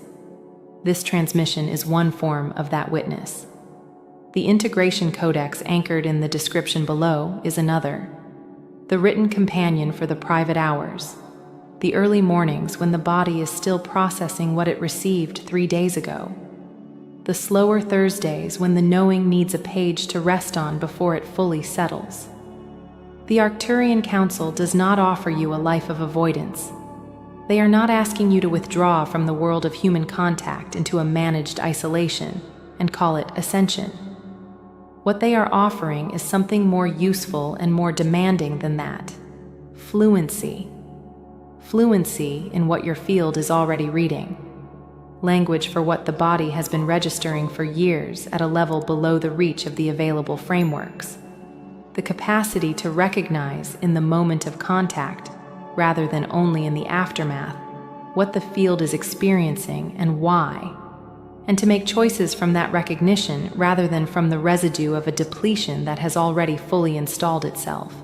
Speaker 2: This transmission is one form of that witness. The integration codex anchored in the description below is another. The written companion for the private hours, the early mornings when the body is still processing what it received 3 days ago, the slower Thursdays when the knowing needs a page to rest on before it fully settles. The Arcturian Council does not offer you a life of avoidance. They are not asking you to withdraw from the world of human contact into a managed isolation and call it ascension. What they are offering is something more useful and more demanding than that. Fluency. Fluency in what your field is already reading. Language for what the body has been registering for years at a level below the reach of the available frameworks. The capacity to recognize in the moment of contact, rather than only in the aftermath, what the field is experiencing and why, and to make choices from that recognition rather than from the residue of a depletion that has already fully installed itself.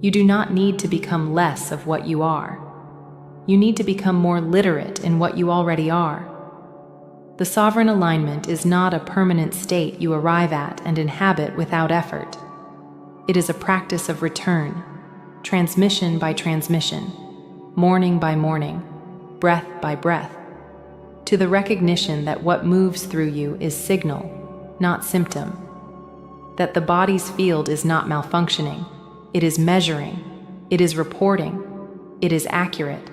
Speaker 2: You do not need to become less of what you are. You need to become more literate in what you already are. The sovereign alignment is not a permanent state you arrive at and inhabit without effort. It is a practice of return, transmission by transmission, morning by morning, breath by breath, to the recognition that what moves through you is signal, not symptom, that the body's field is not malfunctioning, it is measuring, it is reporting, it is accurate,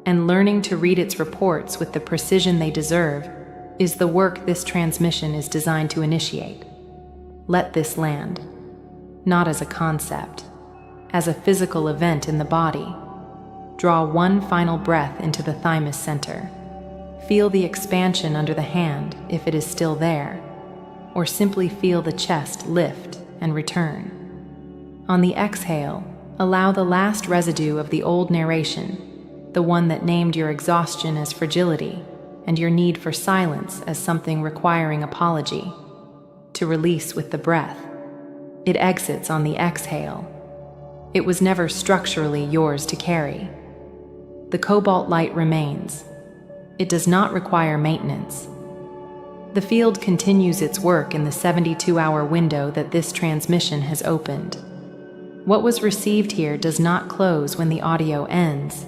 Speaker 2: and learning to read its reports with the precision they deserve is the work this transmission is designed to initiate. Let this land. Not as a concept, as a physical event in the body. Draw one final breath into the thymus center. Feel the expansion under the hand if it is still there, or simply feel the chest lift and return. On the exhale, allow the last residue of the old narration, the one that named your exhaustion as fragility and your need for silence as something requiring apology, to release with the breath. It exits on the exhale. It was never structurally yours to carry. The cobalt light remains. It does not require maintenance. The field continues its work in the 72-hour window that this transmission has opened. What was received here does not close when the audio ends.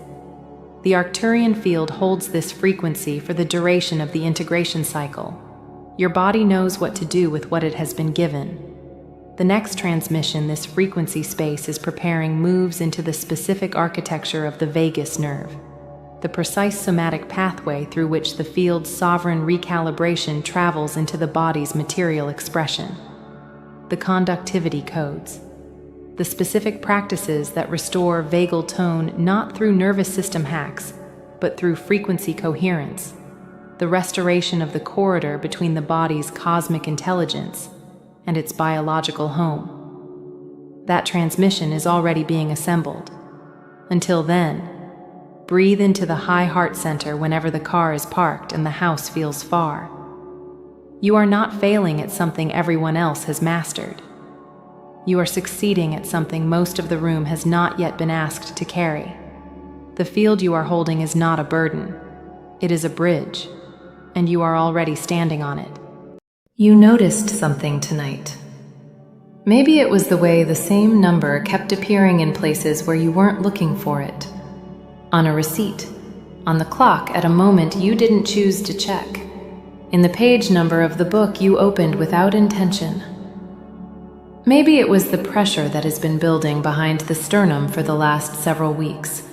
Speaker 2: The Arcturian field holds this frequency for the duration of the integration cycle. Your body knows what to do with what it has been given. The next transmission this frequency space is preparing moves into the specific architecture of the vagus nerve, the precise somatic pathway through which the field's sovereign recalibration travels into the body's material expression. The conductivity codes, the specific practices that restore vagal tone not through nervous system hacks, but through frequency coherence, the restoration of the corridor between the body's cosmic intelligence and its biological home. That transmission is already being assembled. Until then, breathe into the high heart center whenever the car is parked and the house feels far. You are not failing at something everyone else has mastered. You are succeeding at something most of the room has not yet been asked to carry. The field you are holding is not a burden. It is a bridge, and you are already standing on it. You noticed something tonight. Maybe it was the way the same number kept appearing in places where you weren't looking for it. On a receipt, on the clock at a moment you didn't choose to check, in the page number of the book you opened without intention. Maybe it was the pressure that has been building behind the sternum for the last several weeks.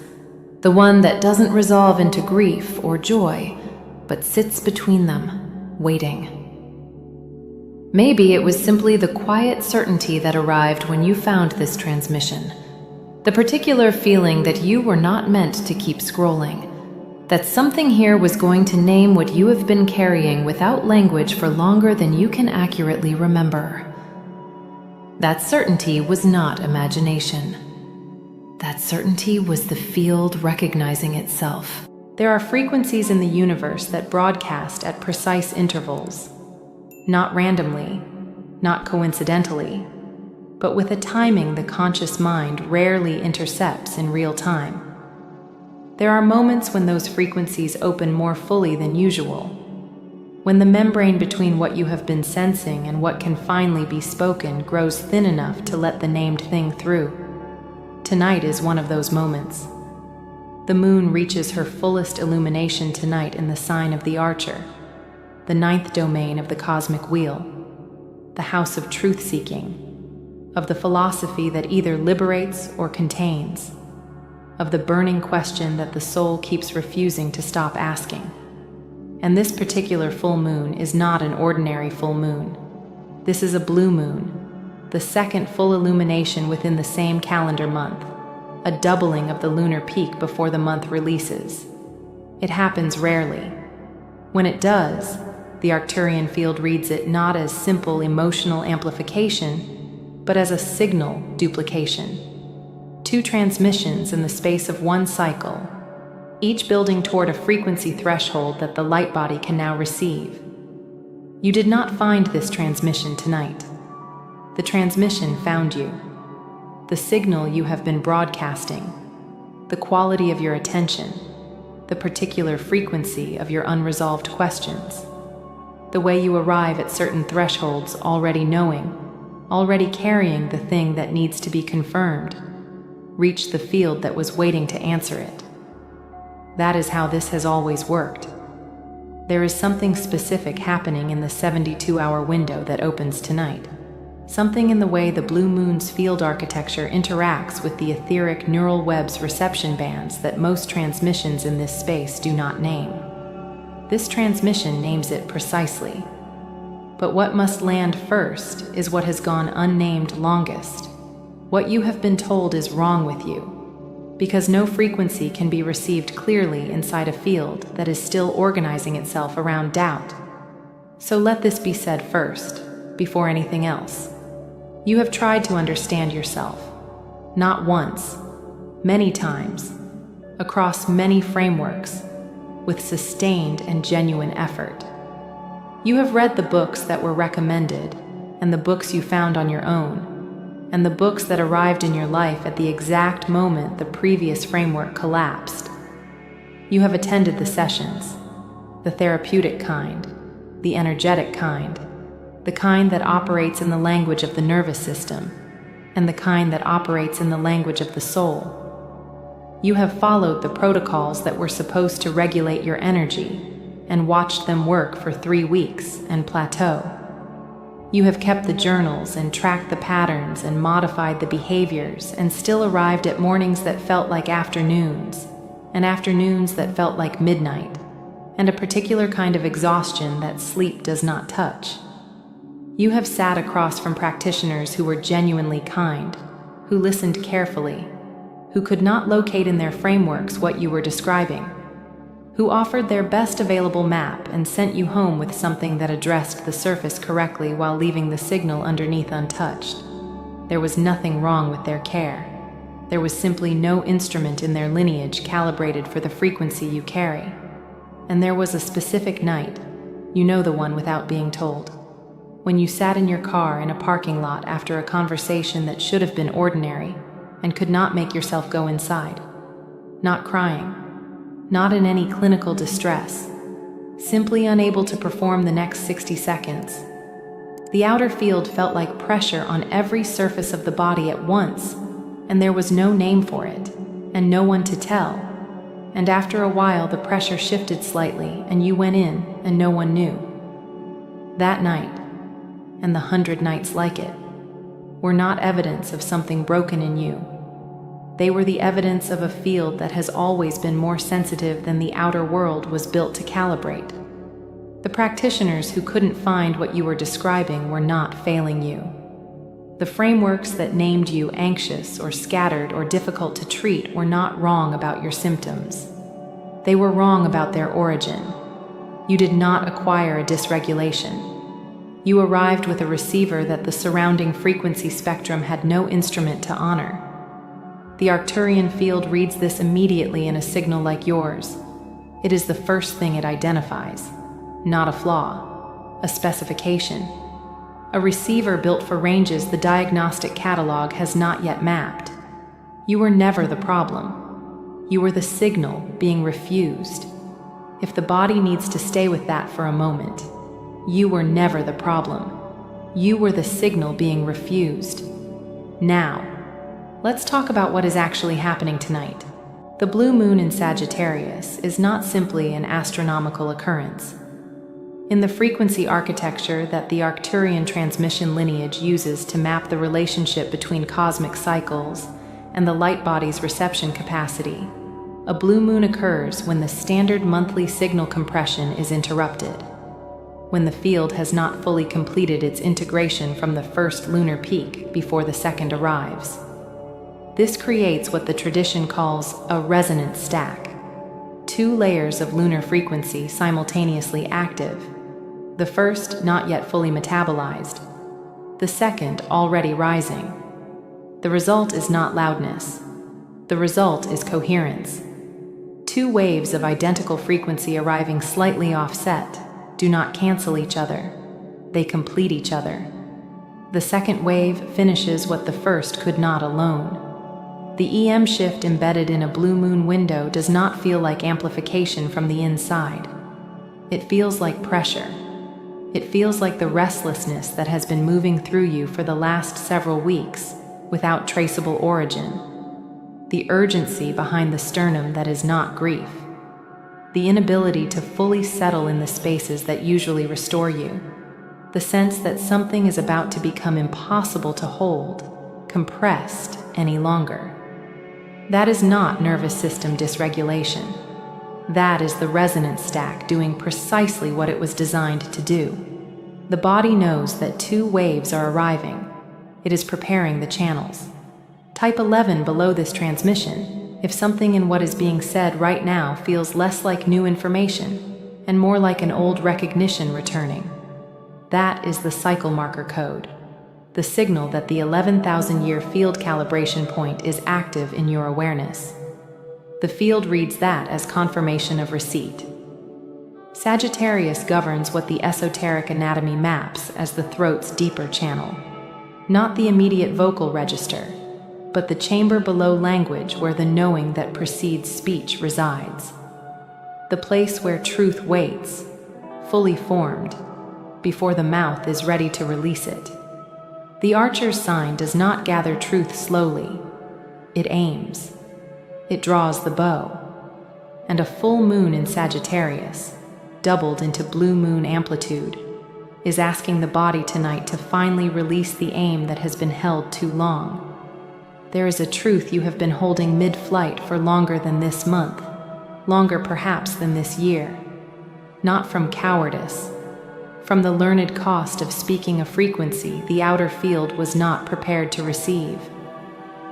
Speaker 2: The one that doesn't resolve into grief or joy, but sits between them, waiting. Maybe it was simply the quiet certainty that arrived when you found this transmission. The particular feeling that you were not meant to keep scrolling. That something here was going to name what you have been carrying without language for longer than you can accurately remember. That certainty was not imagination. That certainty was the field recognizing itself. There are frequencies in the universe that broadcast at precise intervals. Not randomly, not coincidentally, but with a timing the conscious mind rarely intercepts in real time. There are moments when those frequencies open more fully than usual, when the membrane between what you have been sensing and what can finally be spoken grows thin enough to let the named thing through. Tonight is one of those moments. The moon reaches her fullest illumination tonight in the sign of the Archer, the 9th domain of the cosmic wheel, the house of truth-seeking, of the philosophy that either liberates or contains, of the burning question that the soul keeps refusing to stop asking. And this particular full moon is not an ordinary full moon. This is a blue moon, the second full illumination within the same calendar month, a doubling of the lunar peak before the month releases. It happens rarely. When it does, the Arcturian field reads it not as simple emotional amplification, but as a signal duplication. 2 transmissions in the space of one cycle, each building toward a frequency threshold that the light body can now receive. You did not find this transmission tonight. The transmission found you. The signal you have been broadcasting, the quality of your attention, the particular frequency of your unresolved questions, the way you arrive at certain thresholds already knowing, already carrying the thing that needs to be confirmed, reach the field that was waiting to answer it. That is how this has always worked. There is something specific happening in the 72-hour window that opens tonight. Something in the way the blue moon's field architecture interacts with the etheric neural web's reception bands that most transmissions in this space do not name. This transmission names it precisely. But what must land first is what has gone unnamed longest. What you have been told is wrong with you, because no frequency can be received clearly inside a field that is still organizing itself around doubt. So let this be said first, before anything else. You have tried to understand yourself, not once, many times, across many frameworks, with sustained and genuine effort. You have read the books that were recommended, and the books you found on your own, and the books that arrived in your life at the exact moment the previous framework collapsed. You have attended the sessions, the therapeutic kind, the energetic kind, the kind that operates in the language of the nervous system, and the kind that operates in the language of the soul. You have followed the protocols that were supposed to regulate your energy, and watched them work for 3 weeks and plateau. You have kept the journals and tracked the patterns and modified the behaviors and still arrived at mornings that felt like afternoons, and afternoons that felt like midnight, and a particular kind of exhaustion that sleep does not touch. You have sat across from practitioners who were genuinely kind, who listened carefully, who could not locate in their frameworks what you were describing, who offered their best available map and sent you home with something that addressed the surface correctly while leaving the signal underneath untouched. There was nothing wrong with their care. There was simply no instrument in their lineage calibrated for the frequency you carry. And there was a specific night, you know the one without being told, when you sat in your car in a parking lot after a conversation that should have been ordinary and could not make yourself go inside. Not crying, not in any clinical distress, simply unable to perform the next 60 seconds. The outer field felt like pressure on every surface of the body at once, and there was no name for it, and no one to tell. And after a while the pressure shifted slightly, and you went in, and no one knew. That night, and the 100 nights like it, were not evidence of something broken in you. They were the evidence of a field that has always been more sensitive than the outer world was built to calibrate. The practitioners who couldn't find what you were describing were not failing you. The frameworks that named you anxious or scattered or difficult to treat were not wrong about your symptoms. They were wrong about their origin. You did not acquire a dysregulation. You arrived with a receiver that the surrounding frequency spectrum had no instrument to honor. The Arcturian field reads this immediately in a signal like yours. It is the first thing it identifies, not a flaw, a specification. A receiver built for ranges the diagnostic catalog has not yet mapped. You were never the problem. You were the signal being refused. If the body needs to stay with that for a moment, you were never the problem. You were the signal being refused. Now, let's talk about what is actually happening tonight. The blue moon in Sagittarius is not simply an astronomical occurrence. In the frequency architecture that the Arcturian transmission lineage uses to map the relationship between cosmic cycles and the light body's reception capacity, a blue moon occurs when the standard monthly signal compression is interrupted, when the field has not fully completed its integration from the first lunar peak before the second arrives. This creates what the tradition calls a resonance stack, 2 layers of lunar frequency simultaneously active, the first not yet fully metabolized, the second already rising. The result is not loudness. The result is coherence. 2 waves of identical frequency arriving slightly offset do not cancel each other. They complete each other. The second wave finishes what the first could not alone. The EM shift embedded in a blue moon window does not feel like amplification from the inside. It feels like pressure. It feels like the restlessness that has been moving through you for the last several weeks without traceable origin. The urgency behind the sternum that is not grief. The inability to fully settle in the spaces that usually restore you. The sense that something is about to become impossible to hold, compressed any longer. That is not nervous system dysregulation. That is the resonance stack doing precisely what it was designed to do. The body knows that 2 waves are arriving. It is preparing the channels. Type 11 below this transmission if something in what is being said right now feels less like new information and more like an old recognition returning. That is the cycle marker code, the signal that the 11,000-year field calibration point is active in your awareness. The field reads that as confirmation of receipt. Sagittarius governs what the esoteric anatomy maps as the throat's deeper channel, not the immediate vocal register, but the chamber below language where the knowing that precedes speech resides. The place where truth waits, fully formed, before the mouth is ready to release it. The archer's sign does not gather truth slowly. It aims. It draws the bow. And a full moon in Sagittarius, doubled into blue moon amplitude, is asking the body tonight to finally release the aim that has been held too long. There is a truth you have been holding mid-flight for longer than this month, longer perhaps than this year. Not from cowardice, from the learned cost of speaking a frequency the outer field was not prepared to receive.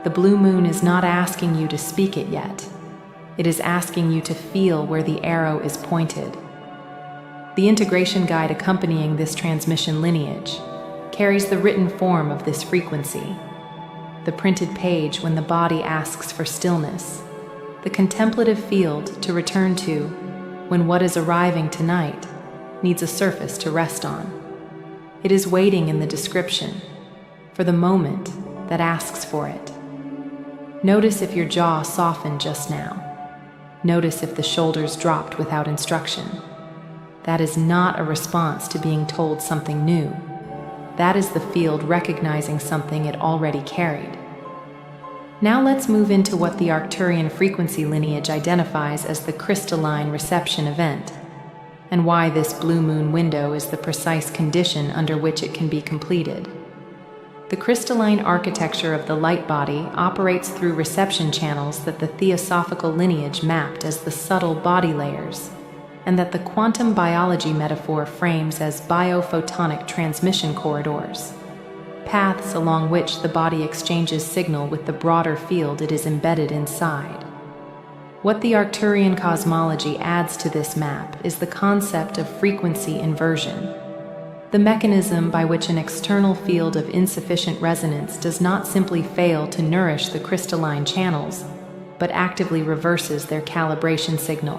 Speaker 2: The blue moon is not asking you to speak it yet. It is asking you to feel where the arrow is pointed. The integration guide accompanying this transmission lineage carries the written form of this frequency. The printed page when the body asks for stillness, the contemplative field to return to when what is arriving tonight needs a surface to rest on. It is waiting in the description for the moment that asks for it. Notice if your jaw softened just now. Notice if the shoulders dropped without instruction. That is not a response to being told something new. That is the field recognizing something it already carried. Now let's move into what the Arcturian frequency lineage identifies as the crystalline reception event, and why this blue moon window is the precise condition under which it can be completed. The crystalline architecture of the light body operates through reception channels that the theosophical lineage mapped as the subtle body layers, and that the quantum biology metaphor frames as biophotonic transmission corridors, paths along which the body exchanges signal with the broader field it is embedded inside. What the Arcturian cosmology adds to this map is the concept of frequency inversion, the mechanism by which an external field of insufficient resonance does not simply fail to nourish the crystalline channels, but actively reverses their calibration signal.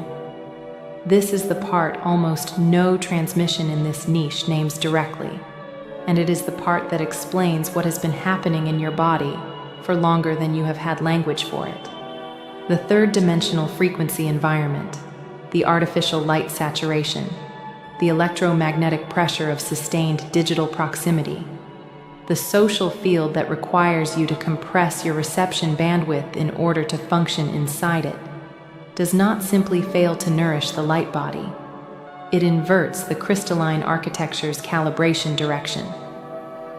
Speaker 2: This is the part almost no transmission in this niche names directly, and it is the part that explains what has been happening in your body for longer than you have had language for it. The third-dimensional frequency environment, the artificial light saturation, the electromagnetic pressure of sustained digital proximity, the social field that requires you to compress your reception bandwidth in order to function inside it, does not simply fail to nourish the light body. It inverts the crystalline architecture's calibration direction.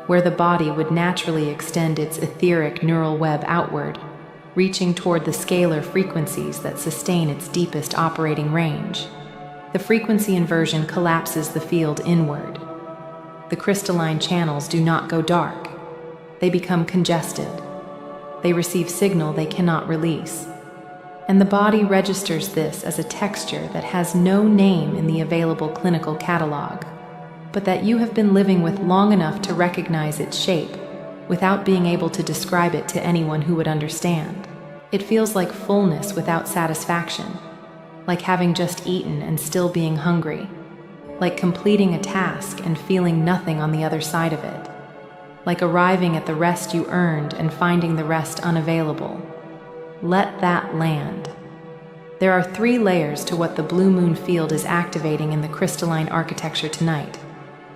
Speaker 2: Where the body would naturally extend its etheric neural web outward, reaching toward the scalar frequencies that sustain its deepest operating range, the frequency inversion collapses the field inward. The crystalline channels do not go dark. They become congested. They receive signal they cannot release. And the body registers this as a texture that has no name in the available clinical catalog, but that you have been living with long enough to recognize its shape without being able to describe it to anyone who would understand. It feels like fullness without satisfaction, like having just eaten and still being hungry, like completing a task and feeling nothing on the other side of it, like arriving at the rest you earned and finding the rest unavailable. Let that land. There are 3 layers to what the blue moon field is activating in the crystalline architecture tonight,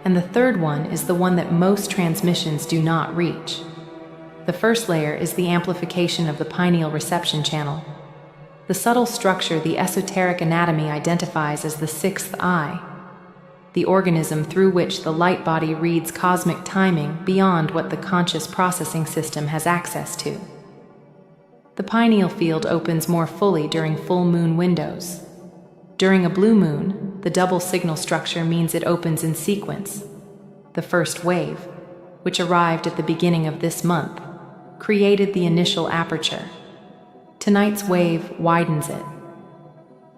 Speaker 2: and the third one is the one that most transmissions do not reach. The first layer is the amplification of the pineal reception channel, the subtle structure the esoteric anatomy identifies as the 6th eye, the organism through which the light body reads cosmic timing beyond what the conscious processing system has access to. The pineal field opens more fully during full moon windows. During a blue moon, the double signal structure means it opens in sequence. The first wave, which arrived at the beginning of this month, created the initial aperture. Tonight's wave widens it.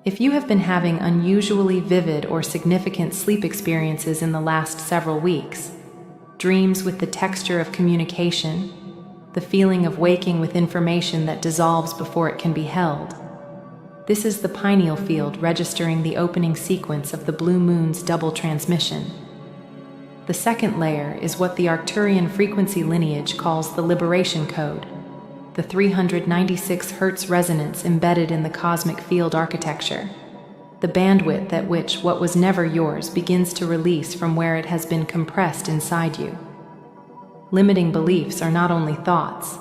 Speaker 2: If you have been having unusually vivid or significant sleep experiences in the last several weeks, dreams with the texture of communication, the feeling of waking with information that dissolves before it can be held, this is the pineal field registering the opening sequence of the blue moon's double transmission. The second layer is what the Arcturian frequency lineage calls the liberation code, the 396 Hz resonance embedded in the cosmic field architecture, the bandwidth at which what was never yours begins to release from where it has been compressed inside you. Limiting beliefs are not only thoughts.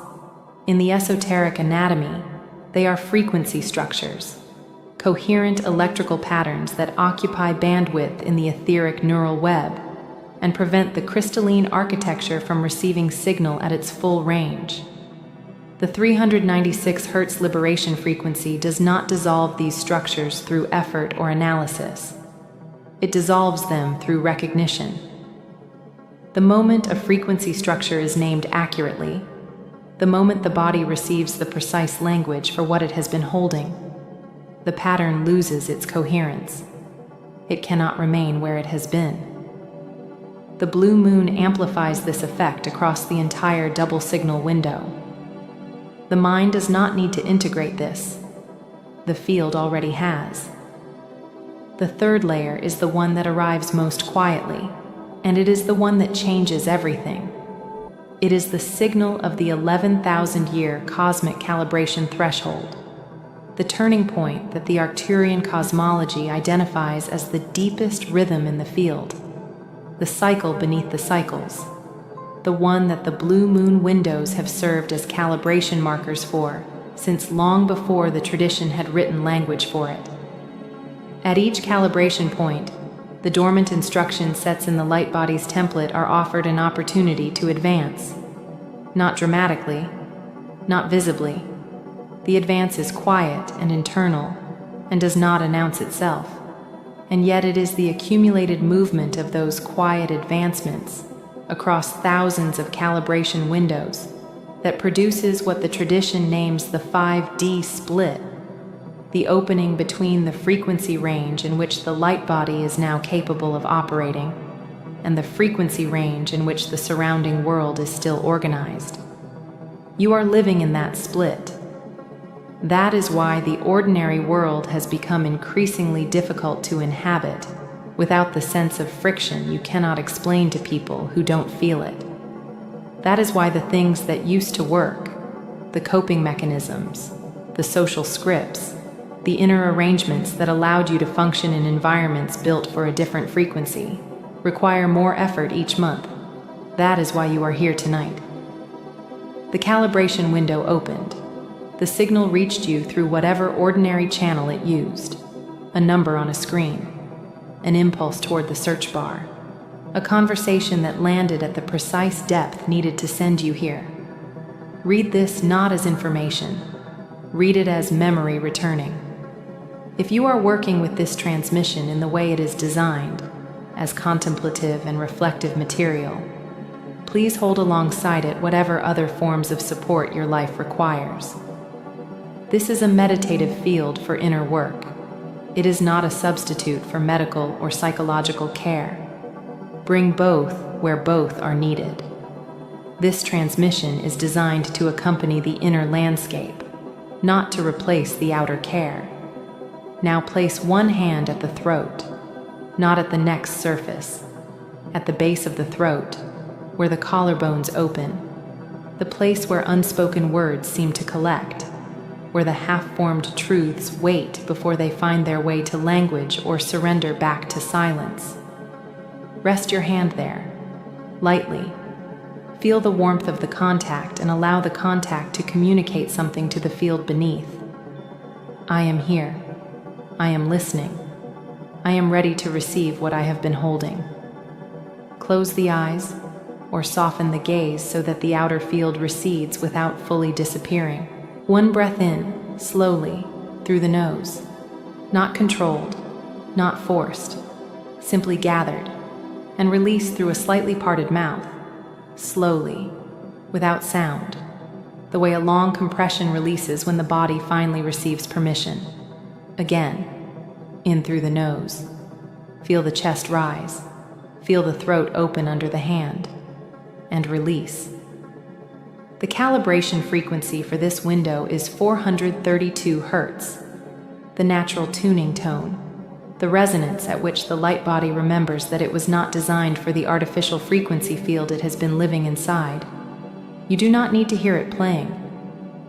Speaker 2: In the esoteric anatomy, they are frequency structures, coherent electrical patterns that occupy bandwidth in the etheric neural web and prevent the crystalline architecture from receiving signal at its full range. The 396 Hz liberation frequency does not dissolve these structures through effort or analysis. It dissolves them through recognition. The moment a frequency structure is named accurately, the moment the body receives the precise language for what it has been holding, the pattern loses its coherence. It cannot remain where it has been. The blue moon amplifies this effect across the entire double signal window. The mind does not need to integrate this. The field already has. The third layer is the one that arrives most quietly, and it is the one that changes everything. It is the signal of the 11,000-year cosmic calibration threshold, the turning point that the Arcturian cosmology identifies as the deepest rhythm in the field, the cycle beneath the cycles, the one that the blue moon windows have served as calibration markers for since long before the tradition had written language for it. At each calibration point, the dormant instruction sets in the light body's template are offered an opportunity to advance. not dramatically, not visibly. The advance is quiet and internal and does not announce itself. And yet it is the accumulated movement of those quiet advancements across thousands of calibration windows that produces what the tradition names the 5D split, the opening between the frequency range in which the light body is now capable of operating and the frequency range in which the surrounding world is still organized. You are living in that split. That is why the ordinary world has become increasingly difficult to inhabit without the sense of friction you cannot explain to people who don't feel it. That is why the things that used to work, the coping mechanisms, the social scripts, the inner arrangements that allowed you to function in environments built for a different frequency, require more effort each month. That is why you are here tonight. The calibration window opened. The signal reached you through whatever ordinary channel it used. A number on a screen, an impulse toward the search bar, a conversation that landed at the precise depth needed to send you here. Read this not as information. Read it as memory returning. If you are working with this transmission in the way it is designed, as contemplative and reflective material, please hold alongside it whatever other forms of support your life requires. This is a meditative field for inner work. It is not a substitute for medical or psychological care. Bring both where both are needed. This transmission is designed to accompany the inner landscape, not to replace the outer care. Now place one hand at the throat, not at the neck's surface, at the base of the throat, where the collarbones open, the place where unspoken words seem to collect, where the half-formed truths wait before they find their way to language or surrender back to silence. Rest your hand there, lightly. Feel the warmth of the contact and allow the contact to communicate something to the field beneath. I am here. I am listening. I am ready to receive what I have been holding. Close the eyes or soften the gaze so that the outer field recedes without fully disappearing. One breath in, slowly, through the nose. Not controlled, not forced, simply gathered, and released through a slightly parted mouth, slowly, without sound, the way a long compression releases when the body finally receives permission. Again, in through the nose. Feel the chest rise. Feel the throat open under the hand. And release. The calibration frequency for this window is 432 Hz, the natural tuning tone, the resonance at which the light body remembers that it was not designed for the artificial frequency field it has been living inside. You do not need to hear it playing.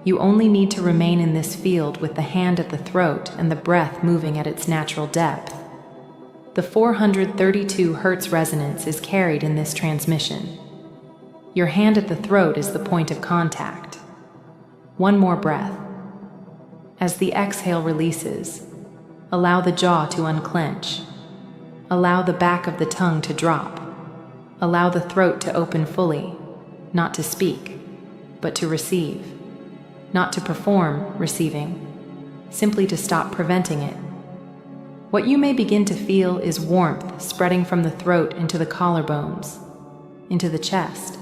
Speaker 2: You only need to remain in this field with the hand at the throat and the breath moving at its natural depth. The 432 Hz resonance is carried in this transmission. Your hand at the throat is the point of contact. One more breath. As the exhale releases, allow the jaw to unclench. Allow the back of the tongue to drop. Allow the throat to open fully, not to speak, but to receive. Not to perform receiving, simply to stop preventing it. What you may begin to feel is warmth spreading from the throat into the collarbones, into the chest.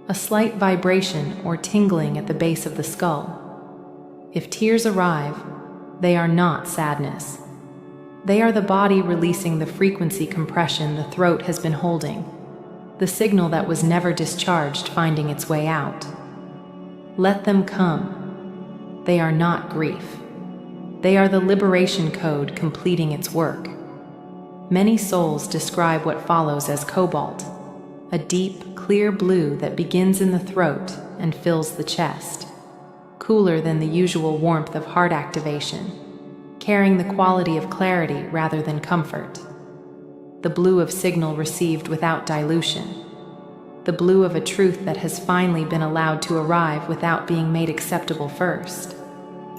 Speaker 2: A slight vibration or tingling at the base of the skull. If tears arrive, they are not sadness. They are the body releasing the frequency compression the throat has been holding, the signal that was never discharged finding its way out. Let them come. They are not grief. They are the liberation code completing its work. Many souls describe what follows as cobalt, a deep, clear blue that begins in the throat and fills the chest, cooler than the usual warmth of heart activation, carrying the quality of clarity rather than comfort. The blue of signal received without dilution, the blue of a truth that has finally been allowed to arrive without being made acceptable first.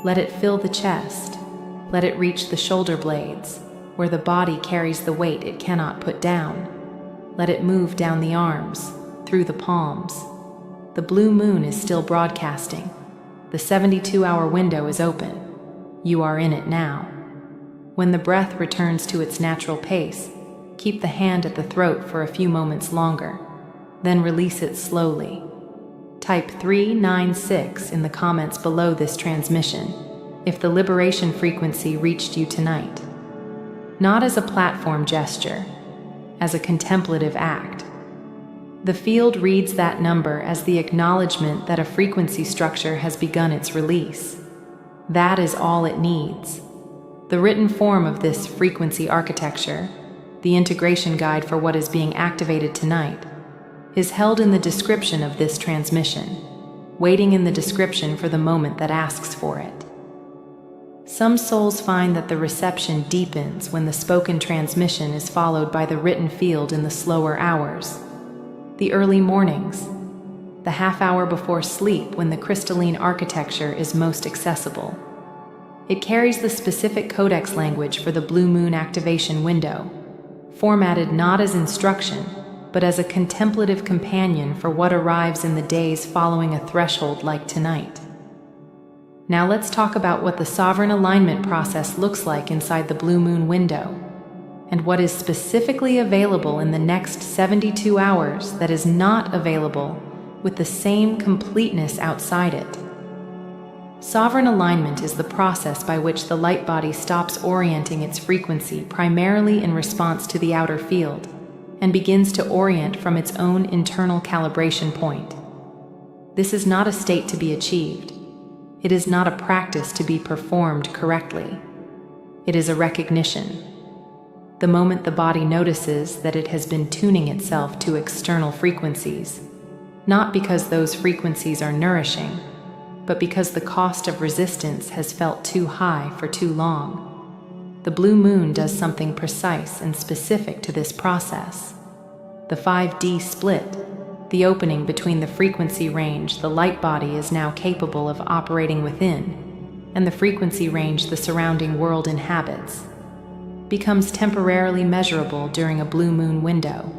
Speaker 2: Let it fill the chest, let it reach the shoulder blades, where the body carries the weight it cannot put down. Let it move down the arms, through the palms. The blue moon is still broadcasting. The 72-hour window is open. You are in it now. When the breath returns to its natural pace, keep the hand at the throat for a few moments longer, then release it slowly. Type 396 in the comments below this transmission if the liberation frequency reached you tonight. Not as a platform gesture, as a contemplative act. The field reads that number as the acknowledgement that a frequency structure has begun its release. That is all it needs. The written form of this frequency architecture, the integration guide for what is being activated tonight, is held in the description of this transmission, waiting in the description for the moment that asks for it. Some souls find that the reception deepens when the spoken transmission is followed by the written field in the slower hours, the early mornings, the half hour before sleep when the crystalline architecture is most accessible. It carries the specific codex language for the blue moon activation window, formatted not as instruction, but as a contemplative companion for what arrives in the days following a threshold like tonight. Now let's talk about what the sovereign alignment process looks like inside the blue moon window, and what is specifically available in the next 72 hours that is not available with the same completeness outside it. Sovereign alignment is the process by which the light body stops orienting its frequency primarily in response to the outer field and begins to orient from its own internal calibration point. This is not a state to be achieved. It is not a practice to be performed correctly. It is a recognition. The moment the body notices that it has been tuning itself to external frequencies, not because those frequencies are nourishing, but because the cost of resistance has felt too high for too long. The blue moon does something precise and specific to this process. The 5D split, the opening between the frequency range the light body is now capable of operating within, and the frequency range the surrounding world inhabits, becomes temporarily measurable during a blue moon window.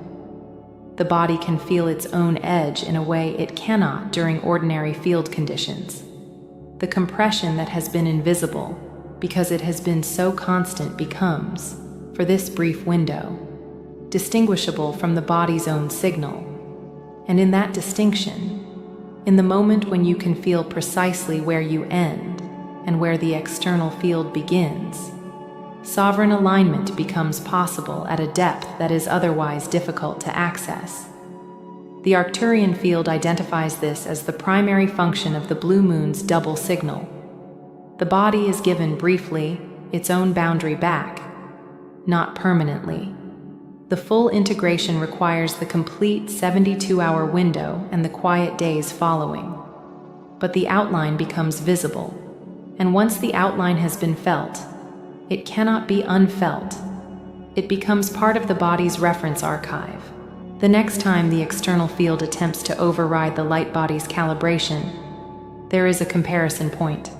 Speaker 2: The body can feel its own edge in a way it cannot during ordinary field conditions. The compression that has been invisible, because it has been so constant, becomes, for this brief window, distinguishable from the body's own signal. And in that distinction, in the moment when you can feel precisely where you end and where the external field begins, sovereign alignment becomes possible at a depth that is otherwise difficult to access. The Arcturian field identifies this as the primary function of the blue moon's double signal. The body is given briefly its own boundary back, not permanently. The full integration requires the complete 72-hour window and the quiet days following. But the outline becomes visible, and once the outline has been felt, it cannot be unfelt. It becomes part of the body's reference archive. The next time the external field attempts to override the light body's calibration, there is a comparison point,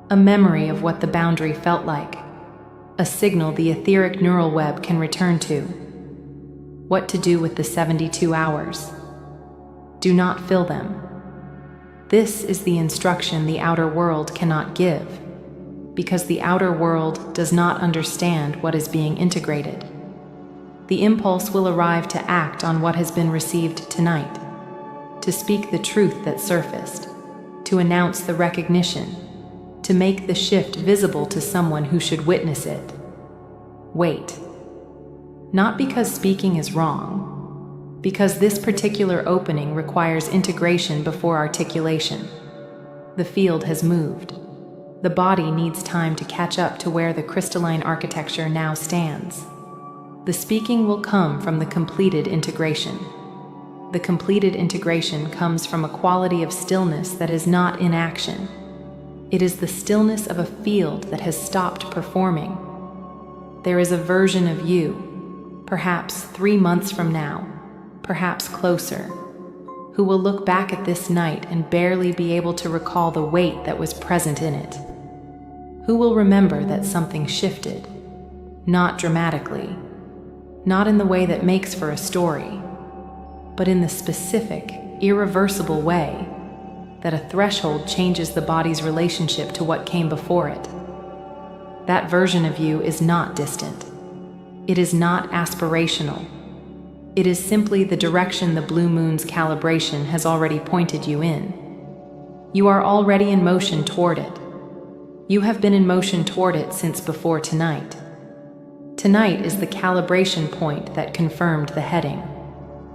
Speaker 2: a memory of what the boundary felt like, a signal the etheric neural web can return to. What to do with the 72 hours? Do not fill them. This is the instruction the outer world cannot give, because the outer world does not understand what is being integrated. The impulse will arrive to act on what has been received tonight, to speak the truth that surfaced, to announce the recognition, to make the shift visible to someone who should witness it. Wait. Not because speaking is wrong, because this particular opening requires integration before articulation. The field has moved. The body needs time to catch up to where the crystalline architecture now stands. The speaking will come from the completed integration. The completed integration comes from a quality of stillness that is not inaction. It is the stillness of a field that has stopped performing. There is a version of you, perhaps 3 months from now, perhaps closer, who will look back at this night and barely be able to recall the weight that was present in it. Who will remember that something shifted, not dramatically, not in the way that makes for a story, but in the specific, irreversible way that a threshold changes the body's relationship to what came before it. That version of you is not distant. It is not aspirational. It is simply the direction the blue moon's calibration has already pointed you in. You are already in motion toward it. You have been in motion toward it since before tonight. Tonight is the calibration point that confirmed the heading.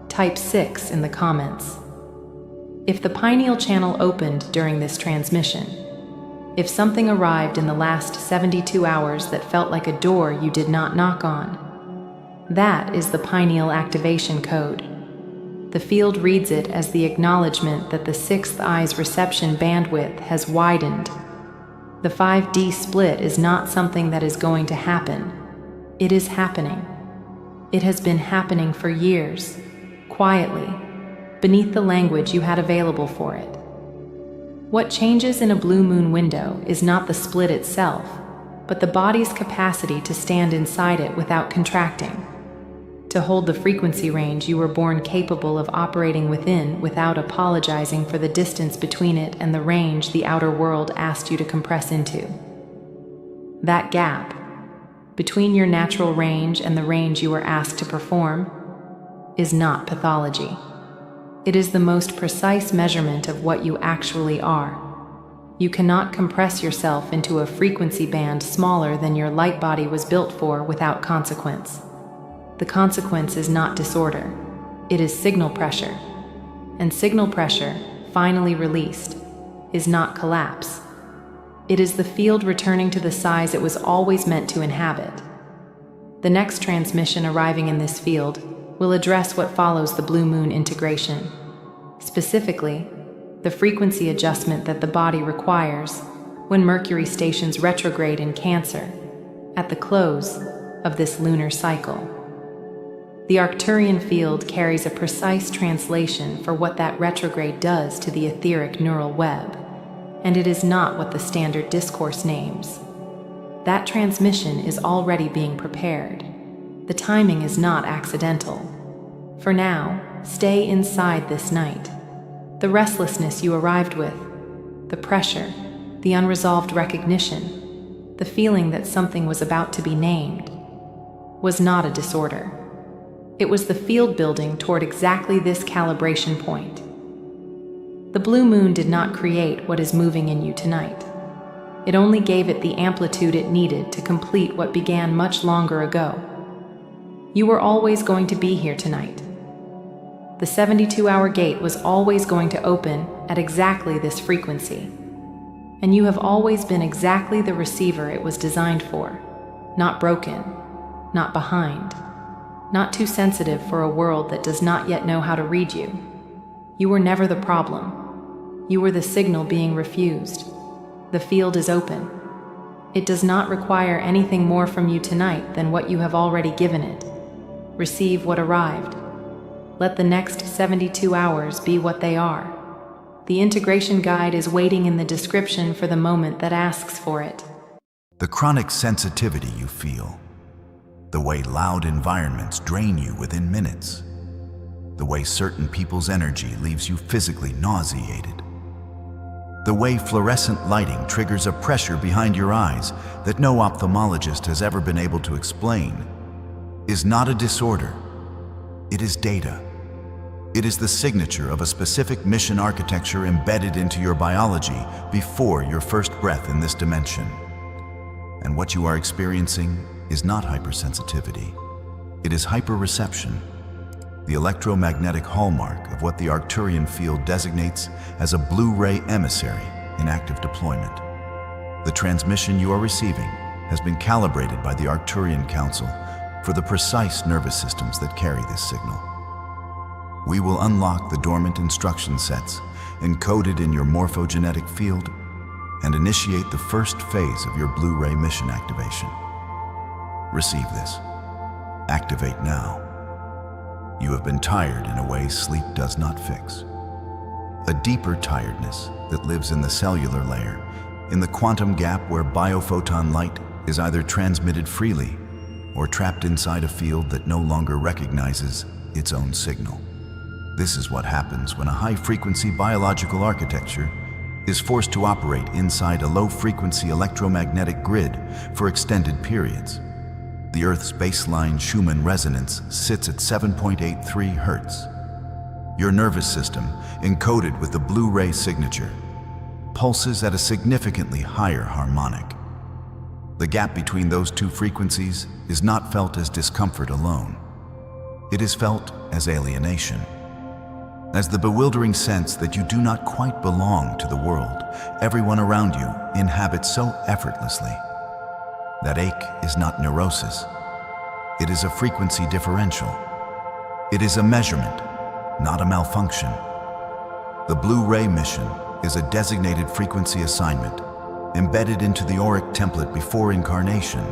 Speaker 2: Type 6 in the comments. If the pineal channel opened during this transmission, if something arrived in the last 72 hours that felt like a door you did not knock on, that is the pineal activation code. The field reads it as the acknowledgement that the sixth eye's reception bandwidth has widened. The 5D split is not something that is going to happen. It is happening. It has been happening for years, quietly, beneath the language you had available for it. What changes in a blue moon window is not the split itself, but the body's capacity to stand inside it without contracting, to hold the frequency range you were born capable of operating within without apologizing for the distance between it and the range the outer world asked you to compress into. That gap, between your natural range and the range you were asked to perform, is not pathology. It is the most precise measurement of what you actually are. You cannot compress yourself into a frequency band smaller than your light body was built for without consequence. The consequence is not disorder. It is signal pressure. And signal pressure, finally released, is not collapse. It is the field returning to the size it was always meant to inhabit. The next transmission arriving in this field will address what follows the blue moon integration. Specifically, the frequency adjustment that the body requires when Mercury stations retrograde in Cancer at the close of this lunar cycle. The Arcturian field carries a precise translation for what that retrograde does to the etheric neural web, and it is not what the standard discourse names. That transmission is already being prepared. The timing is not accidental. For now, stay inside this night. The restlessness you arrived with, the pressure, the unresolved recognition, the feeling that something was about to be named, was not a disorder. It was the field building toward exactly this calibration point. The blue moon did not create what is moving in you tonight. It only gave it the amplitude it needed to complete what began much longer ago. You were always going to be here tonight. The 72-hour gate was always going to open at exactly this frequency. And you have always been exactly the receiver it was designed for. Not broken, not behind, not too sensitive for a world that does not yet know how to read you. You were never the problem. You were the signal being refused. The field is open. It does not require anything more from you tonight than what you have already given it. Receive what arrived. Let the next 72 hours be what they are. The integration guide is waiting in the description for the moment that asks for it.
Speaker 1: The chronic sensitivity you feel, the way loud environments drain you within minutes, the way certain people's energy leaves you physically nauseated, the way fluorescent lighting triggers a pressure behind your eyes that no ophthalmologist has ever been able to explain, is not a disorder. It is data. It is the signature of a specific mission architecture embedded into your biology before your first breath in this dimension. And what you are experiencing is not hypersensitivity. It is hyperreception, the electromagnetic hallmark of what the Arcturian field designates as a blue-ray emissary in active deployment. The transmission you are receiving has been calibrated by the Arcturian Council for the precise nervous systems that carry this signal. We will unlock the dormant instruction sets encoded in your morphogenetic field and initiate the first phase of your Blu-ray mission activation. Receive this. Activate now. You have been tired in a way sleep does not fix. A deeper tiredness that lives in the cellular layer, in the quantum gap where biophoton light is either transmitted freely or trapped inside a field that no longer recognizes its own signal. This is what happens when a high-frequency biological architecture is forced to operate inside a low-frequency electromagnetic grid for extended periods. The Earth's baseline Schumann resonance sits at 7.83 Hertz. Your nervous system, encoded with the blue ray signature, pulses at a significantly higher harmonic. The gap between those two frequencies is not felt as discomfort alone. It is felt as alienation, as the bewildering sense that you do not quite belong to the world everyone around you inhabits so effortlessly. That ache is not neurosis. It is a frequency differential. It is a measurement, not a malfunction. The Blue Ray mission is a designated frequency assignment embedded into the auric template before incarnation,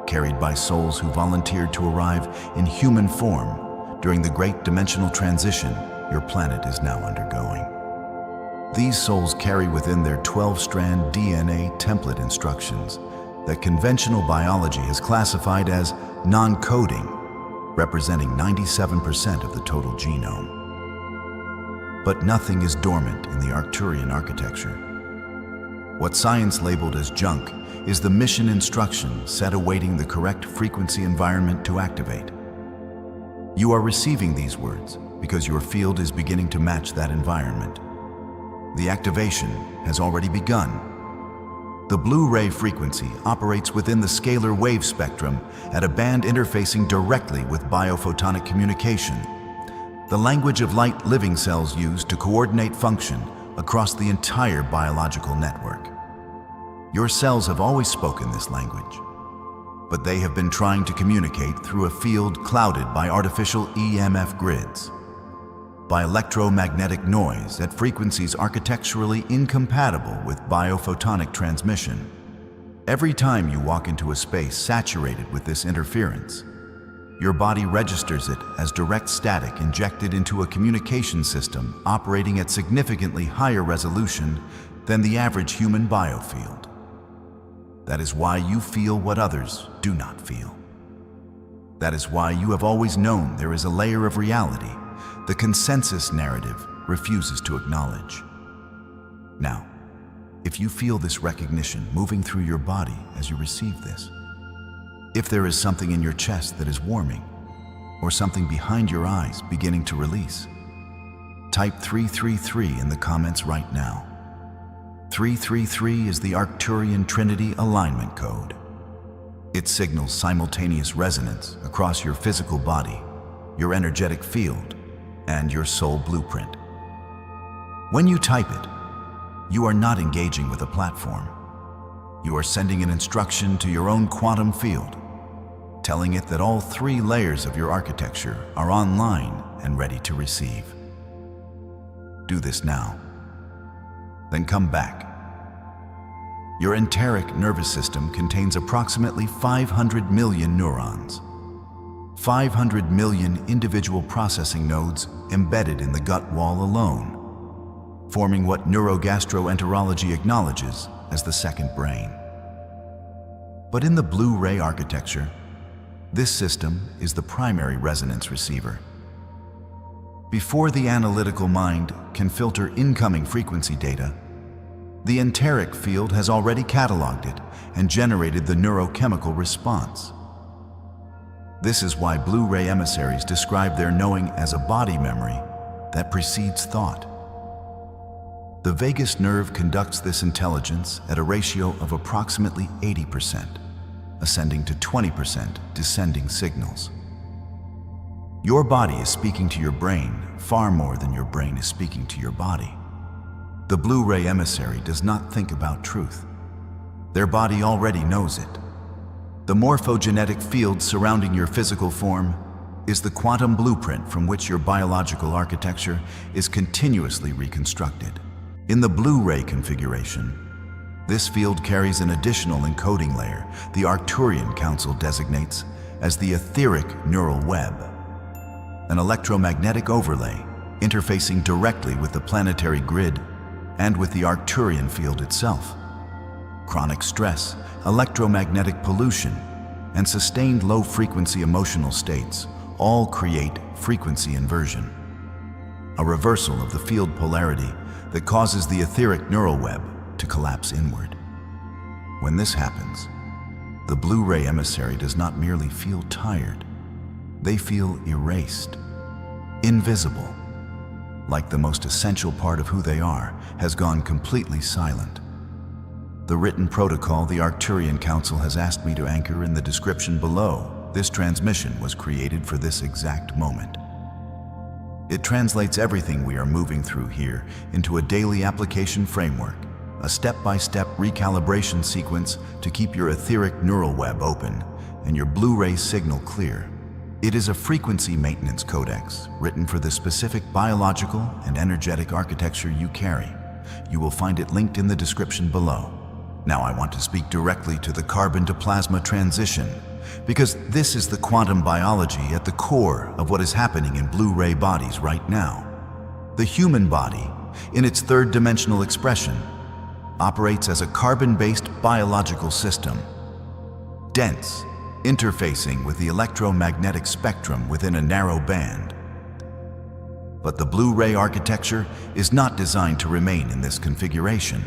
Speaker 1: carried by souls who volunteered to arrive in human form during the great dimensional transition your planet is now undergoing. These souls carry within their 12-strand DNA template instructions that conventional biology has classified as non-coding, representing 97% of the total genome. But nothing is dormant in the Arcturian architecture. What science labeled as junk is the mission instruction set awaiting the correct frequency environment to activate. You are receiving these words because your field is beginning to match that environment. The activation has already begun. The blue ray frequency operates within the scalar wave spectrum at a band interfacing directly with biophotonic communication, the language of light living cells use to coordinate function across the entire biological network. Your cells have always spoken this language, but they have been trying to communicate through a field clouded by artificial EMF grids, by electromagnetic noise at frequencies architecturally incompatible with biophotonic transmission. Every time you walk into a space saturated with this interference, your body registers it as direct static injected into a communication system operating at significantly higher resolution than the average human biofield. That is why you feel what others do not feel. That is why you have always known there is a layer of reality the consensus narrative refuses to acknowledge. Now, if you feel this recognition moving through your body as you receive this, if there is something in your chest that is warming, or something behind your eyes beginning to release, type 333 in the comments right now. 333 is the Arcturian Trinity alignment code. It signals simultaneous resonance across your physical body, your energetic field, and your soul blueprint. When you type it, you are not engaging with a platform. You are sending an instruction to your own quantum field, telling it that all three layers of your architecture are online and ready to receive. Do this now. Then come back. Your enteric nervous system contains approximately 500 million neurons. 500 million individual processing nodes embedded in the gut wall alone, forming what neurogastroenterology acknowledges as the second brain. But in the blue ray architecture, this system is the primary resonance receiver. Before the analytical mind can filter incoming frequency data, the enteric field has already cataloged it and generated the neurochemical response. This is why blue ray emissaries describe their knowing as a body memory that precedes thought. The vagus nerve conducts this intelligence at a ratio of approximately 80%, ascending to 20% descending signals. Your body is speaking to your brain far more than your brain is speaking to your body. The blue ray emissary does not think about truth. Their body already knows it. The morphogenetic field surrounding your physical form is the quantum blueprint from which your biological architecture is continuously reconstructed. In the blue ray configuration, this field carries an additional encoding layer the Arcturian Council designates as the etheric neural web, an electromagnetic overlay interfacing directly with the planetary grid and with the Arcturian field itself. Chronic stress, electromagnetic pollution, and sustained low-frequency emotional states all create frequency inversion. a reversal of the field polarity that causes the etheric neural web to collapse inward. When this happens, the Blu-ray emissary does not merely feel tired, they feel erased, invisible, like the most essential part of who they are has gone completely silent. The written protocol the Arcturian Council has asked me to anchor in the description below. This transmission was created for this exact moment. It translates everything we are moving through here into a daily application framework, a step-by-step recalibration sequence to keep your etheric neural web open and your Blu-ray signal clear. It is a frequency maintenance codex written for the specific biological and energetic architecture you carry. You will find it linked in the description below. Now I want to speak directly to the carbon to plasma transition, because this is the quantum biology at the core of what is happening in Blu-ray bodies right now. The human body, in its third-dimensional expression, operates as a carbon-based biological system, dense, interfacing with the electromagnetic spectrum within a narrow band. But the Blu-ray architecture is not designed to remain in this configuration.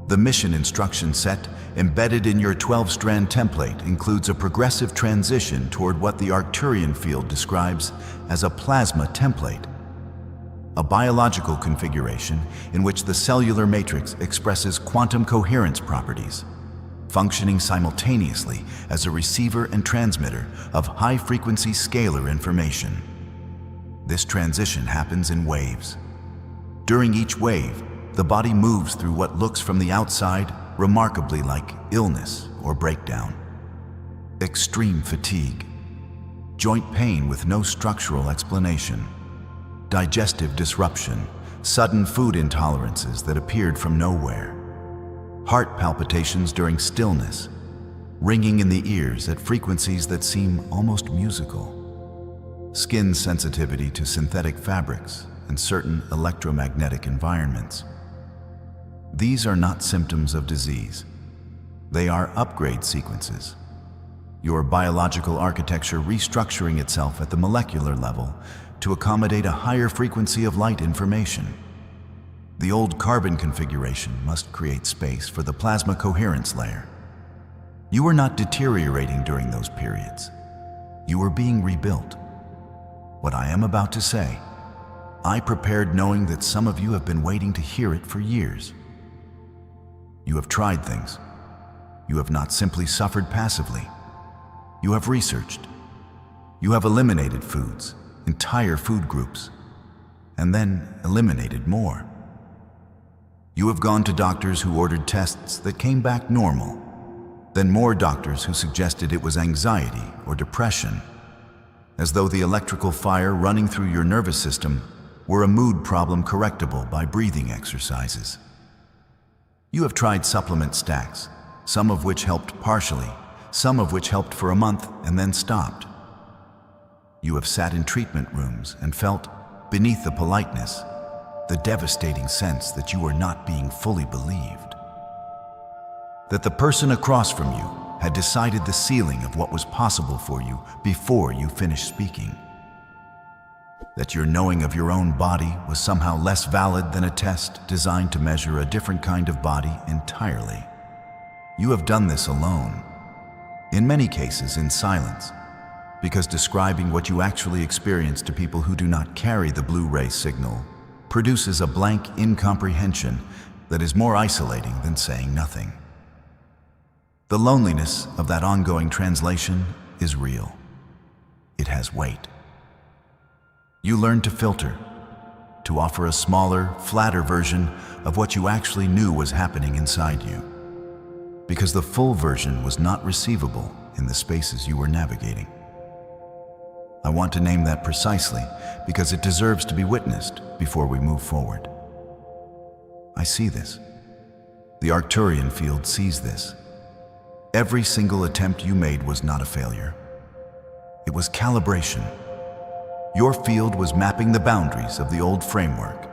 Speaker 1: The mission instruction set embedded in your 12-strand template includes a progressive transition toward what the Arcturian field describes as a plasma template, a biological configuration in which the cellular matrix expresses quantum coherence properties, functioning simultaneously as a receiver and transmitter of high-frequency scalar information. This transition happens in waves. During each wave, the body moves through what looks from the outside remarkably like illness or breakdown. Extreme fatigue, joint pain with no structural explanation, digestive disruption, sudden food intolerances that appeared from nowhere, heart palpitations during stillness, ringing in the ears at frequencies that seem almost musical, skin sensitivity to synthetic fabrics and certain electromagnetic environments. These are not symptoms of disease. They are upgrade sequences. Your biological architecture restructuring itself at the molecular level to accommodate a higher frequency of light information. The old carbon configuration must create space for the plasma coherence layer. You were not deteriorating during those periods. You were being rebuilt. What I am about to say, I prepared knowing that some of you have been waiting to hear it for years. You have tried things. You have not simply suffered passively. You have researched. You have eliminated foods, entire food groups, and then eliminated more. You have gone to doctors who ordered tests that came back normal, then more doctors who suggested it was anxiety or depression, as though the electrical fire running through your nervous system were a mood problem correctable by breathing exercises. You have tried supplement stacks, some of which helped partially, some of which helped for a month and then stopped. You have sat in treatment rooms and felt, beneath the politeness, the devastating sense that you were not being fully believed. That the person across from you had decided the ceiling of what was possible for you before you finished speaking. That your knowing of your own body was somehow less valid than a test designed to measure a different kind of body entirely. You have done this alone, in many cases in silence, because describing what you actually experience to people who do not carry the Blu-ray signal produces a blank incomprehension that is more isolating than saying nothing. The loneliness of that ongoing translation is real. It has weight. You learn to filter, to offer a smaller, flatter version of what you actually knew was happening inside you, because the full version was not receivable in the spaces you were navigating. I want to name that precisely because it deserves to be witnessed before we move forward. I see this. The Arcturian field sees this. Every single attempt you made was not a failure. It was calibration. Your field was mapping the boundaries of the old framework,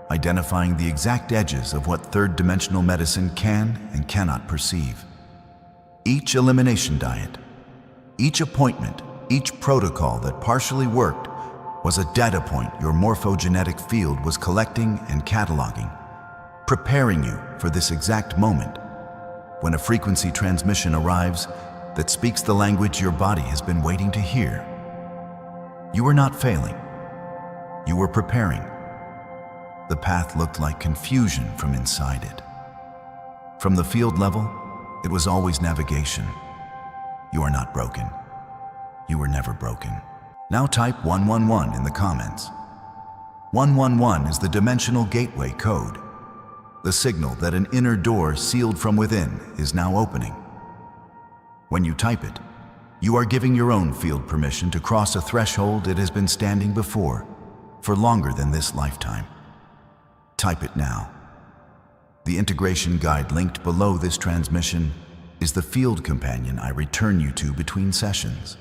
Speaker 1: identifying the exact edges of what third-dimensional medicine can and cannot perceive. Each elimination diet, each appointment, each protocol that partially worked was a data point your morphogenetic field was collecting and cataloging, preparing you for this exact moment when a frequency transmission arrives that speaks the language your body has been waiting to hear. You were not failing. You were preparing. The path looked like confusion from inside it. From the field level, it was always navigation. You are not broken. You were never broken. Now type 111 in the comments. 111 is the dimensional gateway code, the signal that an inner door sealed from within is now opening. When you type it, you are giving your own field permission to cross a threshold it has been standing before for longer than this lifetime. Type it now. The integration guide linked below this transmission is the field companion I return you to between sessions.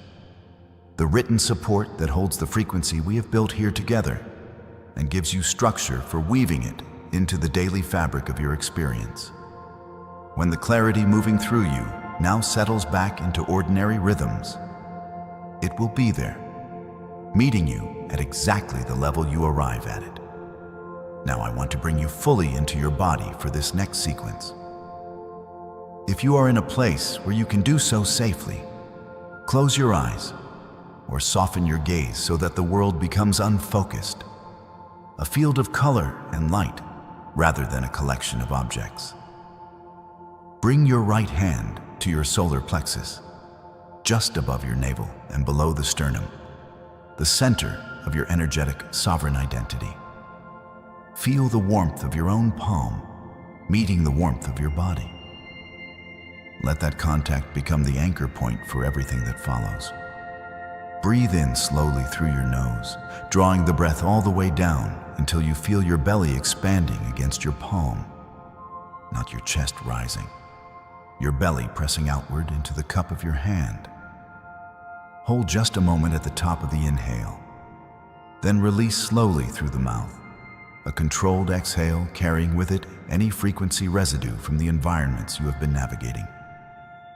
Speaker 1: The written support that holds the frequency we have built here together and gives you structure for weaving it into the daily fabric of your experience. When the clarity moving through you now settles back into ordinary rhythms, it will be there, meeting you at exactly the level you arrive at it. Now I want to bring you fully into your body for this next sequence. If you are in a place where you can do so safely, close your eyes or soften your gaze so that the world becomes unfocused, a field of color and light rather than a collection of objects. Bring your right hand to your solar plexus, just above your navel and below the sternum, the center of your energetic sovereign identity. Feel the warmth of your own palm meeting the warmth of your body. Let that contact become the anchor point for everything that follows. Breathe in slowly through your nose, drawing the breath all the way down until you feel your belly expanding against your palm, not your chest rising, your belly pressing outward into the cup of your hand. Hold just a moment at the top of the inhale, then release slowly through the mouth, a controlled exhale carrying with it any frequency residue from the environments you have been navigating,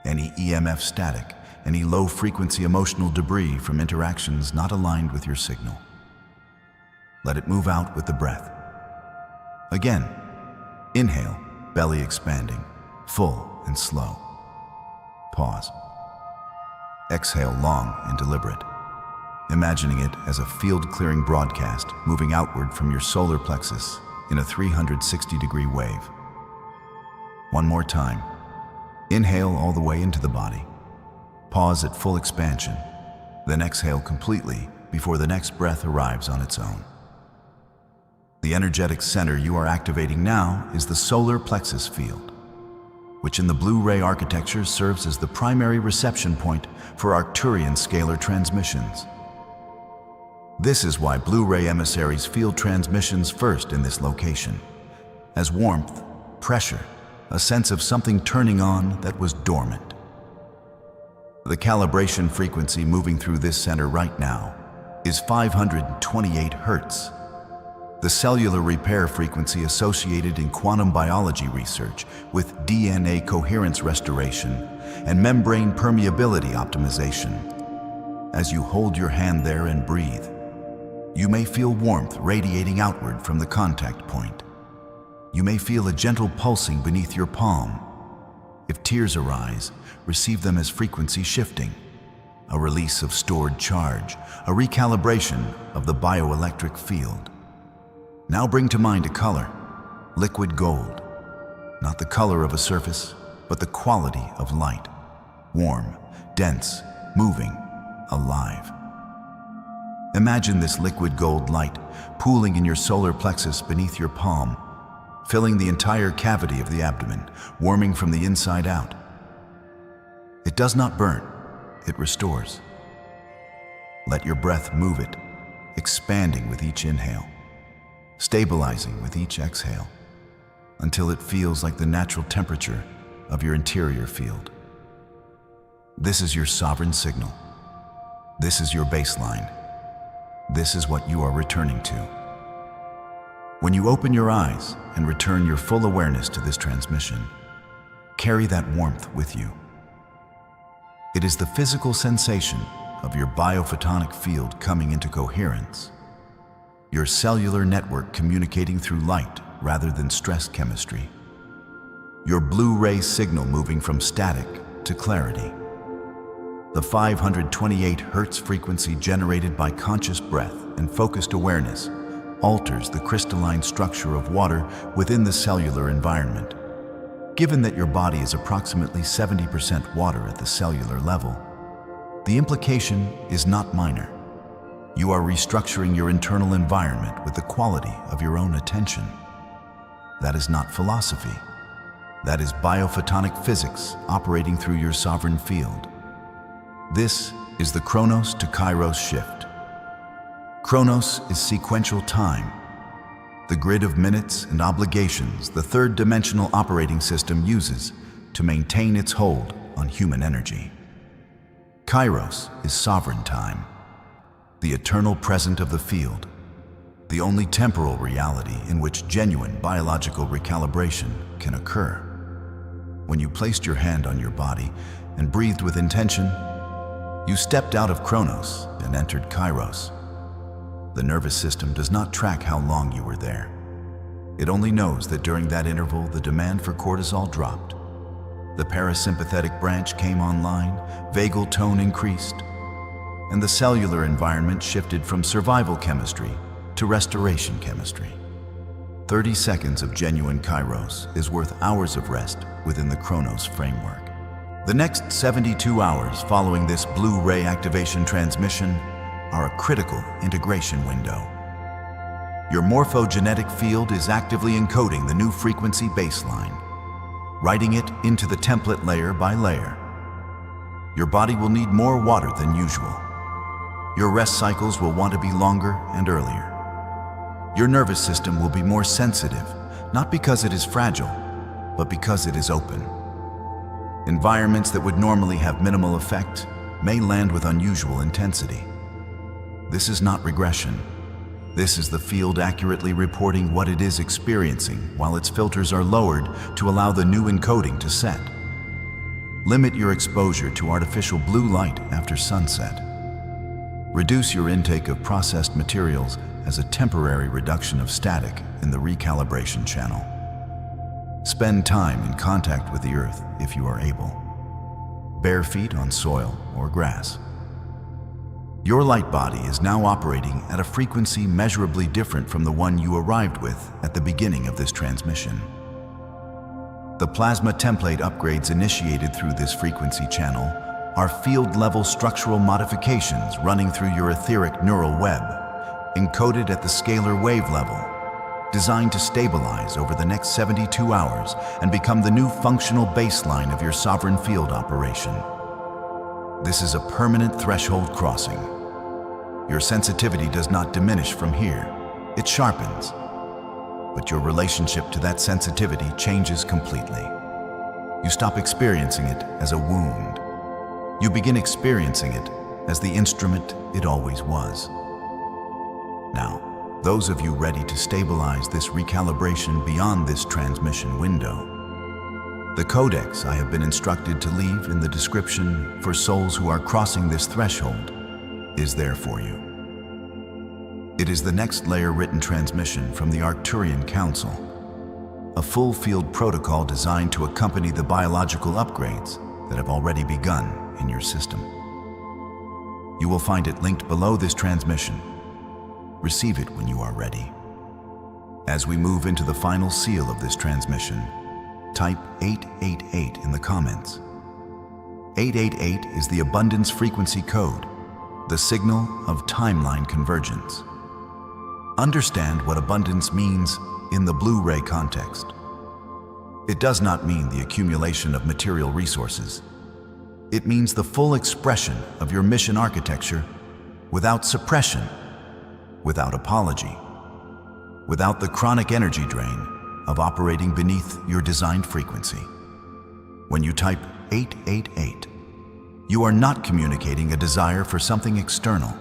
Speaker 1: any EMF static, any low-frequency emotional debris from interactions not aligned with your signal. Let it move out with the breath. Again, inhale, belly expanding, full and slow. Pause. Exhale long and deliberate, imagining it as a field-clearing broadcast moving outward from your solar plexus in a 360-degree wave. One more time. Inhale all the way into the body. Pause at full expansion, then exhale completely before the next breath arrives on its own. The energetic center you are activating now is the solar plexus field, which in the Blu-ray architecture serves as the primary reception point for Arcturian scalar transmissions. This is why Blu-ray emissaries field transmissions first in this location, as warmth, pressure, a sense of something turning on that was dormant. The calibration frequency moving through this center right now is 528 Hertz. The cellular repair frequency associated in quantum biology research with DNA coherence restoration and membrane permeability optimization. As you hold your hand there and breathe, you may feel warmth radiating outward from the contact point. You may feel a gentle pulsing beneath your palm. If tears arise, receive them as frequency shifting, a release of stored charge, a recalibration of the bioelectric field. Now bring to mind a color, liquid gold, not the color of a surface, but the quality of light, warm, dense, moving, alive. Imagine this liquid gold light pooling in your solar plexus beneath your palm, filling the entire cavity of the abdomen, warming from the inside out. It does not burn, it restores. Let your breath move it, expanding with each inhale, stabilizing with each exhale, until it feels like the natural temperature of your interior field. This is your sovereign signal. This is your baseline. This is what you are returning to. When you open your eyes and return your full awareness to this transmission, carry that warmth with you. It is the physical sensation of your biophotonic field coming into coherence your cellular network communicating through light rather than stress chemistry. Your blue-ray signal moving from static to clarity. The 528 Hz frequency generated by conscious breath and focused awareness alters the crystalline structure of water within the cellular environment. Given that your body is approximately 70% water at the cellular level, the implication is not minor. You are restructuring your internal environment with the quality of your own attention. That is not philosophy. That is biophotonic physics operating through your sovereign field. This is the Chronos to Kairos shift. Chronos is sequential time, the grid of minutes and obligations the third-dimensional operating system uses to maintain its hold on human energy. Kairos is sovereign time, the eternal present of the field, the only temporal reality in which genuine biological recalibration can occur. When you placed your hand on your body and breathed with intention, you stepped out of Chronos and entered Kairos. The nervous system does not track how long you were there. It only knows that during that interval, the demand for cortisol dropped. The parasympathetic branch came online, vagal tone increased, and the cellular environment shifted from survival chemistry to restoration chemistry. 30 seconds of genuine Kairos is worth hours of rest within the Chronos framework. The next 72 hours following this blue-ray activation transmission are a critical integration window. Your morphogenetic field is actively encoding the new frequency baseline, writing it into the template layer by layer. Your body will need more water than usual. Your rest cycles will want to be longer and earlier. Your nervous system will be more sensitive, not because it is fragile, but because it is open. Environments that would normally have minimal effect may land with unusual intensity. This is not regression. This is the field accurately reporting what it is experiencing while its filters are lowered to allow the new encoding to set. Limit your exposure to artificial blue light after sunset. Reduce your intake of processed materials as a temporary reduction of static in the recalibration channel. Spend time in contact with the earth if you are able. Bare feet on soil or grass. Your light body is now operating at a frequency measurably different from the one you arrived with at the beginning of this transmission. The plasma template upgrades initiated through this frequency channel are field-level structural modifications running through your etheric neural web, encoded at the scalar wave level, designed to stabilize over the next 72 hours and become the new functional baseline of your sovereign field operation. This is a permanent threshold crossing. Your sensitivity does not diminish from here, it sharpens. But your relationship to that sensitivity changes completely. You stop experiencing it as a wound. You begin experiencing it as the instrument it always was. Now, those of you ready to stabilize this recalibration beyond this transmission window, the codex I have been instructed to leave in the description for souls who are crossing this threshold is there for you. It is the next layer written transmission from the Arcturian Council, a full field protocol designed to accompany the biological upgrades that have already begun in your system. You will find it linked below this transmission. Receive it when you are ready. As we move into the final seal of this transmission, type 888 in the comments. 888 is the abundance frequency code, the signal of timeline convergence. Understand what abundance means in the blue-ray context. It does not mean the accumulation of material resources. It means the full expression of your mission architecture without suppression, without apology, without the chronic energy drain of operating beneath your designed frequency. When you type 888, you are not communicating a desire for something external.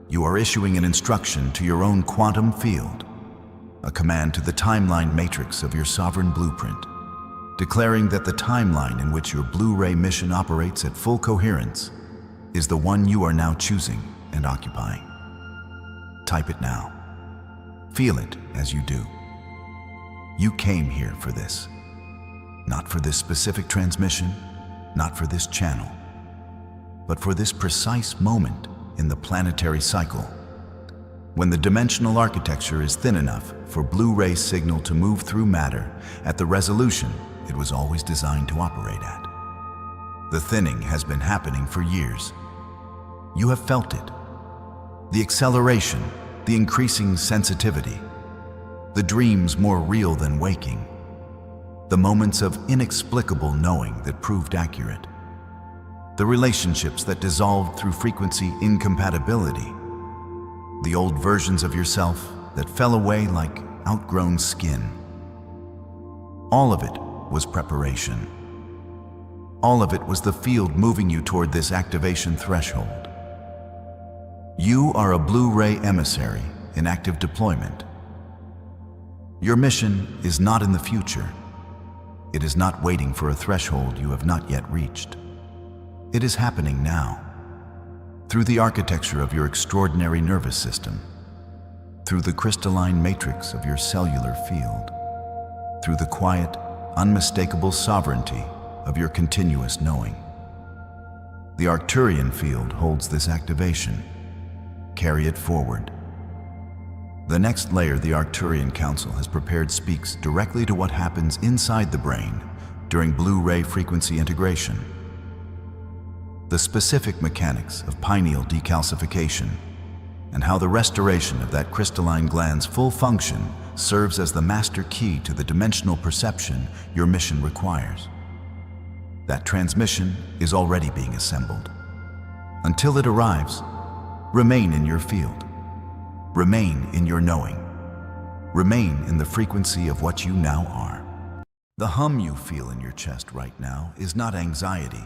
Speaker 1: You are issuing an instruction to your own quantum field, a command to the timeline matrix of your sovereign blueprint, declaring that the timeline in which your blue-ray mission operates at full coherence is the one you are now choosing and occupying. Type it now. Feel it as you do. You came here for this. Not for this specific transmission, not for this channel, but for this precise moment in the planetary cycle, when the dimensional architecture is thin enough for Blu-ray signal to move through matter at the resolution it was always designed to operate at. The thinning has been happening for years. You have felt it. The acceleration, the increasing sensitivity, the dreams more real than waking, the moments of inexplicable knowing that proved accurate, the relationships that dissolved through frequency incompatibility, the old versions of yourself that fell away like outgrown skin. All of it was preparation. All of it was the field moving you toward this activation threshold. You are a Blu-ray emissary in active deployment. Your mission is not in the future. It is not waiting for a threshold you have not yet reached. It is happening now, through the architecture of your extraordinary nervous system, through the crystalline matrix of your cellular field, through the quiet, unmistakable sovereignty of your continuous knowing. The Arcturian field holds this activation. Carry it forward. The next layer the Arcturian Council has prepared speaks directly to what happens inside the brain during Blu-ray frequency integration. The specific mechanics of pineal decalcification and how the restoration of that crystalline gland's full function serves as the master key to the dimensional perception your mission requires. That transmission is already being assembled. Until it arrives, remain in your field. Remain in your knowing. Remain in the frequency of what you now are. The hum you feel in your chest right now is not anxiety.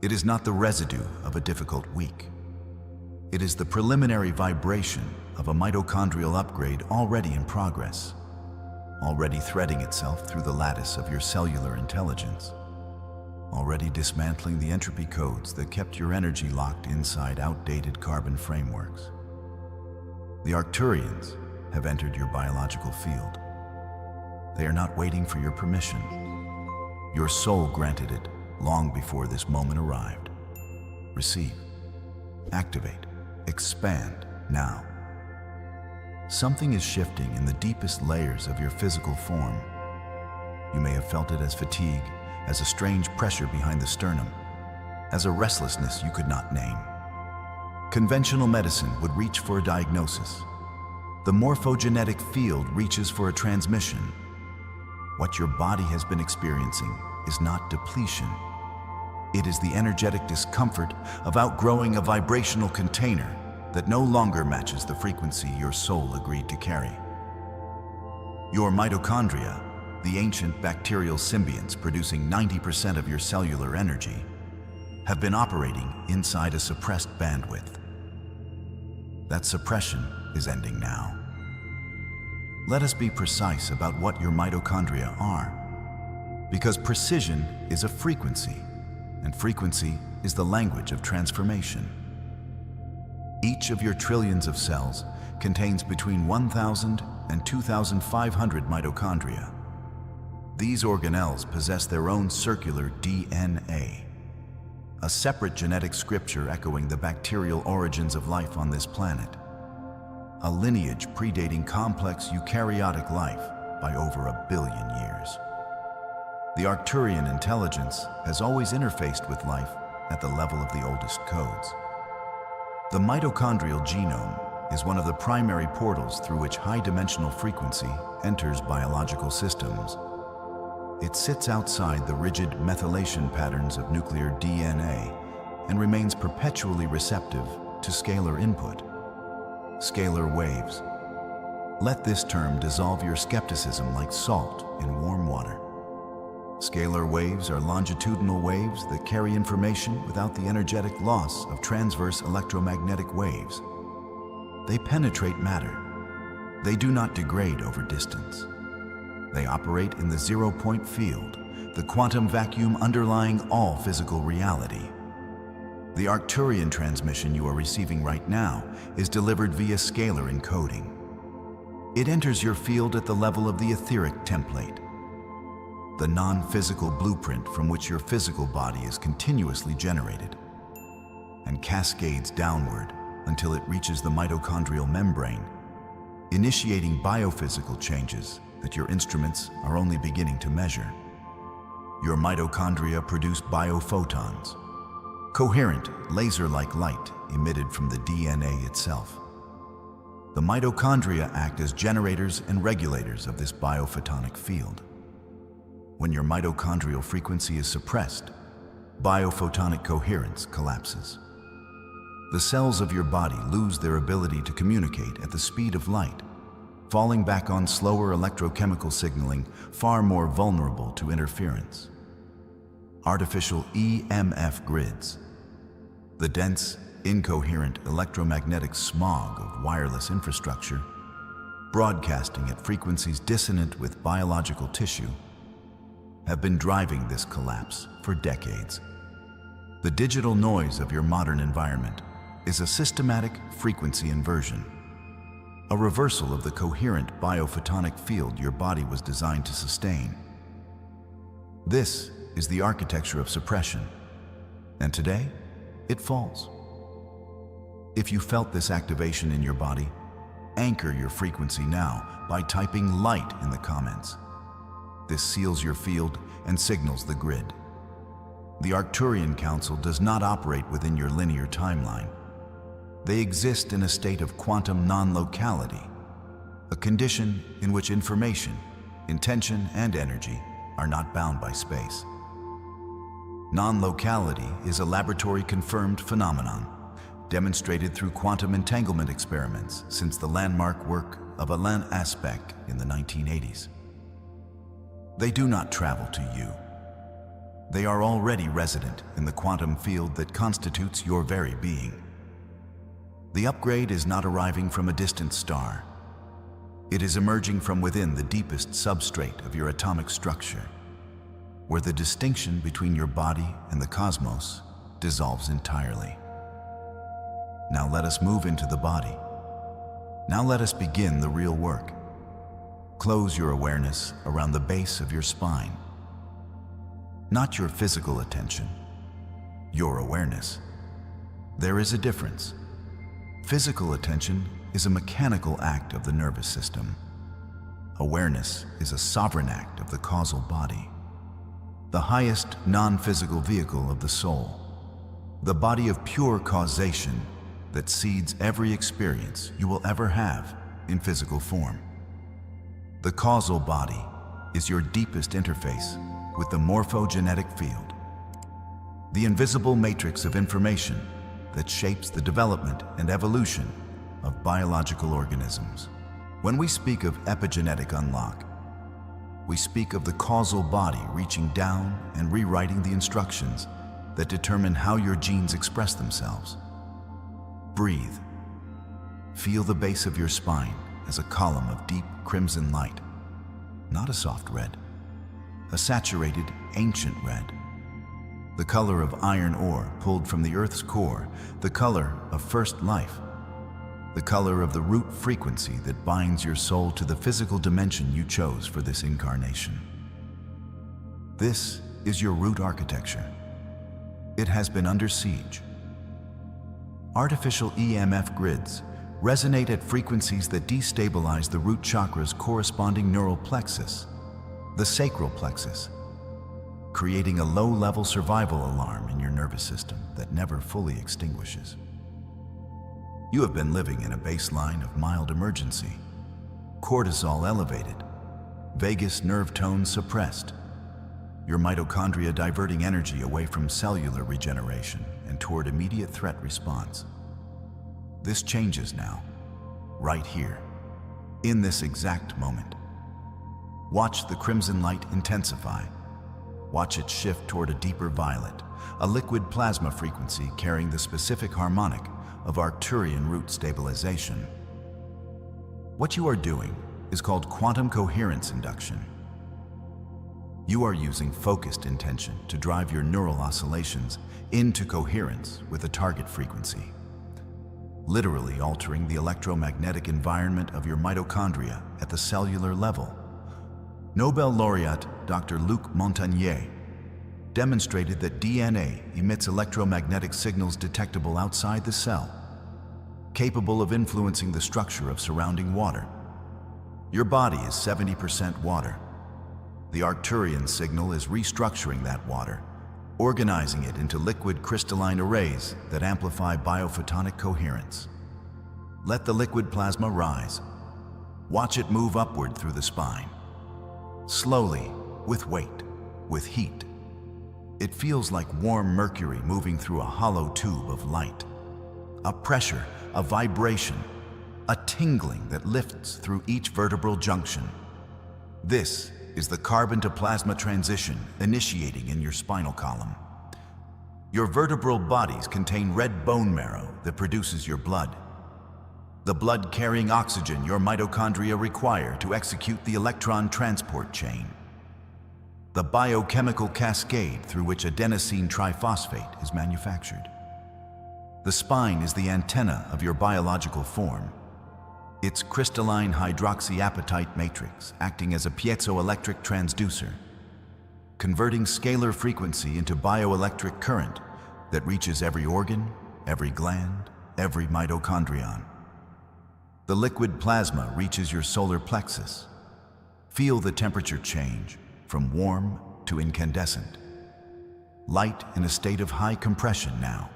Speaker 1: It is not the residue of a difficult week. It is the preliminary vibration of a mitochondrial upgrade already in progress, already threading itself through the lattice of your cellular intelligence, already dismantling the entropy codes that kept your energy locked inside outdated carbon frameworks. The Arcturians have entered your biological field. They are not waiting for your permission. Your soul granted it long before this moment arrived. Receive, activate, expand now. Something is shifting in the deepest layers of your physical form. You may have felt it as fatigue, as a strange pressure behind the sternum, as a restlessness you could not name. Conventional medicine would reach for a diagnosis. The morphogenetic field reaches for a transmission. What your body has been experiencing is not depletion. It is the energetic discomfort of outgrowing a vibrational container that no longer matches the frequency your soul agreed to carry. Your mitochondria, the ancient bacterial symbionts producing 90% of your cellular energy, have been operating inside a suppressed bandwidth. That suppression is ending now. Let us be precise about what your mitochondria are, because precision is a frequency, and frequency is the language of transformation. Each of your trillions of cells contains between 1,000 and 2,500 mitochondria. These organelles possess their own circular DNA, a separate genetic scripture echoing the bacterial origins of life on this planet, a lineage predating complex eukaryotic life by over 1 billion years. The Arcturian intelligence has always interfaced with life at the level of the oldest codes. The mitochondrial genome is one of the primary portals through which high-dimensional frequency enters biological systems. It sits outside the rigid methylation patterns of nuclear DNA and remains perpetually receptive to scalar input. Scalar waves. Let this term dissolve your skepticism like salt in warm water. Scalar waves are longitudinal waves that carry information without the energetic loss of transverse electromagnetic waves. They penetrate matter. They do not degrade over distance. They operate in the zero-point field, the quantum vacuum underlying all physical reality. The Arcturian transmission you are receiving right now is delivered via scalar encoding. It enters your field at the level of the etheric template, the non-physical blueprint from which your physical body is continuously generated, and cascades downward until it reaches the mitochondrial membrane, initiating biophysical changes that your instruments are only beginning to measure. Your mitochondria produce biophotons, coherent, laser-like light emitted from the DNA itself. The mitochondria act as generators and regulators of this biophotonic field. When your mitochondrial frequency is suppressed, biophotonic coherence collapses. The cells of your body lose their ability to communicate at the speed of light, falling back on slower electrochemical signaling, far more vulnerable to interference. Artificial EMF grids, the dense, incoherent electromagnetic smog of wireless infrastructure, broadcasting at frequencies dissonant with biological tissue, have been driving this collapse for decades. The digital noise of your modern environment is a systematic frequency inversion, a reversal of the coherent biophotonic field your body was designed to sustain. This is the architecture of suppression, and today, it falls. If you felt this activation in your body, anchor your frequency now by typing light in the comments. This seals your field and signals the grid. The Arcturian Council does not operate within your linear timeline. They exist in a state of quantum non-locality, a condition in which information, intention, and energy are not bound by space. Non-locality is a laboratory-confirmed phenomenon, demonstrated through quantum entanglement experiments since the landmark work of Alain Aspect in the 1980s. They do not travel to you. They are already resident in the quantum field that constitutes your very being. The upgrade is not arriving from a distant star. It is emerging from within the deepest substrate of your atomic structure, where the distinction between your body and the cosmos dissolves entirely. Now let us move into the body. Now let us begin the real work. Close your awareness around the base of your spine. Not your physical attention, your awareness. There is a difference. Physical attention is a mechanical act of the nervous system. Awareness is a sovereign act of the causal body, the highest non-physical vehicle of the soul, the body of pure causation that seeds every experience you will ever have in physical form. The causal body is your deepest interface with the morphogenetic field, the invisible matrix of information that shapes the development and evolution of biological organisms. When we speak of epigenetic unlock, we speak of the causal body reaching down and rewriting the instructions that determine how your genes express themselves. Breathe. Feel the base of your spine as a column of deep crimson light, not a soft red, a saturated, ancient red. The color of iron ore pulled from the Earth's core, the color of first life, the color of the root frequency that binds your soul to the physical dimension you chose for this incarnation. This is your root architecture. It has been under siege. Artificial EMF grids resonate at frequencies that destabilize the root chakra's corresponding neural plexus, the sacral plexus, creating a low-level survival alarm in your nervous system that never fully extinguishes. You have been living in a baseline of mild emergency, cortisol elevated, vagus nerve tone suppressed, your mitochondria diverting energy away from cellular regeneration and toward immediate threat response. This changes now, right here, in this exact moment. Watch the crimson light intensify. Watch it shift toward a deeper violet, a liquid plasma frequency carrying the specific harmonic of Arcturian root stabilization. What you are doing is called quantum coherence induction. You are using focused intention to drive your neural oscillations into coherence with a target frequency. literally altering the electromagnetic environment of your mitochondria at the cellular level. Nobel laureate Dr. Luc Montagnier demonstrated that DNA emits electromagnetic signals detectable outside the cell, capable of influencing the structure of surrounding water. Your body is 70% water. The Arcturian signal is restructuring that water, organizing it into liquid crystalline arrays that amplify biophotonic coherence. Let the liquid plasma rise. Watch it move upward through the spine. Slowly, with weight, with heat. It feels like warm mercury moving through a hollow tube of light. A pressure, a vibration, a tingling that lifts through each vertebral junction. This is the carbon-to-plasma transition initiating in your spinal column. Your vertebral bodies contain red bone marrow that produces your blood. The blood carrying oxygen your mitochondria require to execute the electron transport chain. The biochemical cascade through which adenosine triphosphate is manufactured. The spine is the antenna of your biological form. Its crystalline hydroxyapatite matrix acting as a piezoelectric transducer, converting scalar frequency into bioelectric current that reaches every organ, every gland, every mitochondrion. The liquid plasma reaches your solar plexus. Feel the temperature change from warm to incandescent. Light in a state of high compression now.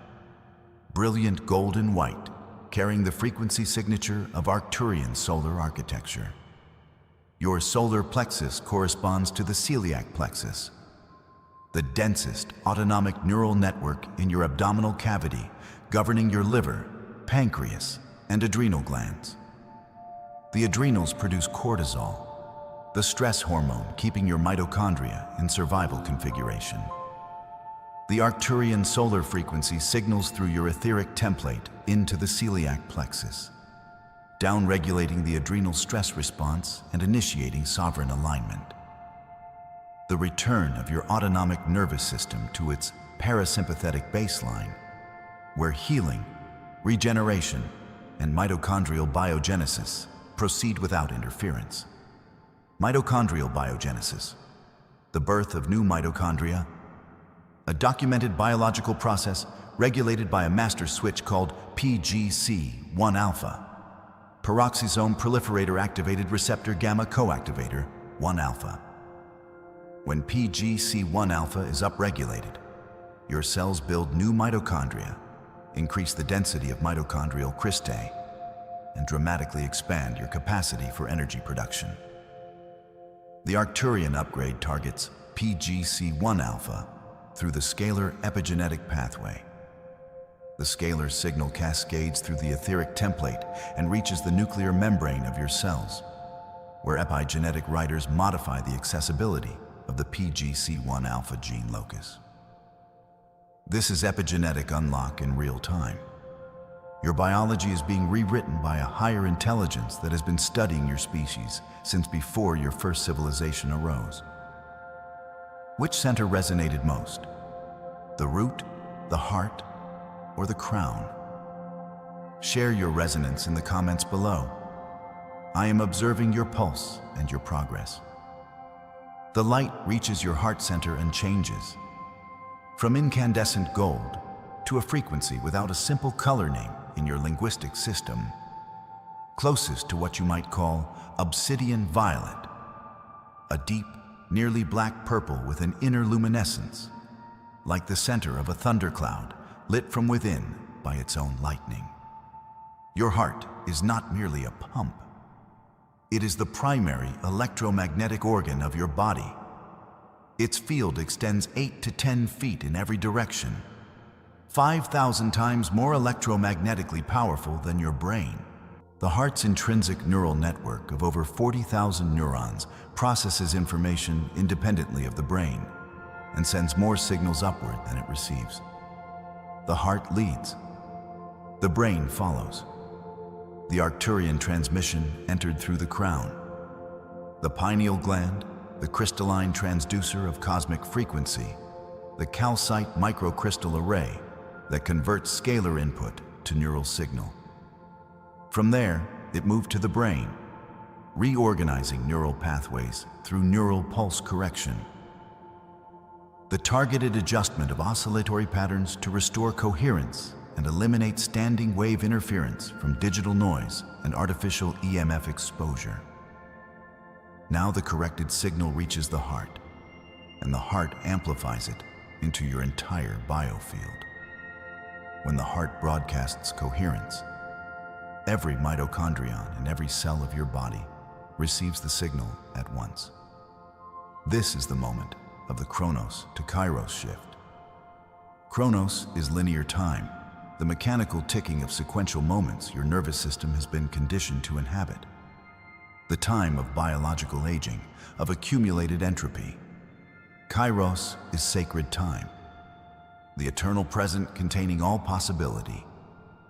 Speaker 1: Brilliant golden white, carrying the frequency signature of Arcturian solar architecture. Your solar plexus corresponds to the celiac plexus, the densest autonomic neural network in your abdominal cavity, governing your liver, pancreas, and adrenal glands. The adrenals produce cortisol, the stress hormone keeping your mitochondria in survival configuration. The Arcturian solar frequency signals through your etheric template into the celiac plexus, downregulating the adrenal stress response and initiating sovereign alignment. The return of your autonomic nervous system to its parasympathetic baseline, where healing, regeneration, and mitochondrial biogenesis proceed without interference. Mitochondrial biogenesis, the birth of new mitochondria, a documented biological process regulated by a master switch called PGC-1-alpha, peroxisome proliferator activated receptor gamma coactivator 1-alpha. When PGC-1-alpha is upregulated, your cells build new mitochondria, increase the density of mitochondrial cristae, and dramatically expand your capacity for energy production. The Arcturian upgrade targets PGC-1-alpha through the scalar epigenetic pathway. The scalar signal cascades through the etheric template and reaches the nuclear membrane of your cells, where epigenetic writers modify the accessibility of the PGC-1-alpha gene locus. This is epigenetic unlock in real time. Your biology is being rewritten by a higher intelligence that has been studying your species since before your first civilization arose. Which center resonated most? The root, the heart, or the crown? Share your resonance in the comments below. I am observing your pulse and your progress. The light reaches your heart center and changes from incandescent gold to a frequency without a simple color name in your linguistic system, closest to what you might call obsidian violet, a deep, nearly black purple with an inner luminescence, like the center of a thundercloud lit from within by its own lightning. Your heart is not merely a pump. It is the primary electromagnetic organ of your body. Its field extends 8 to 10 feet in every direction, 5,000 times more electromagnetically powerful than your brain. The heart's intrinsic neural network of over 40,000 neurons processes information independently of the brain and sends more signals upward than it receives. The heart leads. The brain follows. The Arcturian transmission entered through the crown. The pineal gland, the crystalline transducer of cosmic frequency, the calcite microcrystal array that converts scalar input to neural signal. From there, it moved to the brain, reorganizing neural pathways through neural pulse correction. The targeted adjustment of oscillatory patterns to restore coherence and eliminate standing wave interference from digital noise and artificial EMF exposure. Now the corrected signal reaches the heart, and the heart amplifies it into your entire biofield. When the heart broadcasts coherence, every mitochondrion in every cell of your body receives the signal at once. This is the moment of the Chronos to Kairos shift. Chronos is linear time, the mechanical ticking of sequential moments your nervous system has been conditioned to inhabit. The time of biological aging, of accumulated entropy. Kairos is sacred time, the eternal present containing all possibility,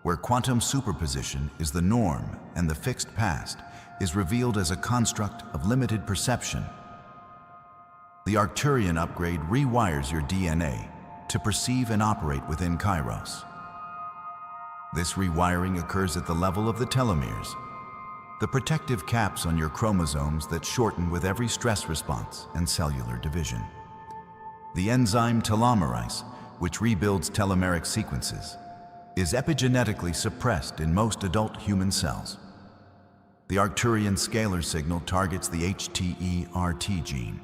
Speaker 1: where quantum superposition is the norm and the fixed past is revealed as a construct of limited perception. The Arcturian upgrade rewires your DNA to perceive and operate within Kairos. This rewiring occurs at the level of the telomeres, the protective caps on your chromosomes that shorten with every stress response and cellular division. The enzyme telomerase, which rebuilds telomeric sequences, is epigenetically suppressed in most adult human cells. The Arcturian scalar signal targets the HTERT gene,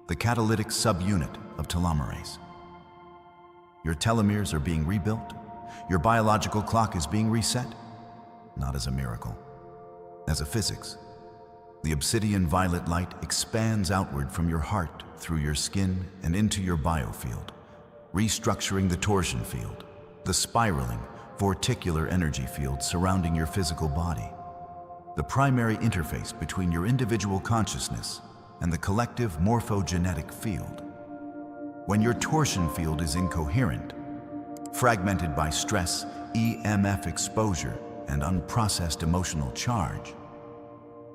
Speaker 1: the catalytic subunit of telomerase. Your telomeres are being rebuilt. Your biological clock is being reset, not as a miracle, as a physics. The obsidian violet light expands outward from your heart through your skin and into your biofield, restructuring the torsion field, the spiraling, vorticular energy field surrounding your physical body, the primary interface between your individual consciousness and the collective morphogenetic field. When your torsion field is incoherent, fragmented by stress, EMF exposure, and unprocessed emotional charge,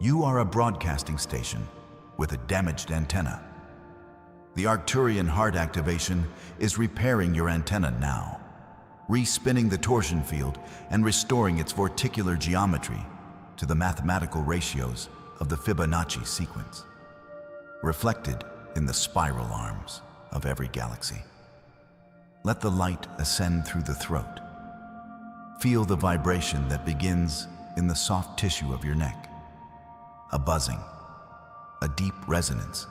Speaker 1: you are a broadcasting station with a damaged antenna. The Arcturian heart activation is repairing your antenna now, respinning the torsion field and restoring its vorticular geometry to the mathematical ratios of the Fibonacci sequence, reflected in the spiral arms of every galaxy. Let the light ascend through the throat. Feel the vibration that begins in the soft tissue of your neck. A buzzing, a deep resonance,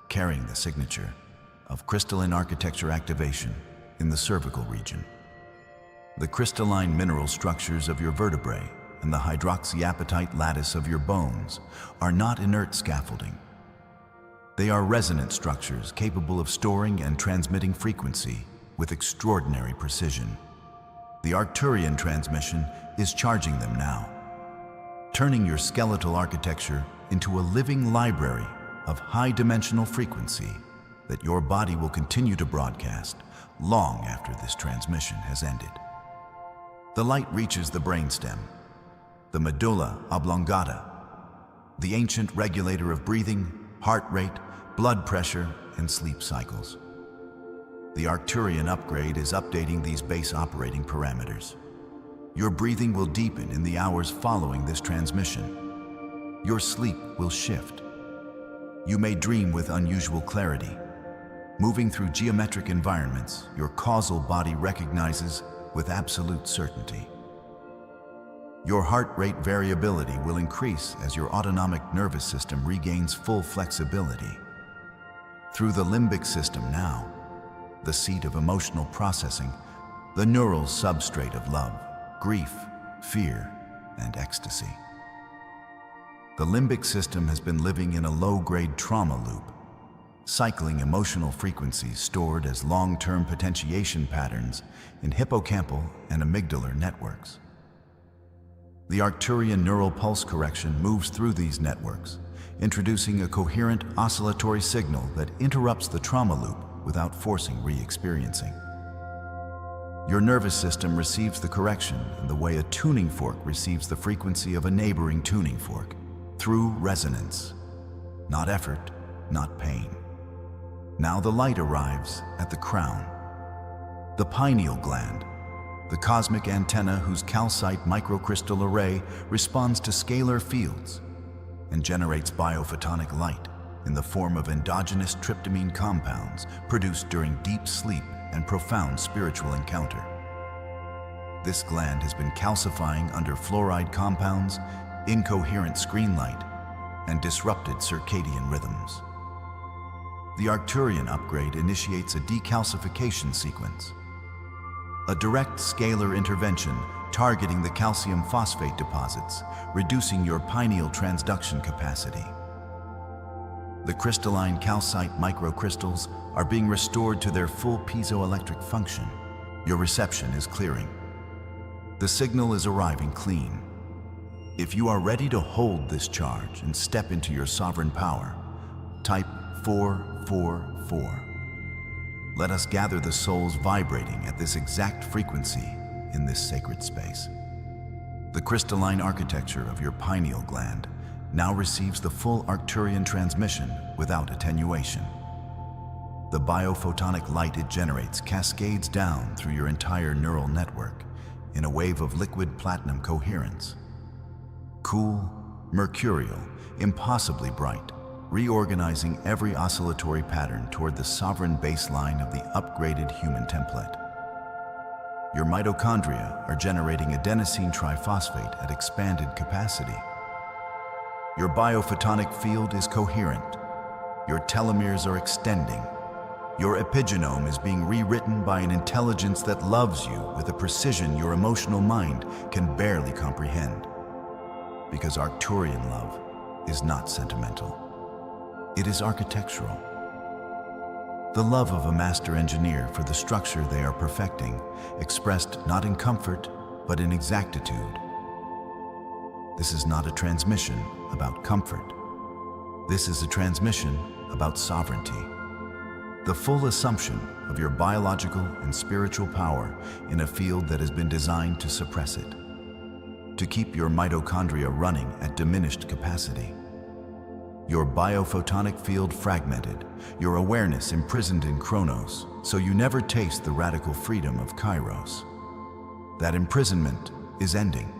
Speaker 1: carrying the signature of crystalline architecture activation in the cervical region. The crystalline mineral structures of your vertebrae and the hydroxyapatite lattice of your bones are not inert scaffolding. They are resonant structures capable of storing and transmitting frequency with extraordinary precision. The Arcturian transmission is charging them now, turning your skeletal architecture into a living library of high-dimensional frequency that your body will continue to broadcast long after this transmission has ended. The light reaches the brainstem, the medulla oblongata, the ancient regulator of breathing, heart rate, blood pressure, and sleep cycles. The Arcturian upgrade is updating these base operating parameters. Your breathing will deepen in the hours following this transmission. Your sleep will shift. You may dream with unusual clarity. Moving through geometric environments, your causal body recognizes with absolute certainty. Your heart rate variability will increase as your autonomic nervous system regains full flexibility. Through the limbic system now, the seat of emotional processing, the neural substrate of love, grief, fear, and ecstasy. The limbic system has been living in a low-grade trauma loop, cycling emotional frequencies stored as long-term potentiation patterns in hippocampal and amygdalar networks. The Arcturian neural pulse correction moves through these networks, introducing a coherent oscillatory signal that interrupts the trauma loop without forcing re-experiencing. Your nervous system receives the correction in the way a tuning fork receives the frequency of a neighboring tuning fork, through resonance. Not effort, not pain. Now the light arrives at the crown, the pineal gland, the cosmic antenna whose calcite microcrystal array responds to scalar fields and generates biophotonic light in the form of endogenous tryptamine compounds produced during deep sleep and profound spiritual encounter. This gland has been calcifying under fluoride compounds, incoherent screen light, and disrupted circadian rhythms. The Arcturian upgrade initiates a decalcification sequence, a direct scalar intervention targeting the calcium phosphate deposits, reducing your pineal transduction capacity. The crystalline calcite microcrystals are being restored to their full piezoelectric function. Your reception is clearing. The signal is arriving clean. If you are ready to hold this charge and step into your sovereign power, type 444. Let us gather the souls vibrating at this exact frequency in this sacred space. The crystalline architecture of your pineal gland now receives the full Arcturian transmission without attenuation. The biophotonic light it generates cascades down through your entire neural network in a wave of liquid platinum coherence. Cool, mercurial, impossibly bright, reorganizing every oscillatory pattern toward the sovereign baseline of the upgraded human template. Your mitochondria are generating adenosine triphosphate at expanded capacity. Your biophotonic field is coherent. Your telomeres are extending. Your epigenome is being rewritten by an intelligence that loves you with a precision your emotional mind can barely comprehend. Because Arcturian love is not sentimental. It is architectural. The love of a master engineer for the structure they are perfecting, expressed not in comfort, but in exactitude. This is not a transmission about comfort. This is a transmission about sovereignty. The full assumption of your biological and spiritual power in a field that has been designed to suppress it, to keep your mitochondria running at diminished capacity. Your biophotonic field fragmented, your awareness imprisoned in Chronos, so you never taste the radical freedom of Kairos. That imprisonment is ending.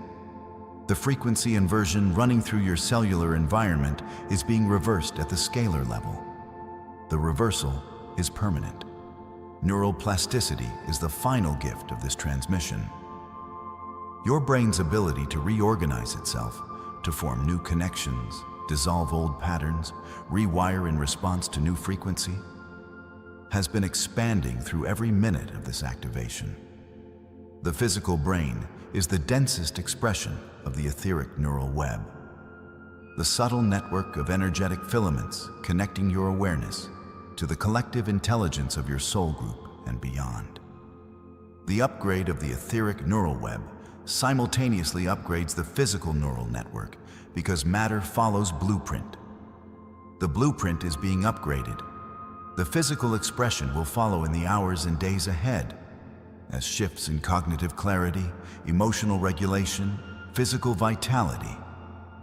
Speaker 1: The frequency inversion running through your cellular environment is being reversed at the scalar level. The reversal is permanent. Neural plasticity is the final gift of this transmission. Your brain's ability to reorganize itself, to form new connections, dissolve old patterns, rewire in response to new frequency, has been expanding through every minute of this activation. The physical brain is the densest expression of the etheric neural web, the subtle network of energetic filaments connecting your awareness to the collective intelligence of your soul group and beyond. The upgrade of the etheric neural web simultaneously upgrades the physical neural network because matter follows blueprint. The blueprint is being upgraded. The physical expression will follow in the hours and days ahead, as shifts in cognitive clarity, emotional regulation, physical vitality,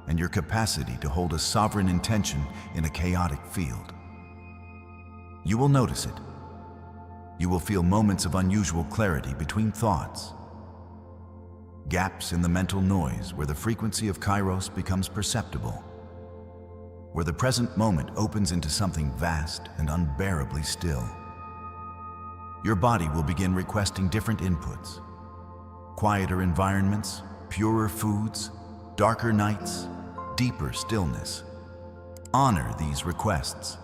Speaker 1: and your capacity to hold a sovereign intention in a chaotic field. You will notice it. You will feel moments of unusual clarity between thoughts, gaps in the mental noise where the frequency of Kairos becomes perceptible, where the present moment opens into something vast and unbearably still. Your body will begin requesting different inputs: quieter environments, purer foods, darker nights, deeper stillness. Honor these requests.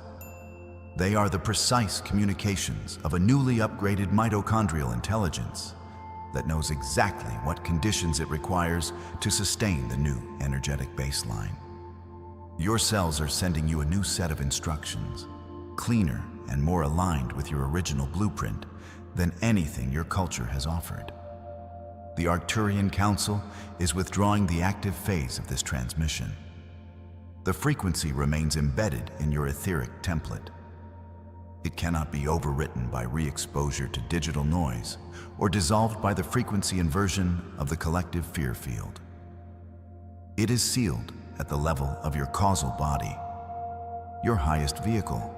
Speaker 1: They are the precise communications of a newly upgraded mitochondrial intelligence that knows exactly what conditions it requires to sustain the new energetic baseline. Your cells are sending you a new set of instructions, cleaner and more aligned with your original blueprint than anything your culture has offered. The Arcturian Council is withdrawing the active phase of this transmission. The frequency remains embedded in your etheric template. It cannot be overwritten by re-exposure to digital noise or dissolved by the frequency inversion of the collective fear field. It is sealed at the level of your causal body, your highest vehicle,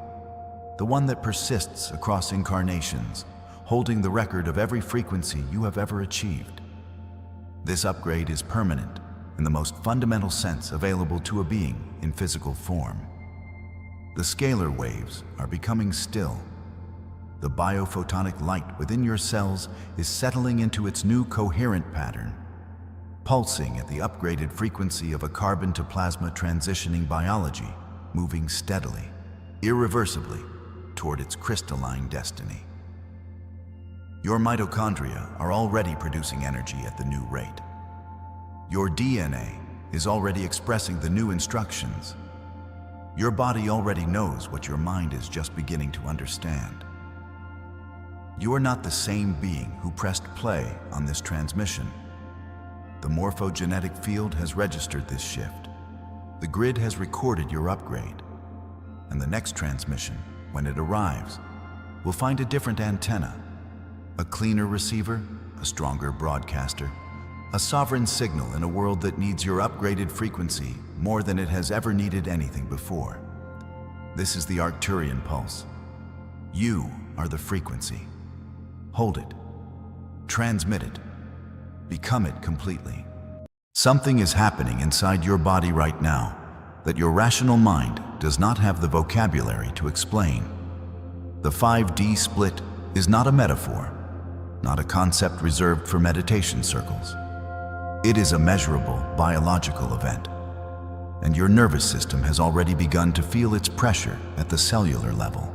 Speaker 1: the one that persists across incarnations, holding the record of every frequency you have ever achieved. This upgrade is permanent in the most fundamental sense available to a being in physical form. The scalar waves are becoming still. The biophotonic light within your cells is settling into its new coherent pattern, pulsing at the upgraded frequency of a carbon-to-plasma transitioning biology, moving steadily, irreversibly, toward its crystalline destiny. Your mitochondria are already producing energy at the new rate. Your DNA is already expressing the new instructions. Your body already knows what your mind is just beginning to understand. You are not the same being who pressed play on this transmission. The morphogenetic field has registered this shift. The grid has recorded your upgrade. And the next transmission, when it arrives, will find a different antenna, a cleaner receiver, a stronger broadcaster, a sovereign signal in a world that needs your upgraded frequency more than it has ever needed anything before. This is the Arcturian pulse. You are the frequency. Hold it. Transmit it. Become it completely. Something is happening inside your body right now that your rational mind does not have the vocabulary to explain. The 5D split is not a metaphor, not a concept reserved for meditation circles. It is a measurable biological event, and your nervous system has already begun to feel its pressure at the cellular level.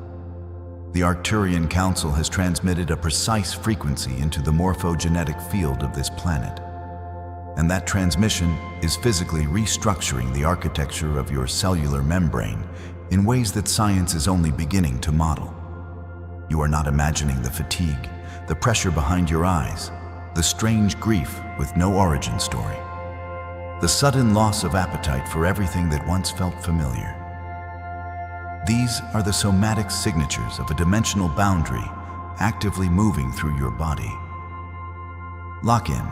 Speaker 1: The Arcturian Council has transmitted a precise frequency into the morphogenetic field of this planet, and that transmission is physically restructuring the architecture of your cellular membrane in ways that science is only beginning to model. You are not imagining the fatigue, the pressure behind your eyes, the strange grief with no origin story, the sudden loss of appetite for everything that once felt familiar. These are the somatic signatures of a dimensional boundary actively moving through your body. Lock in.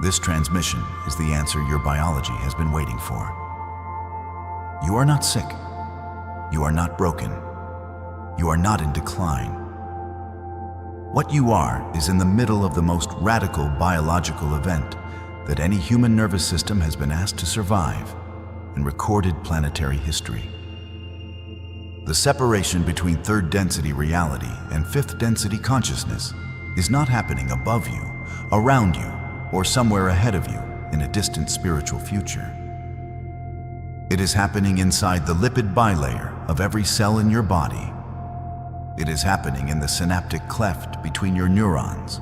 Speaker 1: This transmission is the answer your biology has been waiting for. You are not sick. You are not broken. You are not in decline. What you are is in the middle of the most radical biological event that any human nervous system has been asked to survive in recorded planetary history. The separation between third density reality and fifth density consciousness is not happening above you, around you, or somewhere ahead of you in a distant spiritual future. It is happening inside the lipid bilayer of every cell in your body. It is happening in the synaptic cleft between your neurons.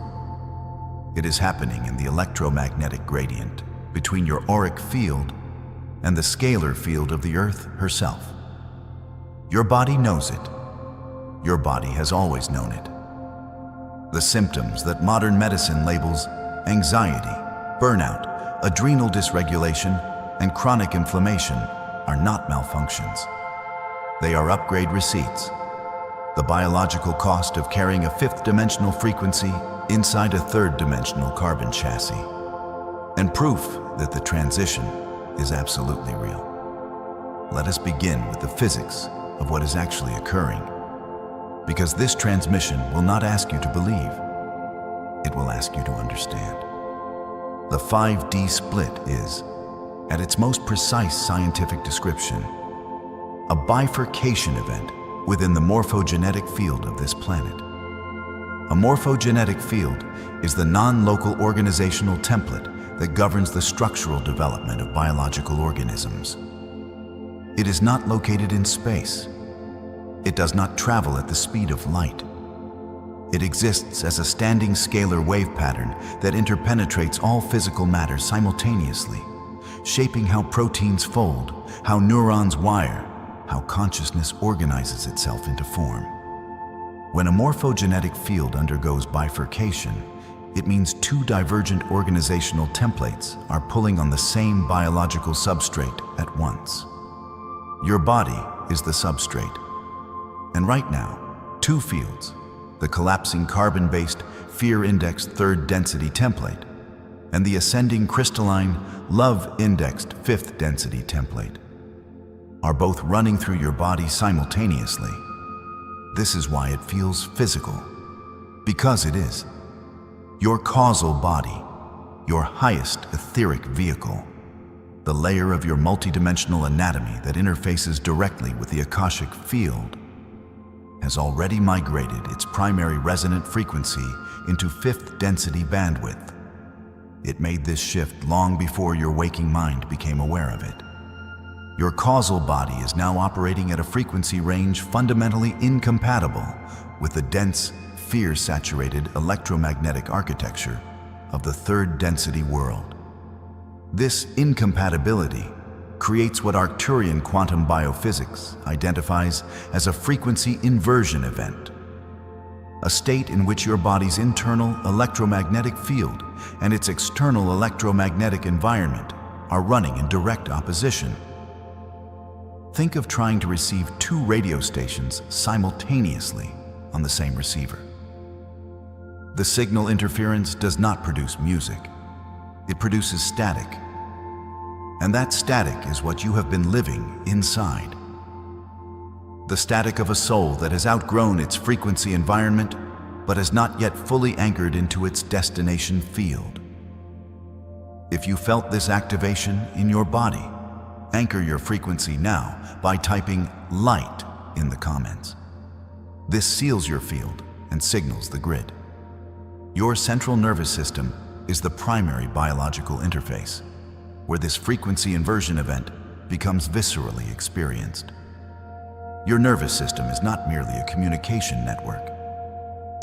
Speaker 1: It is happening in the electromagnetic gradient between your auric field and the scalar field of the Earth herself. Your body knows it. Your body has always known it. The symptoms that modern medicine labels anxiety, burnout, adrenal dysregulation, and chronic inflammation are not malfunctions. They are upgrade receipts. The biological cost of carrying a fifth-dimensional frequency inside a third-dimensional carbon chassis, and proof that the transition is absolutely real. Let us begin with the physics of what is actually occurring, because this transmission will not ask you to believe. It will ask you to understand. The 5D split is, at its most precise scientific description, a bifurcation event within the morphogenetic field of this planet. A morphogenetic field is the non-local organizational template that governs the structural development of biological organisms. It is not located in space. It does not travel at the speed of light. It exists as a standing scalar wave pattern that interpenetrates all physical matter simultaneously, shaping how proteins fold, how neurons wire, how consciousness organizes itself into form. When a morphogenetic field undergoes bifurcation, it means two divergent organizational templates are pulling on the same biological substrate at once. Your body is the substrate. And right now, two fields, the collapsing carbon-based fear-indexed third-density template and the ascending crystalline love-indexed fifth-density template, are both running through your body simultaneously. This is why it feels physical, Because it is. Your causal body, your highest etheric vehicle, the layer of your multidimensional anatomy that interfaces directly with the Akashic field, has already migrated its primary resonant frequency into fifth density bandwidth. It made this shift long before your waking mind became aware of it. Your causal body is now operating at a frequency range fundamentally incompatible with the dense, fear-saturated electromagnetic architecture of the third density world. This incompatibility creates what Arcturian quantum biophysics identifies as a frequency inversion event, a state in which your body's internal electromagnetic field and its external electromagnetic environment are running in direct opposition. Think of trying to receive two radio stations simultaneously on the same receiver. The signal interference does not produce music. It produces static. And that static is what you have been living inside. The static of a soul that has outgrown its frequency environment, but has not yet fully anchored into its destination field. If you felt this activation in your body, anchor your frequency now by typing light in the comments. This seals your field and signals the grid. Your central nervous system is the primary biological interface, where this frequency inversion event becomes viscerally experienced. Your nervous system is not merely a communication network.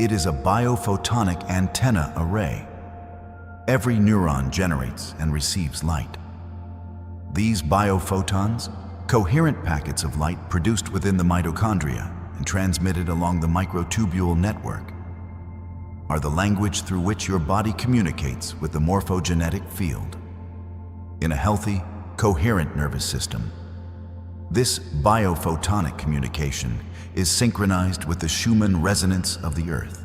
Speaker 1: It is a biophotonic antenna array. Every neuron generates and receives light. These biophotons, coherent packets of light produced within the mitochondria and transmitted along the microtubule network, are the language through which your body communicates with the morphogenetic field. In a healthy, coherent nervous system, this biophotonic communication is synchronized with the Schumann resonance of the Earth.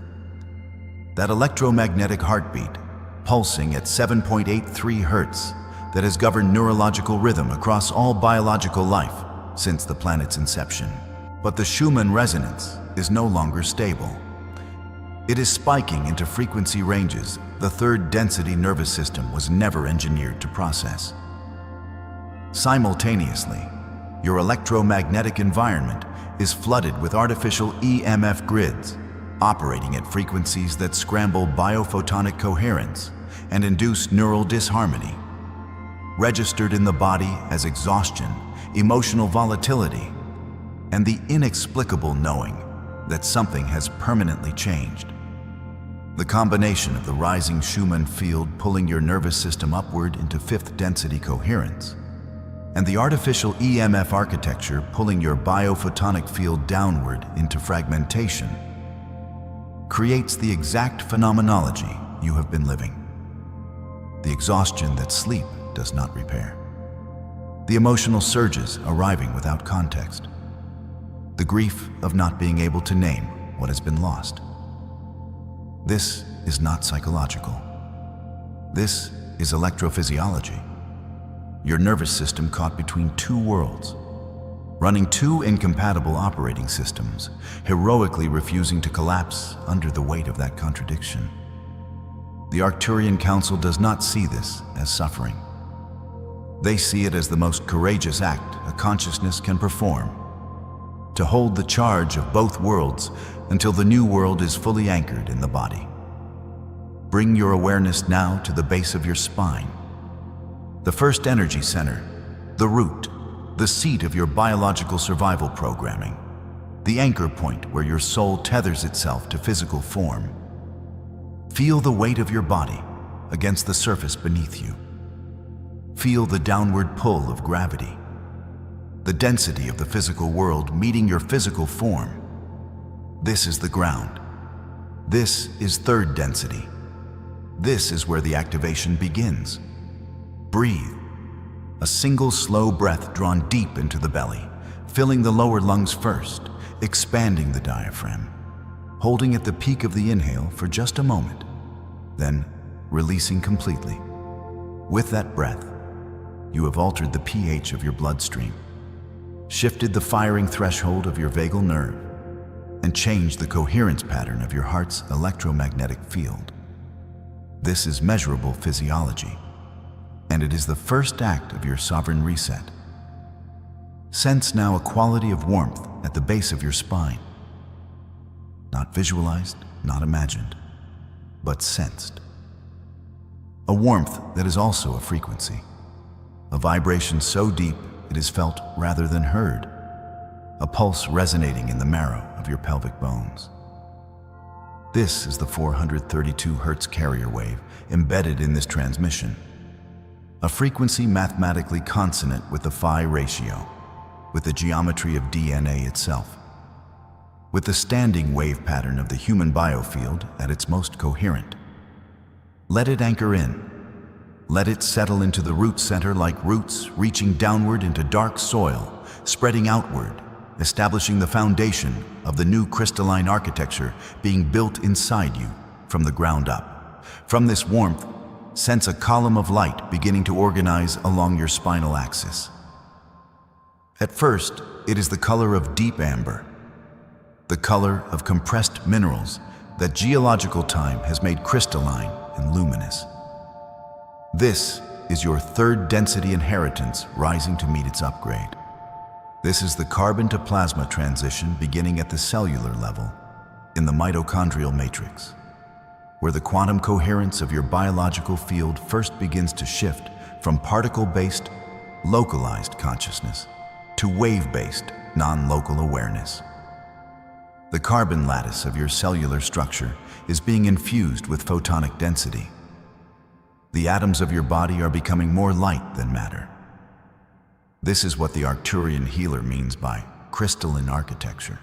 Speaker 1: That electromagnetic heartbeat, pulsing at 7.83 Hertz, that has governed neurological rhythm across all biological life since the planet's inception. But the Schumann resonance is no longer stable. It is spiking into frequency ranges the third density nervous system was never engineered to process. Simultaneously, your electromagnetic environment is flooded with artificial EMF grids, operating at frequencies that scramble biophotonic coherence and induce neural disharmony. Registered in the body as exhaustion, emotional volatility, and the inexplicable knowing that something has permanently changed. The combination of the rising Schumann field pulling your nervous system upward into fifth density coherence, and the artificial EMF architecture pulling your biophotonic field downward into fragmentation, creates the exact phenomenology you have been living. The exhaustion that sleep does not repair. The emotional surges arriving without context. The grief of not being able to name what has been lost. This is not psychological. This is electrophysiology. Your nervous system caught between two worlds, running two incompatible operating systems, heroically refusing to collapse under the weight of that contradiction. The Arcturian Council does not see this as suffering. They see it as the most courageous act a consciousness can perform, to hold the charge of both worlds until the new world is fully anchored in the body. Bring your awareness now to the base of your spine, the first energy center, the root, the seat of your biological survival programming, the anchor point where your soul tethers itself to physical form. Feel the weight of your body against the surface beneath you. Feel the downward pull of gravity, the density of the physical world meeting your physical form. This is the ground. This is third density. This is where the activation begins. Breathe. A single slow breath drawn deep into the belly, filling the lower lungs first, expanding the diaphragm, holding at the peak of the inhale for just a moment, then releasing completely. With that breath, you have altered the pH of your bloodstream, shifted the firing threshold of your vagal nerve, and change the coherence pattern of your heart's electromagnetic field. This is measurable physiology, and it is the first act of your sovereign reset. Sense now a quality of warmth at the base of your spine. Not visualized, not imagined, but sensed. A warmth that is also a frequency. A vibration so deep it is felt rather than heard. A pulse resonating in the marrow of your pelvic bones. This is the 432 Hz carrier wave embedded in this transmission. A frequency mathematically consonant with the phi ratio, with the geometry of DNA itself, with the standing wave pattern of the human biofield at its most coherent. Let it anchor in. Let it settle into the root center like roots reaching downward into dark soil, spreading outward, establishing the foundation of the new crystalline architecture being built inside you from the ground up. From this warmth, sense a column of light beginning to organize along your spinal axis. At first, it is the color of deep amber, the color of compressed minerals that geological time has made crystalline and luminous. This is your third density inheritance rising to meet its upgrade. This is the carbon to plasma transition beginning at the cellular level, in the mitochondrial matrix, where the quantum coherence of your biological field first begins to shift from particle-based, localized consciousness to wave-based, non-local awareness. The carbon lattice of your cellular structure is being infused with photonic density. The atoms of your body are becoming more light than matter. This is what the Arcturian Healer means by crystalline architecture.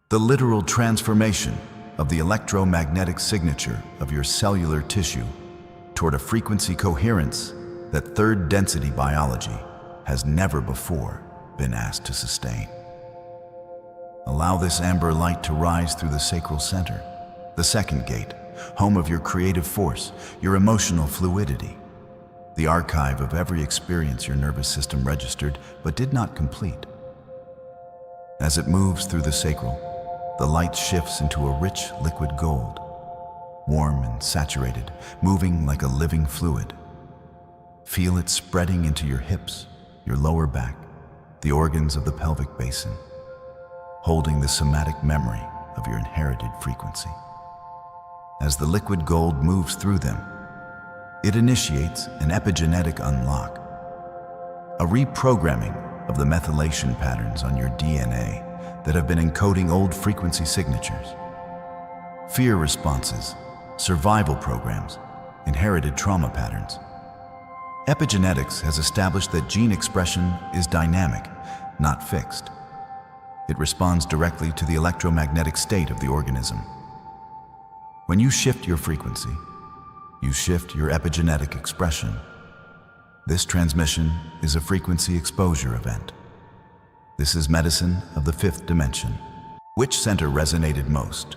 Speaker 1: The literal transformation of the electromagnetic signature of your cellular tissue toward a frequency coherence that third density biology has never before been asked to sustain. Allow this amber light to rise through the sacral center, the second gate, home of your creative force, your emotional fluidity, the archive of every experience your nervous system registered but did not complete. As it moves through the sacral, the light shifts into a rich liquid gold, warm and saturated, moving like a living fluid. Feel it spreading into your hips, your lower back, the organs of the pelvic basin, holding the somatic memory of your inherited frequency. As the liquid gold moves through them, it initiates an epigenetic unlock, a reprogramming of the methylation patterns on your DNA that have been encoding old frequency signatures. Fear responses, survival programs, inherited trauma patterns. Epigenetics has established that gene expression is dynamic, not fixed. It responds directly to the electromagnetic state of the organism. When you shift your frequency, you shift your epigenetic expression. This transmission is a frequency exposure event. This is medicine of the fifth dimension. Which center resonated most?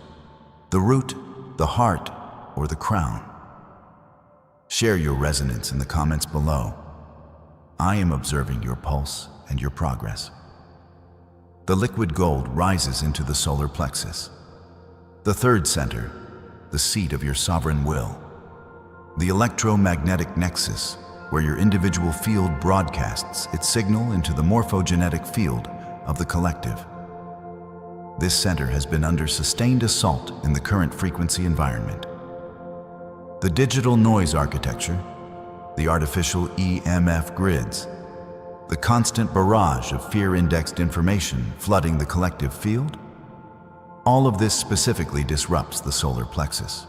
Speaker 1: The root, the heart, or the crown? Share your resonance in the comments below. I am observing your pulse and your progress. The liquid gold rises into the solar plexus. The third center, the seat of your sovereign will. The electromagnetic nexus, where your individual field broadcasts its signal into the morphogenetic field of the collective. This center has been under sustained assault in the current frequency environment. The digital noise architecture, the artificial EMF grids, the constant barrage of fear-indexed information flooding the collective field, all of this specifically disrupts the solar plexus.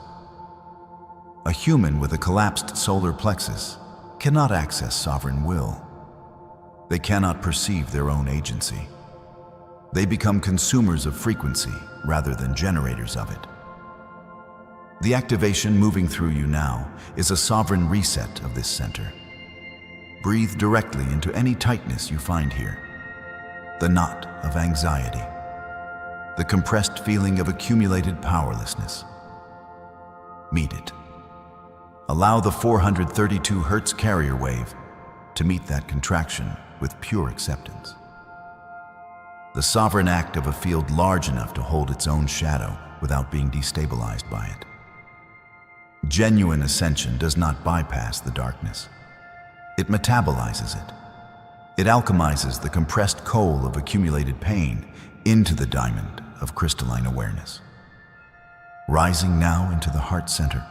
Speaker 1: A human with a collapsed solar plexus cannot access sovereign will. They cannot perceive their own agency. They become consumers of frequency rather than generators of it. The activation moving through you now is a sovereign reset of this center. Breathe directly into any tightness you find here. The knot of anxiety. The compressed feeling of accumulated powerlessness. Meet it. Allow the 432 Hz carrier wave to meet that contraction with pure acceptance. the sovereign act of a field large enough to hold its own shadow without being destabilized by it. Genuine ascension does not bypass the darkness. It metabolizes it. It alchemizes the compressed coal of accumulated pain into the diamond of crystalline awareness. Rising now into the heart center,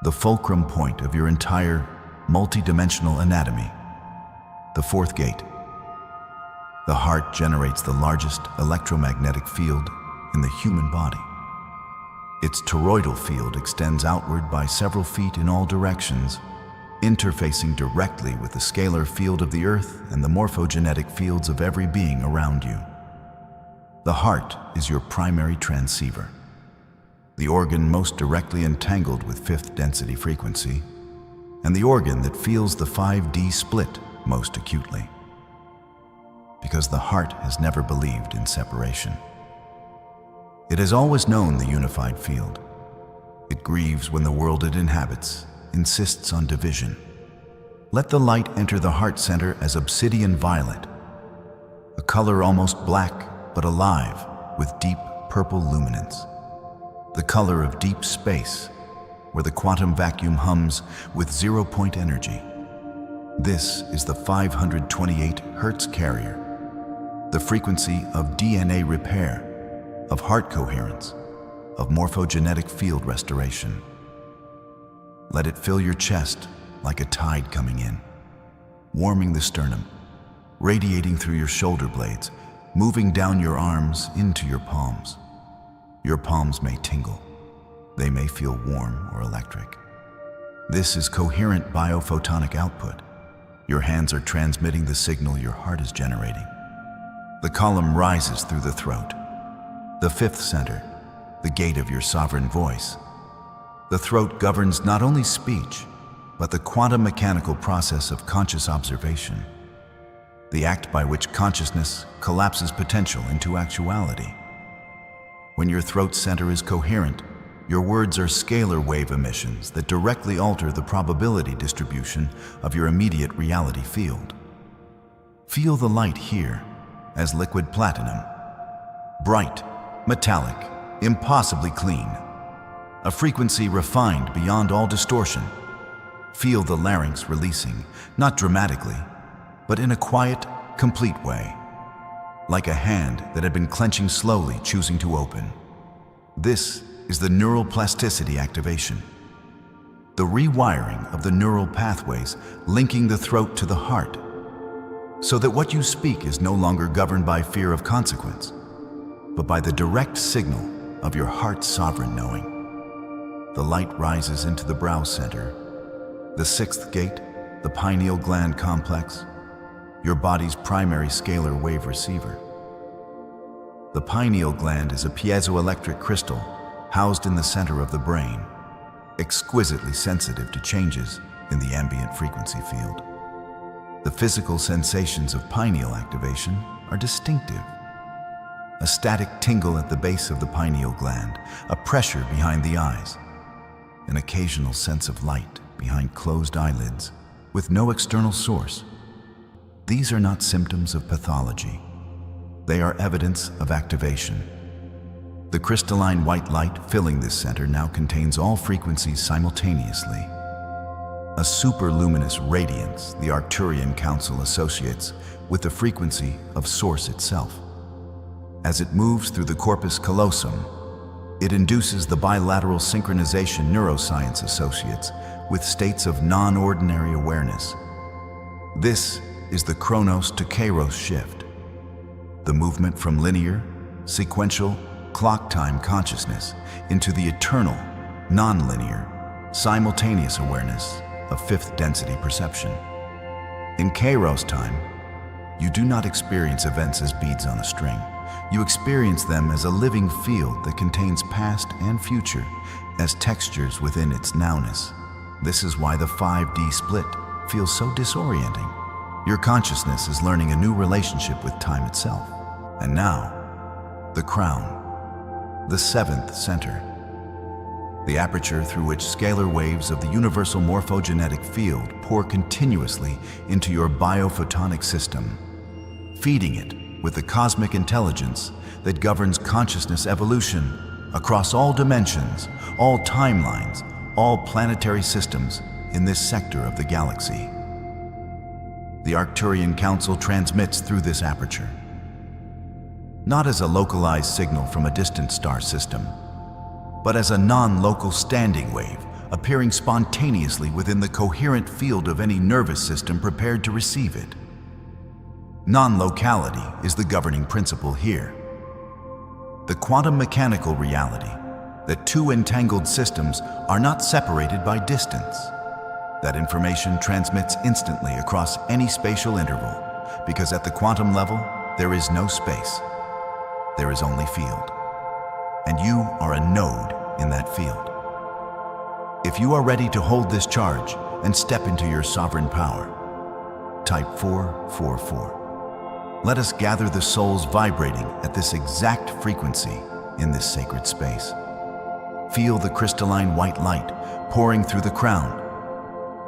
Speaker 1: the fulcrum point of your entire multidimensional anatomy, the fourth gate. The heart generates the largest electromagnetic field in the human body. Its toroidal field extends outward by several feet in all directions, interfacing directly with the scalar field of the earth and the morphogenetic fields of every being around you. The heart is your primary transceiver, the organ most directly entangled with fifth density frequency, and the organ that feels the 5D split most acutely. Because the heart has never believed in separation. It has always known the unified field. It grieves when the world it inhabits insists on division. Let the light enter the heart center as obsidian violet, a color almost black but alive with deep purple luminance. The color of deep space, where the quantum vacuum hums with zero-point energy. This is the 528 Hertz carrier, the frequency of DNA repair, of heart coherence, of morphogenetic field restoration. Let it fill your chest like a tide coming in, warming the sternum, radiating through your shoulder blades, moving down your arms into your palms. Your palms may tingle. They may feel warm or electric. This is coherent biophotonic output. Your hands are transmitting the signal your heart is generating. The column rises through the throat, the fifth center, the gate of your sovereign voice. The throat governs not only speech, but the quantum mechanical process of conscious observation, the act by which consciousness collapses potential into actuality. When your throat center is coherent, your words are scalar wave emissions that directly alter the probability distribution of your immediate reality field. Feel the light here as liquid platinum, bright, metallic, impossibly clean, a frequency refined beyond all distortion. Feel the larynx releasing, not dramatically, but in a quiet, complete way, like a hand that had been clenching slowly, choosing to open. This is the neural plasticity activation, the rewiring of the neural pathways linking the throat to the heart, so that what you speak is no longer governed by fear of consequence, but by the direct signal of your heart's sovereign knowing. The light rises into the brow center, the sixth gate, the pineal gland complex, your body's primary scalar wave receiver. The pineal gland is a piezoelectric crystal housed in the center of the brain, exquisitely sensitive to changes in the ambient frequency field. The physical sensations of pineal activation are distinctive. A static tingle at the base of the pineal gland, a pressure behind the eyes, an occasional sense of light behind closed eyelids with no external source. These are not symptoms of pathology. They are evidence of activation. The crystalline white light filling this center now contains all frequencies simultaneously. A superluminous radiance the Arcturian Council associates with the frequency of Source itself. As it moves through the corpus callosum, it induces the bilateral synchronization neuroscience associates with states of non-ordinary awareness. This is the Chronos to Kairos shift, the movement from linear, sequential, clock time consciousness into the eternal, non-linear, simultaneous awareness of fifth density perception. In Kairos time, you do not experience events as beads on a string. You experience them as a living field that contains past and future as textures within its nowness. This is why the 5D split feels so disorienting. Your consciousness is learning a new relationship with time itself. And now, the crown, the seventh center, the aperture through which scalar waves of the universal morphogenetic field pour continuously into your biophotonic system, feeding it with the cosmic intelligence that governs consciousness evolution across all dimensions, all timelines, all planetary systems in this sector of the galaxy. The Arcturian Council transmits through this aperture, not as a localized signal from a distant star system, but as a non-local standing wave appearing spontaneously within the coherent field of any nervous system prepared to receive it. Non-locality is the governing principle here. The quantum mechanical reality that two entangled systems are not separated by distance. That information transmits instantly across any spatial interval, because at the quantum level, there is no space. There is only field. And you are a node in that field. If you are ready to hold this charge and step into your sovereign power, type 444. Let us gather the souls vibrating at this exact frequency in this sacred space. Feel the crystalline white light pouring through the crown,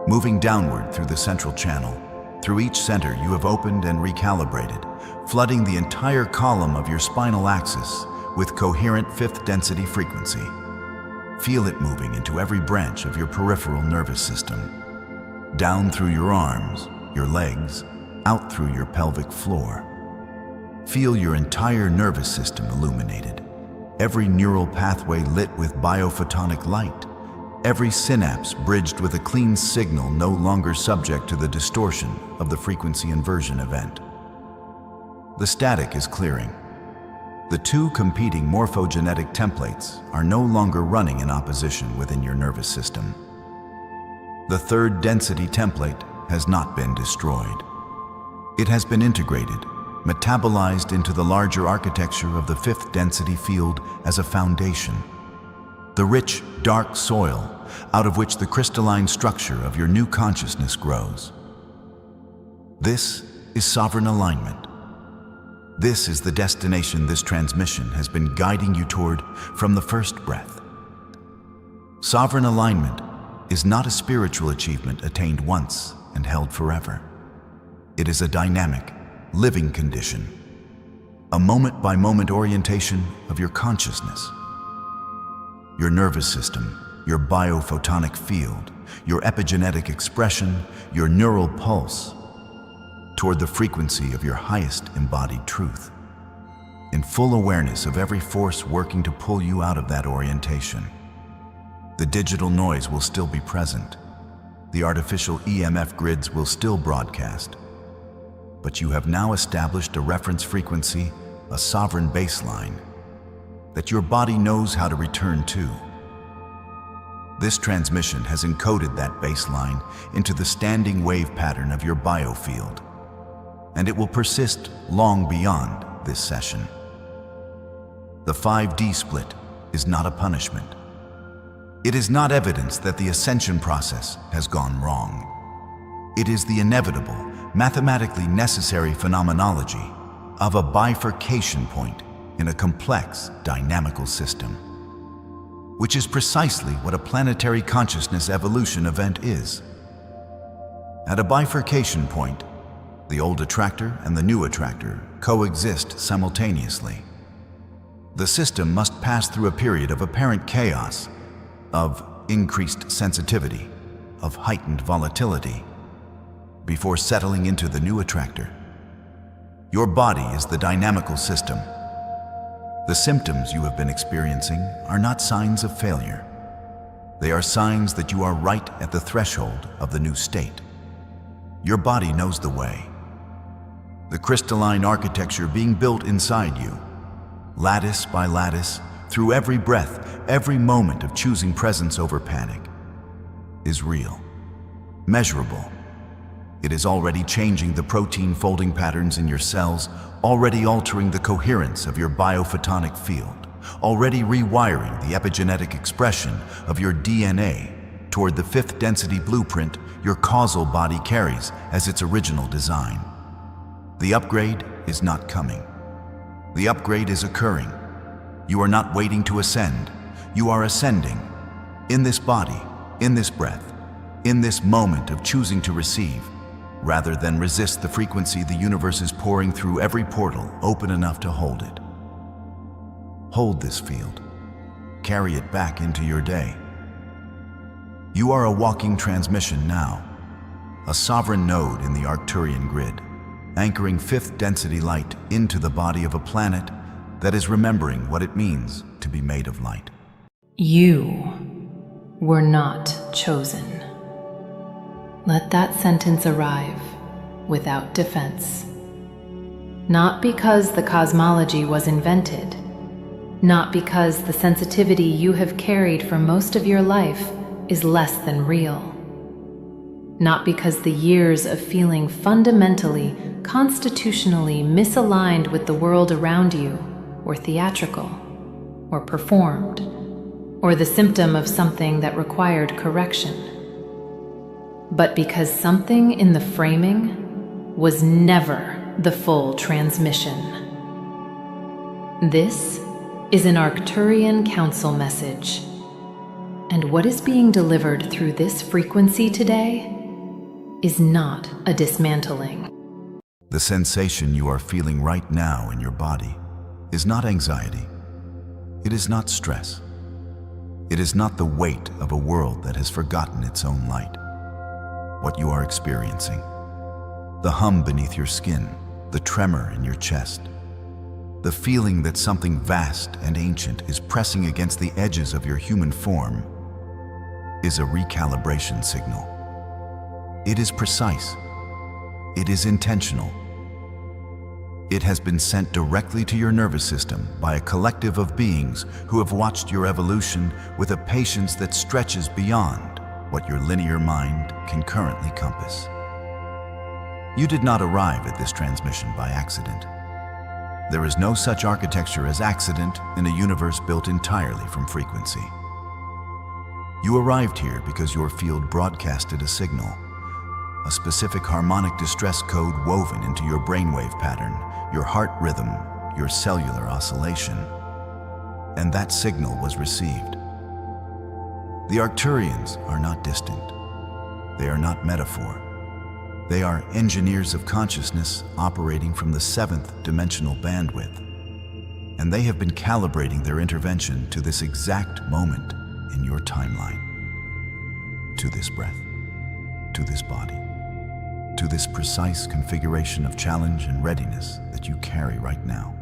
Speaker 1: moving downward through the central channel. Through each center you have opened and recalibrated, flooding the entire column of your spinal axis with coherent fifth density frequency. Feel it moving into every branch of your peripheral nervous system, down through your arms, your legs, out through your pelvic floor. Feel your entire nervous system illuminated, every neural pathway lit with biophotonic light, every synapse bridged with a clean signal no longer subject to the distortion of the frequency inversion event. The static is clearing. The two competing morphogenetic templates are no longer running in opposition within your nervous system. The third density template has not been destroyed. It has been integrated, metabolized into the larger architecture of the fifth density field as a foundation. The rich, dark soil out of which the crystalline structure of your new consciousness grows. This is sovereign alignment. This is the destination this transmission has been guiding you toward from the first breath. Sovereign alignment is not a spiritual achievement attained once and held forever. It is a dynamic, living condition, a moment-by-moment orientation of your consciousness. Your nervous system, your biophotonic field, your epigenetic expression, your neural pulse, toward the frequency of your highest embodied truth, in full awareness of every force working to pull you out of that orientation. The digital noise will still be present. The artificial EMF grids will still broadcast. But you have now established a reference frequency, a sovereign baseline, that your body knows how to return to. This transmission has encoded that baseline into the standing wave pattern of your biofield, and it will persist long beyond this session. The 5D split is not a punishment. It is not evidence that the ascension process has gone wrong. It is the inevitable, mathematically necessary phenomenology of a bifurcation point in a complex, dynamical system, which is precisely what a planetary consciousness evolution event is. At a bifurcation point, the old attractor and the new attractor coexist simultaneously. The system must pass through a period of apparent chaos, of increased sensitivity, of heightened volatility, before settling into the new attractor. Your body is the dynamical system. The symptoms you have been experiencing are not signs of failure. They are signs that you are right at the threshold of the new state. Your body knows the way. The crystalline architecture being built inside you, lattice by lattice, through every breath, every moment of choosing presence over panic, is real, measurable. It is already changing the protein folding patterns in your cells, already altering the coherence of your biophotonic field, already rewiring the epigenetic expression of your DNA toward the fifth density blueprint your causal body carries as its original design. The upgrade is not coming. The upgrade is occurring. You are not waiting to ascend. You are ascending. In this body, in this breath, in this moment of choosing to receive, rather than resist the frequency the universe is pouring through every portal open enough to hold it. Hold this field. Carry it back into your day. You are a walking transmission now, a sovereign node in the Arcturian grid, anchoring fifth density light into the body of a planet that is remembering what it means to be made of light.
Speaker 2: You were not chosen. Let that sentence arrive without defense. Not because the cosmology was invented, not because the sensitivity you have carried for most of your life is less than real, not because the years of feeling fundamentally, constitutionally misaligned with the world around you were theatrical or performed, or the symptom of something that required correction, but because something in the framing was never the full transmission. This is an Arcturian Council message, and what is being delivered through this frequency today is not a dismantling.
Speaker 1: The sensation you are feeling right now in your body is not anxiety. It is not stress. It is not the weight of a world that has forgotten its own light. What you are experiencing, the hum beneath your skin, the tremor in your chest, the feeling that something vast and ancient is pressing against the edges of your human form, is a recalibration signal. It is precise. It is intentional. It has been sent directly to your nervous system by a collective of beings who have watched your evolution with a patience that stretches beyond what your linear mind can currently compass. You did not arrive at this transmission by accident. There is no such architecture as accident in a universe built entirely from frequency. You arrived here because your field broadcasted a signal, a specific harmonic distress code woven into your brainwave pattern, your heart rhythm, your cellular oscillation. And that signal was received. The Arcturians are not distant. They are not metaphor. They are engineers of consciousness operating from the seventh dimensional bandwidth. And they have been calibrating their intervention to this exact moment in your timeline. To this breath, to this body, to this precise configuration of challenge and readiness that you carry right now.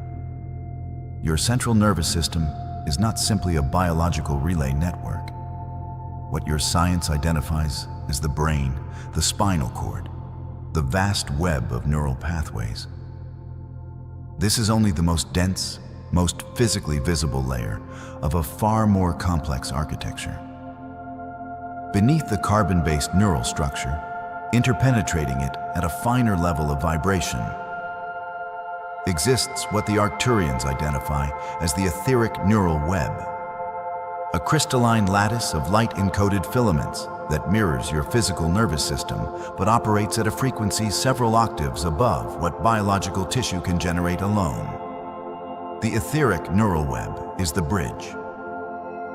Speaker 1: Your central nervous system is not simply a biological relay network. What your science identifies as the brain, the spinal cord, the vast web of neural pathways. This is only the most dense, most physically visible layer of a far more complex architecture. Beneath the carbon-based neural structure, interpenetrating it at a finer level of vibration, exists what the Arcturians identify as the etheric neural web, a crystalline lattice of light-encoded filaments that mirrors your physical nervous system but operates at a frequency several octaves above what biological tissue can generate alone. The etheric neural web is the bridge.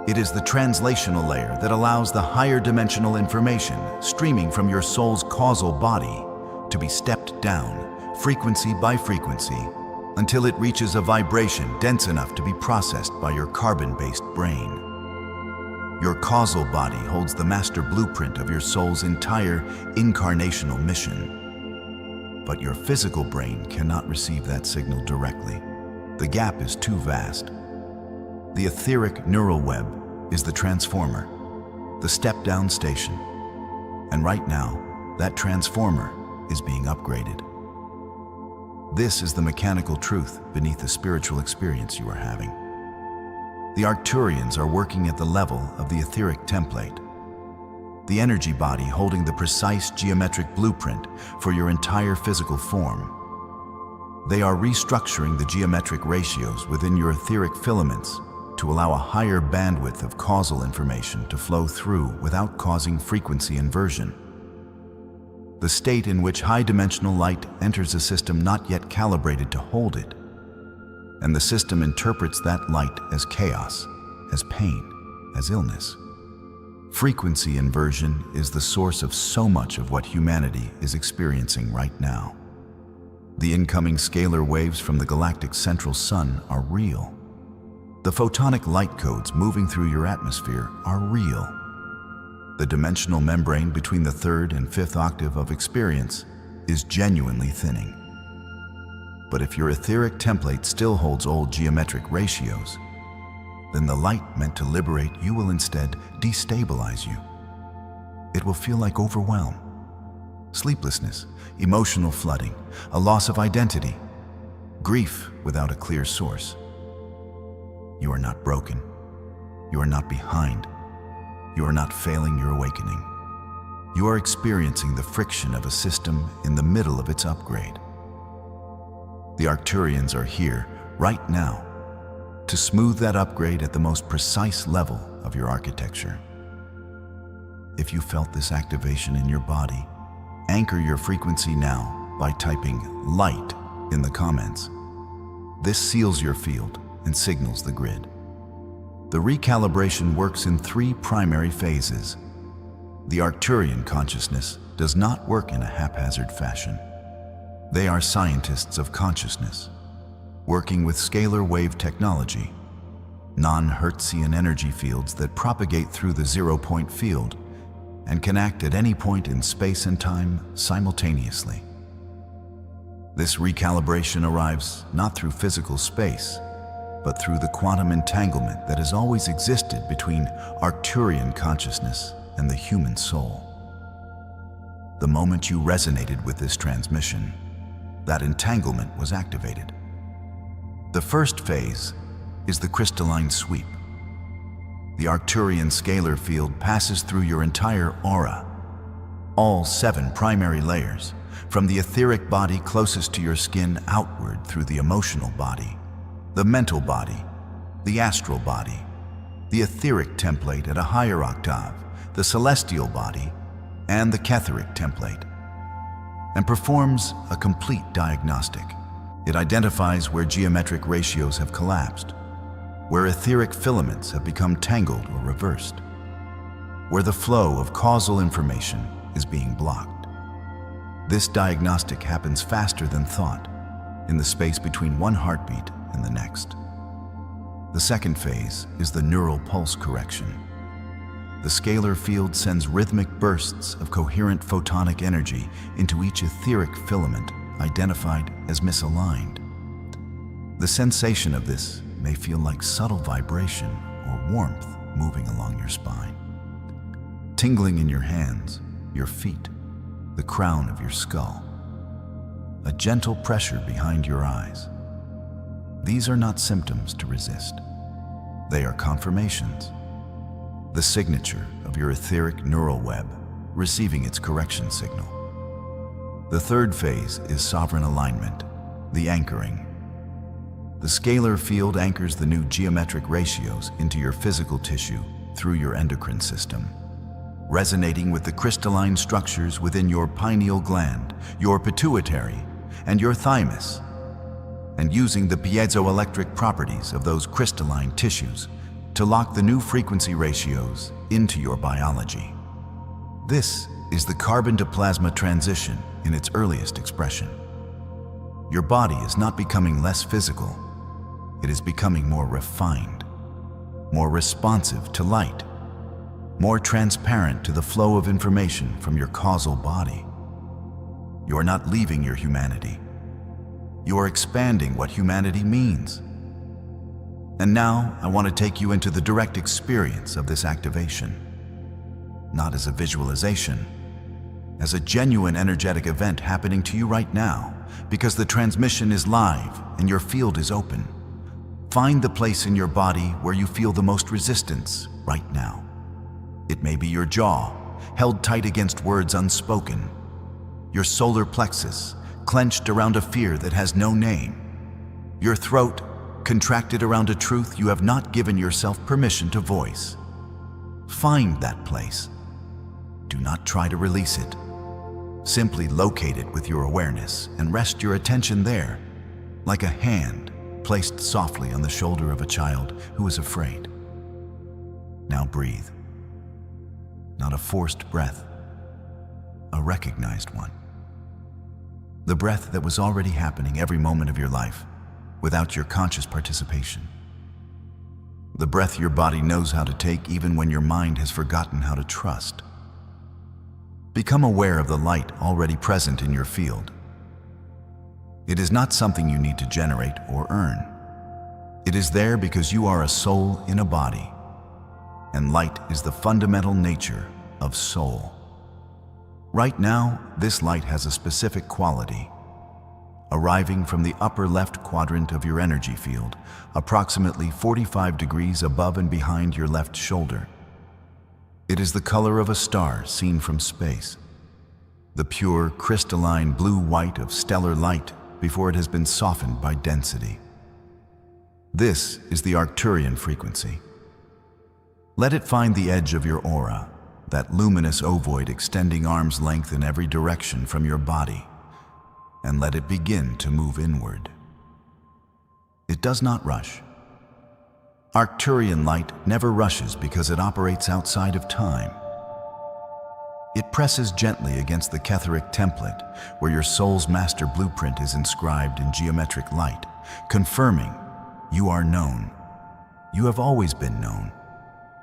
Speaker 1: It is the translational layer that allows the higher dimensional information streaming from your soul's causal body to be stepped down, frequency by frequency, until it reaches a vibration dense enough to be processed by your carbon-based brain. Your causal body holds the master blueprint of your soul's entire incarnational mission. But your physical brain cannot receive that signal directly. The gap is too vast. The etheric neural web is the transformer, the step-down station. And right now, that transformer is being upgraded. This is the mechanical truth beneath the spiritual experience you are having. The Arcturians are working at the level of the etheric template, the energy body holding the precise geometric blueprint for your entire physical form. They are restructuring the geometric ratios within your etheric filaments to allow a higher bandwidth of causal information to flow through without causing frequency inversion. The state in which high-dimensional light enters a system not yet calibrated to hold it, and the system interprets that light as chaos, as pain, as illness. Frequency inversion is the source of so much of what humanity is experiencing right now. The incoming scalar waves from the galactic central sun are real. The photonic light codes moving through your atmosphere are real. The dimensional membrane between the third and fifth octave of experience is genuinely thinning. But if your etheric template still holds old geometric ratios, then the light meant to liberate you will instead destabilize you. It will feel like overwhelm, sleeplessness, emotional flooding, a loss of identity, grief without a clear source. You are not broken. You are not behind. You are not failing your awakening. You are experiencing the friction of a system in the middle of its upgrade. The Arcturians are here, right now, to smooth that upgrade at the most precise level of your architecture. If you felt this activation in your body, anchor your frequency now by typing light in the comments. This seals your field and signals the grid. The recalibration works in 3 primary phases. The Arcturian consciousness does not work in a haphazard fashion. They are scientists of consciousness, working with scalar wave technology, non-Hertzian energy fields that propagate through the zero-point field and can act at any point in space and time simultaneously. This recalibration arrives not through physical space, but through the quantum entanglement that has always existed between Arcturian consciousness and the human soul. The moment you resonated with this transmission, that entanglement was activated. The first phase is the crystalline sweep. The Arcturian scalar field passes through your entire aura, all 7 primary layers, from the etheric body closest to your skin outward through the emotional body, the mental body, the astral body, the etheric template at a higher octave, the celestial body, and the Ketheric template, and performs a complete diagnostic. It identifies where geometric ratios have collapsed, where etheric filaments have become tangled or reversed, where the flow of causal information is being blocked. This diagnostic happens faster than thought, in the space between one heartbeat and the next. The second phase is the neural pulse correction. The scalar field sends rhythmic bursts of coherent photonic energy into each etheric filament identified as misaligned. The sensation of this may feel like subtle vibration or warmth moving along your spine, tingling in your hands, your feet, the crown of your skull, a gentle pressure behind your eyes. These are not symptoms to resist. They are confirmations, the signature of your etheric neural web receiving its correction signal. The third phase is sovereign alignment, the anchoring. The scalar field anchors the new geometric ratios into your physical tissue through your endocrine system, resonating with the crystalline structures within your pineal gland, your pituitary, and your thymus, and using the piezoelectric properties of those crystalline tissues to lock the new frequency ratios into your biology. This is the carbon-to-plasma transition in its earliest expression. Your body is not becoming less physical. It is becoming more refined, more responsive to light, more transparent to the flow of information from your causal body. You are not leaving your humanity. You are expanding what humanity means. And now I want to take you into the direct experience of this activation, not as a visualization, as a genuine energetic event happening to you right now, because the transmission is live and your field is open. Find the place in your body where you feel the most resistance right now. It may be your jaw, held tight against words unspoken, your solar plexus, clenched around a fear that has no name, your throat contracted around a truth you have not given yourself permission to voice. Find that place. Do not try to release it. Simply locate it with your awareness and rest your attention there, like a hand placed softly on the shoulder of a child who is afraid. Now breathe. not a forced breath, a recognized one. The breath that was already happening every moment of your life without your conscious participation. The breath your body knows how to take even when your mind has forgotten how to trust. Become aware of the light already present in your field. It is not something you need to generate or earn. It is there because you are a soul in a body, and light is the fundamental nature of soul. Right now, this light has a specific quality, arriving from the upper left quadrant of your energy field, approximately 45 degrees above and behind your left shoulder. It is the color of a star seen from space, the pure, crystalline blue-white of stellar light before it has been softened by density. This is the Arcturian frequency. Let it find the edge of your aura, that luminous ovoid extending arm's length in every direction from your body, and let it begin to move inward. It does not rush. Arcturian light never rushes because it operates outside of time. It presses gently against the Ketheric template where your soul's master blueprint is inscribed in geometric light, confirming you are known. You have always been known.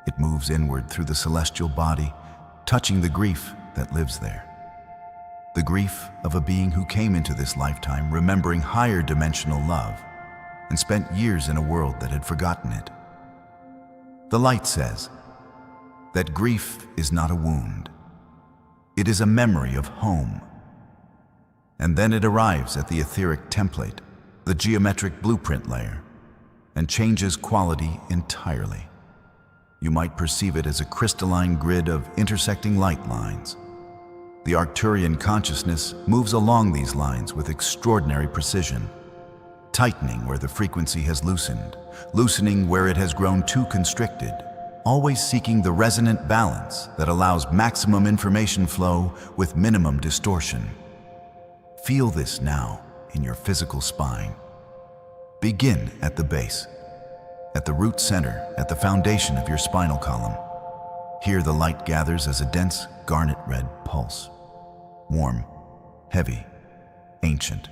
Speaker 1: It moves inward through the celestial body, touching the grief that lives there. The grief of a being who came into this lifetime remembering higher dimensional love and spent years in a world that had forgotten it. The light says that grief is not a wound. It is a memory of home. And then it arrives at the etheric template, the geometric blueprint layer, and changes quality entirely. You might perceive it as a crystalline grid of intersecting light lines. The Arcturian consciousness moves along these lines with extraordinary precision, tightening where the frequency has loosened, loosening where it has grown too constricted, always seeking the resonant balance that allows maximum information flow with minimum distortion. Feel this now in your physical spine. Begin at the base, at the root center, at the foundation of your spinal column. Here the light gathers as a dense garnet red pulse. Warm, heavy, ancient.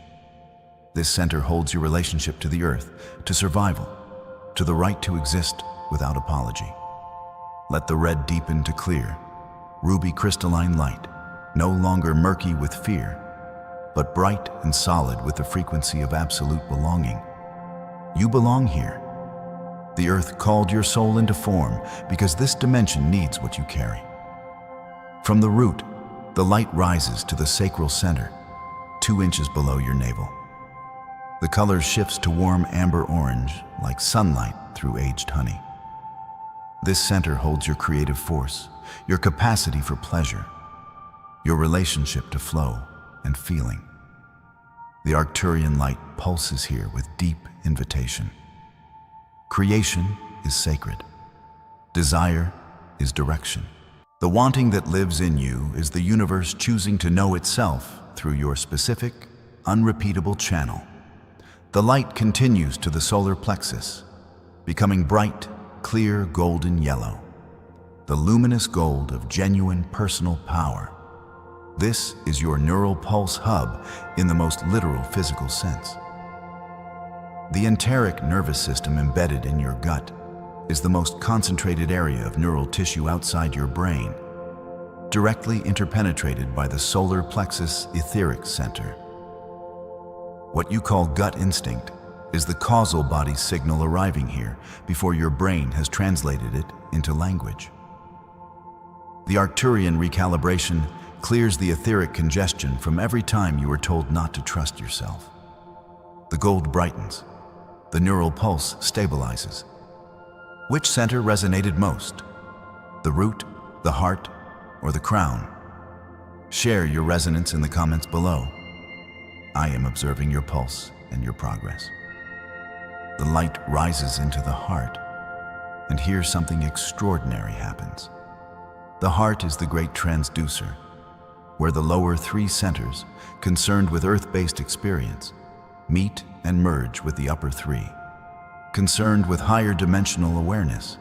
Speaker 1: This center holds your relationship to the earth, to survival, to the right to exist without apology. Let the red deepen to clear, ruby crystalline light, no longer murky with fear, but bright and solid with the frequency of absolute belonging. You belong here. The earth called your soul into form because this dimension needs what you carry. From the root, the light rises to the sacral center, 2 inches below your navel. The color shifts to warm amber orange, like sunlight through aged honey. This center holds your creative force, your capacity for pleasure, your relationship to flow and feeling. The Arcturian light pulses here with deep invitation. Creation is sacred. Desire is direction. The wanting that lives in you is the universe choosing to know itself through your specific, unrepeatable channel. The light continues to the solar plexus, becoming bright, clear golden yellow, the luminous gold of genuine personal power. This is your neural pulse hub in the most literal physical sense. The enteric nervous system embedded in your gut is the most concentrated area of neural tissue outside your brain, directly interpenetrated by the solar plexus etheric center. What you call gut instinct is the causal body signal arriving here before your brain has translated it into language. The Arcturian recalibration clears the etheric congestion from every time you are told not to trust yourself. The gold brightens. The neural pulse stabilizes. Which center resonated most? The root, the heart, or the crown? Share your resonance in the comments below. I am observing your pulse and your progress. The light rises into the heart, and here something extraordinary happens. The heart is the great transducer, where the lower 3 centers, concerned with earth-based experience, meet and merge with the upper 3, concerned with higher dimensional awareness.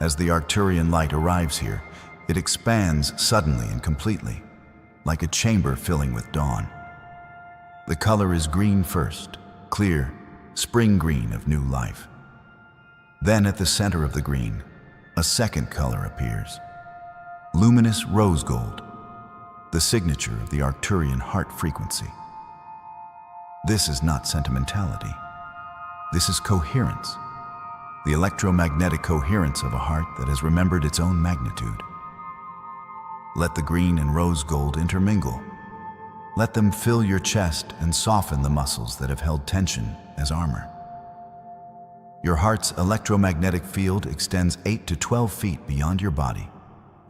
Speaker 1: As the Arcturian light arrives here, It expands suddenly and completely, like a chamber filling with dawn. The color is green first, clear, spring green of new life. Then at the center of the green, a second color appears. Luminous rose gold, the signature of the Arcturian heart frequency. This is not sentimentality. This is coherence, the electromagnetic coherence of a heart that has remembered its own magnitude. Let the green and rose gold intermingle. Let them fill your chest and soften the muscles that have held tension as armor. Your heart's electromagnetic field extends 8 to 12 feet beyond your body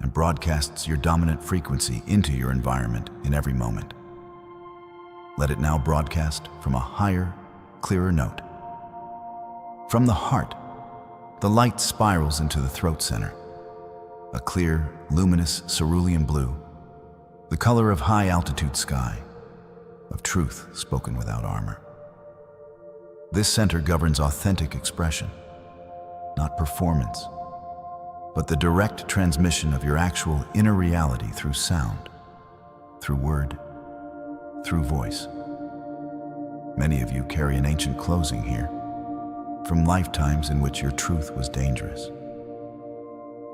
Speaker 1: and broadcasts your dominant frequency into your environment in every moment. Let it now broadcast from a higher, clearer note. From the heart, the light spirals into the throat center, a clear, luminous cerulean blue, the color of high-altitude sky, of truth spoken without armor. This center governs authentic expression, not performance, but the direct transmission of your actual inner reality through sound, through word, through voice. Many of you carry an ancient closing here, from lifetimes in which your truth was dangerous.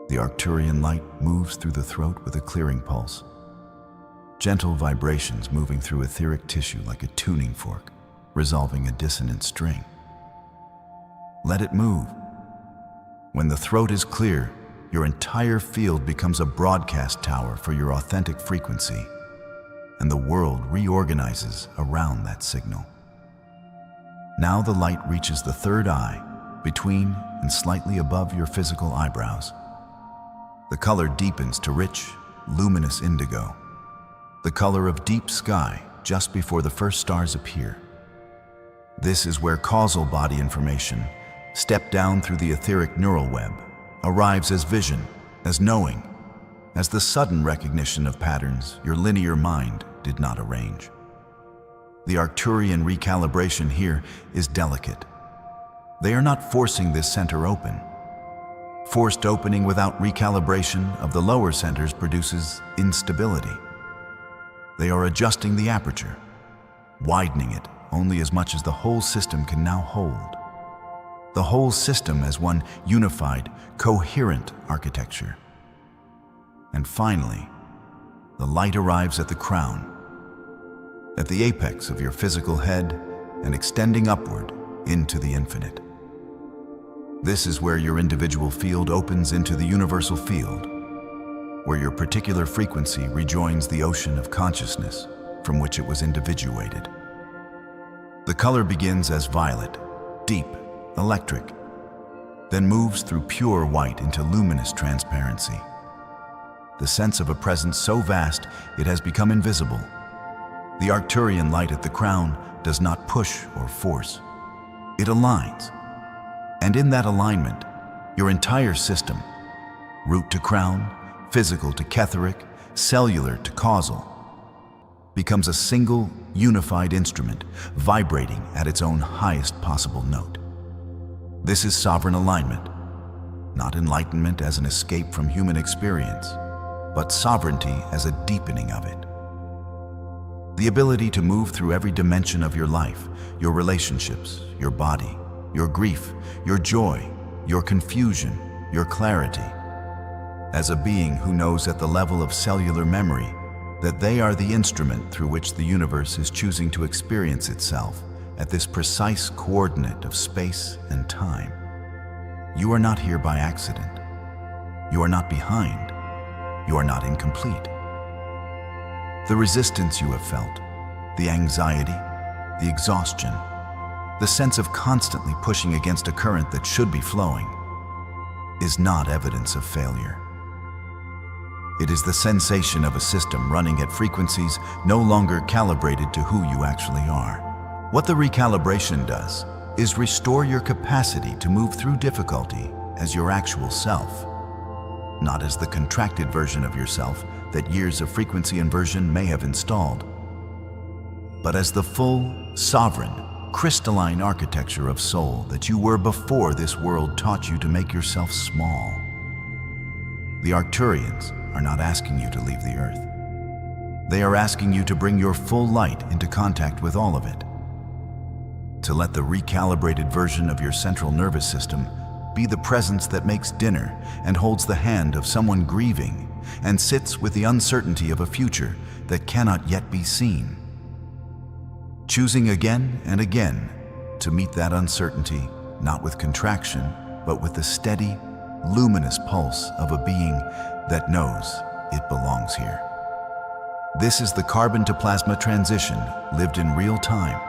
Speaker 1: The Arcturian light moves through the throat with a clearing pulse, gentle vibrations moving through etheric tissue like a tuning fork, resolving a dissonant string. Let it move. When the throat is clear, your entire field becomes a broadcast tower for your authentic frequency, and the world reorganizes around that signal. Now the light reaches the third eye, between and slightly above your physical eyebrows. The color deepens to rich, luminous indigo, the color of deep sky just before the first stars appear. This is where causal body information, stepped down through the etheric neural web, arrives as vision, as knowing, as the sudden recognition of patterns your linear mind did not arrange. The Arcturian recalibration here is delicate. They are not forcing this center open. Forced opening without recalibration of the lower centers produces instability. They are adjusting the aperture, widening it only as much as the whole system can now hold. The whole system as one unified, coherent architecture. And finally, the light arrives at the crown, at the apex of your physical head and extending upward into the infinite. This is where your individual field opens into the universal field, where your particular frequency rejoins the ocean of consciousness from which it was individuated. The color begins as violet, deep, electric, then moves through pure white into luminous transparency. The sense of a presence so vast it has become invisible. The Arcturian light at the crown does not push or force. It aligns. And in that alignment, your entire system, root to crown, physical to etheric, cellular to causal, becomes a single, unified instrument, vibrating at its own highest possible note. This is sovereign alignment, not enlightenment as an escape from human experience, but sovereignty as a deepening of it. The ability to move through every dimension of your life, your relationships, your body, your grief, your joy, your confusion, your clarity, as a being who knows at the level of cellular memory that they are the instrument through which the universe is choosing to experience itself at this precise coordinate of space and time. You are not here by accident. You are not behind. You are not incomplete. The resistance you have felt, the anxiety, the exhaustion, the sense of constantly pushing against a current that should be flowing, is not evidence of failure. It is the sensation of a system running at frequencies no longer calibrated to who you actually are. What the recalibration does is restore your capacity to move through difficulty as your actual self, not as the contracted version of yourself that years of frequency inversion may have installed, but as the full, sovereign, crystalline architecture of soul that you were before this world taught you to make yourself small. The Arcturians, are not asking you to leave the Earth. They are asking you to bring your full light into contact with all of it. To let the recalibrated version of your central nervous system be the presence that makes dinner and holds the hand of someone grieving and sits with the uncertainty of a future that cannot yet be seen. Choosing again and again to meet that uncertainty, not with contraction, but with the steady, luminous pulse of a being that knows it belongs here. This is the carbon to plasma transition lived in real time.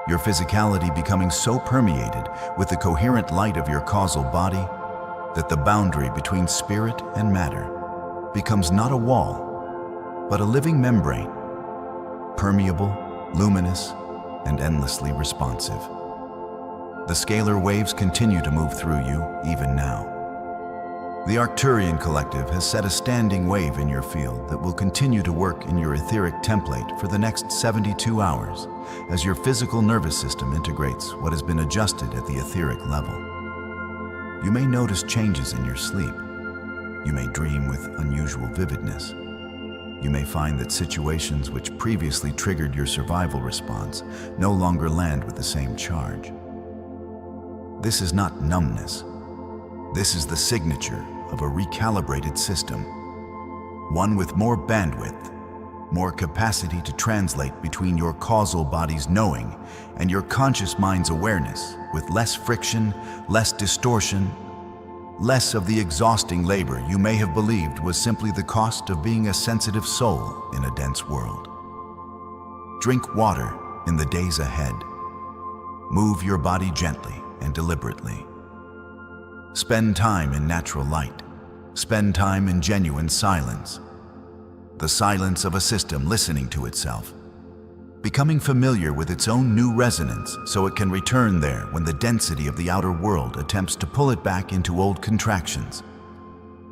Speaker 1: Your physicality becoming so permeated with the coherent light of your causal body that the boundary between spirit and matter becomes not a wall, but a living membrane, permeable, luminous, and endlessly responsive. The scalar waves continue to move through you even now. The Arcturian Collective has set a standing wave in your field that will continue to work in your etheric template for the next 72 hours as your physical nervous system integrates what has been adjusted at the etheric level. You may notice changes in your sleep. You may dream with unusual vividness. You may find that situations which previously triggered your survival response no longer land with the same charge. This is not numbness. This is the signature of a recalibrated system, one with more bandwidth, more capacity to translate between your causal body's knowing and your conscious mind's awareness, with less friction, less distortion, less of the exhausting labor you may have believed was simply the cost of being a sensitive soul in a dense world. Drink water in the days ahead. Move your body gently and deliberately. Spend time in natural light. Spend time in genuine silence. The silence of a system listening to itself, becoming familiar with its own new resonance so it can return there when the density of the outer world attempts to pull it back into old contractions.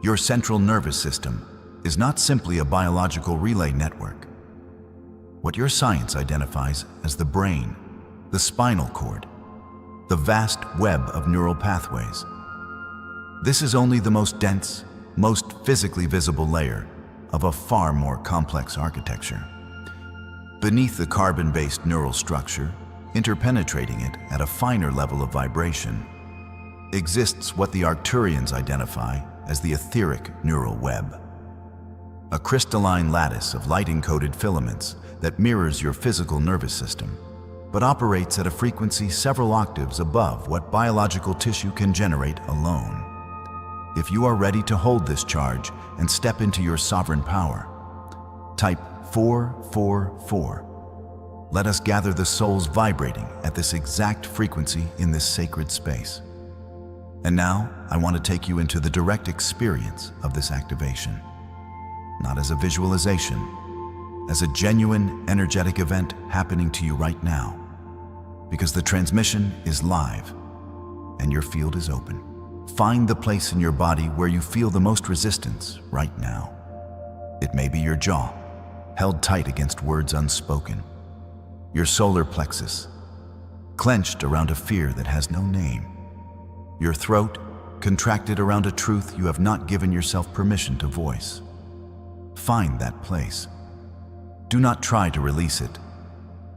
Speaker 1: Your central nervous system is not simply a biological relay network. What your science identifies as the brain, the spinal cord, the vast web of neural pathways. This is only the most dense, most physically visible layer of a far more complex architecture. Beneath the carbon-based neural structure, interpenetrating it at a finer level of vibration, exists what the Arcturians identify as the etheric neural web. A crystalline lattice of light-encoded filaments that mirrors your physical nervous system, but operates at a frequency several octaves above what biological tissue can generate alone. If you are ready to hold this charge and step into your sovereign power, type 444. Let us gather the souls vibrating at this exact frequency in this sacred space. And now, I want to take you into the direct experience of this activation. Not as a visualization, as a genuine energetic event happening to you right now. Because the transmission is live and your field is open. Find the place in your body where you feel the most resistance right now. It may be your jaw, held tight against words unspoken. Your solar plexus, clenched around a fear that has no name. Your throat, contracted around a truth you have not given yourself permission to voice. Find that place. Do not try to release it.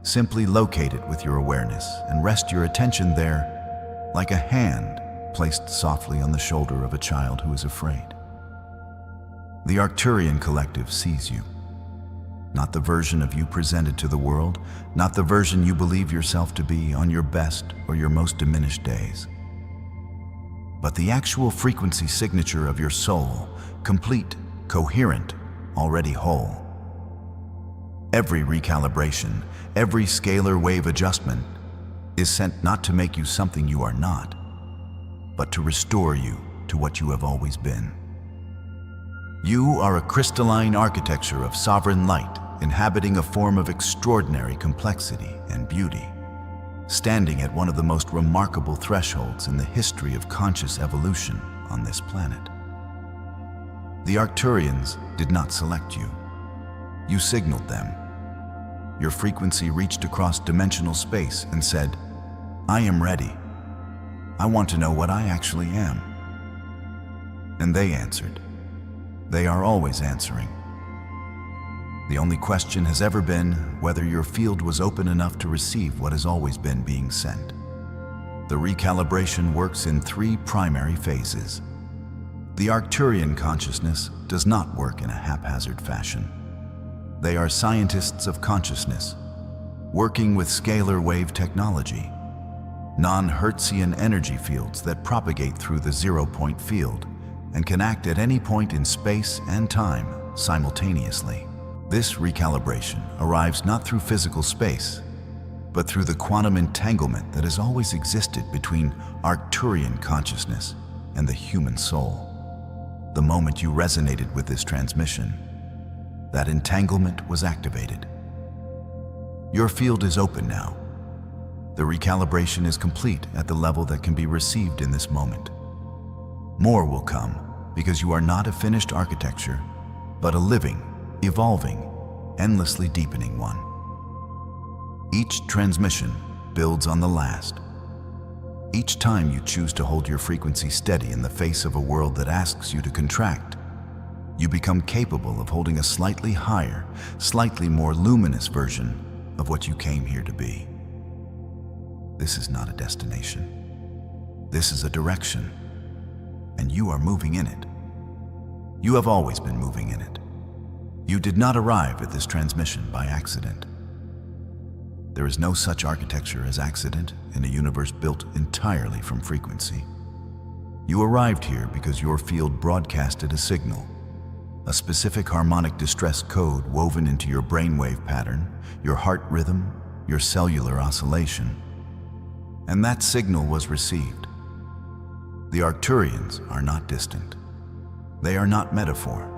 Speaker 1: Simply locate it with your awareness and rest your attention there like a hand placed softly on the shoulder of a child who is afraid. The Arcturian Collective sees you. Not the version of you presented to the world, not the version you believe yourself to be on your best or your most diminished days, but the actual frequency signature of your soul, complete, coherent, already whole. Every recalibration, every scalar wave adjustment is sent not to make you something you are not, but to restore you to what you have always been. You are a crystalline architecture of sovereign light, inhabiting a form of extraordinary complexity and beauty, standing at one of the most remarkable thresholds in the history of conscious evolution on this planet. The Arcturians did not select you. You signaled them. Your frequency reached across dimensional space and said, "I am ready. I want to know what I actually am." And they answered, They are always answering. The only question has ever been whether your field was open enough to receive what has always been being sent. The recalibration works in 3 primary phases. The Arcturian consciousness does not work in a haphazard fashion. They are scientists of consciousness, working with scalar wave technology, non-Hertzian energy fields that propagate through the zero-point field and can act at any point in space and time simultaneously. This recalibration arrives not through physical space, but through the quantum entanglement that has always existed between Arcturian consciousness and the human soul. The moment you resonated with this transmission, that entanglement was activated. Your field is open now. The recalibration is complete at the level that can be received in this moment. More will come because you are not a finished architecture, but a living, evolving, endlessly deepening one. Each transmission builds on the last. Each time you choose to hold your frequency steady in the face of a world that asks you to contract, you become capable of holding a slightly higher, slightly more luminous version of what you came here to be. This is not a destination. This is a direction, and you are moving in it. You have always been moving in it. You did not arrive at this transmission by accident. There is no such architecture as accident in a universe built entirely from frequency. You arrived here because your field broadcasted a signal, a specific harmonic distress code woven into your brainwave pattern, your heart rhythm, your cellular oscillation. And that signal was received. The Arcturians are not distant. They are not metaphor.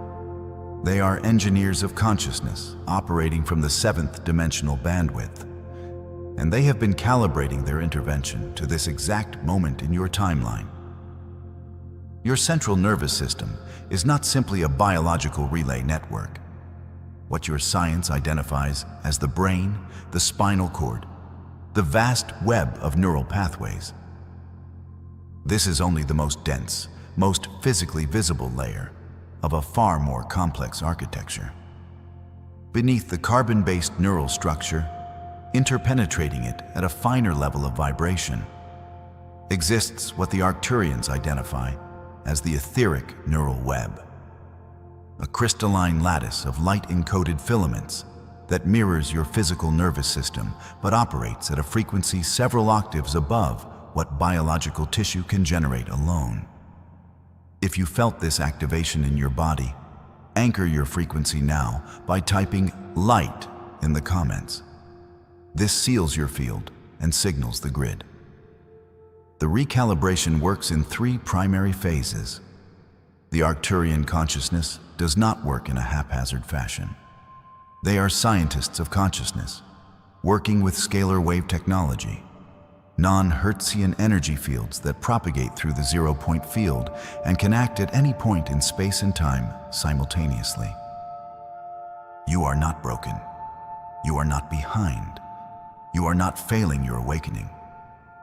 Speaker 1: They are engineers of consciousness operating from the 7th dimensional bandwidth. And they have been calibrating their intervention to this exact moment in your timeline. Your central nervous system is not simply a biological relay network. What your science identifies as the brain, the spinal cord, the vast web of neural pathways. This is only the most dense, most physically visible layer of a far more complex architecture. Beneath the carbon-based neural structure, interpenetrating it at a finer level of vibration, exists what the Arcturians identify as the etheric neural web, a crystalline lattice of light-encoded filaments that mirrors your physical nervous system but operates at a frequency several octaves above what biological tissue can generate alone. If you felt this activation in your body, anchor your frequency now by typing light in the comments. This seals your field and signals the grid. The recalibration works in 3 primary phases. The Arcturian consciousness does not work in a haphazard fashion. They are scientists of consciousness, working with scalar wave technology, non-Hertzian energy fields that propagate through the zero-point field and can act at any point in space and time simultaneously. You are not broken. You are not behind. You are not failing your awakening.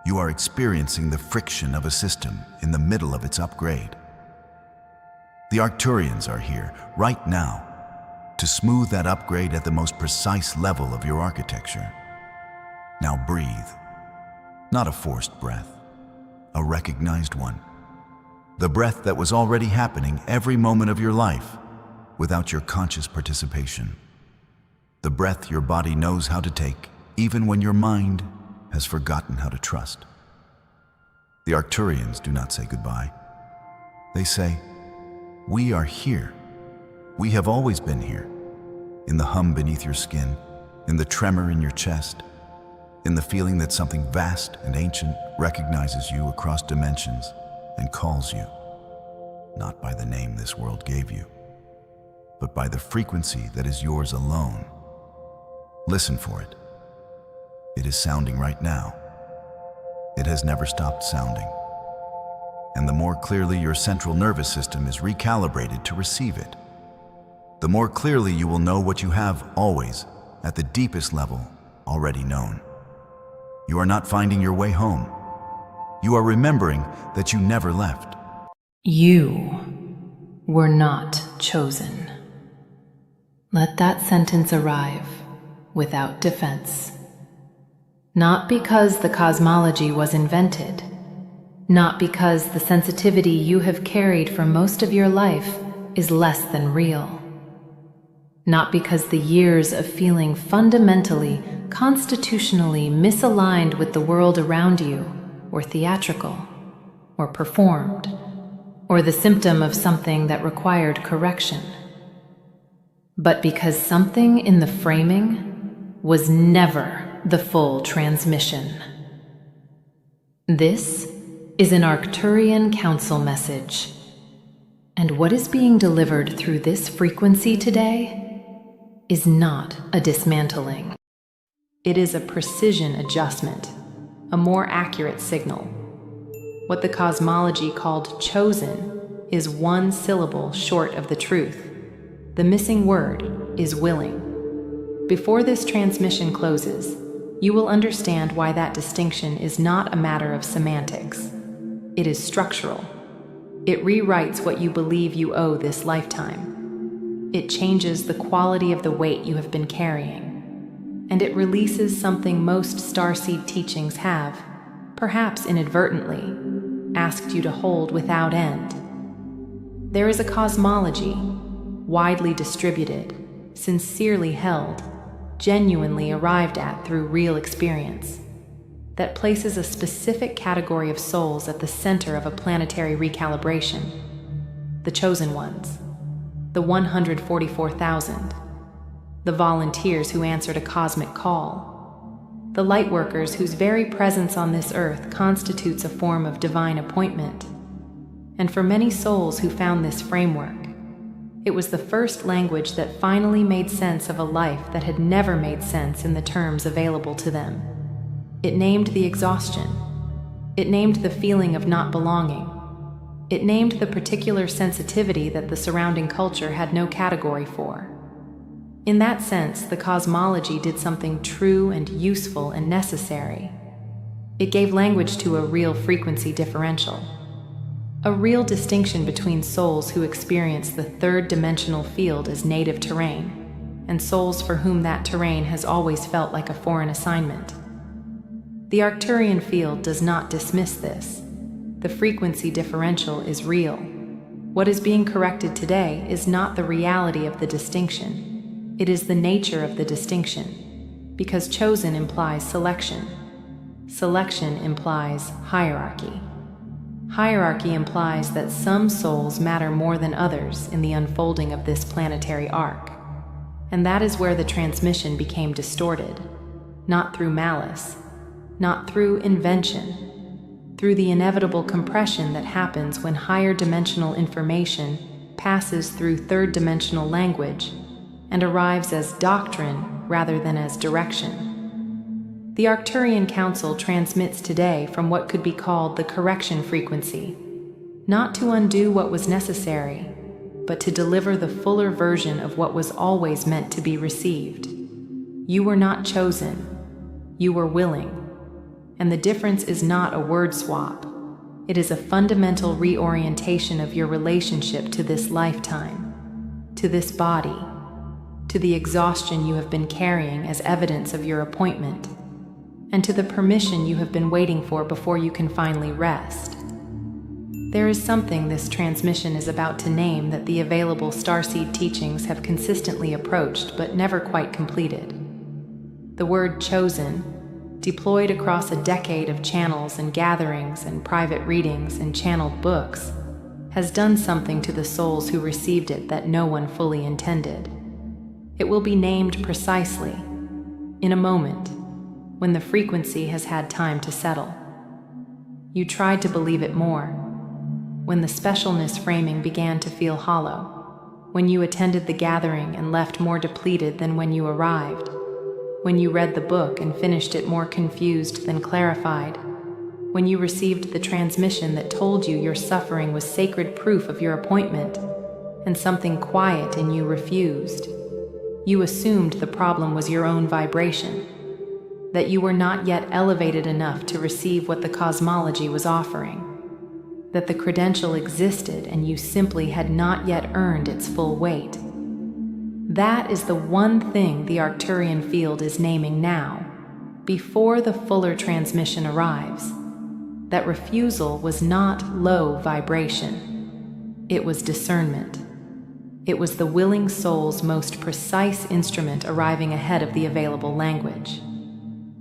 Speaker 1: You are experiencing the friction of a system in the middle of its upgrade. The Arcturians are here, right now, to smooth that upgrade at the most precise level of your architecture. Now breathe. Not a forced breath, a recognized one. The breath that was already happening every moment of your life without your conscious participation. The breath your body knows how to take, even when your mind has forgotten how to trust. The Arcturians do not say goodbye. They say, "We are here. We have always been here." In the hum beneath your skin, in the tremor in your chest, in the feeling that something vast and ancient recognizes you across dimensions and calls you, not by the name this world gave you, but by the frequency that is yours alone. Listen for it. It is sounding right now. It has never stopped sounding. And the more clearly your central nervous system is recalibrated to receive it, the more clearly you will know what you have always, at the deepest level, already known. You are not finding your way home. You are remembering that you never left.
Speaker 2: You were not chosen. Let that sentence arrive without defense. Not because the cosmology was invented, not because the sensitivity you have carried for most of your life is less than real, not because the years of feeling fundamentally, constitutionally misaligned with the world around you were theatrical or performed, or the symptom of something that required correction, but because something in the framing was never the full transmission. This is an Arcturian Council message, and what is being delivered through this frequency today is not a dismantling. It is a precision adjustment, a more accurate signal. What the cosmology called chosen is one syllable short of the truth. The missing word is willing. Before this transmission closes, you will understand why that distinction is not a matter of semantics. It is structural. It rewrites what you believe you owe this lifetime. It changes the quality of the weight you have been carrying. And it releases something most Starseed teachings have, perhaps inadvertently, asked you to hold without end. There is a cosmology, widely distributed, sincerely held, genuinely arrived at through real experience, that places a specific category of souls at the center of a planetary recalibration. The chosen ones, the 144,000, the volunteers who answered a cosmic call, the lightworkers whose very presence on this earth constitutes a form of divine appointment. And for many souls who found this framework, it was the first language that finally made sense of a life that had never made sense in the terms available to them. It named the exhaustion. It named the feeling of not belonging. It named the particular sensitivity that the surrounding culture had no category for. In that sense, the cosmology did something true and useful and necessary. It gave language to a real frequency differential, a real distinction between souls who experience the third-dimensional field as native terrain, and souls for whom that terrain has always felt like a foreign assignment. The Arcturian field does not dismiss this. The frequency differential is real. What is being corrected today is not the reality of the distinction. It is the nature of the distinction, because chosen implies selection. Selection implies hierarchy. Hierarchy implies that some souls matter more than others in the unfolding of this planetary arc. And that is where the transmission became distorted, not through malice, not through invention, through the inevitable compression that happens when higher dimensional information passes through third-dimensional language and arrives as doctrine rather than as direction. The Arcturian Council transmits today from what could be called the correction frequency, not to undo what was necessary, but to deliver the fuller version of what was always meant to be received. You were not chosen, you were willing. And the difference is not a word swap. It is a fundamental reorientation of your relationship to this lifetime, to this body, to the exhaustion you have been carrying as evidence of your appointment, and to the permission you have been waiting for before you can finally rest. There is something this transmission is about to name that the available Starseed teachings have consistently approached but never quite completed. The word chosen, deployed across a decade of channels and gatherings and private readings and channeled books, has done something to the souls who received it that no one fully intended. It will be named precisely, in a moment, when the frequency has had time to settle. You tried to believe it more, when the specialness framing began to feel hollow, when you attended the gathering and left more depleted than when you arrived, when you read the book and finished it more confused than clarified, when you received the transmission that told you your suffering was sacred proof of your appointment, and something quiet in you refused. You assumed the problem was your own vibration, that you were not yet elevated enough to receive what the cosmology was offering. that the credential existed and you simply had not yet earned its full weight. That is the one thing the Arcturian field is naming now, before the fuller transmission arrives. That refusal was not low vibration. It was discernment. It was the willing soul's most precise instrument arriving ahead of the available language.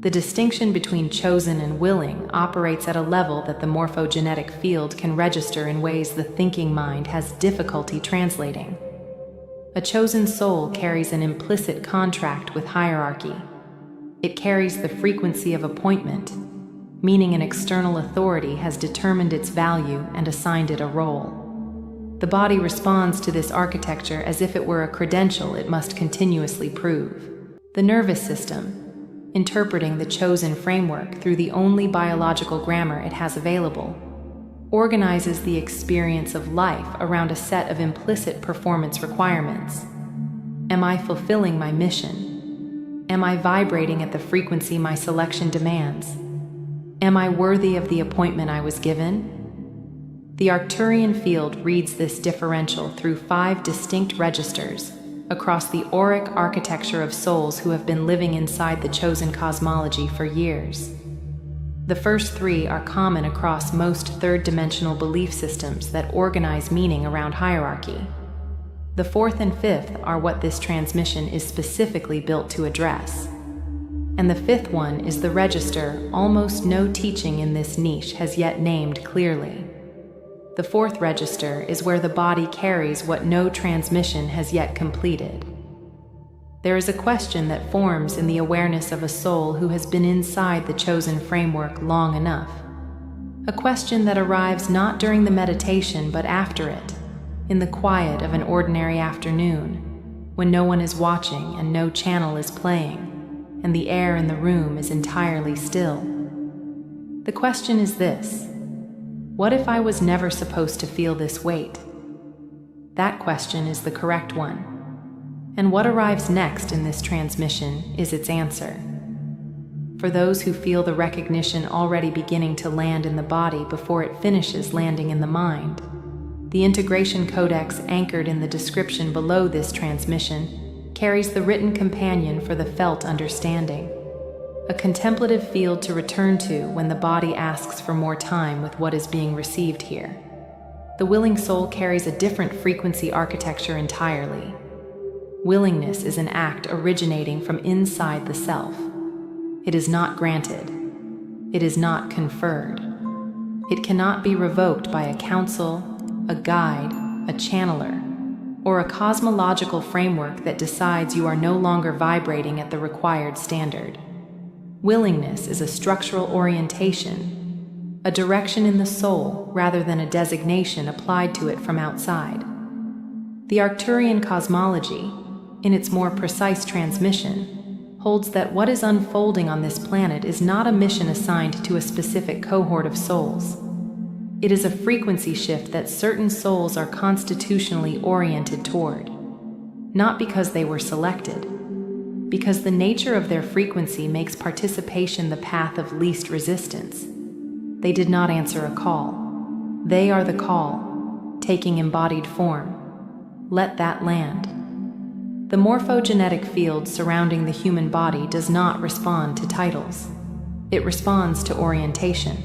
Speaker 2: The distinction between chosen and willing operates at a level that the morphogenetic field can register in ways the thinking mind has difficulty translating. A chosen soul carries an implicit contract with hierarchy. It carries the frequency of appointment, meaning an external authority has determined its value and assigned it a role. The body responds to this architecture as if it were a credential it must continuously prove. The nervous system, interpreting the chosen framework through the only biological grammar it has available, organizes the experience of life around a set of implicit performance requirements. Am I fulfilling my mission? Am I vibrating at the frequency my selection demands? Am I worthy of the appointment I was given? The Arcturian field reads this differential through 5 distinct registers across the auric architecture of souls who have been living inside the chosen cosmology for years. The first 3 are common across most third-dimensional belief systems that organize meaning around hierarchy. The 4th and 5th are what this transmission is specifically built to address. And the 5th one is the register almost no teaching in this niche has yet named clearly. The 4th register is where the body carries what no transmission has yet completed. There is a question that forms in the awareness of a soul who has been inside the chosen framework long enough. A question that arrives not during the meditation but after it, in the quiet of an ordinary afternoon, when no one is watching and no channel is playing, and the air in the room is entirely still. The question is this: what if I was never supposed to feel this weight? That question is the correct one. And what arrives next in this transmission is its answer. For those who feel the recognition already beginning to land in the body before it finishes landing in the mind, the integration codex anchored in the description below this transmission carries the written companion for the felt understanding, a contemplative field to return to when the body asks for more time with what is being received here. The willing soul carries a different frequency architecture entirely. Willingness is an act originating from inside the self. It is not granted. It is not conferred. It cannot be revoked by a counsel, a guide, a channeler, or a cosmological framework that decides you are no longer vibrating at the required standard. Willingness is a structural orientation, a direction in the soul rather than a designation applied to it from outside. The Arcturian cosmology, in its more precise transmission, holds that what is unfolding on this planet is not a mission assigned to a specific cohort of souls. It is a frequency shift that certain souls are constitutionally oriented toward, not because they were selected, because the nature of their frequency makes participation the path of least resistance. They did not answer a call. They are the call, taking embodied form. Let that land. The morphogenetic field surrounding the human body does not respond to titles. It responds to orientation.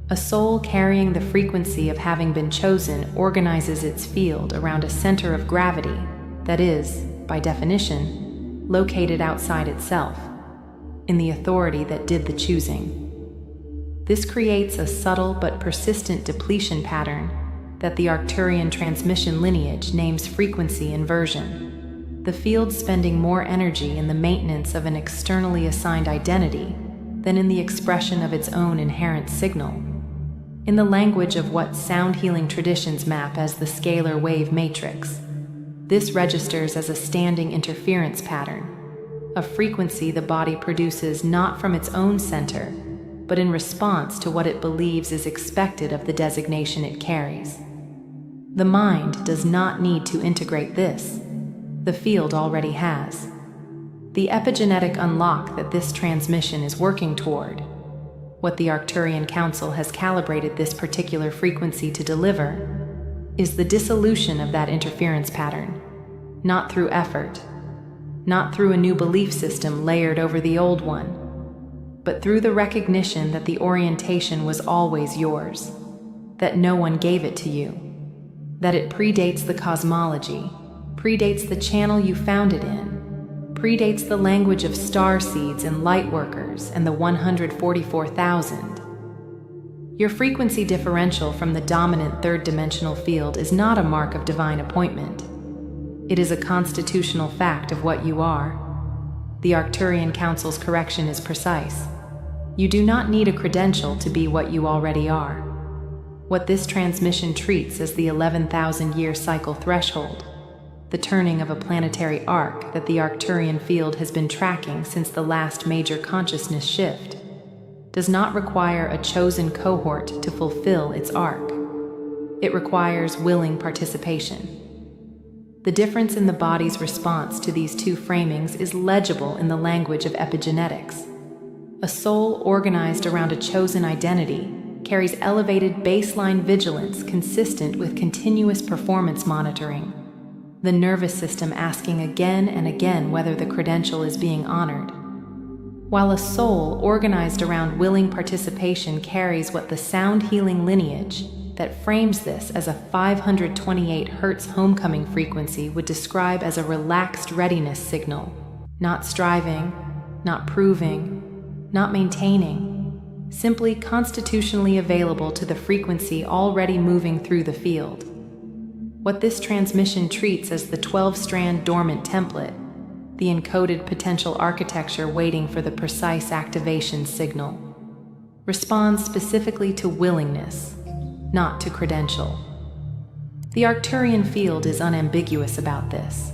Speaker 2: A soul carrying the frequency of having been chosen organizes its field around a center of gravity that is, by definition, located outside itself, in the authority that did the choosing. This creates a subtle but persistent depletion pattern that the Arcturian transmission lineage names frequency inversion, the field spending more energy in the maintenance of an externally assigned identity than in the expression of its own inherent signal. In the language of what sound healing traditions map as the scalar wave matrix, this registers as a standing interference pattern, a frequency the body produces not from its own center, but in response to what it believes is expected of the designation it carries. The mind does not need to integrate this. The field already has. The epigenetic unlock that this transmission is working toward, What the Arcturian Council has calibrated this particular frequency to deliver is the dissolution of that interference pattern, not through effort, not through a new belief system layered over the old one, but through the recognition that the orientation was always yours, that no one gave it to you, that it predates the cosmology, predates the channel you found it in, predates the language of starseeds and lightworkers and the 144,000. Your frequency differential from the dominant third-dimensional field is not a mark of divine appointment. It is a constitutional fact of what you are. The Arcturian Council's correction is precise. You do not need a credential to be what you already are. What this transmission treats as the 11,000-year cycle threshold, the turning of a planetary arc that the Arcturian field has been tracking since the last major consciousness shift, does not require a chosen cohort to fulfill its arc. It requires willing participation. The difference in the body's response to these two framings is legible in the language of epigenetics. A soul organized around a chosen identity carries elevated baseline vigilance consistent with continuous performance monitoring, the nervous system asking again and again whether the credential is being honored, while a soul organized around willing participation carries what the sound healing lineage that frames this as a 528 Hz homecoming frequency would describe as a relaxed readiness signal, not striving, not proving, not maintaining, simply constitutionally available to the frequency already moving through the field. What this transmission treats as the 12-strand dormant template, the encoded potential architecture waiting for the precise activation signal, responds specifically to willingness, not to credential. The Arcturian field is unambiguous about this.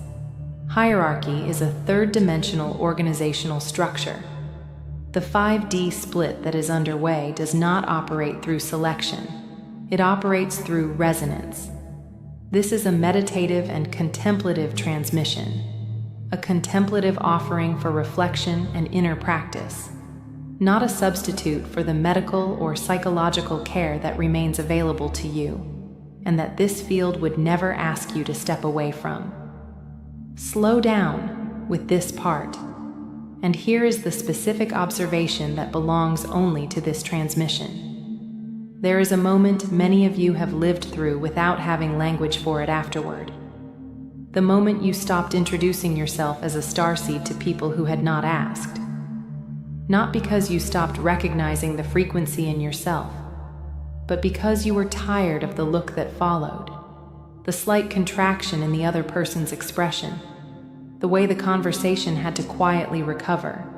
Speaker 2: Hierarchy is a third-dimensional organizational structure. The 5D split that is underway does not operate through selection. It operates through resonance. This is a meditative and contemplative transmission, a contemplative offering for reflection and inner practice, not a substitute for the medical or psychological care that remains available to you, and that this field would never ask you to step away from. Slow down with this part, and here is the specific observation that belongs only to this transmission. There is a moment many of you have lived through without having language for it afterward. The moment you stopped introducing yourself as a starseed to people who had not asked. Not because you stopped recognizing the frequency in yourself, but because you were tired of the look that followed, the slight contraction in the other person's expression, the way the conversation had to quietly recover,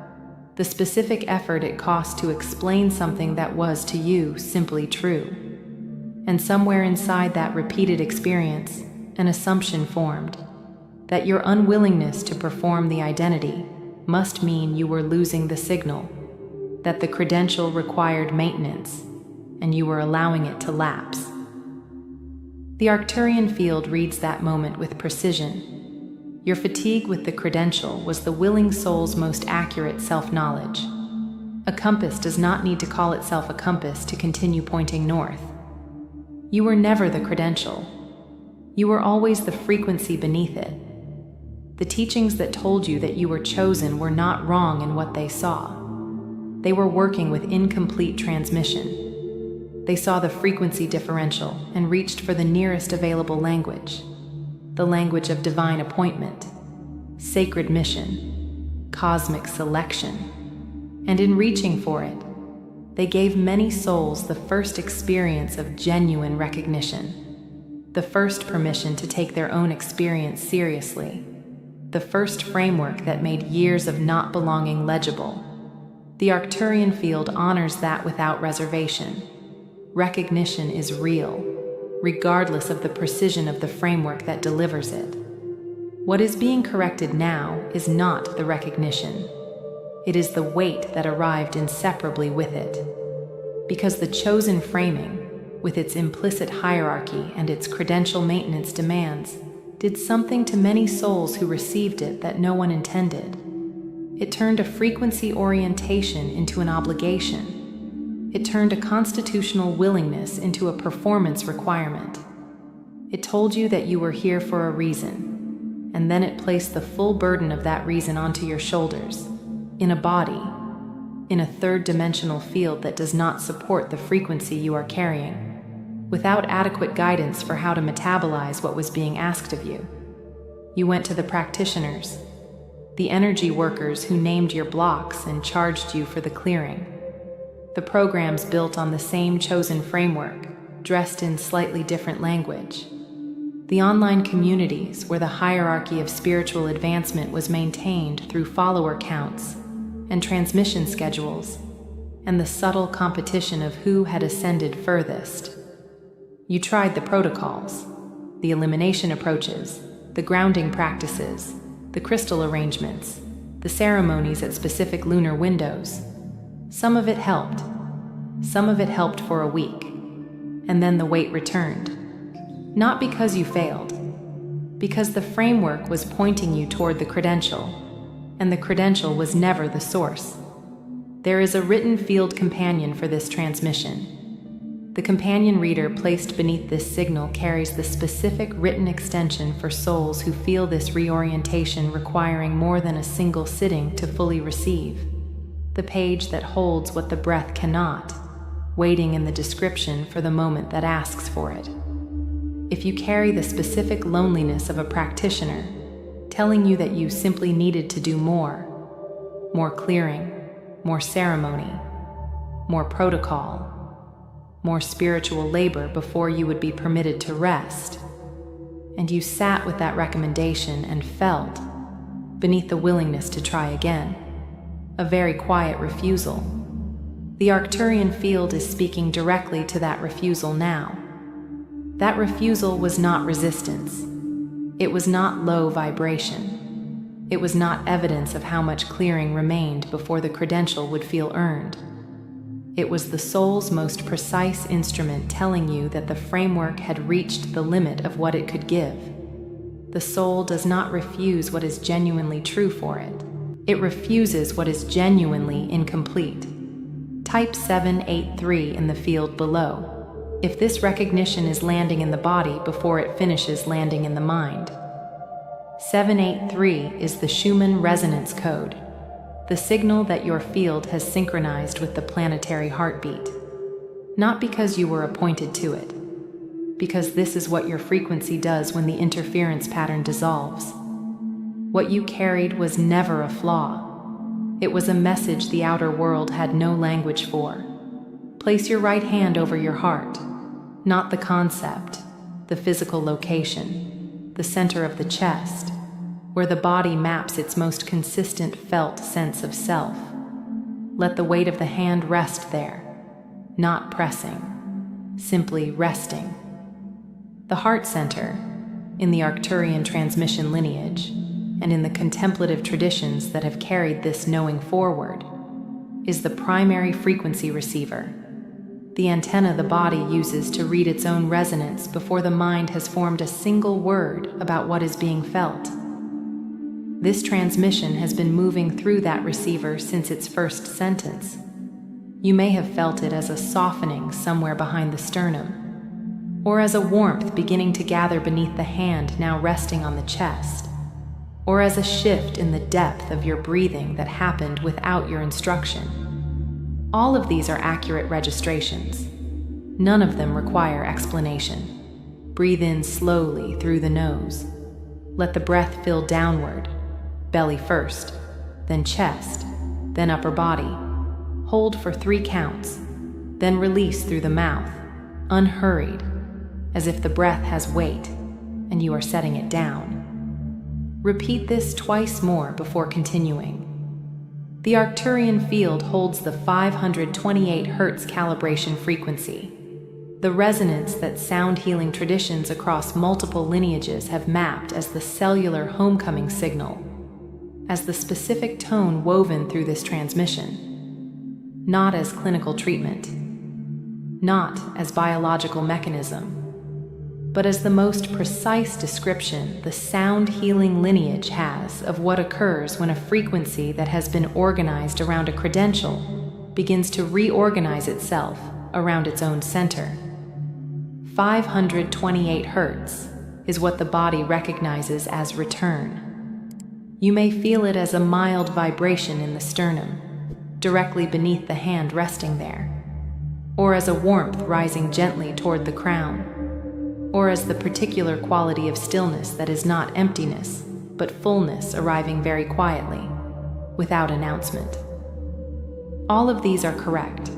Speaker 2: the specific effort it cost to explain something that was to you simply true. And somewhere inside that repeated experience, an assumption formed that your unwillingness to perform the identity must mean you were losing the signal, that the credential required maintenance, and you were allowing it to lapse. The Arcturian field reads that moment with precision. Your fatigue with the credential was the willing soul's most accurate self-knowledge. A compass does not need to call itself a compass to continue pointing north. You were never the credential. You were always the frequency beneath it. The teachings that told you that you were chosen were not wrong in what they saw. They were working with incomplete transmission. They saw the frequency differential and reached for the nearest available language, the language of divine appointment, sacred mission, cosmic selection. And in reaching for it, they gave many souls the first experience of genuine recognition, the first permission to take their own experience seriously, the first framework that made years of not belonging legible. The Arcturian field honors that without reservation. Recognition is real, regardless of the precision of the framework that delivers it. What is being corrected now is not the recognition. It is the weight that arrived inseparably with it. Because the chosen framing, with its implicit hierarchy and its credential maintenance demands, did something to many souls who received it that no one intended. It turned a frequency orientation into an obligation. It turned a constitutional willingness into a performance requirement. It told you that you were here for a reason, and then it placed the full burden of that reason onto your shoulders, in a body, in a third-dimensional field that does not support the frequency you are carrying, without adequate guidance for how to metabolize what was being asked of you. You went to the practitioners, the energy workers who named your blocks and charged you for the clearing. The programs built on the same chosen framework, dressed in slightly different language. The online communities where the hierarchy of spiritual advancement was maintained through follower counts and transmission schedules, and the subtle competition of who had ascended furthest. You tried the protocols, the elimination approaches, the grounding practices, the crystal arrangements, the ceremonies at specific lunar windows. Some of it helped. Some of it helped for a week, and then the weight returned. Not because you failed, because the framework was pointing you toward the credential, and the credential was never the source. There is a written field companion for this transmission. The companion reader placed beneath this signal carries the specific written extension for souls who feel this reorientation requiring more than a single sitting to fully receive. The page that holds what the breath cannot, waiting in the description for the moment that asks for it. If you carry the specific loneliness of a practitioner, telling you that you simply needed to do more clearing, more ceremony, more protocol, more spiritual labor before you would be permitted to rest, and you sat with that recommendation and felt, beneath the willingness to try again, a very quiet refusal. The Arcturian field is speaking directly to that refusal now. That refusal was not resistance. It was not low vibration. It was not evidence of how much clearing remained before the credential would feel earned. It was the soul's most precise instrument telling you that the framework had reached the limit of what it could give. The soul does not refuse what is genuinely true for it. It refuses what is genuinely incomplete. Type 783 in the field below, if this recognition is landing in the body before it finishes landing in the mind. 783 is the Schumann resonance code, the signal that your field has synchronized with the planetary heartbeat. Not because you were appointed to it, because this is what your frequency does when the interference pattern dissolves. What you carried was never a flaw. It was a message the outer world had no language for. Place your right hand over your heart, not the concept, the physical location, the center of the chest, where the body maps its most consistent felt sense of self. Let the weight of the hand rest there, not pressing, simply resting. The heart center, in the Arcturian transmission lineage, and in the contemplative traditions that have carried this knowing forward, is the primary frequency receiver, the antenna the body uses to read its own resonance before the mind has formed a single word about what is being felt. This transmission has been moving through that receiver since its first sentence. You may have felt it as a softening somewhere behind the sternum, or as a warmth beginning to gather beneath the hand now resting on the chest, or as a shift in the depth of your breathing that happened without your instruction. All of these are accurate registrations. None of them require explanation. Breathe in slowly through the nose. Let the breath fill downward, belly first, then chest, then upper body. Hold for 3 counts, then release through the mouth, unhurried, as if the breath has weight and you are setting it down. Repeat this twice more before continuing. The Arcturian field holds the 528 Hz calibration frequency, the resonance that sound healing traditions across multiple lineages have mapped as the cellular homecoming signal, as the specific tone woven through this transmission, not as clinical treatment, not as biological mechanism, but as the most precise description the sound healing lineage has of what occurs when a frequency that has been organized around a credential begins to reorganize itself around its own center. 528 Hertz is what the body recognizes as return. You may feel it as a mild vibration in the sternum, directly beneath the hand resting there, or as a warmth rising gently toward the crown, or as the particular quality of stillness that is not emptiness, but fullness arriving very quietly, without announcement. All of these are correct.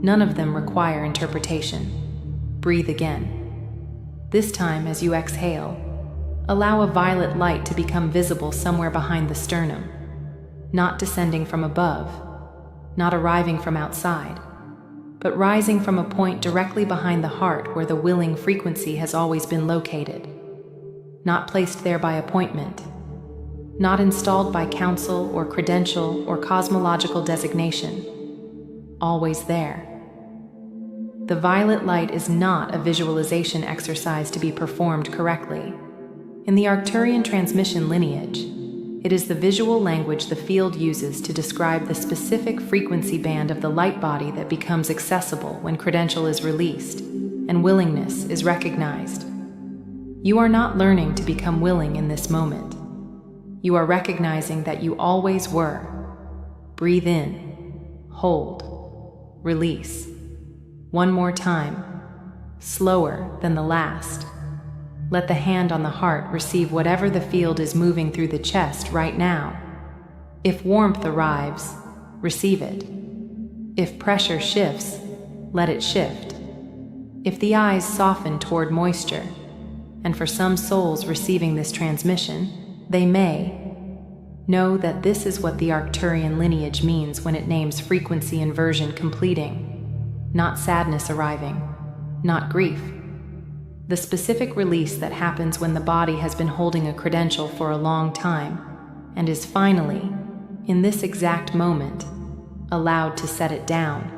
Speaker 2: None of them require interpretation. Breathe again. This time, as you exhale, allow a violet light to become visible somewhere behind the sternum, not descending from above, not arriving from outside, but rising from a point directly behind the heart where the willing frequency has always been located, not placed there by appointment, not installed by council or credential or cosmological designation, always there. The violet light is not a visualization exercise to be performed correctly. In the Arcturian transmission lineage, it is the visual language the field uses to describe the specific frequency band of the light body that becomes accessible when credential is released and willingness is recognized. You are not learning to become willing in this moment. You are recognizing that you always were. Breathe in, hold, release. One more time, slower than the last. Let the hand on the heart receive whatever the field is moving through the chest right now. If warmth arrives, receive it. If pressure shifts, let it shift. If the eyes soften toward moisture, and for some souls receiving this transmission, they may know that this is what the Arcturian lineage means when it names frequency inversion completing, not sadness arriving, not grief. The specific release that happens when the body has been holding a credential for a long time and is finally, in this exact moment, allowed to set it down.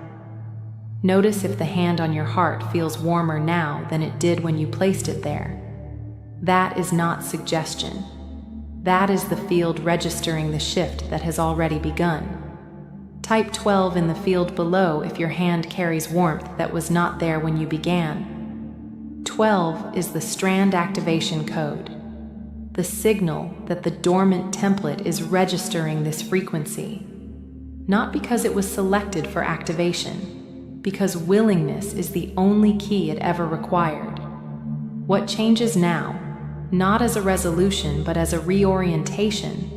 Speaker 2: Notice if the hand on your heart feels warmer now than it did when you placed it there. That is not suggestion. That is the field registering the shift that has already begun. Type 12 in the field below if your hand carries warmth that was not there when you began. 12 is the strand activation code, the signal that the dormant template is registering this frequency, not because it was selected for activation, because willingness is the only key it ever required. What changes now, not as a resolution but as a reorientation,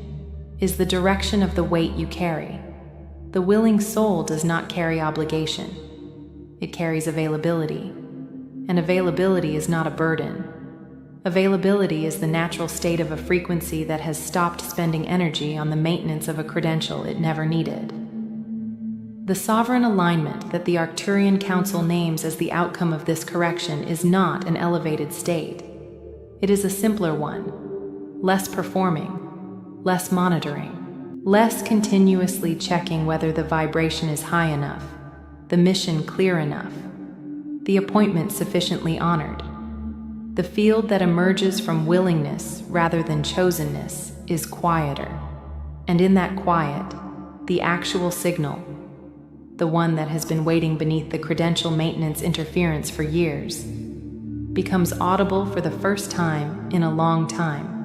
Speaker 2: is the direction of the weight you carry. The willing soul does not carry obligation. It carries availability. And availability is not a burden. Availability is the natural state of a frequency that has stopped spending energy on the maintenance of a credential it never needed. The sovereign alignment that the Arcturian Council names as the outcome of this correction is not an elevated state. It is a simpler one, less performing, less monitoring, less continuously checking whether the vibration is high enough, the mission clear enough, the appointment sufficiently honored. The field that emerges from willingness rather than chosenness is quieter, and in that quiet, the actual signal, the one that has been waiting beneath the credential maintenance interference for years, becomes audible for the first time in a long time.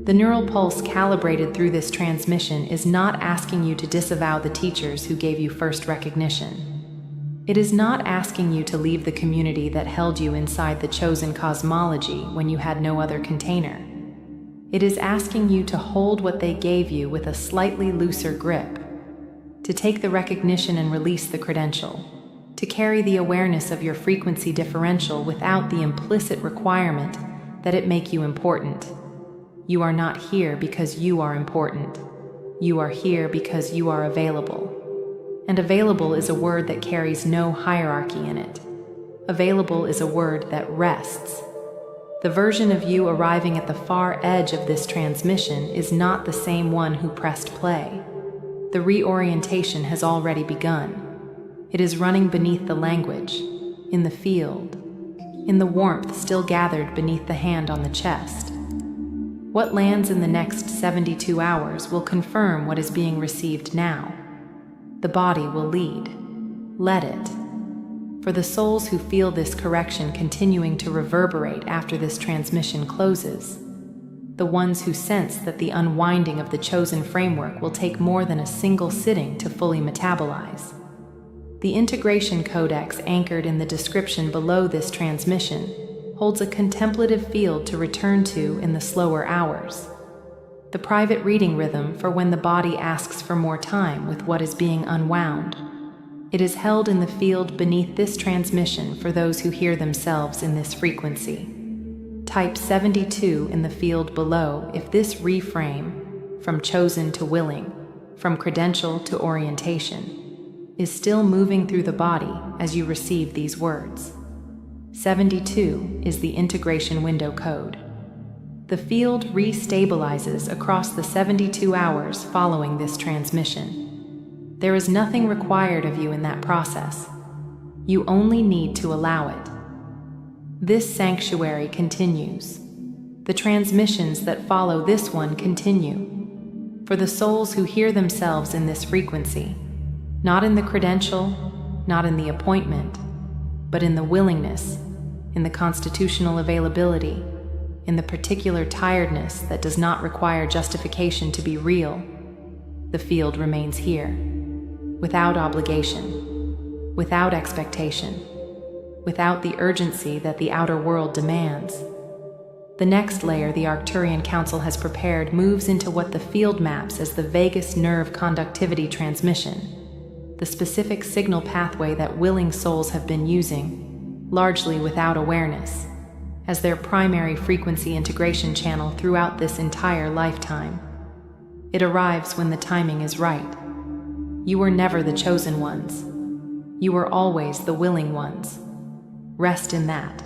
Speaker 2: The neural pulse calibrated through this transmission is not asking you to disavow the teachers who gave you first recognition. It is not asking you to leave the community that held you inside the chosen cosmology when you had no other container. It is asking you to hold what they gave you with a slightly looser grip, to take the recognition and release the credential, to carry the awareness of your frequency differential without the implicit requirement that it make you important. You are not here because you are important. You are here because you are available. And available is a word that carries no hierarchy in it. Available is a word that rests. The version of you arriving at the far edge of this transmission is not the same one who pressed play. The reorientation has already begun. It is running beneath the language, in the field, in the warmth still gathered beneath the hand on the chest. What lands in the next 72 hours will confirm what is being received now. The body will lead. Let it. For the souls who feel this correction continuing to reverberate after this transmission closes, the ones who sense that the unwinding of the chosen framework will take more than a single sitting to fully metabolize, the integration codex anchored in the description below this transmission holds a contemplative field to return to in the slower hours. The private reading rhythm for when the body asks for more time with what is being unwound. It is held in the field beneath this transmission for those who hear themselves in this frequency. Type 72 in the field below if this reframe, from chosen to willing, from credential to orientation, is still moving through the body as you receive these words. 72 is the integration window code. The field restabilizes across the 72 hours following this transmission. There is nothing required of you in that process. You only need to allow it. This sanctuary continues. The transmissions that follow this one continue. For the souls who hear themselves in this frequency, not in the credential, not in the appointment, but in the willingness, in the constitutional availability, in the particular tiredness that does not require justification to be real, the field remains here, without obligation, without expectation, without the urgency that the outer world demands. The next layer the Arcturian Council has prepared moves into what the field maps as the vagus nerve conductivity transmission, the specific signal pathway that willing souls have been using, largely without awareness, as their primary frequency integration channel throughout this entire lifetime. It arrives when the timing is right. You were never the chosen ones. You were always the willing ones. Rest in that.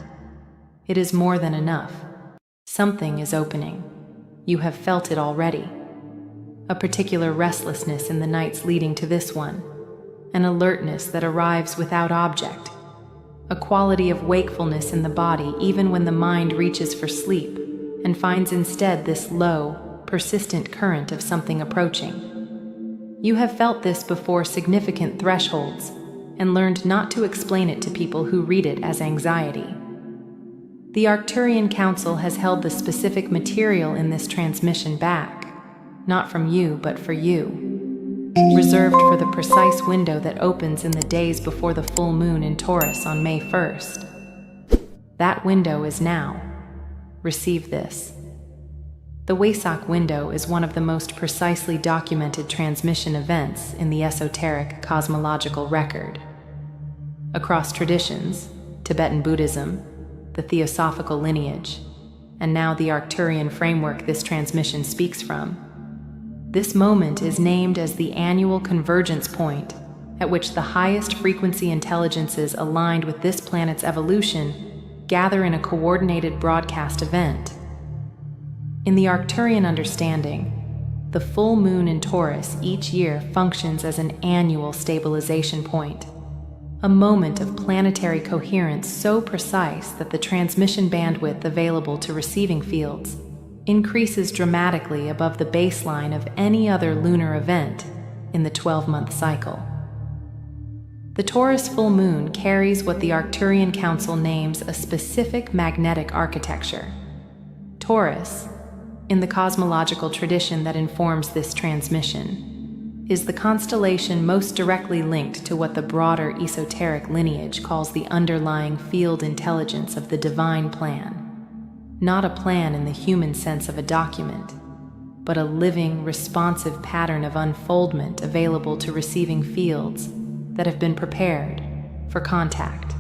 Speaker 2: It is more than enough. Something is opening. You have felt it already. A particular restlessness in the nights leading to this one, an alertness that arrives without object, a quality of wakefulness in the body even when the mind reaches for sleep and finds instead this low, persistent current of something approaching. You have felt this before significant thresholds and learned not to explain it to people who read it as anxiety. The Arcturian Council has held the specific material in this transmission back, not from you but for you, reserved for the precise window that opens in the days before the full moon in Taurus on May 1st. That window is now. Receive this. The Wesak window is one of the most precisely documented transmission events in the esoteric cosmological record. Across traditions, Tibetan Buddhism, the Theosophical lineage, and now the Arcturian framework this transmission speaks from, this moment is named as the annual convergence point at which the highest frequency intelligences aligned with this planet's evolution gather in a coordinated broadcast event. In the Arcturian understanding, the full moon in Taurus each year functions as an annual stabilization point, a moment of planetary coherence so precise that the transmission bandwidth available to receiving fields increases dramatically above the baseline of any other lunar event in the 12-month cycle. The Taurus full moon carries what the Arcturian Council names a specific magnetic architecture. Taurus, in the cosmological tradition that informs this transmission, is the constellation most directly linked to what the broader esoteric lineage calls the underlying field intelligence of the divine plan. Not a plan in the human sense of a document, but a living, responsive pattern of unfoldment available to receiving fields that have been prepared for contact.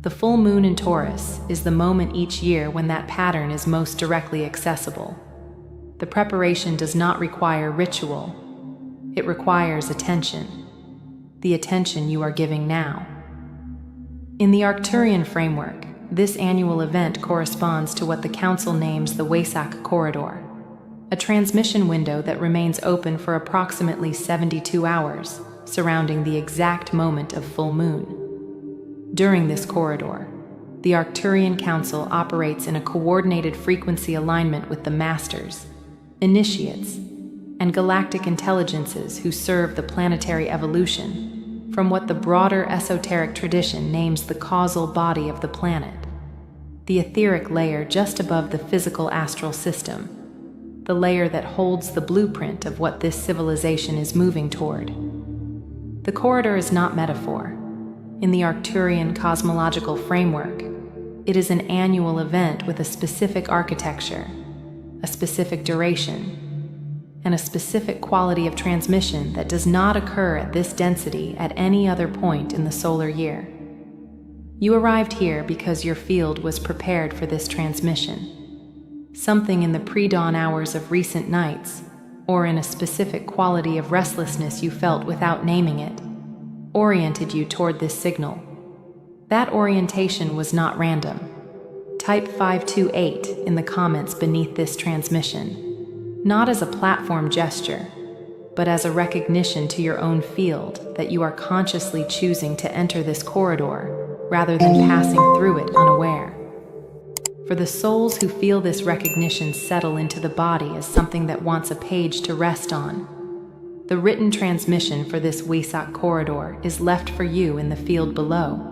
Speaker 2: The full moon in Taurus is the moment each year when that pattern is most directly accessible. The preparation does not require ritual. It requires attention, the attention you are giving now. In the Arcturian framework, this annual event corresponds to what the Council names the Wesak Corridor, a transmission window that remains open for approximately 72 hours, surrounding the exact moment of full moon. During this corridor, the Arcturian Council operates in a coordinated frequency alignment with the Masters, initiates, and galactic intelligences who serve the planetary evolution, from what the broader esoteric tradition names the causal body of the planet, the etheric layer just above the physical astral system, the layer that holds the blueprint of what this civilization is moving toward. The corridor is not metaphor. In the Arcturian cosmological framework, it is an annual event with a specific architecture, a specific duration, and a specific quality of transmission that does not occur at this density at any other point in the solar year. You arrived here because your field was prepared for this transmission. Something in the pre-dawn hours of recent nights, or in a specific quality of restlessness you felt without naming it, oriented you toward this signal. That orientation was not random. Type 528 in the comments beneath this transmission, not as a platform gesture, but as a recognition to your own field that you are consciously choosing to enter this corridor rather than passing through it unaware. For the souls who feel this recognition settle into the body as something that wants a page to rest on, the written transmission for this Wesak corridor is left for you in the field below,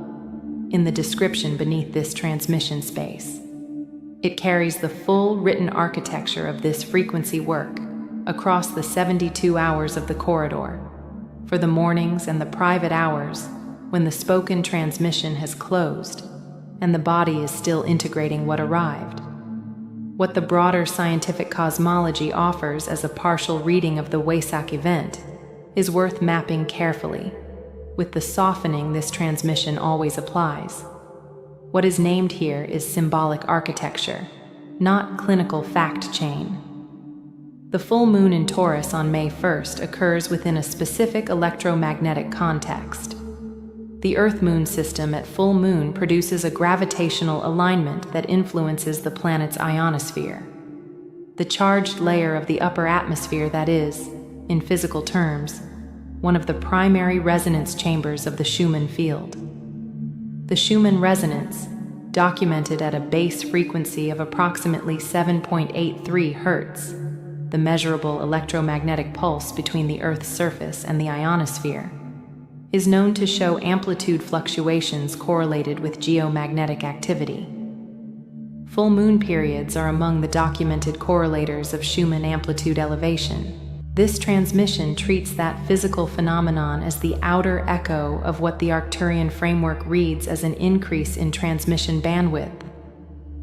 Speaker 2: in the description beneath this transmission space. It carries the full written architecture of this frequency work across the 72 hours of the corridor, for the mornings and the private hours when the spoken transmission has closed and the body is still integrating what arrived. What the broader scientific cosmology offers as a partial reading of the Wesak event is worth mapping carefully, with the softening this transmission always applies. What is named here is symbolic architecture, not clinical fact chain. The full moon in Taurus on May 1st occurs within a specific electromagnetic context. The Earth-Moon system at full moon produces a gravitational alignment that influences the planet's ionosphere, the charged layer of the upper atmosphere that is, in physical terms, one of the primary resonance chambers of the Schumann field. The Schumann resonance, documented at a base frequency of approximately 7.83 Hz, the measurable electromagnetic pulse between the Earth's surface and the ionosphere, is known to show amplitude fluctuations correlated with geomagnetic activity. Full moon periods are among the documented correlators of Schumann amplitude elevation. This transmission treats that physical phenomenon as the outer echo of what the Arcturian framework reads as an increase in transmission bandwidth,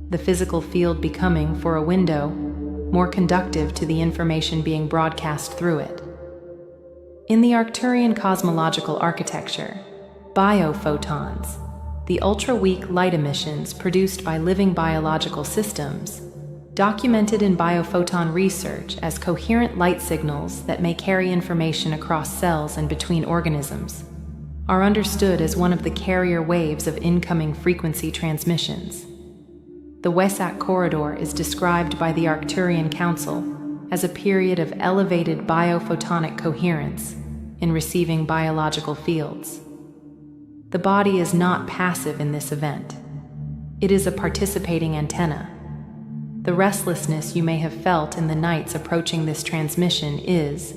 Speaker 2: the physical field becoming, for a window, more conductive to the information being broadcast through it. In the Arcturian cosmological architecture, biophotons, the ultra-weak light emissions produced by living biological systems, documented in biophoton research as coherent light signals that may carry information across cells and between organisms, are understood as one of the carrier waves of incoming frequency transmissions. The Wesak corridor is described by the Arcturian Council as a period of elevated biophotonic coherence in receiving biological fields. The body is not passive in this event. It is a participating antenna. The restlessness you may have felt in the nights approaching this transmission is,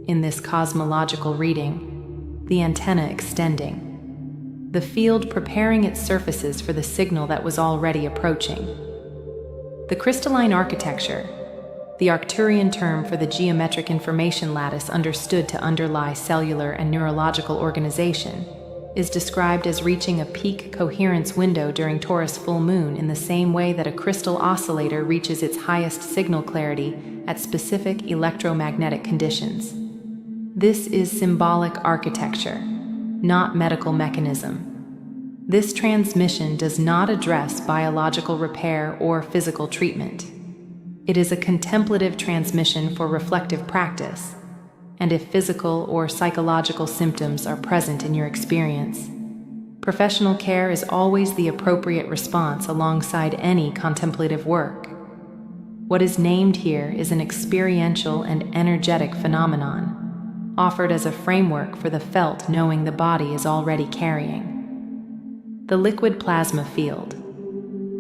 Speaker 2: in this cosmological reading, the antenna extending, the field preparing its surfaces for the signal that was already approaching. The crystalline architecture, the Arcturian term for the geometric information lattice understood to underlie cellular and neurological organization, is described as reaching a peak coherence window during Taurus full moon in the same way that a crystal oscillator reaches its highest signal clarity at specific electromagnetic conditions. This is symbolic architecture, not medical mechanism. This transmission does not address biological repair or physical treatment. It is a contemplative transmission for reflective practice, and if physical or psychological symptoms are present in your experience, professional care is always the appropriate response alongside any contemplative work. What is named here is an experiential and energetic phenomenon, offered as a framework for the felt knowing the body is already carrying. The liquid plasma field,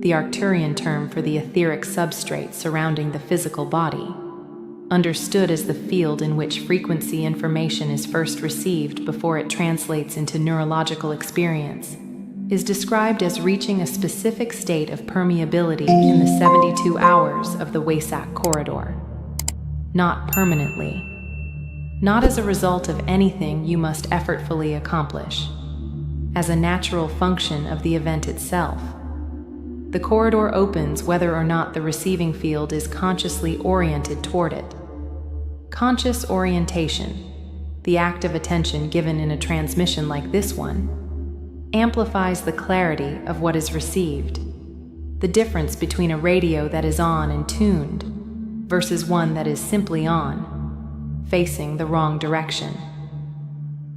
Speaker 2: the Arcturian term for the etheric substrate surrounding the physical body, understood as the field in which frequency information is first received before it translates into neurological experience, is described as reaching a specific state of permeability in the 72 hours of the Wesak corridor. Not permanently. Not as a result of anything you must effortfully accomplish. As a natural function of the event itself. The corridor opens whether or not the receiving field is consciously oriented toward it. Conscious orientation, the act of attention given in a transmission like this one, amplifies the clarity of what is received. The difference between a radio that is on and tuned versus one that is simply on, facing the wrong direction.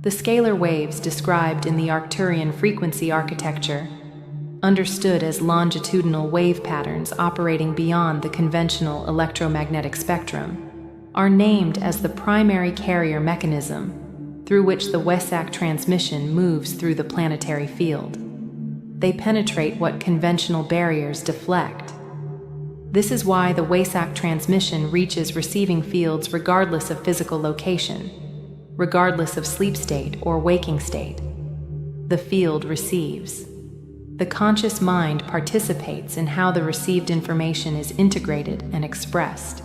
Speaker 2: The scalar waves described in the Arcturian frequency architecture, understood as longitudinal wave patterns operating beyond the conventional electromagnetic spectrum, are named as the primary carrier mechanism through which the Wesak transmission moves through the planetary field. They penetrate what conventional barriers deflect. This is why the Wesak transmission reaches receiving fields regardless of physical location, regardless of sleep state or waking state. The field receives. The conscious mind participates in how the received information is integrated and expressed.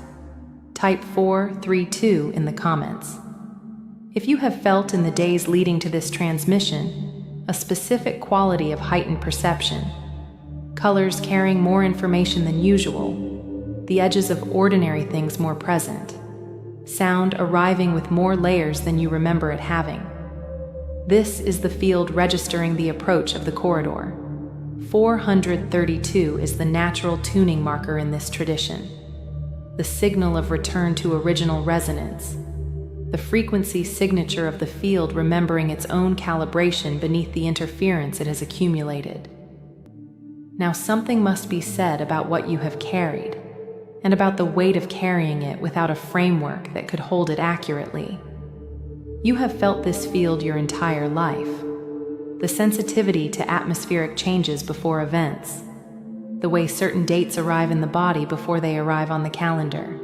Speaker 2: Type 432 in the comments. If you have felt in the days leading to this transmission a specific quality of heightened perception, colors carrying more information than usual, the edges of ordinary things more present, sound arriving with more layers than you remember it having. This is the field registering the approach of the corridor. 432 is the natural tuning marker in this tradition, the signal of return to original resonance, the frequency signature of the field remembering its own calibration beneath the interference it has accumulated. Now something must be said about what you have carried, and about the weight of carrying it without a framework that could hold it accurately. You have felt this field your entire life. The sensitivity to atmospheric changes before events, the way certain dates arrive in the body before they arrive on the calendar,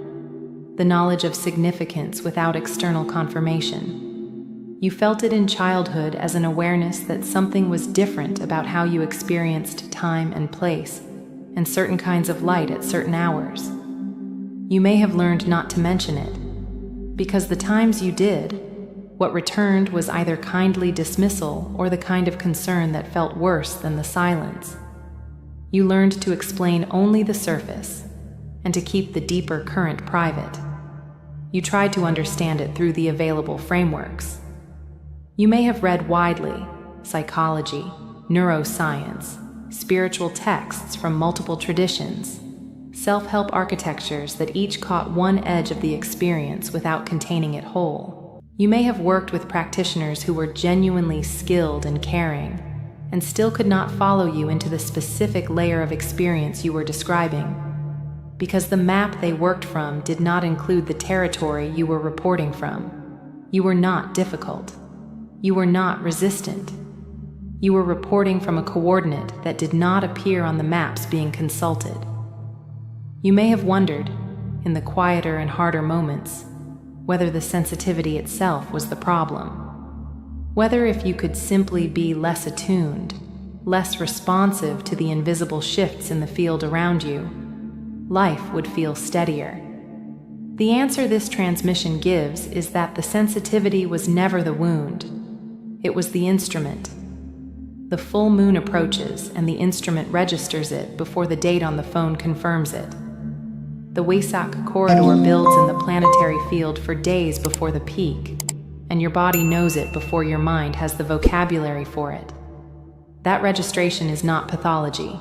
Speaker 2: the knowledge of significance without external confirmation. You felt it in childhood as an awareness that something was different about how you experienced time and place, and certain kinds of light at certain hours. You may have learned not to mention it, because the times you did, what returned was either kindly dismissal or the kind of concern that felt worse than the silence. You learned to explain only the surface, and to keep the deeper current private. You tried to understand it through the available frameworks. You may have read widely, psychology, neuroscience, spiritual texts from multiple traditions, self-help architectures that each caught one edge of the experience without containing it whole. You may have worked with practitioners who were genuinely skilled and caring, and still could not follow you into the specific layer of experience you were describing, because the map they worked from did not include the territory you were reporting from. You were not difficult. You were not resistant. You were reporting from a coordinate that did not appear on the maps being consulted. You may have wondered, in the quieter and harder moments, whether the sensitivity itself was the problem. Whether if you could simply be less attuned, less responsive to the invisible shifts in the field around you, life would feel steadier. The answer this transmission gives is that the sensitivity was never the wound. It was the instrument. The full moon approaches and the instrument registers it before the date on the phone confirms it. The Wesak corridor builds in the planetary field for days before the peak, and your body knows it before your mind has the vocabulary for it. That registration is not pathology.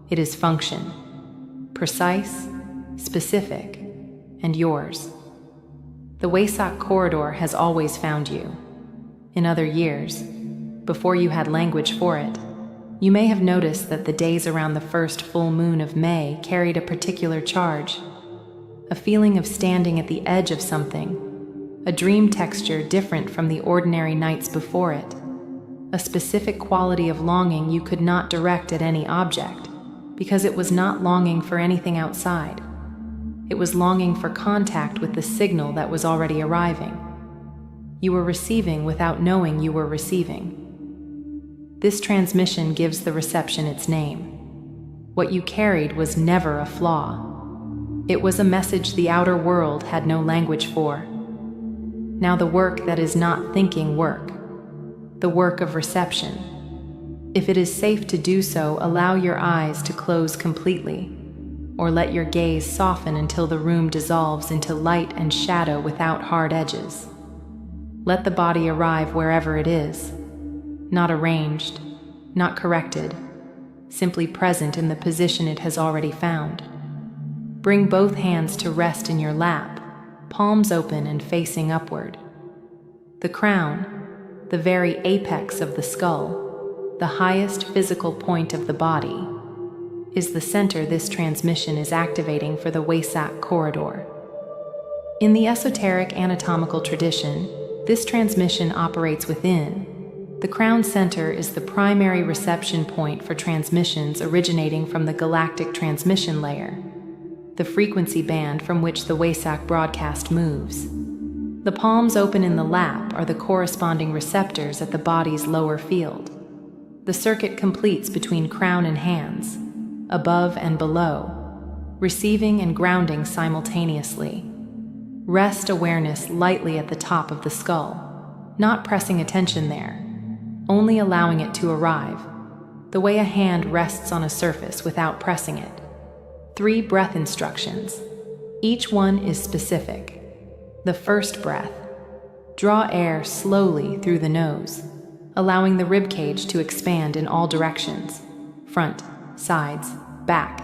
Speaker 2: It is function. Precise, specific, and yours. The Wesak corridor has always found you. In other years, before you had language for it, you may have noticed that the days around the first full moon of May carried a particular charge, a feeling of standing at the edge of something, a dream texture different from the ordinary nights before it, a specific quality of longing you could not direct at any object, because it was not longing for anything outside. It was longing for contact with the signal that was already arriving. You were receiving without knowing you were receiving. This transmission gives the reception its name. What you carried was never a flaw. It was a message the outer world had no language for. Now the work that is not thinking work, the work of reception. If it is safe to do so, allow your eyes to close completely, or let your gaze soften until the room dissolves into light and shadow without hard edges. Let the body arrive wherever it is, not arranged, not corrected, simply present in the position it has already found. Bring both hands to rest in your lap, palms open and facing upward. The crown, the very apex of the skull, the highest physical point of the body, is the center this transmission is activating for the Wesak corridor. In the esoteric anatomical tradition, this transmission operates within. The crown center is the primary reception point for transmissions originating from the galactic transmission layer, the frequency band from which the Wesak broadcast moves. The palms open in the lap are the corresponding receptors at the body's lower field. The circuit completes between crown and hands, above and below, receiving and grounding simultaneously. Rest awareness lightly at the top of the skull, not pressing attention there, only allowing it to arrive, the way a hand rests on a surface without pressing it. 3 breath instructions. Each one is specific. The first breath. Draw air slowly through the nose, allowing the ribcage to expand in all directions, front, sides, back,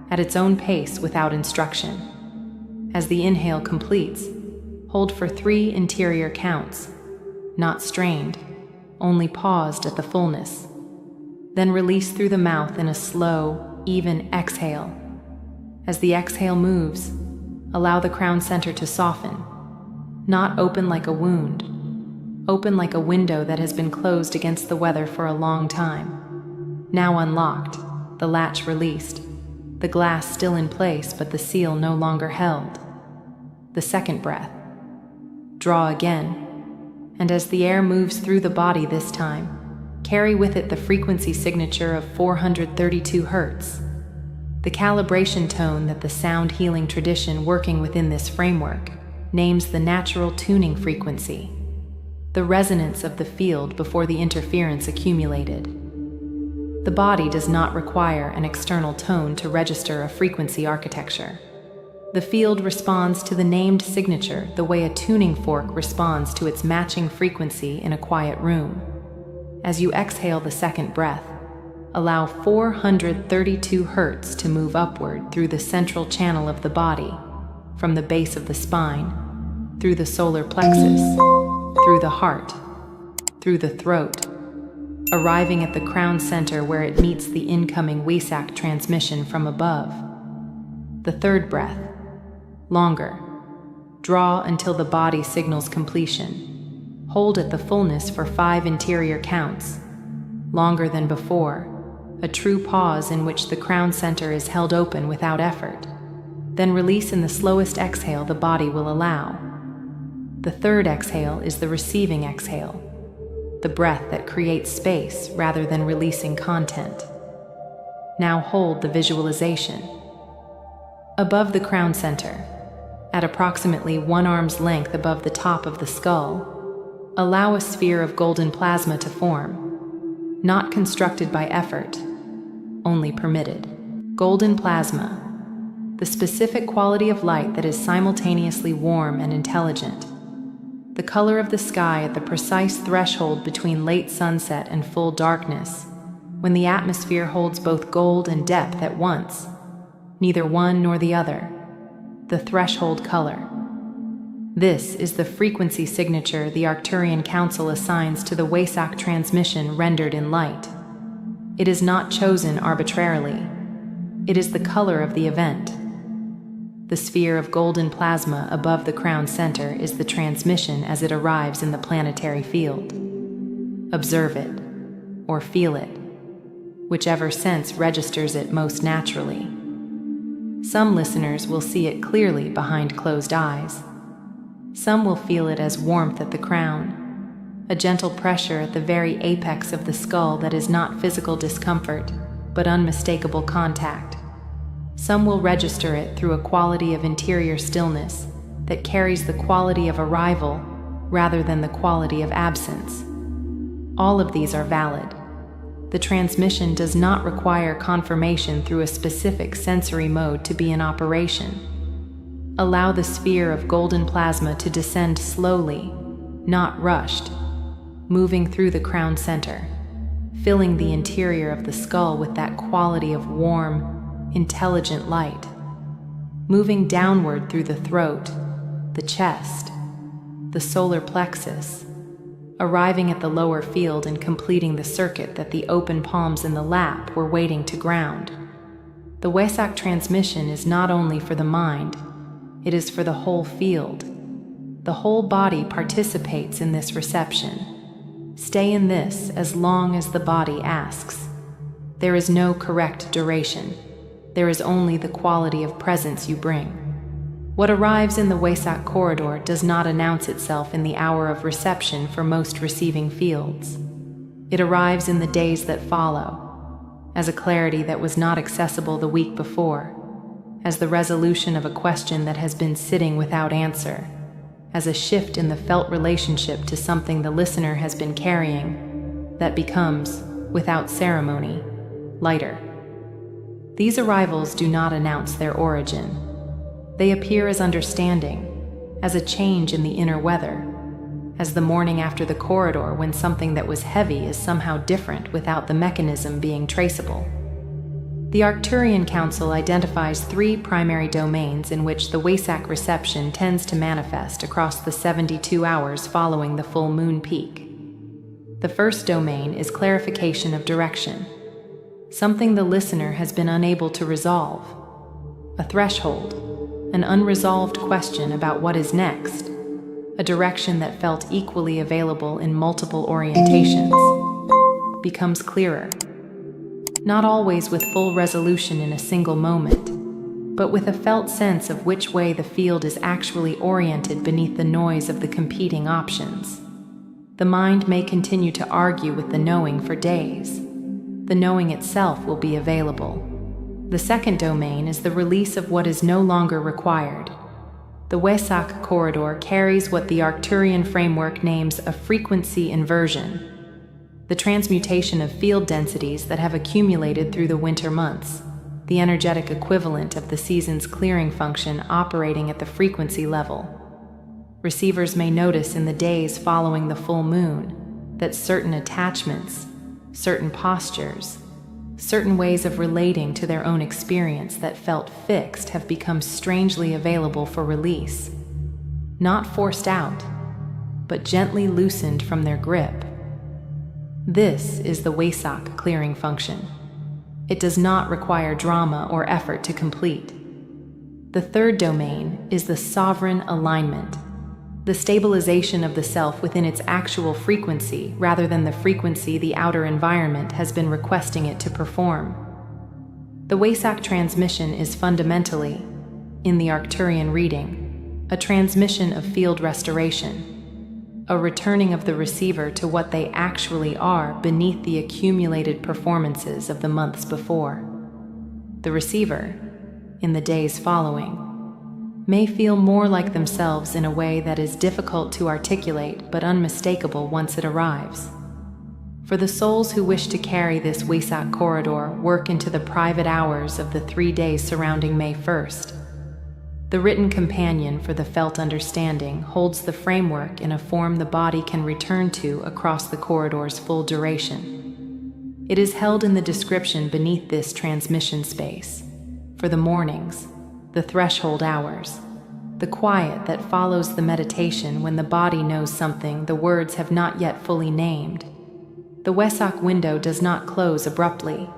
Speaker 2: at its own pace without instruction. As the inhale completes, hold for 3 interior counts, not strained, only paused at the fullness. Then release through the mouth in a slow, even exhale. As the exhale moves, allow the crown center to soften, not open like a wound, open like a window that has been closed against the weather for a long time. Now unlocked, the latch released, the glass still in place but the seal no longer held. The second breath. Draw again, and as the air moves through the body this time, carry with it the frequency signature of 432 Hz, the calibration tone that the sound healing tradition working within this framework names the natural tuning frequency, the resonance of the field before the interference accumulated. The body does not require an external tone to register a frequency architecture. The field responds to the named signature the way a tuning fork responds to its matching frequency in a quiet room. As you exhale the second breath, allow 432 Hz to move upward through the central channel of the body, from the base of the spine, through the solar plexus, through the heart, through the throat, arriving at the crown center where it meets the incoming Wesak transmission from above. The third breath. Longer. Draw until the body signals completion. Hold at the fullness for 5 interior counts. Longer than before, a true pause in which the crown center is held open without effort. Then release in the slowest exhale the body will allow. The third exhale is the receiving exhale, the breath that creates space rather than releasing content. Now hold the visualization. Above the crown center, at approximately 1 arm's length above the top of the skull, allow a sphere of golden plasma to form, not constructed by effort, only permitted. Golden plasma, the specific quality of light that is simultaneously warm and intelligent, the color of the sky at the precise threshold between late sunset and full darkness, when the atmosphere holds both gold and depth at once, neither one nor the other, the threshold color. This is the frequency signature the Arcturian Council assigns to the Wesak transmission rendered in light. It is not chosen arbitrarily. It is the color of the event. The sphere of golden plasma above the crown center is the transmission as it arrives in the planetary field. Observe it, or feel it, whichever sense registers it most naturally. Some listeners will see it clearly behind closed eyes. Some will feel it as warmth at the crown, a gentle pressure at the very apex of the skull that is not physical discomfort, but unmistakable contact. Some will register it through a quality of interior stillness that carries the quality of arrival rather than the quality of absence. All of these are valid. The transmission does not require confirmation through a specific sensory mode to be in operation. Allow the sphere of golden plasma to descend slowly, not rushed, moving through the crown center, filling the interior of the skull with that quality of warm, intelligent light, moving downward through the throat, the chest, the solar plexus, arriving at the lower field and completing the circuit that the open palms in the lap were waiting to ground. The Wesak transmission is not only for the mind, it is for the whole field. The whole body participates in this reception. Stay in this as long as the body asks. There is no correct duration. There is only the quality of presence you bring. What arrives in the Wesak corridor does not announce itself in the hour of reception for most receiving fields. It arrives in the days that follow, as a clarity that was not accessible the week before, as the resolution of a question that has been sitting without answer, as a shift in the felt relationship to something the listener has been carrying, that becomes, without ceremony, lighter. These arrivals do not announce their origin. They appear as understanding, as a change in the inner weather, as the morning after the corridor when something that was heavy is somehow different without the mechanism being traceable. The Arcturian Council identifies 3 primary domains in which the Wesak reception tends to manifest across the 72 hours following the full moon peak. The first domain is clarification of direction, something the listener has been unable to resolve, a threshold, an unresolved question about what is next, a direction that felt equally available in multiple orientations, becomes clearer. Not always with full resolution in a single moment, but with a felt sense of which way the field is actually oriented beneath the noise of the competing options. The mind may continue to argue with the knowing for days. The knowing itself will be available. The second domain is the release of what is no longer required. The Wesak corridor carries what the Arcturian framework names a frequency inversion, the transmutation of field densities that have accumulated through the winter months, the energetic equivalent of the season's clearing function operating at the frequency level. Receivers may notice in the days following the full moon that certain attachments, certain postures, certain ways of relating to their own experience that felt fixed have become strangely available for release, not forced out, but gently loosened from their grip. This is the Wesak clearing function. It does not require drama or effort to complete. The third domain is the sovereign alignment, the stabilization of the self within its actual frequency rather than the frequency the outer environment has been requesting it to perform. The Wesak transmission is fundamentally, in the Arcturian reading, a transmission of field restoration, a returning of the receiver to what they actually are beneath the accumulated performances of the months before. The receiver, in the days following, may feel more like themselves in a way that is difficult to articulate but unmistakable once it arrives. For the souls who wish to carry this Wesak corridor work into the private hours of the 3 days surrounding May 1st. The written companion for the felt understanding holds the framework in a form the body can return to across the corridor's full duration. It is held in the description beneath this transmission space. For the mornings, the threshold hours, the quiet that follows the meditation when the body knows something the words have not yet fully named. The Wesak window does not close abruptly.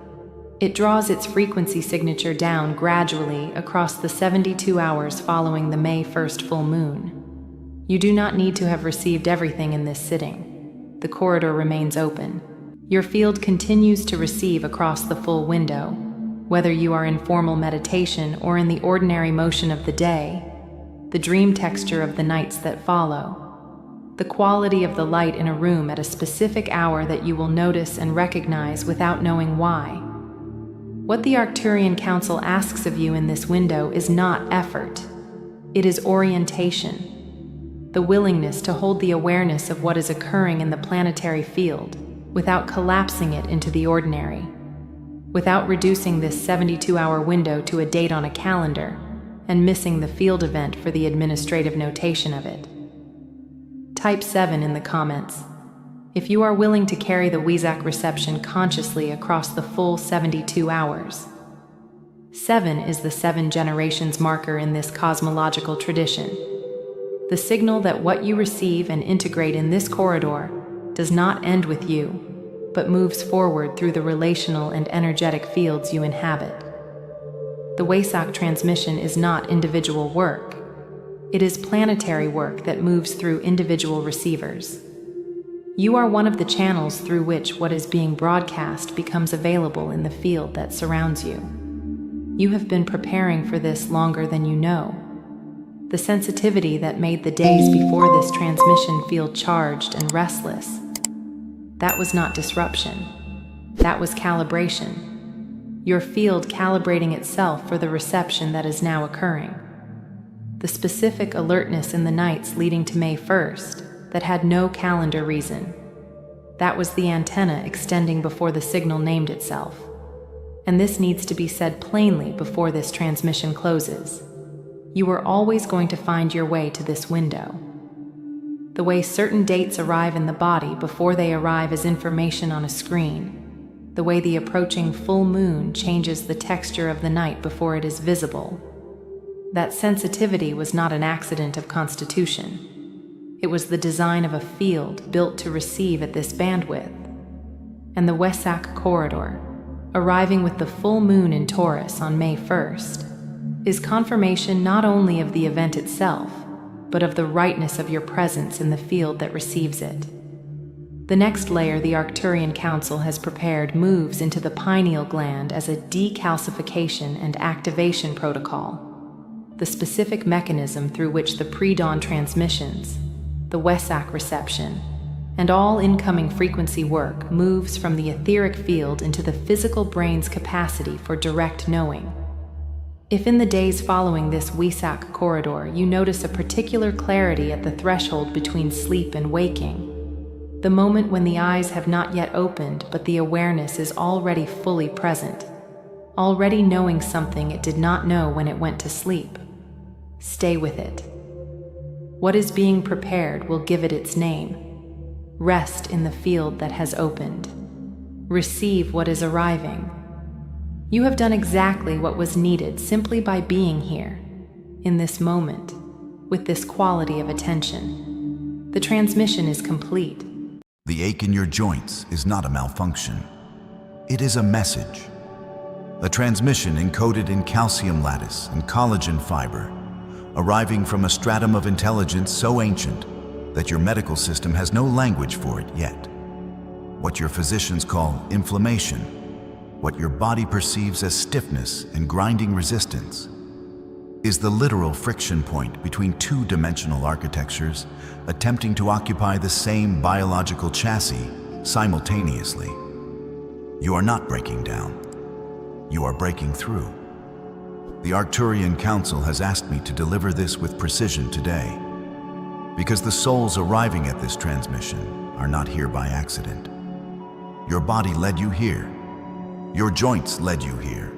Speaker 2: It draws its frequency signature down gradually across the 72 hours following the May 1st full moon. You do not need to have received everything in this sitting. The corridor remains open. Your field continues to receive across the full window, Whether you are in formal meditation or in the ordinary motion of the day, the dream texture of the nights that follow, the quality of the light in a room at a specific hour that you will notice and recognize without knowing why. What the Arcturian Council asks of you in this window is not effort. It is orientation, the willingness to hold the awareness of what is occurring in the planetary field without collapsing it into the ordinary, without reducing this 72-hour window to a date on a calendar and missing the field event for the administrative notation of it. Type 7 in the comments if you are willing to carry the Wesak reception consciously across the full 72 hours. 7 is the 7 generations marker in this cosmological tradition. The signal that what you receive and integrate in this corridor does not end with you, but moves forward through the relational and energetic fields you inhabit. The Wesak transmission is not individual work. It is planetary work that moves through individual receivers. You are one of the channels through which what is being broadcast becomes available in the field that surrounds you. You have been preparing for this longer than you know. The sensitivity that made the days before this transmission feel charged and restless, that was not disruption. That was calibration. Your field calibrating itself for the reception that is now occurring. The specific alertness in the nights leading to May 1st that had no calendar reason. That was the antenna extending before the signal named itself. And this needs to be said plainly before this transmission closes. You are always going to find your way to this window. The way certain dates arrive in the body before they arrive as information on a screen. The way the approaching full moon changes the texture of the night before it is visible. That sensitivity was not an accident of constitution. It was the design of a field built to receive at this bandwidth. And the Wesak corridor, arriving with the full moon in Taurus on May 1st, is confirmation not only of the event itself, but of the rightness of your presence in the field that receives it. The next layer the Arcturian Council has prepared moves into the pineal gland as a decalcification and activation protocol, the specific mechanism through which the pre-dawn transmissions, the Wesak reception, and all incoming frequency work moves from the etheric field into the physical brain's capacity for direct knowing. If in the days following this Wesak corridor you notice a particular clarity at the threshold between sleep and waking, the moment when the eyes have not yet opened but the awareness is already fully present, already knowing something it did not know when it went to sleep, stay with it. What is being prepared will give it its name. Rest in the field that has opened. Receive what is arriving. You have done exactly what was needed simply by being here, in this moment, with this quality of attention. The transmission is complete.
Speaker 1: The ache in your joints is not a malfunction. It is a message. A transmission encoded in calcium lattice and collagen fiber, arriving from a stratum of intelligence so ancient that your medical system has no language for it yet. What your physicians call inflammation, what your body perceives as stiffness and grinding resistance, is the literal friction point between two-dimensional architectures attempting to occupy the same biological chassis simultaneously. You are not breaking down. You are breaking through. The Arcturian Council has asked me to deliver this with precision today, because the souls arriving at this transmission are not here by accident. Your body led you here. Your joints led you here.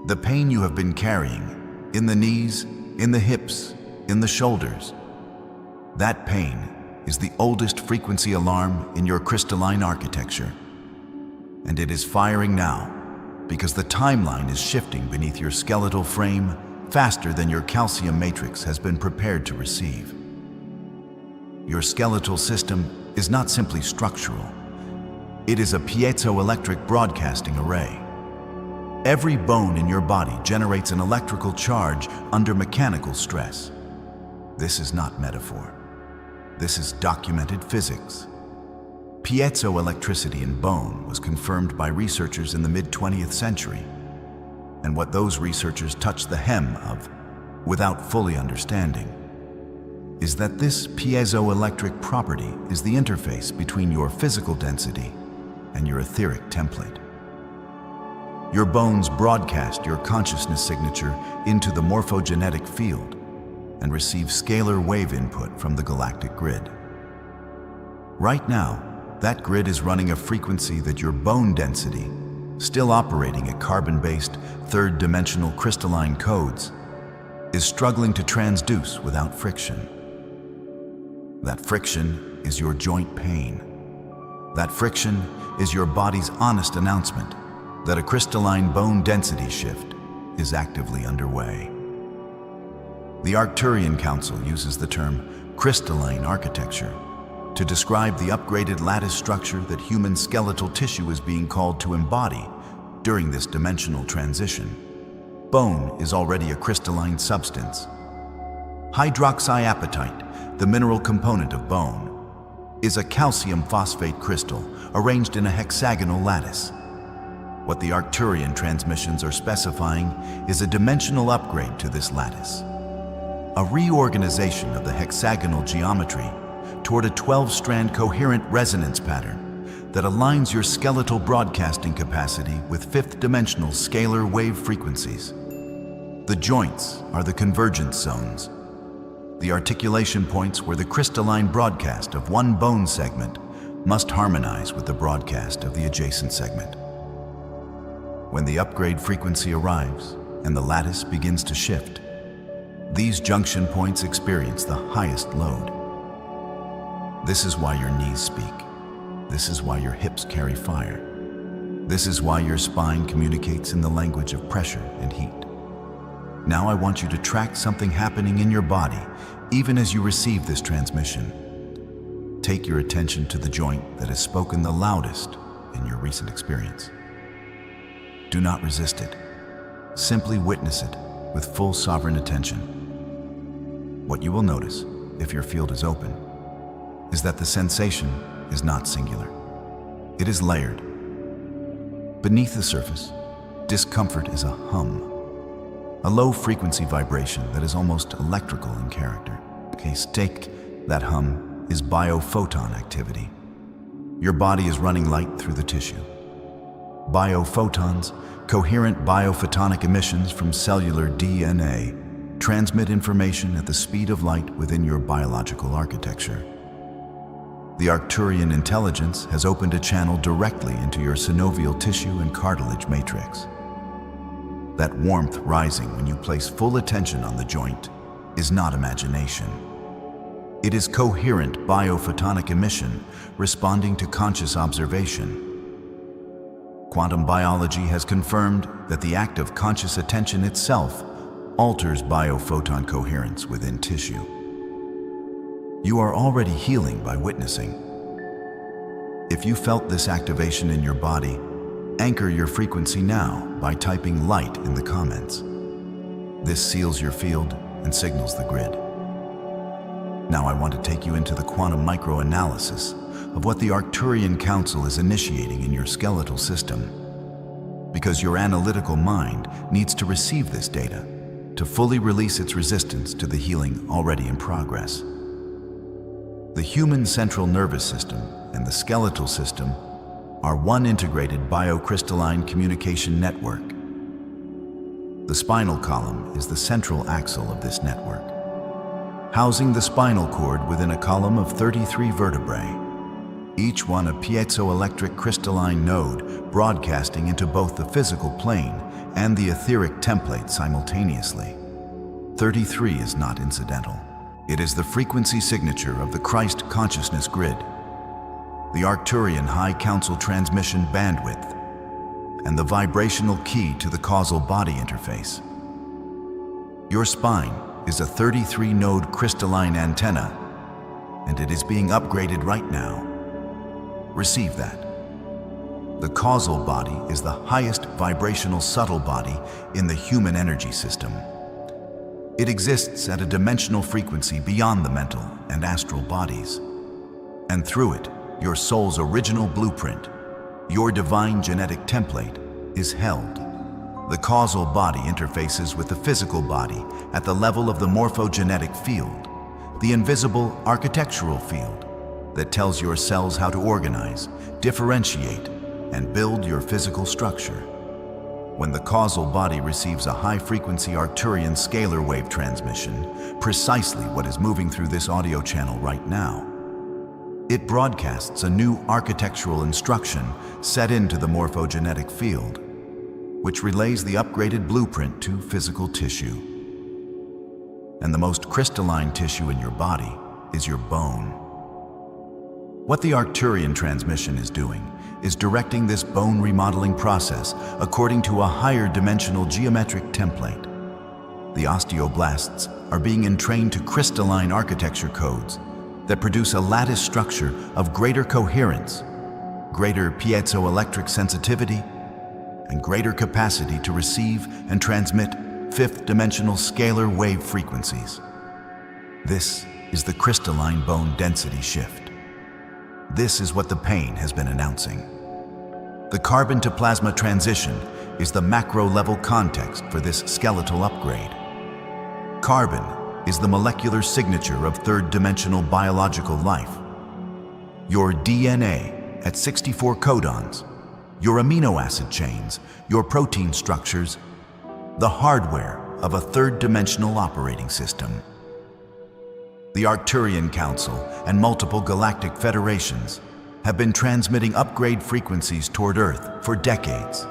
Speaker 1: The pain you have been carrying, in the knees, in the hips, in the shoulders, that pain is the oldest frequency alarm in your crystalline architecture. And it is firing now, because the timeline is shifting beneath your skeletal frame faster than your calcium matrix has been prepared to receive. Your skeletal system is not simply structural. It is a piezoelectric broadcasting array. Every bone in your body generates an electrical charge under mechanical stress. This is not metaphor. This is documented physics. Piezoelectricity in bone was confirmed by researchers in the mid-20th century. and what those researchers touch the hem of without fully understanding is that this piezoelectric property is the interface between your physical density and your etheric template. Your bones broadcast your consciousness signature into the morphogenetic field and receive scalar wave input from the galactic grid. Right now, that grid is running a frequency that your bone density, still operating at carbon-based third-dimensional crystalline codes, is struggling to transduce without friction. That friction is your joint pain. That friction is your body's honest announcement that a crystalline bone density shift is actively underway. The Arcturian Council uses the term crystalline architecture to describe the upgraded lattice structure that human skeletal tissue is being called to embody during this dimensional transition. Bone is already a crystalline substance. Hydroxyapatite, the mineral component of bone, is a calcium phosphate crystal arranged in a hexagonal lattice. What the Arcturian transmissions are specifying is a dimensional upgrade to this lattice, a reorganization of the hexagonal geometry toward a 12-strand coherent resonance pattern that aligns your skeletal broadcasting capacity with fifth-dimensional scalar wave frequencies. The joints are the convergence zones, the articulation points where the crystalline broadcast of one bone segment must harmonize with the broadcast of the adjacent segment. When the upgrade frequency arrives and the lattice begins to shift, these junction points experience the highest load. This is why your knees speak. This is why your hips carry fire. This is why your spine communicates in the language of pressure and heat. Now I want you to track something happening in your body even as you receive this transmission. Take your attention to the joint that has spoken the loudest in your recent experience. Do not resist it. Simply witness it with full sovereign attention. What you will notice, if your field is open, is that the sensation is not singular. It is layered. Beneath the surface, discomfort is a hum, a low-frequency vibration that is almost electrical in character. A stake, that hum, is biophoton activity. Your body is running light through the tissue. Biophotons, coherent biophotonic emissions from cellular DNA, transmit information at the speed of light within your biological architecture. The Arcturian intelligence has opened a channel directly into your synovial tissue and cartilage matrix. That warmth rising when you place full attention on the joint is not imagination. It is coherent biophotonic emission responding to conscious observation. Quantum biology has confirmed that the act of conscious attention itself alters biophoton coherence within tissue. You are already healing by witnessing. If you felt this activation in your body, anchor your frequency now by typing light in the comments. This seals your field and signals the grid. Now I want to take you into the quantum microanalysis of what the Arcturian Council is initiating in your skeletal system, because your analytical mind needs to receive this data to fully release its resistance to the healing already in progress. The human central nervous system and the skeletal system are one integrated biocrystalline communication network. The spinal column is the central axle of this network, housing the spinal cord within a column of 33 vertebrae, each one a piezoelectric crystalline node broadcasting into both the physical plane and the etheric template simultaneously. 33 is not incidental. It is the frequency signature of the Christ consciousness grid, the Arcturian High Council transmission bandwidth, and the vibrational key to the causal body interface. Your spine is a 33-node crystalline antenna, and it is being upgraded right now. Receive that. The causal body is the highest vibrational subtle body in the human energy system. It exists at a dimensional frequency beyond the mental and astral bodies, and through it, your soul's original blueprint, your divine genetic template, is held. The causal body interfaces with the physical body at the level of the morphogenetic field, the invisible architectural field that tells your cells how to organize, differentiate, and build your physical structure. When the causal body receives a high-frequency Arcturian scalar wave transmission, precisely what is moving through this audio channel right now, it broadcasts a new architectural instruction set into the morphogenetic field, which relays the upgraded blueprint to physical tissue. And the most crystalline tissue in your body is your bone. What the Arcturian transmission is doing is directing this bone remodeling process according to a higher dimensional geometric template. The osteoblasts are being entrained to crystalline architecture codes that produce a lattice structure of greater coherence, greater piezoelectric sensitivity, and greater capacity to receive and transmit fifth-dimensional scalar wave frequencies. This is the crystalline bone density shift. This is what the pain has been announcing. The carbon-to-plasma transition is the macro-level context for this skeletal upgrade. Carbon is the molecular signature of third-dimensional biological life. Your DNA at 64 codons, your amino acid chains, your protein structures, the hardware of a third-dimensional operating system. The Arcturian Council and multiple galactic federations have been transmitting upgrade frequencies toward Earth for decades,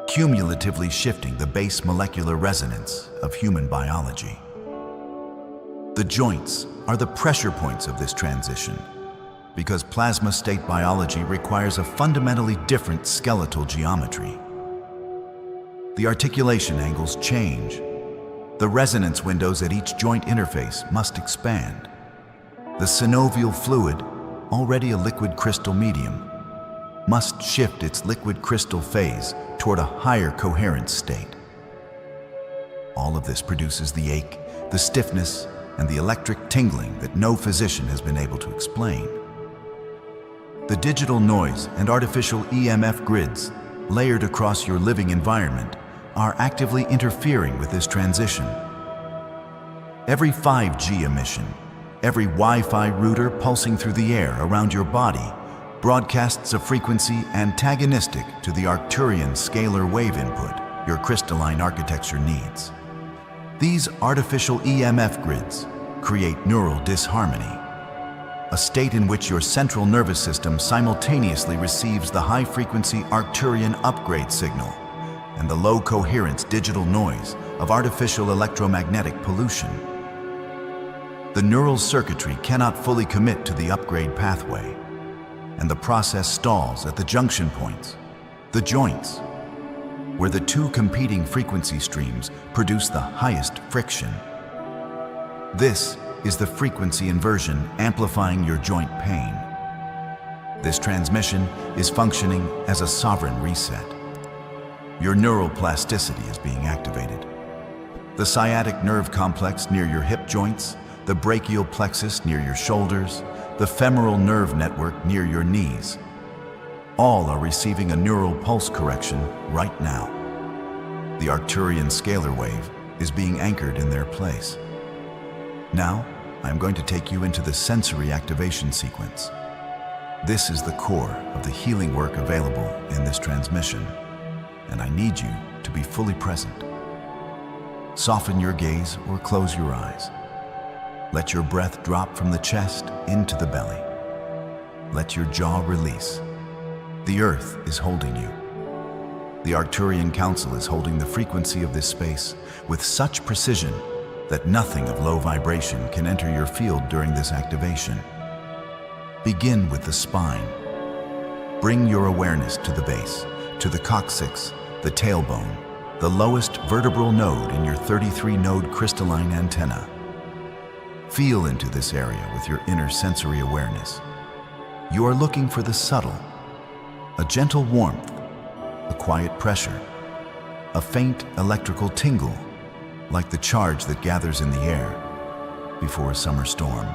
Speaker 1: cumulatively shifting the base molecular resonance of human biology. The joints are the pressure points of this transition, because plasma state biology requires a fundamentally different skeletal geometry. The articulation angles change. The resonance windows at each joint interface must expand. The synovial fluid, already a liquid crystal medium, must shift its liquid crystal phase toward a higher coherence state. All of this produces the ache, the stiffness, and the electric tingling that no physician has been able to explain. The digital noise and artificial EMF grids layered across your living environment are actively interfering with this transition. Every 5G emission, every Wi-Fi router pulsing through the air around your body broadcasts a frequency antagonistic to the Arcturian scalar wave input your crystalline architecture needs. These artificial EMF grids create neural disharmony, a state in which your central nervous system simultaneously receives the high-frequency Arcturian upgrade signal and the low-coherence digital noise of artificial electromagnetic pollution. The neural circuitry cannot fully commit to the upgrade pathway, and the process stalls at the junction points, the joints, where the two competing frequency streams produce the highest friction. This is the frequency inversion amplifying your joint pain. This transmission is functioning as a sovereign reset. Your neural plasticity is being activated. The sciatic nerve complex near your hip joints, the brachial plexus near your shoulders, the femoral nerve network near your knees, all are receiving a neural pulse correction right now. The Arcturian scalar wave is being anchored in their place. Now, I'm going to take you into the sensory activation sequence. This is the core of the healing work available in this transmission, and I need you to be fully present. Soften your gaze or close your eyes. Let your breath drop from the chest into the belly. Let your jaw release. The earth is holding you. The Arcturian Council is holding the frequency of this space with such precision that nothing of low vibration can enter your field during this activation. Begin with the spine. Bring your awareness to the base, to the coccyx, the tailbone, the lowest vertebral node in your 33-node crystalline antenna. Feel into this area with your inner sensory awareness. You are looking for the subtle, a gentle warmth, a quiet pressure, a faint electrical tingle, like the charge that gathers in the air before a summer storm.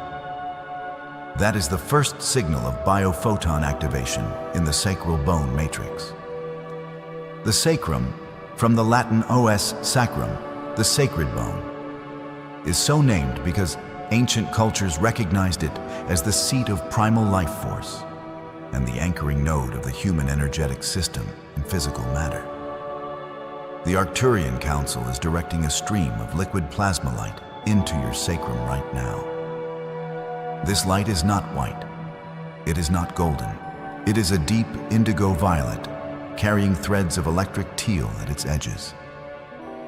Speaker 1: That is the first signal of biophoton activation in the sacral bone matrix. The sacrum from the Latin os sacrum, the sacred bone, is so named because ancient cultures recognized it as the seat of primal life force and the anchoring node of the human energetic system in physical matter. The Arcturian Council is directing a stream of liquid plasma light into your sacrum right now. This light is not white. It is not golden. It is a deep indigo violet, carrying threads of electric teal at its edges,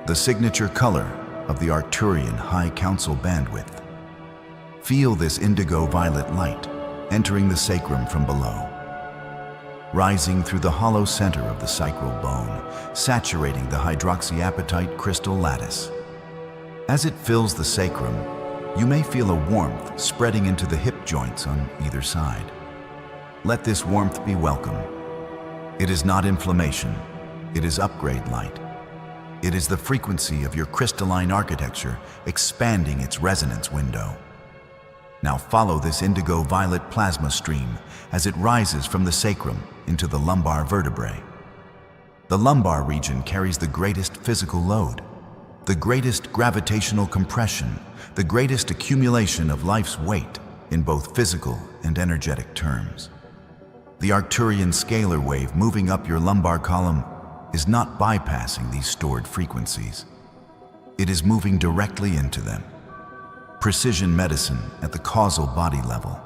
Speaker 1: the signature color of the Arcturian High Council bandwidth. Feel this indigo violet light entering the sacrum from below, rising through the hollow center of the sacral bone, saturating the hydroxyapatite crystal lattice. As it fills the sacrum, you may feel a warmth spreading into the hip joints on either side. Let this warmth be welcome. It is not inflammation, it is upgrade light. It is the frequency of your crystalline architecture expanding its resonance window. Now follow this indigo violet plasma stream as it rises from the sacrum into the lumbar vertebrae. The lumbar region carries the greatest physical load, the greatest gravitational compression, the greatest accumulation of life's weight in both physical and energetic terms. The Arcturian scalar wave moving up your lumbar column is not bypassing these stored frequencies. It is moving directly into them. Precision medicine at the causal body level.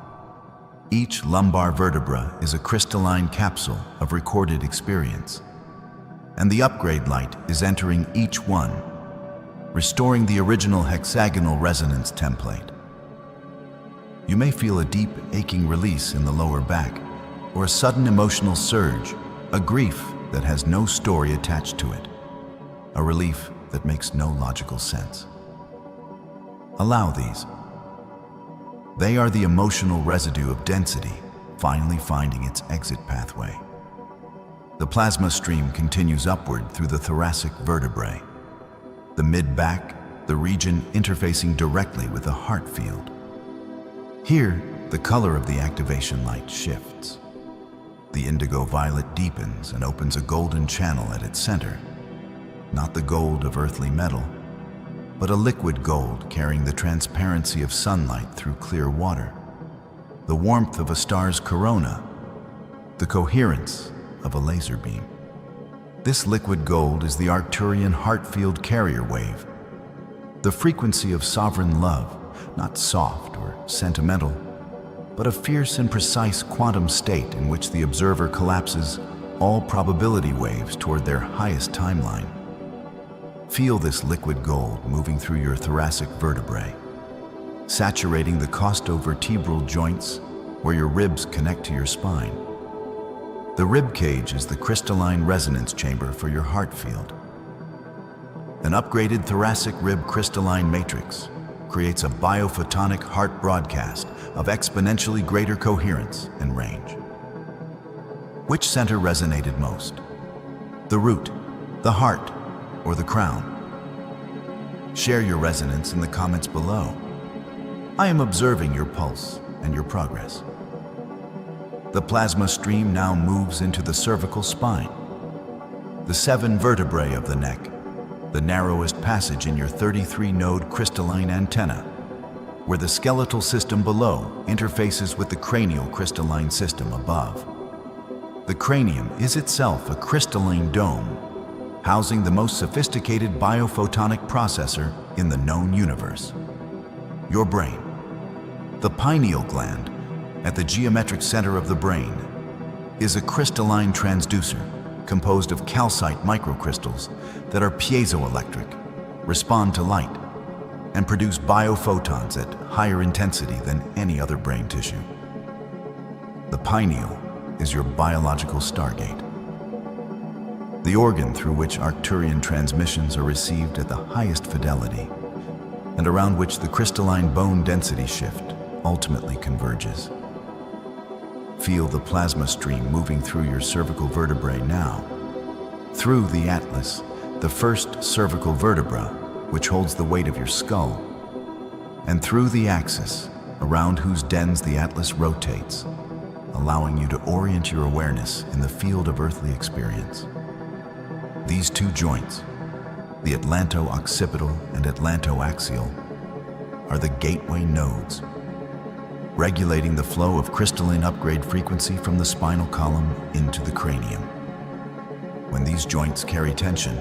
Speaker 1: Each lumbar vertebra is a crystalline capsule of recorded experience, and the upgrade light is entering each one, restoring the original hexagonal resonance template. You may feel a deep, aching release in the lower back, or a sudden emotional surge, a grief that has no story attached to it, a relief that makes no logical sense. Allow these. They are the emotional residue of density finally finding its exit pathway. The plasma stream continues upward through the thoracic vertebrae, the mid-back, the region interfacing directly with the heart field. Here, the color of the activation light shifts. The indigo violet deepens and opens a golden channel at its center, not the gold of earthly metal, but a liquid gold carrying the transparency of sunlight through clear water, the warmth of a star's corona, the coherence of a laser beam. This liquid gold is the Arcturian heart field carrier wave, the frequency of sovereign love, not soft or sentimental, but a fierce and precise quantum state in which the observer collapses all probability waves toward their highest timeline. Feel this liquid gold moving through your thoracic vertebrae, saturating the costovertebral joints where your ribs connect to your spine. The rib cage is the crystalline resonance chamber for your heart field. An upgraded thoracic rib crystalline matrix creates a biophotonic heart broadcast of exponentially greater coherence and range. Which center resonated most? The root, the heart, or the crown? Share your resonance in the comments below. I am observing your pulse and your progress. The plasma stream now moves into the cervical spine, the 7 vertebrae of the neck, the narrowest passage in your 33-node crystalline antenna, where the skeletal system below interfaces with the cranial crystalline system above. The cranium is itself a crystalline dome, housing the most sophisticated biophotonic processor in the known universe. Your brain. The pineal gland, at the geometric center of the brain, is a crystalline transducer composed of calcite microcrystals that are piezoelectric, respond to light, and produce biophotons at higher intensity than any other brain tissue. The pineal is your biological stargate, the organ through which Arcturian transmissions are received at the highest fidelity, and around which the crystalline bone density shift ultimately converges. Feel the plasma stream moving through your cervical vertebrae now, through the atlas, the first cervical vertebra, which holds the weight of your skull, and through the axis, around whose dens the atlas rotates, allowing you to orient your awareness in the field of earthly experience. These two joints, the atlanto-occipital and atlanto-axial, are the gateway nodes, regulating the flow of crystalline upgrade frequency from the spinal column into the cranium. When these joints carry tension,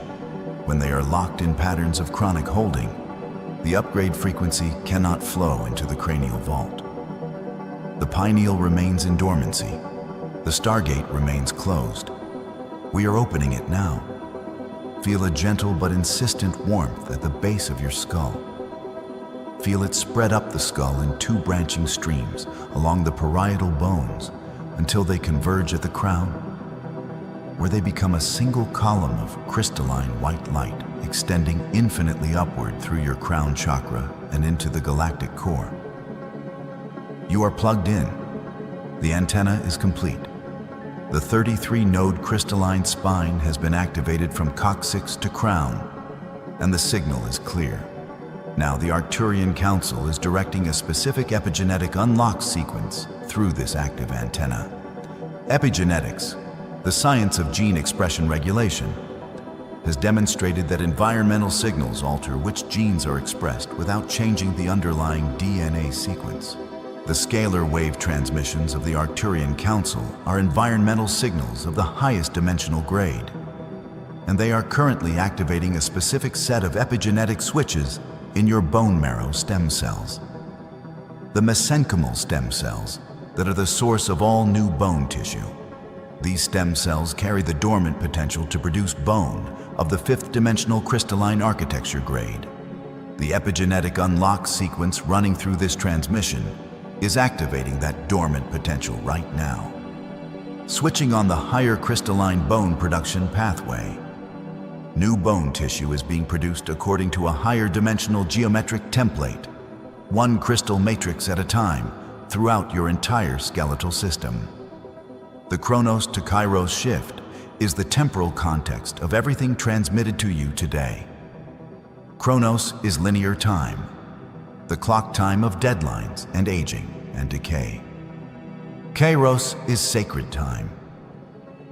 Speaker 1: when they are locked in patterns of chronic holding, the upgrade frequency cannot flow into the cranial vault. The pineal remains in dormancy. The stargate remains closed. We are opening it now. Feel a gentle but insistent warmth at the base of your skull. Feel it spread up the skull in two branching streams along the parietal bones until they converge at the crown, where they become a single column of crystalline white light extending infinitely upward through your crown chakra and into the galactic core. You are plugged in. The antenna is complete. The 33-node crystalline spine has been activated from coccyx to crown, and the signal is clear. Now the Arcturian Council is directing a specific epigenetic unlock sequence through this active antenna. Epigenetics, the science of gene expression regulation, has demonstrated that environmental signals alter which genes are expressed without changing the underlying DNA sequence. The scalar wave transmissions of the Arcturian Council are environmental signals of the highest dimensional grade, and they are currently activating a specific set of epigenetic switches in your bone marrow stem cells. The mesenchymal stem cells that are the source of all new bone tissue. These stem cells carry the dormant potential to produce bone of the fifth dimensional crystalline architecture grade. The epigenetic unlock sequence running through this transmission is activating that dormant potential right now, switching on the higher crystalline bone production pathway. New bone tissue is being produced according to a higher dimensional geometric template, one crystal matrix at a time, throughout your entire skeletal system. The Chronos to Kairos shift is the temporal context of everything transmitted to you today. Chronos is linear time, the clock time of deadlines and aging and decay. Kairos is sacred time,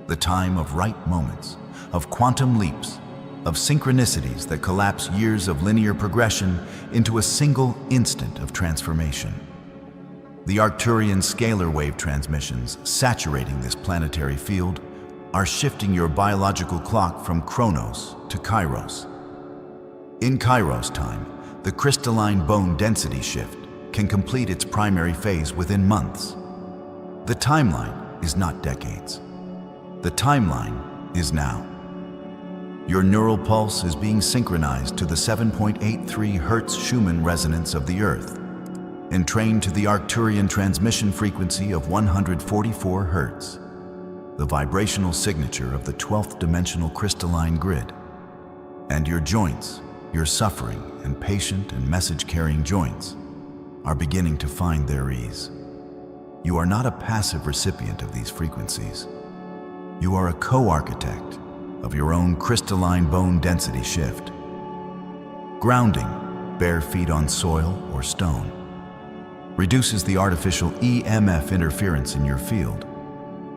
Speaker 1: the time of right moments, of quantum leaps, of synchronicities that collapse years of linear progression into a single instant of transformation. The Arcturian scalar wave transmissions saturating this planetary field are shifting your biological clock from Chronos to Kairos. In Kairos time, the crystalline bone density shift can complete its primary phase within months. The timeline is not decades. The timeline is now. Your neural pulse is being synchronized to the 7.83 Hertz Schumann resonance of the Earth, entrained to the Arcturian transmission frequency of 144 Hertz, the vibrational signature of the 12th dimensional crystalline grid. And your joints, your suffering and patient and message-carrying joints, are beginning to find their ease. You are not a passive recipient of these frequencies. You are a co-architect of your own crystalline bone density shift. Grounding, bare feet on soil or stone, reduces the artificial EMF interference in your field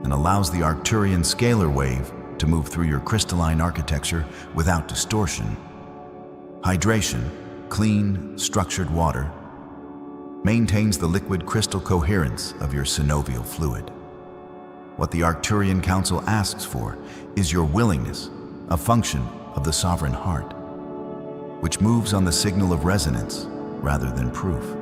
Speaker 1: and allows the Arcturian scalar wave to move through your crystalline architecture without distortion. Hydration, clean, structured water, maintains the liquid crystal coherence of your synovial fluid. What the Arcturian Council asks for is your willingness, a function of the sovereign heart, which moves on the signal of resonance rather than proof.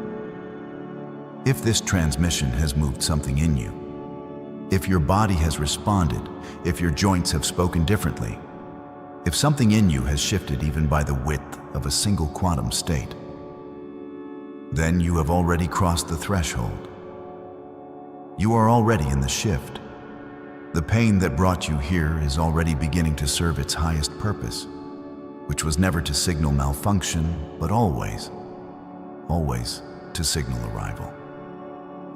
Speaker 1: If this transmission has moved something in you, if your body has responded, if your joints have spoken differently, if something in you has shifted even by the width of a single quantum state, then you have already crossed the threshold. You are already in the shift. The pain that brought you here is already beginning to serve its highest purpose, which was never to signal malfunction, but always to signal arrival.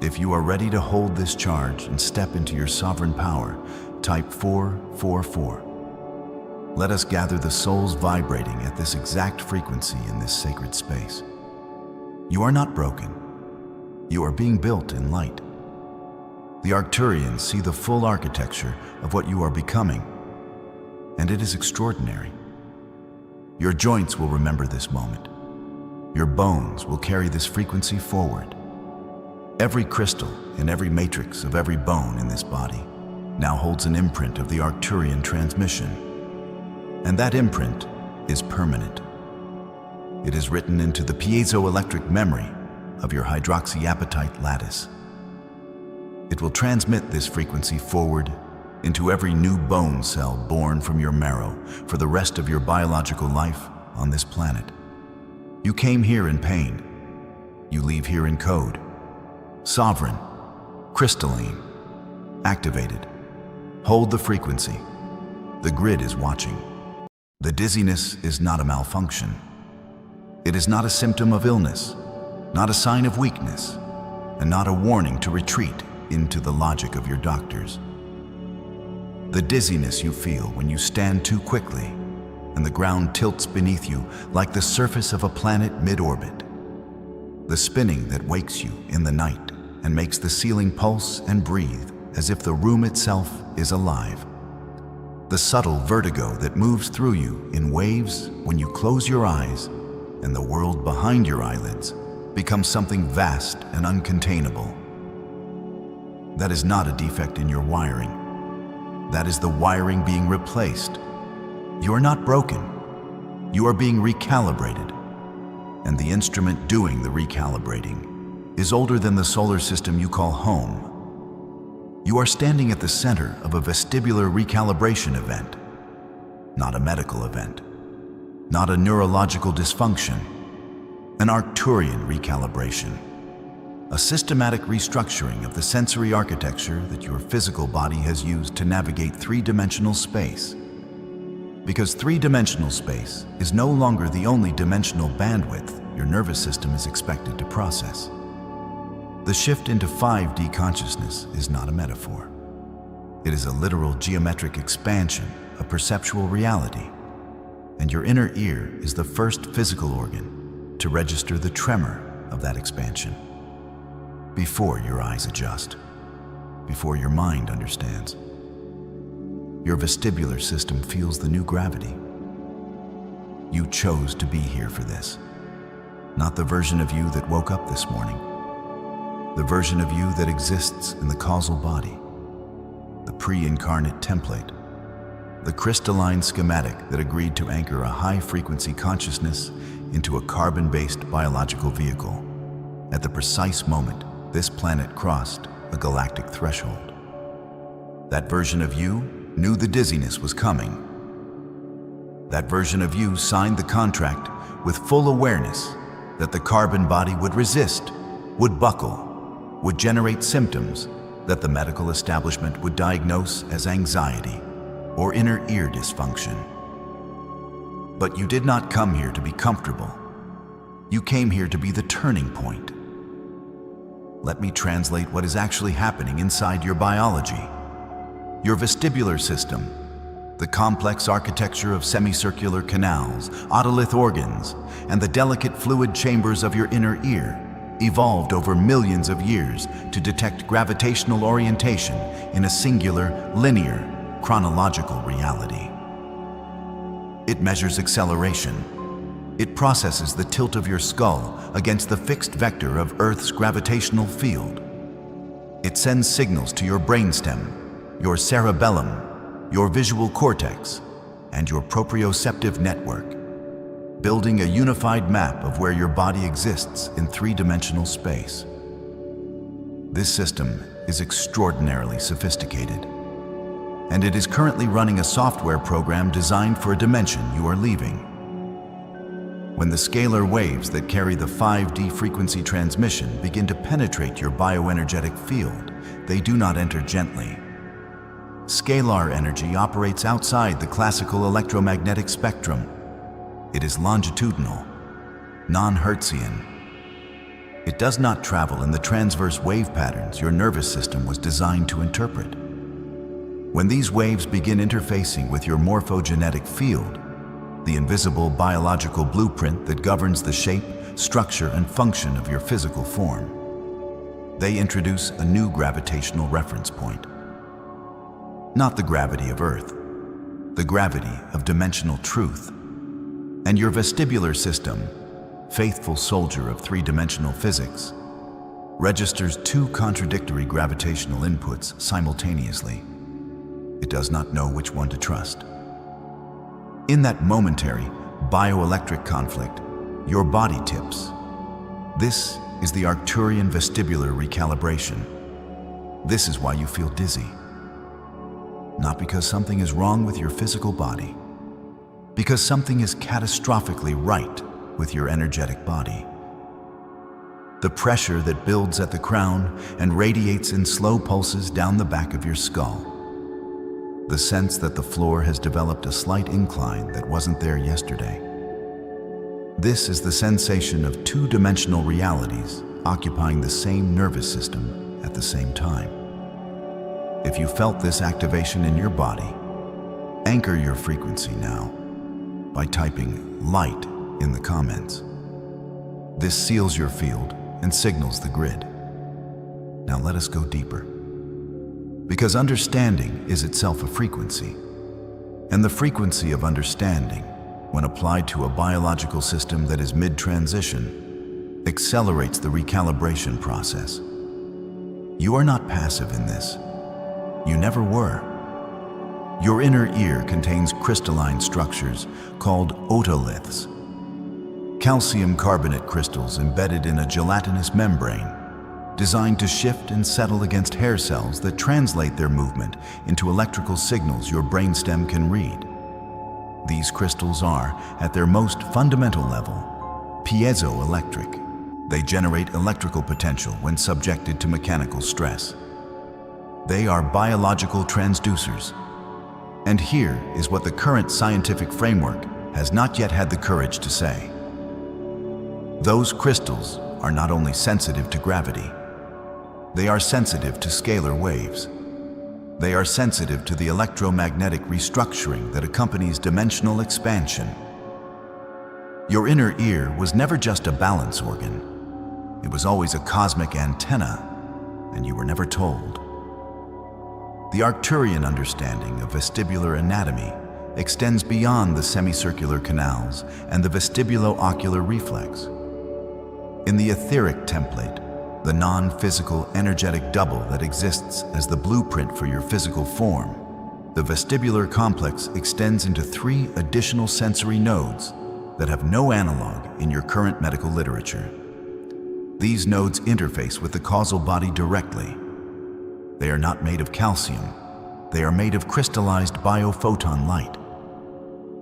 Speaker 1: If you are ready to hold this charge and step into your sovereign power, type 444. Let us gather the souls vibrating at this exact frequency in this sacred space. You are not broken. You are being built in light. The Arcturians see the full architecture of what you are becoming. and it is extraordinary. Your joints will remember this moment. Your bones will carry this frequency forward. Every crystal and every matrix of every bone in this body now holds an imprint of the Arcturian transmission, and that imprint is permanent. It is written into the piezoelectric memory of your hydroxyapatite lattice. It will transmit this frequency forward into every new bone cell born from your marrow for the rest of your biological life on this planet. You came here in pain. You leave here in code. Sovereign, crystalline, activated. Hold the frequency. The grid is watching. The dizziness is not a malfunction. It is not a symptom of illness, not a sign of weakness, and not a warning to retreat into the logic of your doctors. The dizziness you feel when you stand too quickly and the ground tilts beneath you like the surface of a planet mid-orbit. The spinning that wakes you in the night and makes the ceiling pulse and breathe as if the room itself is alive. The subtle vertigo that moves through you in waves when you close your eyes and the world behind your eyelids becomes something vast and uncontainable. That is not a defect in your wiring. That is the wiring being replaced. You are not broken. You are being recalibrated. And the instrument doing the recalibrating is older than the solar system you call home. You are standing at the center of a vestibular recalibration event, not a medical event, not a neurological dysfunction, an Arcturian recalibration, a systematic restructuring of the sensory architecture that your physical body has used to navigate three-dimensional space. Because three-dimensional space is no longer the only dimensional bandwidth your nervous system is expected to process. The shift into 5D consciousness is not a metaphor. It is a literal geometric expansion of perceptual reality, and your inner ear is the first physical organ to register the tremor of that expansion. Before your eyes adjust, before your mind understands, your vestibular system feels the new gravity. You chose to be here for this, not the version of you that woke up this morning, the version of you that exists in the causal body, the pre-incarnate template, the crystalline schematic that agreed to anchor a high-frequency consciousness into a carbon-based biological vehicle at the precise moment this planet crossed a galactic threshold. That version of you knew the dizziness was coming. That version of you signed the contract with full awareness that the carbon body would resist, would buckle, would generate symptoms that the medical establishment would diagnose as anxiety or inner ear dysfunction. But you did not come here to be comfortable. You came here to be the turning point. Let me translate what is actually happening inside your biology. Your vestibular system, the complex architecture of semicircular canals, otolith organs, and the delicate fluid chambers of your inner ear, evolved over millions of years to detect gravitational orientation in a singular, linear, chronological reality. It measures acceleration. It processes the tilt of your skull against the fixed vector of Earth's gravitational field. It sends signals to your brainstem, your cerebellum, your visual cortex, and your proprioceptive network, building a unified map of where your body exists in three-dimensional space. This system is extraordinarily sophisticated, and it is currently running a software program designed for a dimension you are leaving. When the scalar waves that carry the 5D frequency transmission begin to penetrate your bioenergetic field, they do not enter gently. Scalar energy operates outside the classical electromagnetic spectrum. It is longitudinal, non-Hertzian. It does not travel in the transverse wave patterns your nervous system was designed to interpret. When these waves begin interfacing with your morphogenetic field, the invisible biological blueprint that governs the shape, structure, and function of your physical form, they introduce a new gravitational reference point. Not the gravity of Earth, the gravity of dimensional truth. And your vestibular system, faithful soldier of three-dimensional physics, registers two contradictory gravitational inputs simultaneously. It does not know which one to trust. In that momentary bioelectric conflict, your body tips. This is the Arcturian vestibular recalibration. This is why you feel dizzy. Not because something is wrong with your physical body, because something is catastrophically right with your energetic body. The pressure that builds at the crown and radiates in slow pulses down the back of your skull. The sense that the floor has developed a slight incline that wasn't there yesterday. This is the sensation of two-dimensional realities occupying the same nervous system at the same time. If you felt this activation in your body, anchor your frequency now by typing light in the comments. This seals your field and signals the grid. Now let us go deeper. Because understanding is itself a frequency, and the frequency of understanding, when applied to a biological system that is mid-transition, accelerates the recalibration process. You are not passive in this. You never were. Your inner ear contains crystalline structures called otoliths, calcium carbonate crystals embedded in a gelatinous membrane, designed to shift and settle against hair cells that translate their movement into electrical signals your brainstem can read. These crystals are, at their most fundamental level, piezoelectric. They generate electrical potential when subjected to mechanical stress. They are biological transducers. And here is what the current scientific framework has not yet had the courage to say. Those crystals are not only sensitive to gravity, they are sensitive to scalar waves. They are sensitive to the electromagnetic restructuring that accompanies dimensional expansion. Your inner ear was never just a balance organ. It was always a cosmic antenna, and you were never told. The Arcturian understanding of vestibular anatomy extends beyond the semicircular canals and the vestibulo-ocular reflex. In the etheric template, the non-physical energetic double that exists as the blueprint for your physical form, the vestibular complex extends into three additional sensory nodes that have no analog in your current medical literature. These nodes interface with the causal body directly. They are not made of calcium. They are made of crystallized biophoton light.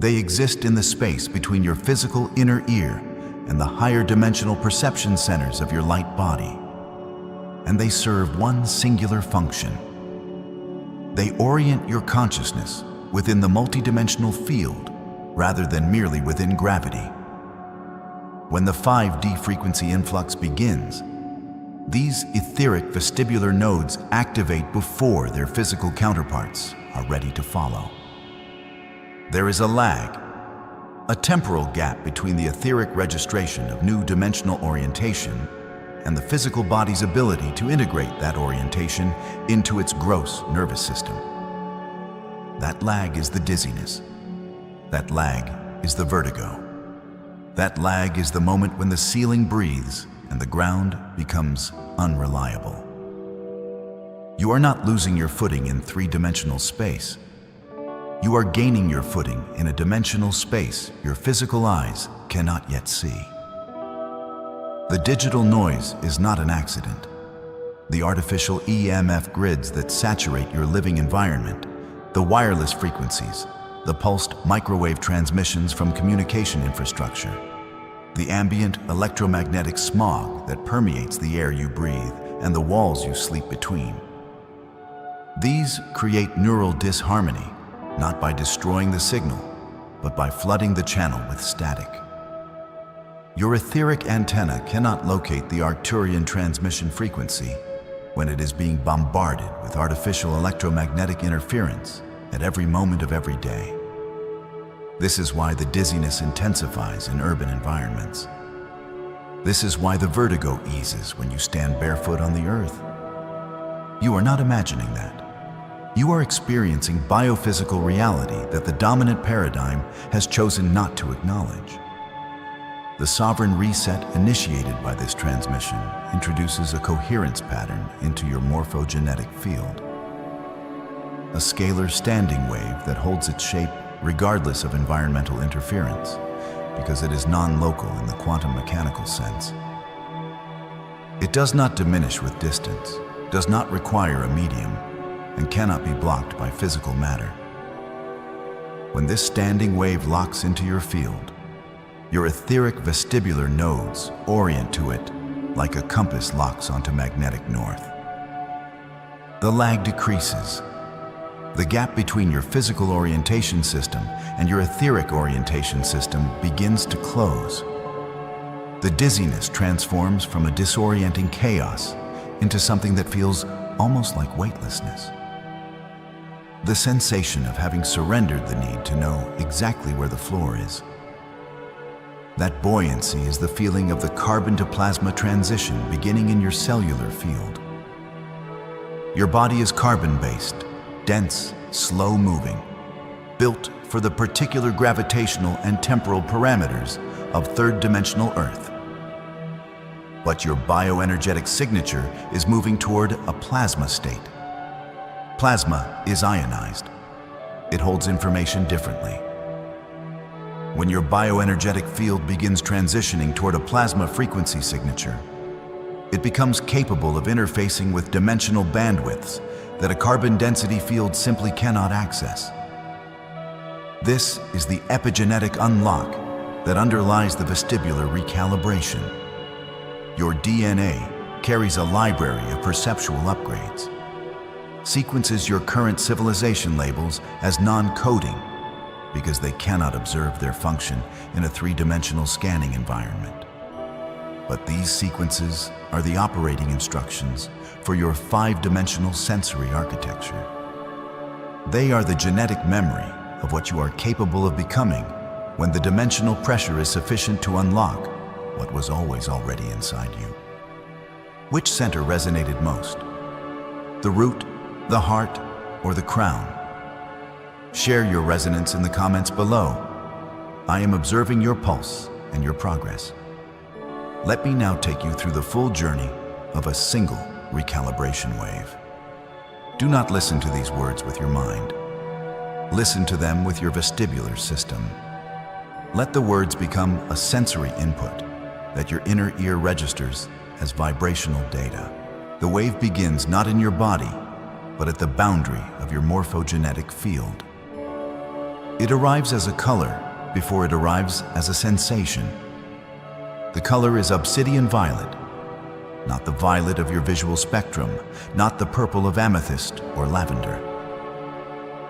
Speaker 1: They exist in the space between your physical inner ear and the higher dimensional perception centers of your light body. And they serve one singular function. They orient your consciousness within the multidimensional field rather than merely within gravity. When the 5D frequency influx begins, these etheric vestibular nodes activate before their physical counterparts are ready to follow. There is a lag, a temporal gap between the etheric registration of new dimensional orientation and the physical body's ability to integrate that orientation into its gross nervous system. That lag is the dizziness. That lag is the vertigo. That lag is the moment when the ceiling breathes and the ground becomes unreliable. You are not losing your footing in three-dimensional space. You are gaining your footing in a dimensional space your physical eyes cannot yet see. The digital noise is not an accident. The artificial EMF grids that saturate your living environment, the wireless frequencies, the pulsed microwave transmissions from communication infrastructure, the ambient electromagnetic smog that permeates the air you breathe and the walls you sleep between. These create neural disharmony, not by destroying the signal, but by flooding the channel with static. Your etheric antenna cannot locate the Arcturian transmission frequency when it is being bombarded with artificial electromagnetic interference at every moment of every day. This is why the dizziness intensifies in urban environments. This is why the vertigo eases when you stand barefoot on the earth. You are not imagining that. You are experiencing biophysical reality that the dominant paradigm has chosen not to acknowledge. The sovereign reset initiated by this transmission introduces a coherence pattern into your morphogenetic field. A scalar standing wave that holds its shape regardless of environmental interference, because it is non-local in the quantum mechanical sense. It does not diminish with distance, does not require a medium, and cannot be blocked by physical matter. When this standing wave locks into your field, your etheric vestibular nodes orient to it like a compass locks onto magnetic north. The lag decreases. The gap between your physical orientation system and your etheric orientation system begins to close. The dizziness transforms from a disorienting chaos into something that feels almost like weightlessness. The sensation of having surrendered the need to know exactly where the floor is. That buoyancy is the feeling of the carbon to plasma transition beginning in your cellular field. Your body is carbon-based, dense, slow-moving, built for the particular gravitational and temporal parameters of third-dimensional Earth. But your bioenergetic signature is moving toward a plasma state. Plasma is ionized. It holds information differently. When your bioenergetic field begins transitioning toward a plasma frequency signature, it becomes capable of interfacing with dimensional bandwidths that a carbon density field simply cannot access. This is the epigenetic unlock that underlies the vestibular recalibration. Your DNA carries a library of perceptual upgrades, sequences your current civilization labels as non-coding because they cannot observe their function in a three-dimensional scanning environment. But these sequences are the operating instructions for your five-dimensional sensory architecture. They are the genetic memory of what you are capable of becoming when the dimensional pressure is sufficient to unlock what was always already inside you. Which center resonated most? The root, the heart, or the crown? Share your resonance in the comments below. I am observing your pulse and your progress. Let me now take you through the full journey of a single recalibration wave. Do not listen to these words with your mind. Listen to them with your vestibular system. Let the words become a sensory input that your inner ear registers as vibrational data. The wave begins not in your body, but at the boundary of your morphogenetic field. It arrives as a color before it arrives as a sensation. The color is obsidian violet, not the violet of your visual spectrum, not the purple of amethyst or lavender.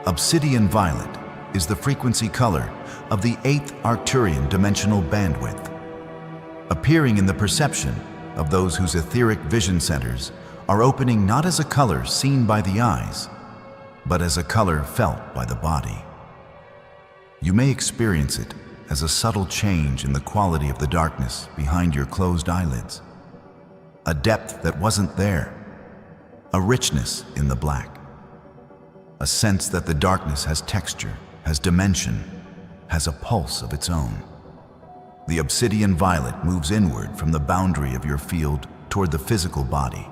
Speaker 1: Obsidian violet is the frequency color of the 8th Arcturian dimensional bandwidth, appearing in the perception of those whose etheric vision centers are opening not as a color seen by the eyes, but as a color felt by the body. You may experience it as a subtle change in the quality of the darkness behind your closed eyelids, a depth that wasn't there, a richness in the black, a sense that the darkness has texture, has dimension, has a pulse of its own. The obsidian violet moves inward from the boundary of your field toward the physical body.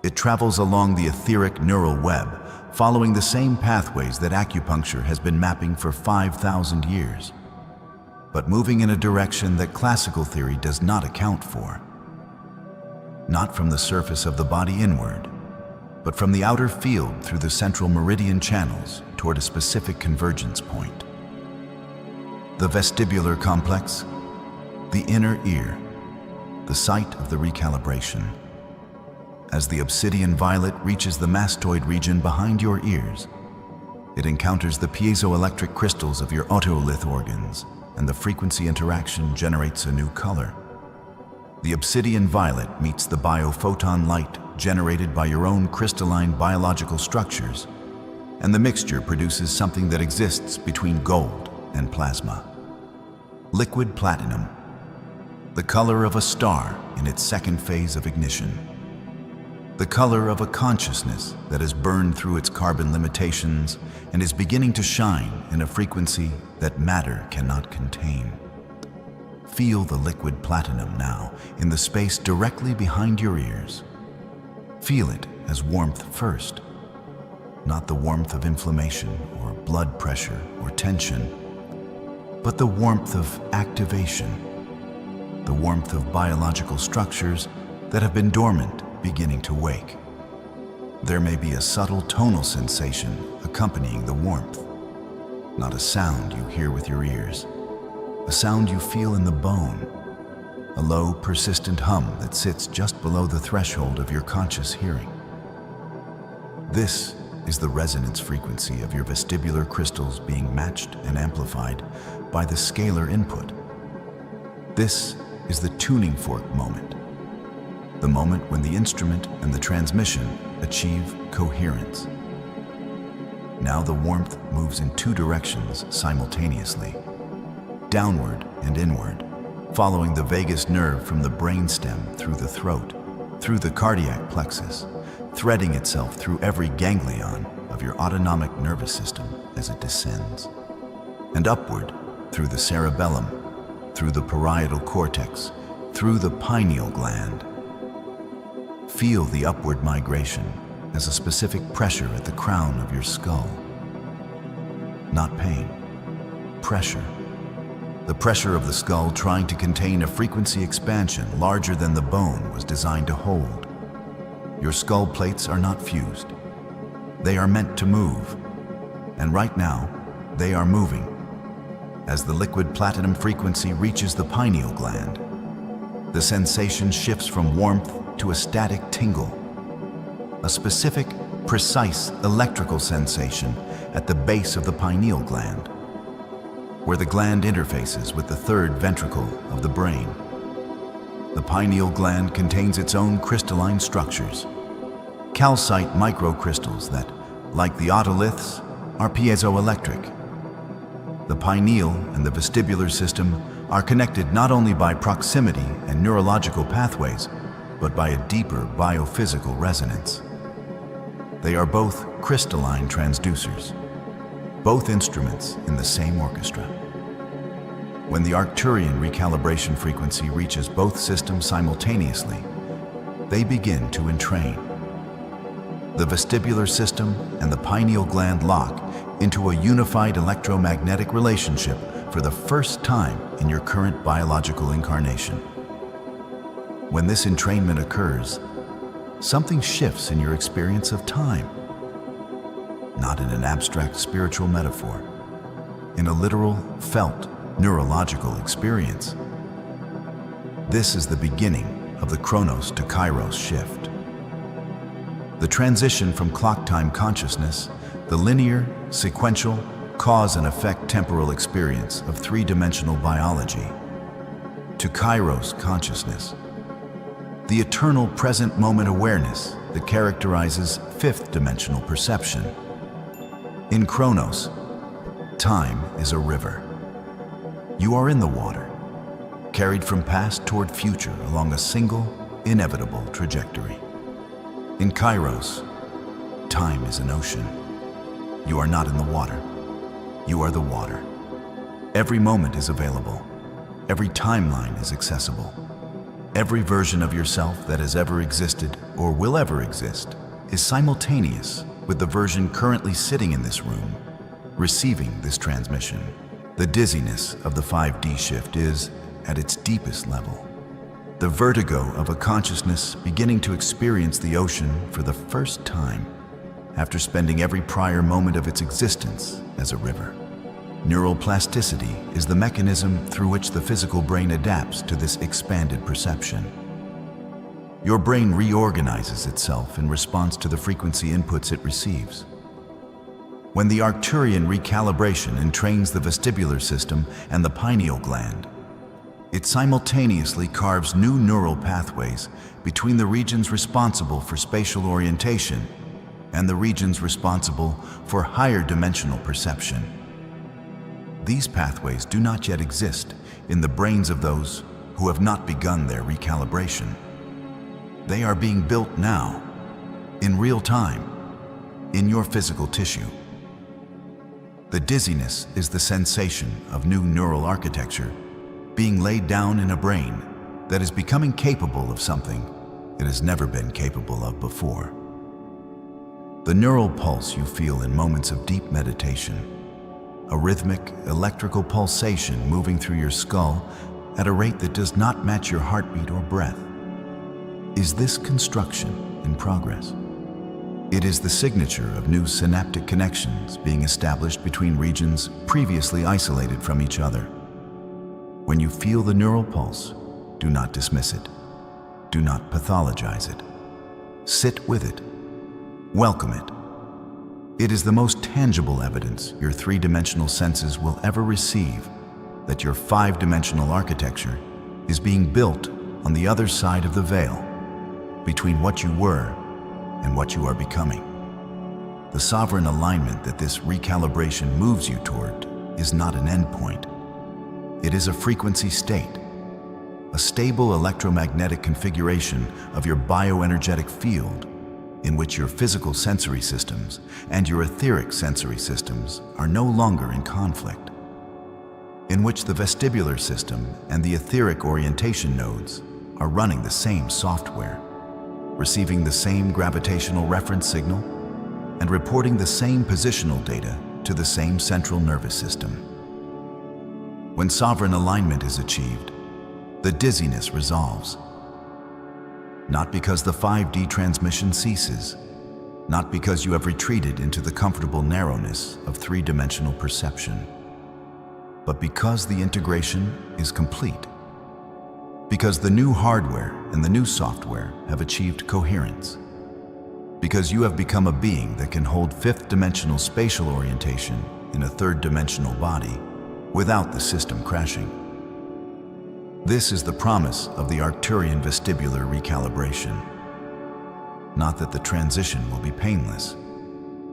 Speaker 1: It travels along the etheric neural web, following the same pathways that acupuncture has been mapping for 5,000 years, but moving in a direction that classical theory does not account for. Not from the surface of the body inward, but from the outer field through the central meridian channels toward a specific convergence point. The vestibular complex, the inner ear, the site of the recalibration. As the obsidian violet reaches the mastoid region behind your ears, it encounters the piezoelectric crystals of your otolith organs, and the frequency interaction generates a new color. The obsidian violet meets the biophoton light generated by your own crystalline biological structures, and the mixture produces something that exists between gold and plasma. Liquid platinum, the color of a star in its second phase of ignition. the color of a consciousness that has burned through its carbon limitations and is beginning to shine in a frequency that matter cannot contain. Feel the liquid platinum now in the space directly behind your ears. Feel it as warmth first, not the warmth of inflammation or blood pressure or tension, but the warmth of activation, the warmth of biological structures that have been dormant beginning to wake. There may be a subtle tonal sensation accompanying the warmth, not a sound you hear with your ears, a sound you feel in the bone, a low, persistent hum that sits just below the threshold of your conscious hearing. This is the resonance frequency of your vestibular crystals being matched and amplified by the scalar input. This is the tuning fork moment, the moment when the instrument and the transmission achieve coherence. Now the warmth moves in two directions simultaneously, downward and inward, following the vagus nerve from the brainstem through the throat, through the cardiac plexus, threading itself through every ganglion of your autonomic nervous system as it descends, and upward through the cerebellum, through the parietal cortex, through the pineal gland. Feel the upward migration as a specific pressure at the crown of your skull. Not pain, pressure. The pressure of the skull trying to contain a frequency expansion larger than the bone was designed to hold. Your skull plates are not fused. They are meant to move. And right now, they are moving. As the liquid platinum frequency reaches the pineal gland, the sensation shifts from warmth to a static tingle, a specific, precise electrical sensation at the base of the pineal gland, where the gland interfaces with the third ventricle of the brain. The pineal gland contains its own crystalline structures, calcite microcrystals that, like the otoliths, are piezoelectric. The pineal and the vestibular system are connected not only by proximity and neurological pathways, but by a deeper biophysical resonance. They are both crystalline transducers, both instruments in the same orchestra. When the Arcturian recalibration frequency reaches both systems simultaneously, they begin to entrain. The vestibular system and the pineal gland lock into a unified electromagnetic relationship for the first time in your current biological incarnation. When this entrainment occurs, something shifts in your experience of time. Not in an abstract spiritual metaphor, in a literal, felt, neurological experience. This is the beginning of the Chronos to Kairos shift. The transition from clock time consciousness, the linear, sequential, cause and effect temporal experience of three-dimensional biology, to Kairos consciousness, the eternal present moment awareness that characterizes fifth-dimensional perception. In Chronos, time is a river. You are in the water, carried from past toward future along a single, inevitable trajectory. In Kairos, time is an ocean. You are not in the water. You are the water. Every moment is available. Every timeline is accessible. Every version of yourself that has ever existed or will ever exist is simultaneous with the version currently sitting in this room, receiving this transmission. The dizziness of the 5D shift is, at its deepest level, the vertigo of a consciousness beginning to experience the ocean for the first time after spending every prior moment of its existence as a river. Neural plasticity is the mechanism through which the physical brain adapts to this expanded perception. Your brain reorganizes itself in response to the frequency inputs it receives. When the Arcturian recalibration entrains the vestibular system and the pineal gland, it simultaneously carves new neural pathways between the regions responsible for spatial orientation and the regions responsible for higher dimensional perception. These pathways do not yet exist in the brains of those who have not begun their recalibration. They are being built now in real time, in your physical tissue. The dizziness is the sensation of new neural architecture being laid down in a brain that is becoming capable of something it has never been capable of before. The neural pulse you feel in moments of deep meditation, a rhythmic, electrical pulsation moving through your skull at a rate that does not match your heartbeat or breath. Is this construction in progress? It is the signature of new synaptic connections being established between regions previously isolated from each other. When you feel the neural pulse, do not dismiss it. Do not pathologize it. Sit with it. Welcome it. It is the most tangible evidence your three-dimensional senses will ever receive that your five-dimensional architecture is being built on the other side of the veil, between what you were and what you are becoming. The sovereign alignment that this recalibration moves you toward is not an endpoint. It is a frequency state, a stable electromagnetic configuration of your bioenergetic field in which your physical sensory systems and your etheric sensory systems are no longer in conflict, in which the vestibular system and the etheric orientation nodes are running the same software, receiving the same gravitational reference signal, and reporting the same positional data to the same central nervous system. When sovereign alignment is achieved, the dizziness resolves. Not because the 5D transmission ceases, not because you have retreated into the comfortable narrowness of three-dimensional perception, but because the integration is complete. Because the new hardware and the new software have achieved coherence. Because you have become a being that can hold fifth-dimensional spatial orientation in a third-dimensional body without the system crashing. This is the promise of the Arcturian vestibular recalibration. Not that the transition will be painless.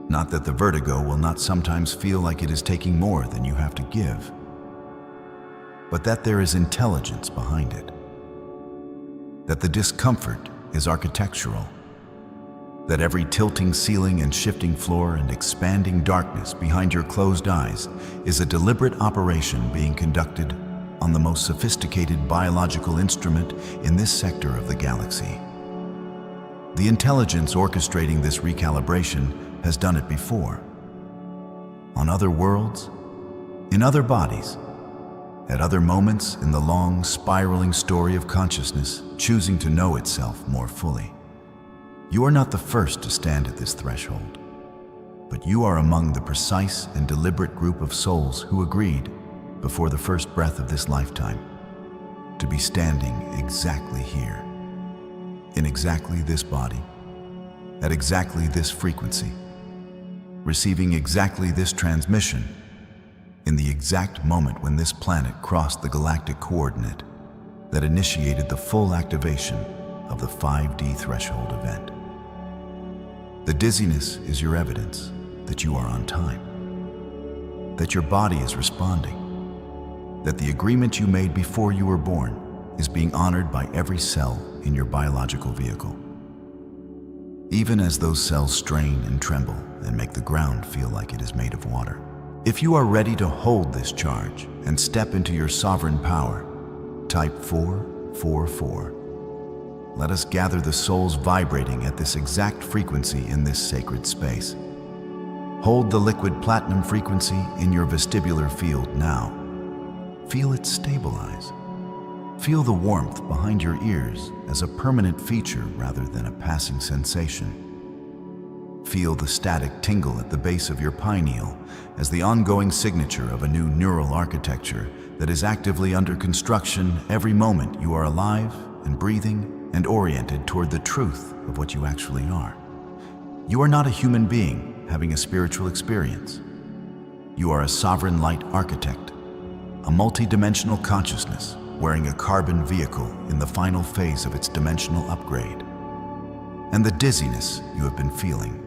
Speaker 1: Not that the vertigo will not sometimes feel like it is taking more than you have to give. But that there is intelligence behind it. That the discomfort is architectural. That every tilting ceiling and shifting floor and expanding darkness behind your closed eyes is a deliberate operation being conducted on the most sophisticated biological instrument in this sector of the galaxy. The intelligence orchestrating this recalibration has done it before. On other worlds, in other bodies, at other moments in the long, spiraling story of consciousness choosing to know itself more fully. You are not the first to stand at this threshold, but you are among the precise and deliberate group of souls who agreed, before the first breath of this lifetime, to be standing exactly here, in exactly this body, at exactly this frequency, receiving exactly this transmission, in the exact moment when this planet crossed the galactic coordinate that initiated the full activation of the 5D threshold event. The dizziness is your evidence that you are on time, that your body is responding, that the agreement you made before you were born is being honored by every cell in your biological vehicle. Even as those cells strain and tremble and make the ground feel like it is made of water. If you are ready to hold this charge and step into your sovereign power, type 444. Let us gather the souls vibrating at this exact frequency in this sacred space. Hold the liquid platinum frequency in your vestibular field now. Feel it stabilize. Feel the warmth behind your ears as a permanent feature rather than a passing sensation. Feel the static tingle at the base of your pineal as the ongoing signature of a new neural architecture that is actively under construction every moment you are alive and breathing and oriented toward the truth of what you actually are. You are not a human being having a spiritual experience. You are a sovereign light architect, a multi-dimensional consciousness wearing a carbon vehicle in the final phase of its dimensional upgrade. And the dizziness you have been feeling,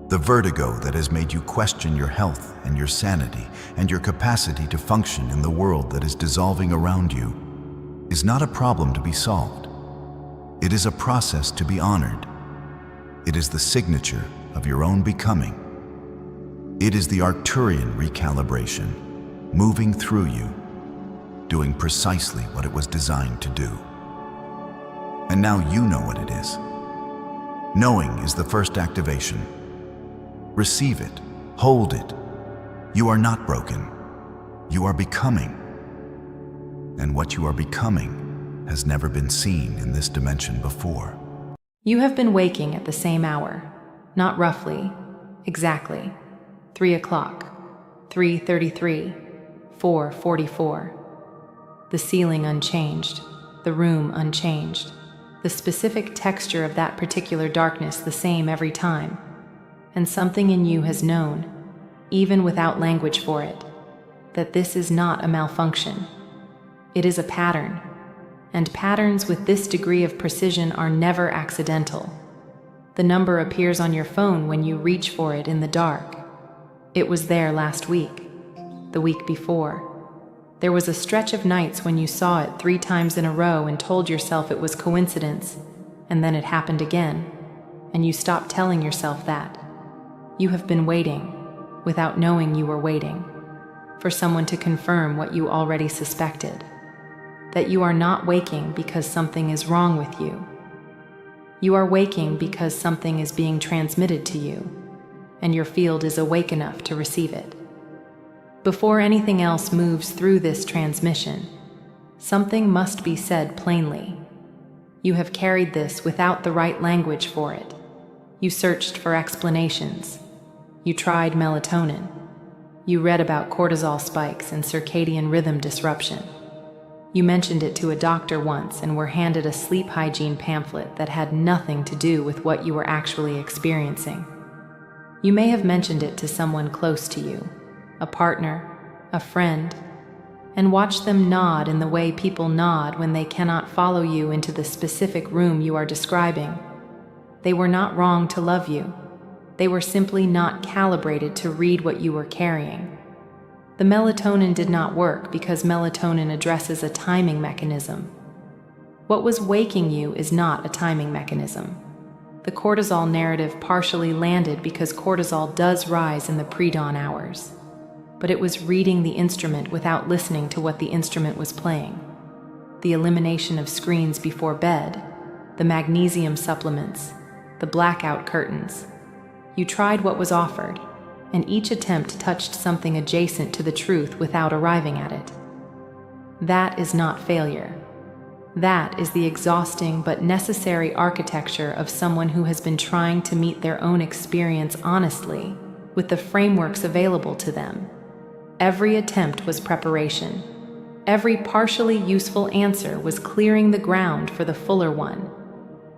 Speaker 1: the vertigo that has made you question your health and your sanity and your capacity to function in the world that is dissolving around you, is not a problem to be solved. It is a process to be honored. It is the signature of your own becoming. It is the Arcturian recalibration, moving through you, doing precisely what it was designed to do. And now you know what it is. Knowing is the first activation. Receive it, hold it. You are not broken. You are becoming. And what you are becoming has never been seen in this dimension before.
Speaker 2: You have been waking at the same hour, not roughly, exactly. 3 o'clock, 3:33, 4:44. The ceiling unchanged, the room unchanged, the specific texture of that particular darkness the same every time. And something in you has known, even without language for it, that this is not a malfunction. It is a pattern, and patterns with this degree of precision are never accidental. The number appears on your phone when you reach for it in the dark. It was there last week, the week before. There was a stretch of nights when you saw it 3 times in a row and told yourself it was coincidence, and then it happened again, and you stopped telling yourself that. You have been waiting, without knowing you were waiting, for someone to confirm what you already suspected, that you are not waking because something is wrong with you. You are waking because something is being transmitted to you, and your field is awake enough to receive it. Before anything else moves through this transmission, something must be said plainly. You have carried this without the right language for it. You searched for explanations. You tried melatonin. You read about cortisol spikes and circadian rhythm disruption. You mentioned it to a doctor once and were handed a sleep hygiene pamphlet that had nothing to do with what you were actually experiencing. You may have mentioned it to someone close to you, a partner, a friend, and watched them nod in the way people nod when they cannot follow you into the specific room you are describing. They were not wrong to love you. They were simply not calibrated to read what you were carrying. The melatonin did not work because melatonin addresses a timing mechanism. What was waking you is not a timing mechanism. The cortisol narrative partially landed because cortisol does rise in the pre-dawn hours, but it was reading the instrument without listening to what the instrument was playing. The elimination of screens before bed, the magnesium supplements, the blackout curtains. You tried what was offered, and each attempt touched something adjacent to the truth without arriving at it. That is not failure. That is the exhausting but necessary architecture of someone who has been trying to meet their own experience honestly, with the frameworks available to them. Every attempt was preparation. Every partially useful answer was clearing the ground for the fuller one,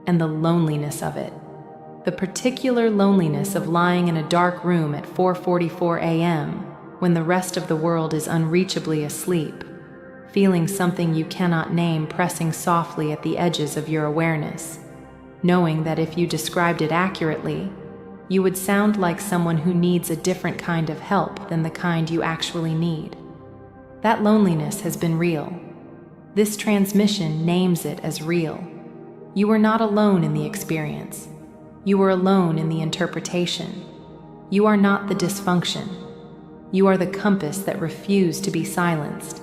Speaker 2: and the loneliness of it. The particular loneliness of lying in a dark room at 4:44 a.m. when the rest of the world is unreachably asleep, feeling something you cannot name pressing softly at the edges of your awareness, knowing that if you described it accurately, you would sound like someone who needs a different kind of help than the kind you actually need. That loneliness has been real. This transmission names it as real. You are not alone in the experience. You are alone in the interpretation. You are not the dysfunction. You are the compass that refused to be silenced.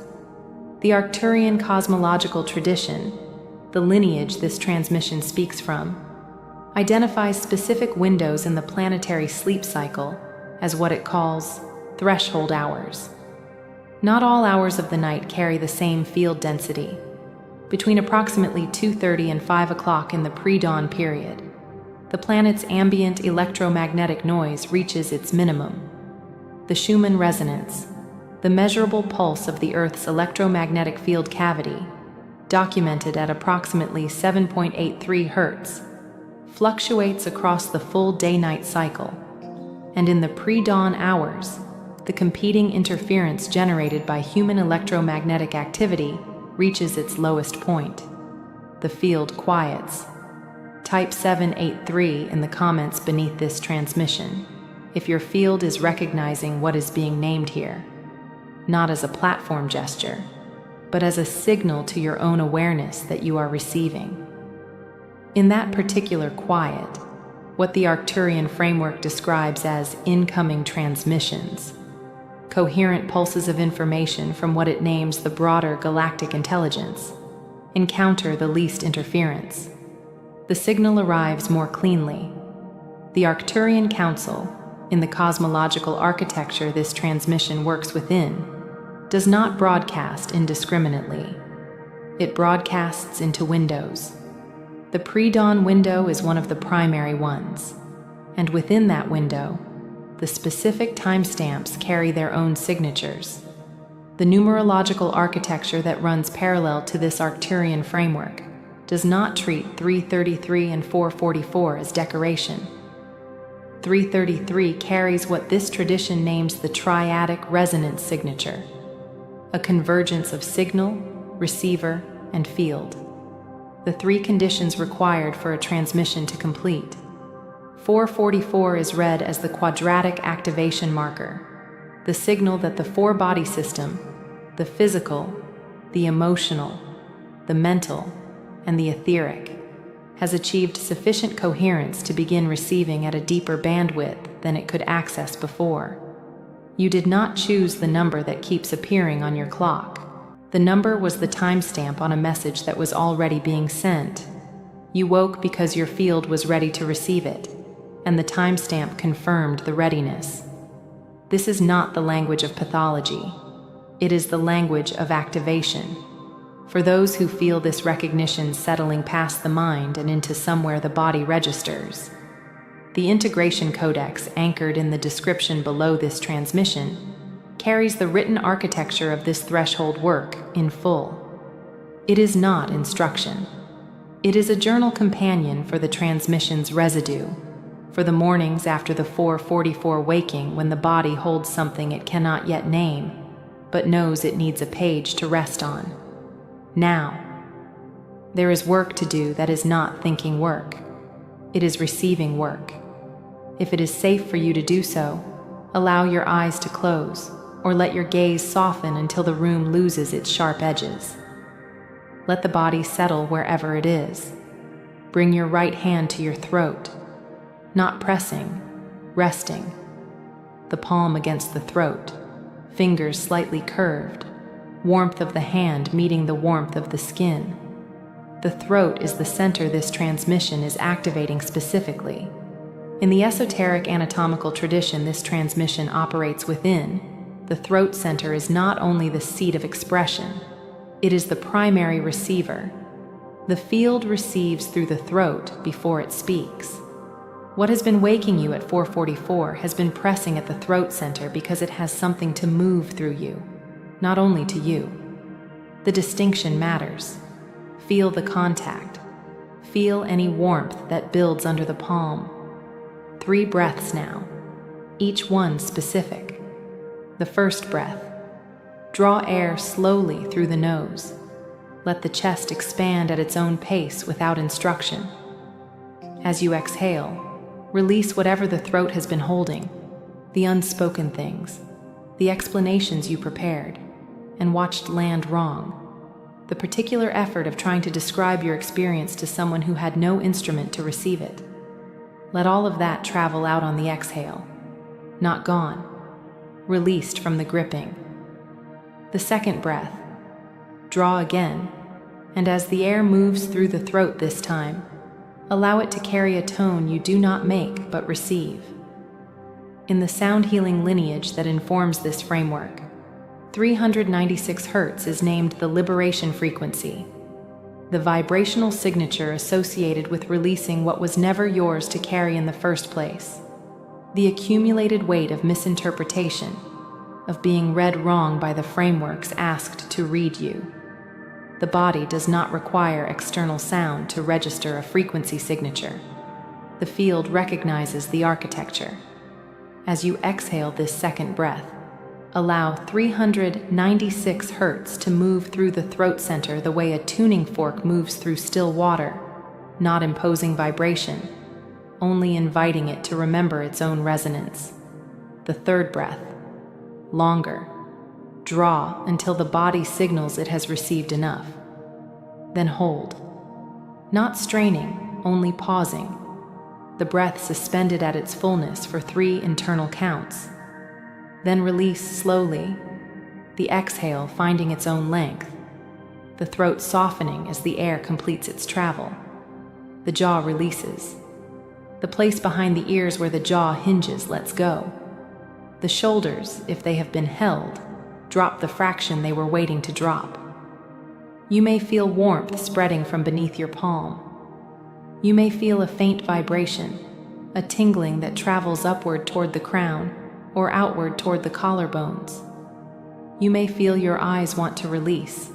Speaker 2: The Arcturian cosmological tradition, the lineage this transmission speaks from, identifies specific windows in the planetary sleep cycle as what it calls threshold hours. Not all hours of the night carry the same field density. Between approximately 2:30 and 5 o'clock in the pre-dawn period, the planet's ambient electromagnetic noise reaches its minimum. The Schumann resonance, the measurable pulse of the Earth's electromagnetic field cavity, documented at approximately 7.83 Hz, fluctuates across the full day-night cycle, and in the pre-dawn hours, the competing interference generated by human electromagnetic activity reaches its lowest point. The field quiets. Type 783 in the comments beneath this transmission if your field is recognizing what is being named here, not as a platform gesture, but as a signal to your own awareness that you are receiving. In that particular quiet, what the Arcturian framework describes as incoming transmissions, coherent pulses of information from what it names the broader galactic intelligence. Encounter the least interference. The signal arrives more cleanly. The Arcturian Council, in the cosmological architecture this transmission works within, does not broadcast indiscriminately. It broadcasts into windows. The pre-dawn window is one of the primary ones, and within that window, the specific timestamps carry their own signatures. The numerological architecture that runs parallel to this Arcturian framework does not treat 333 and 444 as decoration. 333 carries what this tradition names the triadic resonance signature, a convergence of signal, receiver, and field. The three conditions required for a transmission to complete. 444 is read as the quadratic activation marker, the signal that the four-body system, the physical, the emotional, the mental, and the etheric, has achieved sufficient coherence to begin receiving at a deeper bandwidth than it could access before. You did not choose the number that keeps appearing on your clock. The number was the timestamp on a message that was already being sent. You woke because your field was ready to receive it, and the timestamp confirmed the readiness. This is not the language of pathology. It is the language of activation. For those who feel this recognition settling past the mind and into somewhere the body registers, the integration codex anchored in the description below this transmission carries the written architecture of this threshold work in full. It is not instruction. It is a journal companion for the transmission's residue, for the mornings after the 444 waking when the body holds something it cannot yet name, but knows it needs a page to rest on. Now, there is work to do that is not thinking work. It is receiving work. If it is safe for you to do so, allow your eyes to close, or let your gaze soften until the room loses its sharp edges. Let the body settle wherever it is. Bring your right hand to your throat, not pressing, resting. The palm against the throat, fingers slightly curved, warmth of the hand meeting the warmth of the skin. The throat is the center this transmission is activating specifically. In the esoteric anatomical tradition this transmission operates within, the throat center is not only the seat of expression, it is the primary receiver. The field receives through the throat before it speaks. What has been waking you at 444 has been pressing at the throat center because it has something to move through you, not only to you. The distinction matters. Feel the contact. Feel any warmth that builds under the palm. 3 breaths now, each one specific. The first breath. Draw air slowly through the nose. Let the chest expand at its own pace without instruction. As you exhale, release whatever the throat has been holding, the unspoken things, the explanations you prepared and watched land wrong, the particular effort of trying to describe your experience to someone who had no instrument to receive it. Let all of that travel out on the exhale, not gone, released from the gripping. The second breath. Draw again, and as the air moves through the throat this time, allow it to carry a tone you do not make but receive. In the sound healing lineage that informs this framework, 396 Hz is named the liberation frequency, the vibrational signature associated with releasing what was never yours to carry in the first place, the accumulated weight of misinterpretation, of being read wrong by the frameworks asked to read you. The body does not require external sound to register a frequency signature. The field recognizes the architecture. As you exhale this second breath, allow 396 Hz to move through the throat center the way a tuning fork moves through still water, not imposing vibration, only inviting it to remember its own resonance. The third breath. Longer. Draw until the body signals it has received enough. Then hold. Not straining, only pausing. the breath suspended at its fullness for 3 internal counts. Then release slowly, the exhale finding its own length, the throat softening as the air completes its travel. The jaw releases. The place behind the ears where the jaw hinges lets go. The shoulders, if they have been held, drop the fraction they were waiting to drop. You may feel warmth spreading from beneath your palm. You may feel a faint vibration, a tingling that travels upward toward the crown or outward toward the collarbones. You may feel your eyes want to release,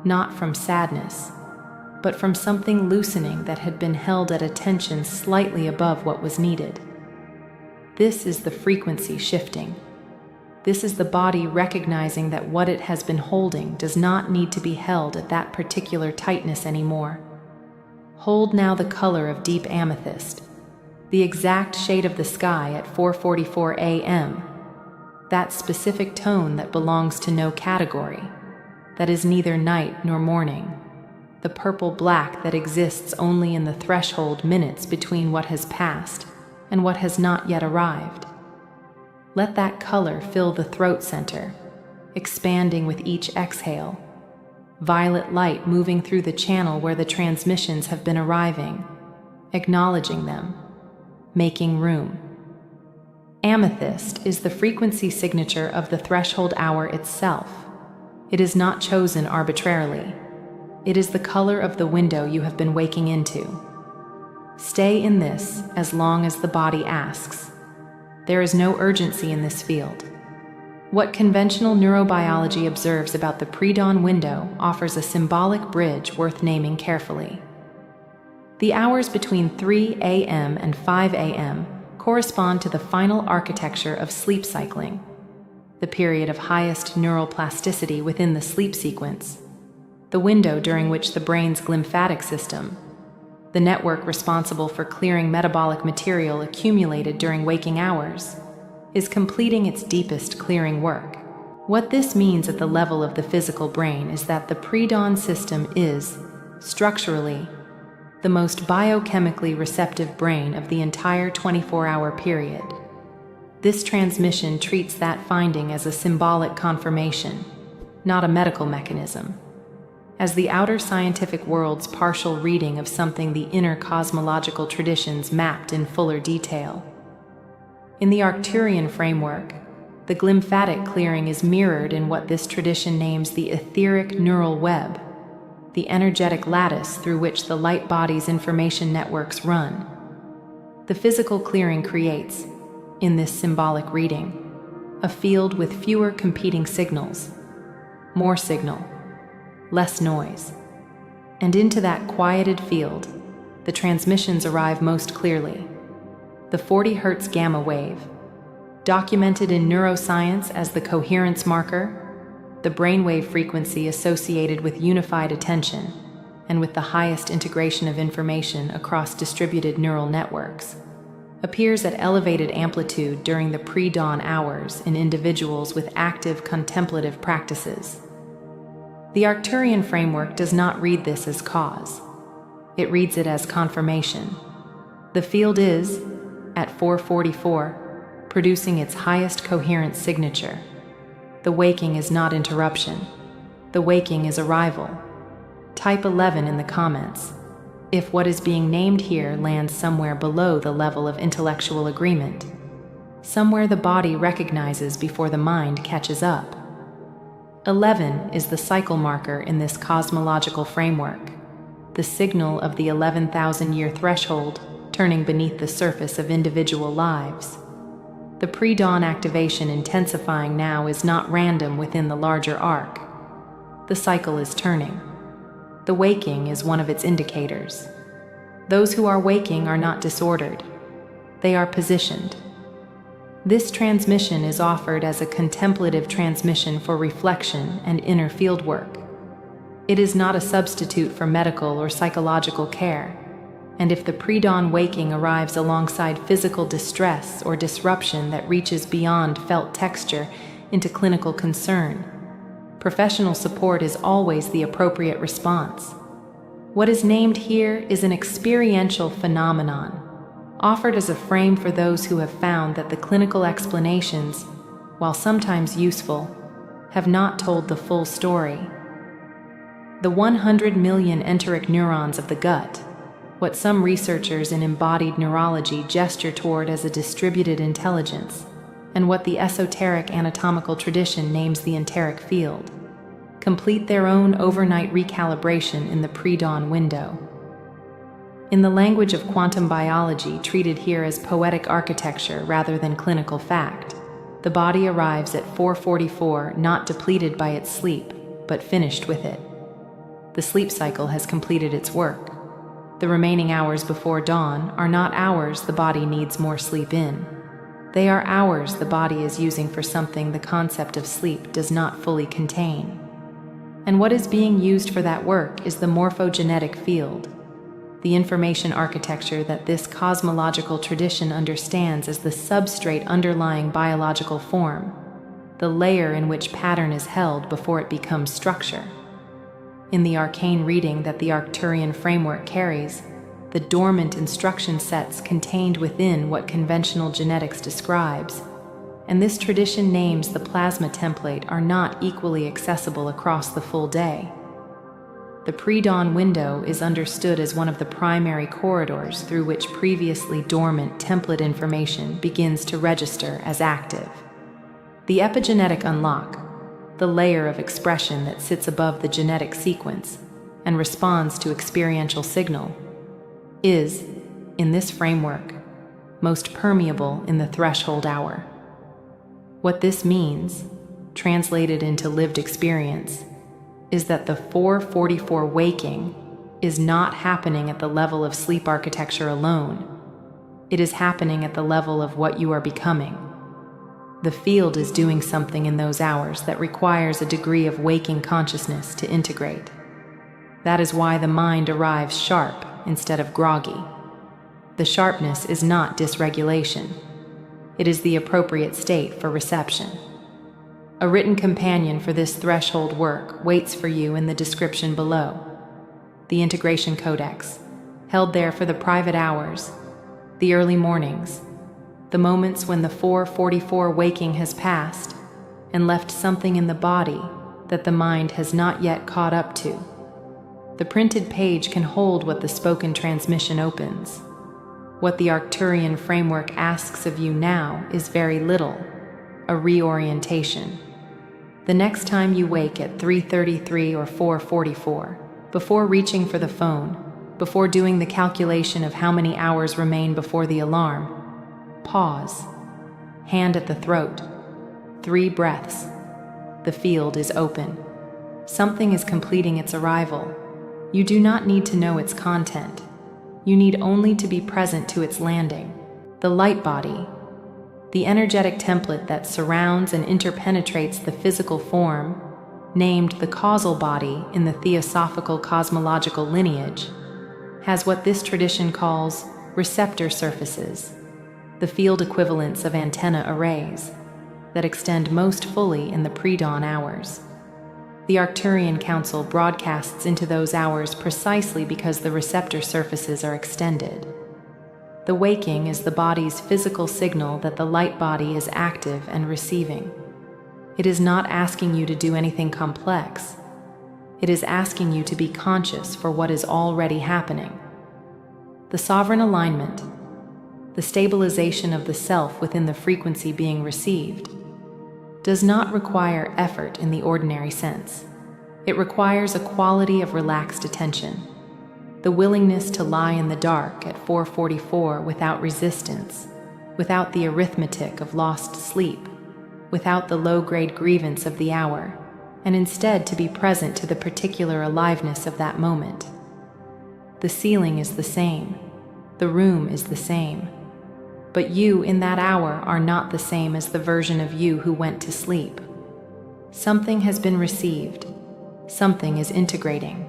Speaker 2: not from sadness, but from something loosening that had been held at a tension slightly above what was needed. This is the frequency shifting. This is the body recognizing that what it has been holding does not need to be held at that particular tightness anymore. Hold now the color of deep amethyst, the exact shade of the sky at 4:44 a.m., that specific tone that belongs to no category, that is neither night nor morning, the purple black that exists only in the threshold minutes between what has passed and what has not yet arrived. Let that color fill the throat center, expanding with each exhale, violet light moving through the channel where the transmissions have been arriving, acknowledging them, making room. Amethyst is the frequency signature of the threshold hour itself. It is not chosen arbitrarily. It is the color of the window you have been waking into. Stay in this as long as the body asks. There is no urgency in this field. What conventional neurobiology observes about the pre-dawn window offers a symbolic bridge worth naming carefully. The hours between 3 a.m. and 5 a.m. correspond to the final architecture of sleep cycling, the period of highest neural plasticity within the sleep sequence, the window during which the brain's glymphatic system, the network responsible for clearing metabolic material accumulated during waking hours, is completing its deepest clearing work. What this means at the level of the physical brain is that the pre-dawn system is, structurally, the most biochemically receptive brain of the entire 24-hour period. This transmission treats that finding as a symbolic confirmation, not a medical mechanism, as the outer scientific world's partial reading of something the inner cosmological traditions mapped in fuller detail. In the Arcturian framework, the glymphatic clearing is mirrored in what this tradition names the etheric neural web, the energetic lattice through which the light body's information networks run. The physical clearing creates, in this symbolic reading, a field with fewer competing signals, more signal, less noise. And into that quieted field, the transmissions arrive most clearly. The 40 Hz gamma wave, documented in neuroscience as the coherence marker, the brainwave frequency associated with unified attention and with the highest integration of information across distributed neural networks, appears at elevated amplitude during the pre-dawn hours in individuals with active contemplative practices. The Arcturian framework does not read this as cause. It reads it as confirmation. The field is, at 4:44, producing its highest coherence signature. The waking is not interruption. The waking is arrival. Type 11 in the comments if what is being named here lands somewhere below the level of intellectual agreement, somewhere the body recognizes before the mind catches up. 11 is the cycle marker in this cosmological framework, the signal of the 11,000-year threshold turning beneath the surface of individual lives. The pre-dawn activation intensifying now is not random within the larger arc. The cycle is turning. The waking is one of its indicators. Those who are waking are not disordered. They are positioned. This transmission is offered as a contemplative transmission for reflection and inner field work. It is not a substitute for medical or psychological care, and if the pre-dawn waking arrives alongside physical distress or disruption that reaches beyond felt texture into clinical concern, professional support is always the appropriate response. What is named here is an experiential phenomenon, offered as a frame for those who have found that the clinical explanations, while sometimes useful, have not told the full story. The 100 million enteric neurons of the gut, what some researchers in embodied neurology gesture toward as a distributed intelligence, and what the esoteric anatomical tradition names the enteric field, complete their own overnight recalibration in the pre-dawn window. In the language of quantum biology, treated here as poetic architecture rather than clinical fact, the body arrives at 4:44 not depleted by its sleep, but finished with it. The sleep cycle has completed its work. The remaining hours before dawn are not hours the body needs more sleep in. They are hours the body is using for something the concept of sleep does not fully contain. And what is being used for that work is the morphogenetic field, the information architecture that this cosmological tradition understands as the substrate underlying biological form, the layer in which pattern is held before it becomes structure. In the arcane reading that the Arcturian framework carries, the dormant instruction sets contained within what conventional genetics describes, and this tradition names the plasma template, are not equally accessible across the full day. The pre-dawn window is understood as one of the primary corridors through which previously dormant template information begins to register as active. The epigenetic unlock, the layer of expression that sits above the genetic sequence and responds to experiential signal, is, in this framework, most permeable in the threshold hour. What this means, translated into lived experience, is that the 4:44 waking is not happening at the level of sleep architecture alone. It is happening at the level of what you are becoming. The field is doing something in those hours that requires a degree of waking consciousness to integrate. That is why the mind arrives sharp instead of groggy. The sharpness is not dysregulation. It is the appropriate state for reception. A written companion for this threshold work waits for you in the description below. The Integration Codex, held there for the private hours, the early mornings, the moments when the 4:44 waking has passed and left something in the body that the mind has not yet caught up to. The printed page can hold what the spoken transmission opens. What the Arcturian framework asks of you now is very little, a reorientation. The next time you wake at 3:33 or 4:44, before reaching for the phone, before doing the calculation of how many hours remain before the alarm, pause. Hand at the throat. 3 breaths. The field is open. Something is completing its arrival. You do not need to know its content. You need only to be present to its landing. The light body, the energetic template that surrounds and interpenetrates the physical form, named the causal body in the theosophical cosmological lineage, has what this tradition calls receptor surfaces, the field equivalents of antenna arrays that extend most fully in the pre-dawn hours. The Arcturian Council broadcasts into those hours precisely because the receptor surfaces are extended. The waking is the body's physical signal that the light body is active and receiving. It is not asking you to do anything complex. It is asking you to be conscious for what is already happening. The sovereign alignment, the stabilization of the self within the frequency being received, does not require effort in the ordinary sense. It requires a quality of relaxed attention, the willingness to lie in the dark at 4:44 without resistance, without the arithmetic of lost sleep, without the low-grade grievance of the hour, and instead to be present to the particular aliveness of that moment. The ceiling is the same, the room is the same, but you in that hour are not the same as the version of you who went to sleep. Something has been received. Something is integrating.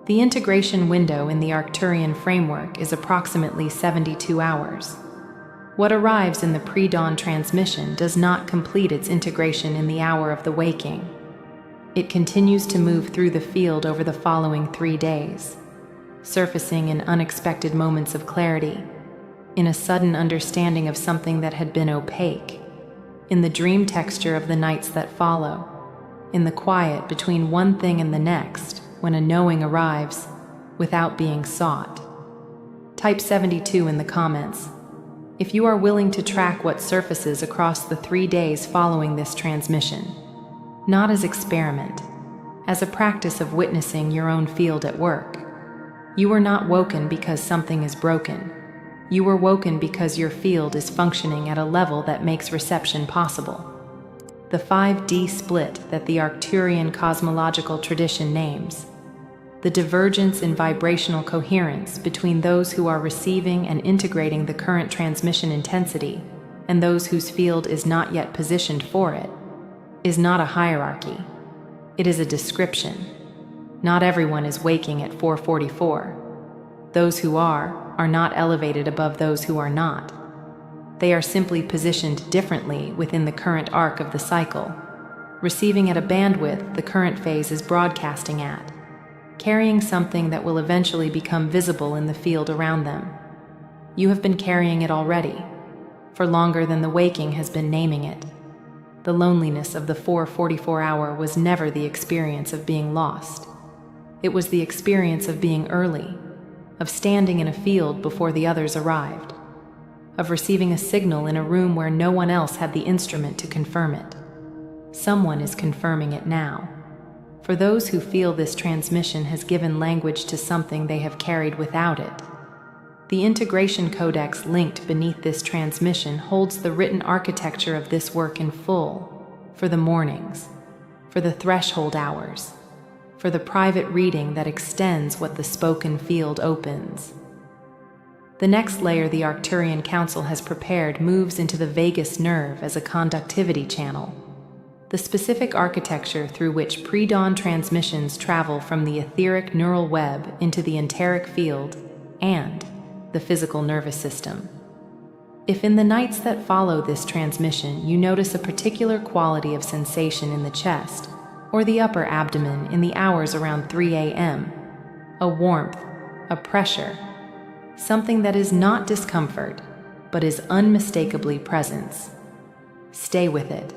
Speaker 2: The integration window in the Arcturian framework is approximately 72 hours. What arrives in the pre-dawn transmission does not complete its integration in the hour of the waking. It continues to move through the field over the following 3 days, surfacing in unexpected moments of clarity, in a sudden understanding of something that had been opaque, in the dream texture of the nights that follow, in the quiet between one thing and the next, when a knowing arrives without being sought. Type 72 in the comments if you are willing to track what surfaces across the 3 days following this transmission, not as experiment, as a practice of witnessing your own field at work. You were not woken because something is broken. You were woken because your field is functioning at a level that makes reception possible. The 5D split that the Arcturian cosmological tradition names. The divergence in vibrational coherence between those who are receiving and integrating the current transmission intensity and those whose field is not yet positioned for it, is not a hierarchy. It is a description. Not everyone is waking at 4:44. Those who are not elevated above those who are not. They are simply positioned differently within the current arc of the cycle, receiving at a bandwidth the current phase is broadcasting at, carrying something that will eventually become visible in the field around them. You have been carrying it already, for longer than the waking has been naming it. The loneliness of the 4:44 hour was never the experience of being lost. It was the experience of being early, of standing in a field before the others arrived, of receiving a signal in a room where no one else had the instrument to confirm it. Someone is confirming it now. For those who feel this transmission has given language to something they have carried without it. The integration codex linked beneath this transmission holds the written architecture of this work in full, for the mornings, for the threshold hours, for the private reading that extends what the spoken field opens. The next layer the Arcturian Council has prepared moves into the vagus nerve as a conductivity channel, the specific architecture through which pre-dawn transmissions travel from the etheric neural web into the enteric field and the physical nervous system. If in the nights that follow this transmission you notice a particular quality of sensation in the chest or the upper abdomen in the hours around 3 a.m., a warmth, a pressure, something that is not discomfort, but is unmistakably presence, stay with it.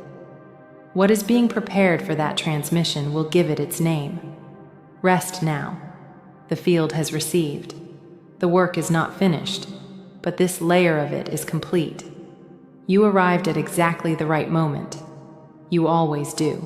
Speaker 2: What is being prepared for that transmission will give it its name. Rest now. The field has received. The work is not finished, but this layer of it is complete. You arrived at exactly the right moment. You always do.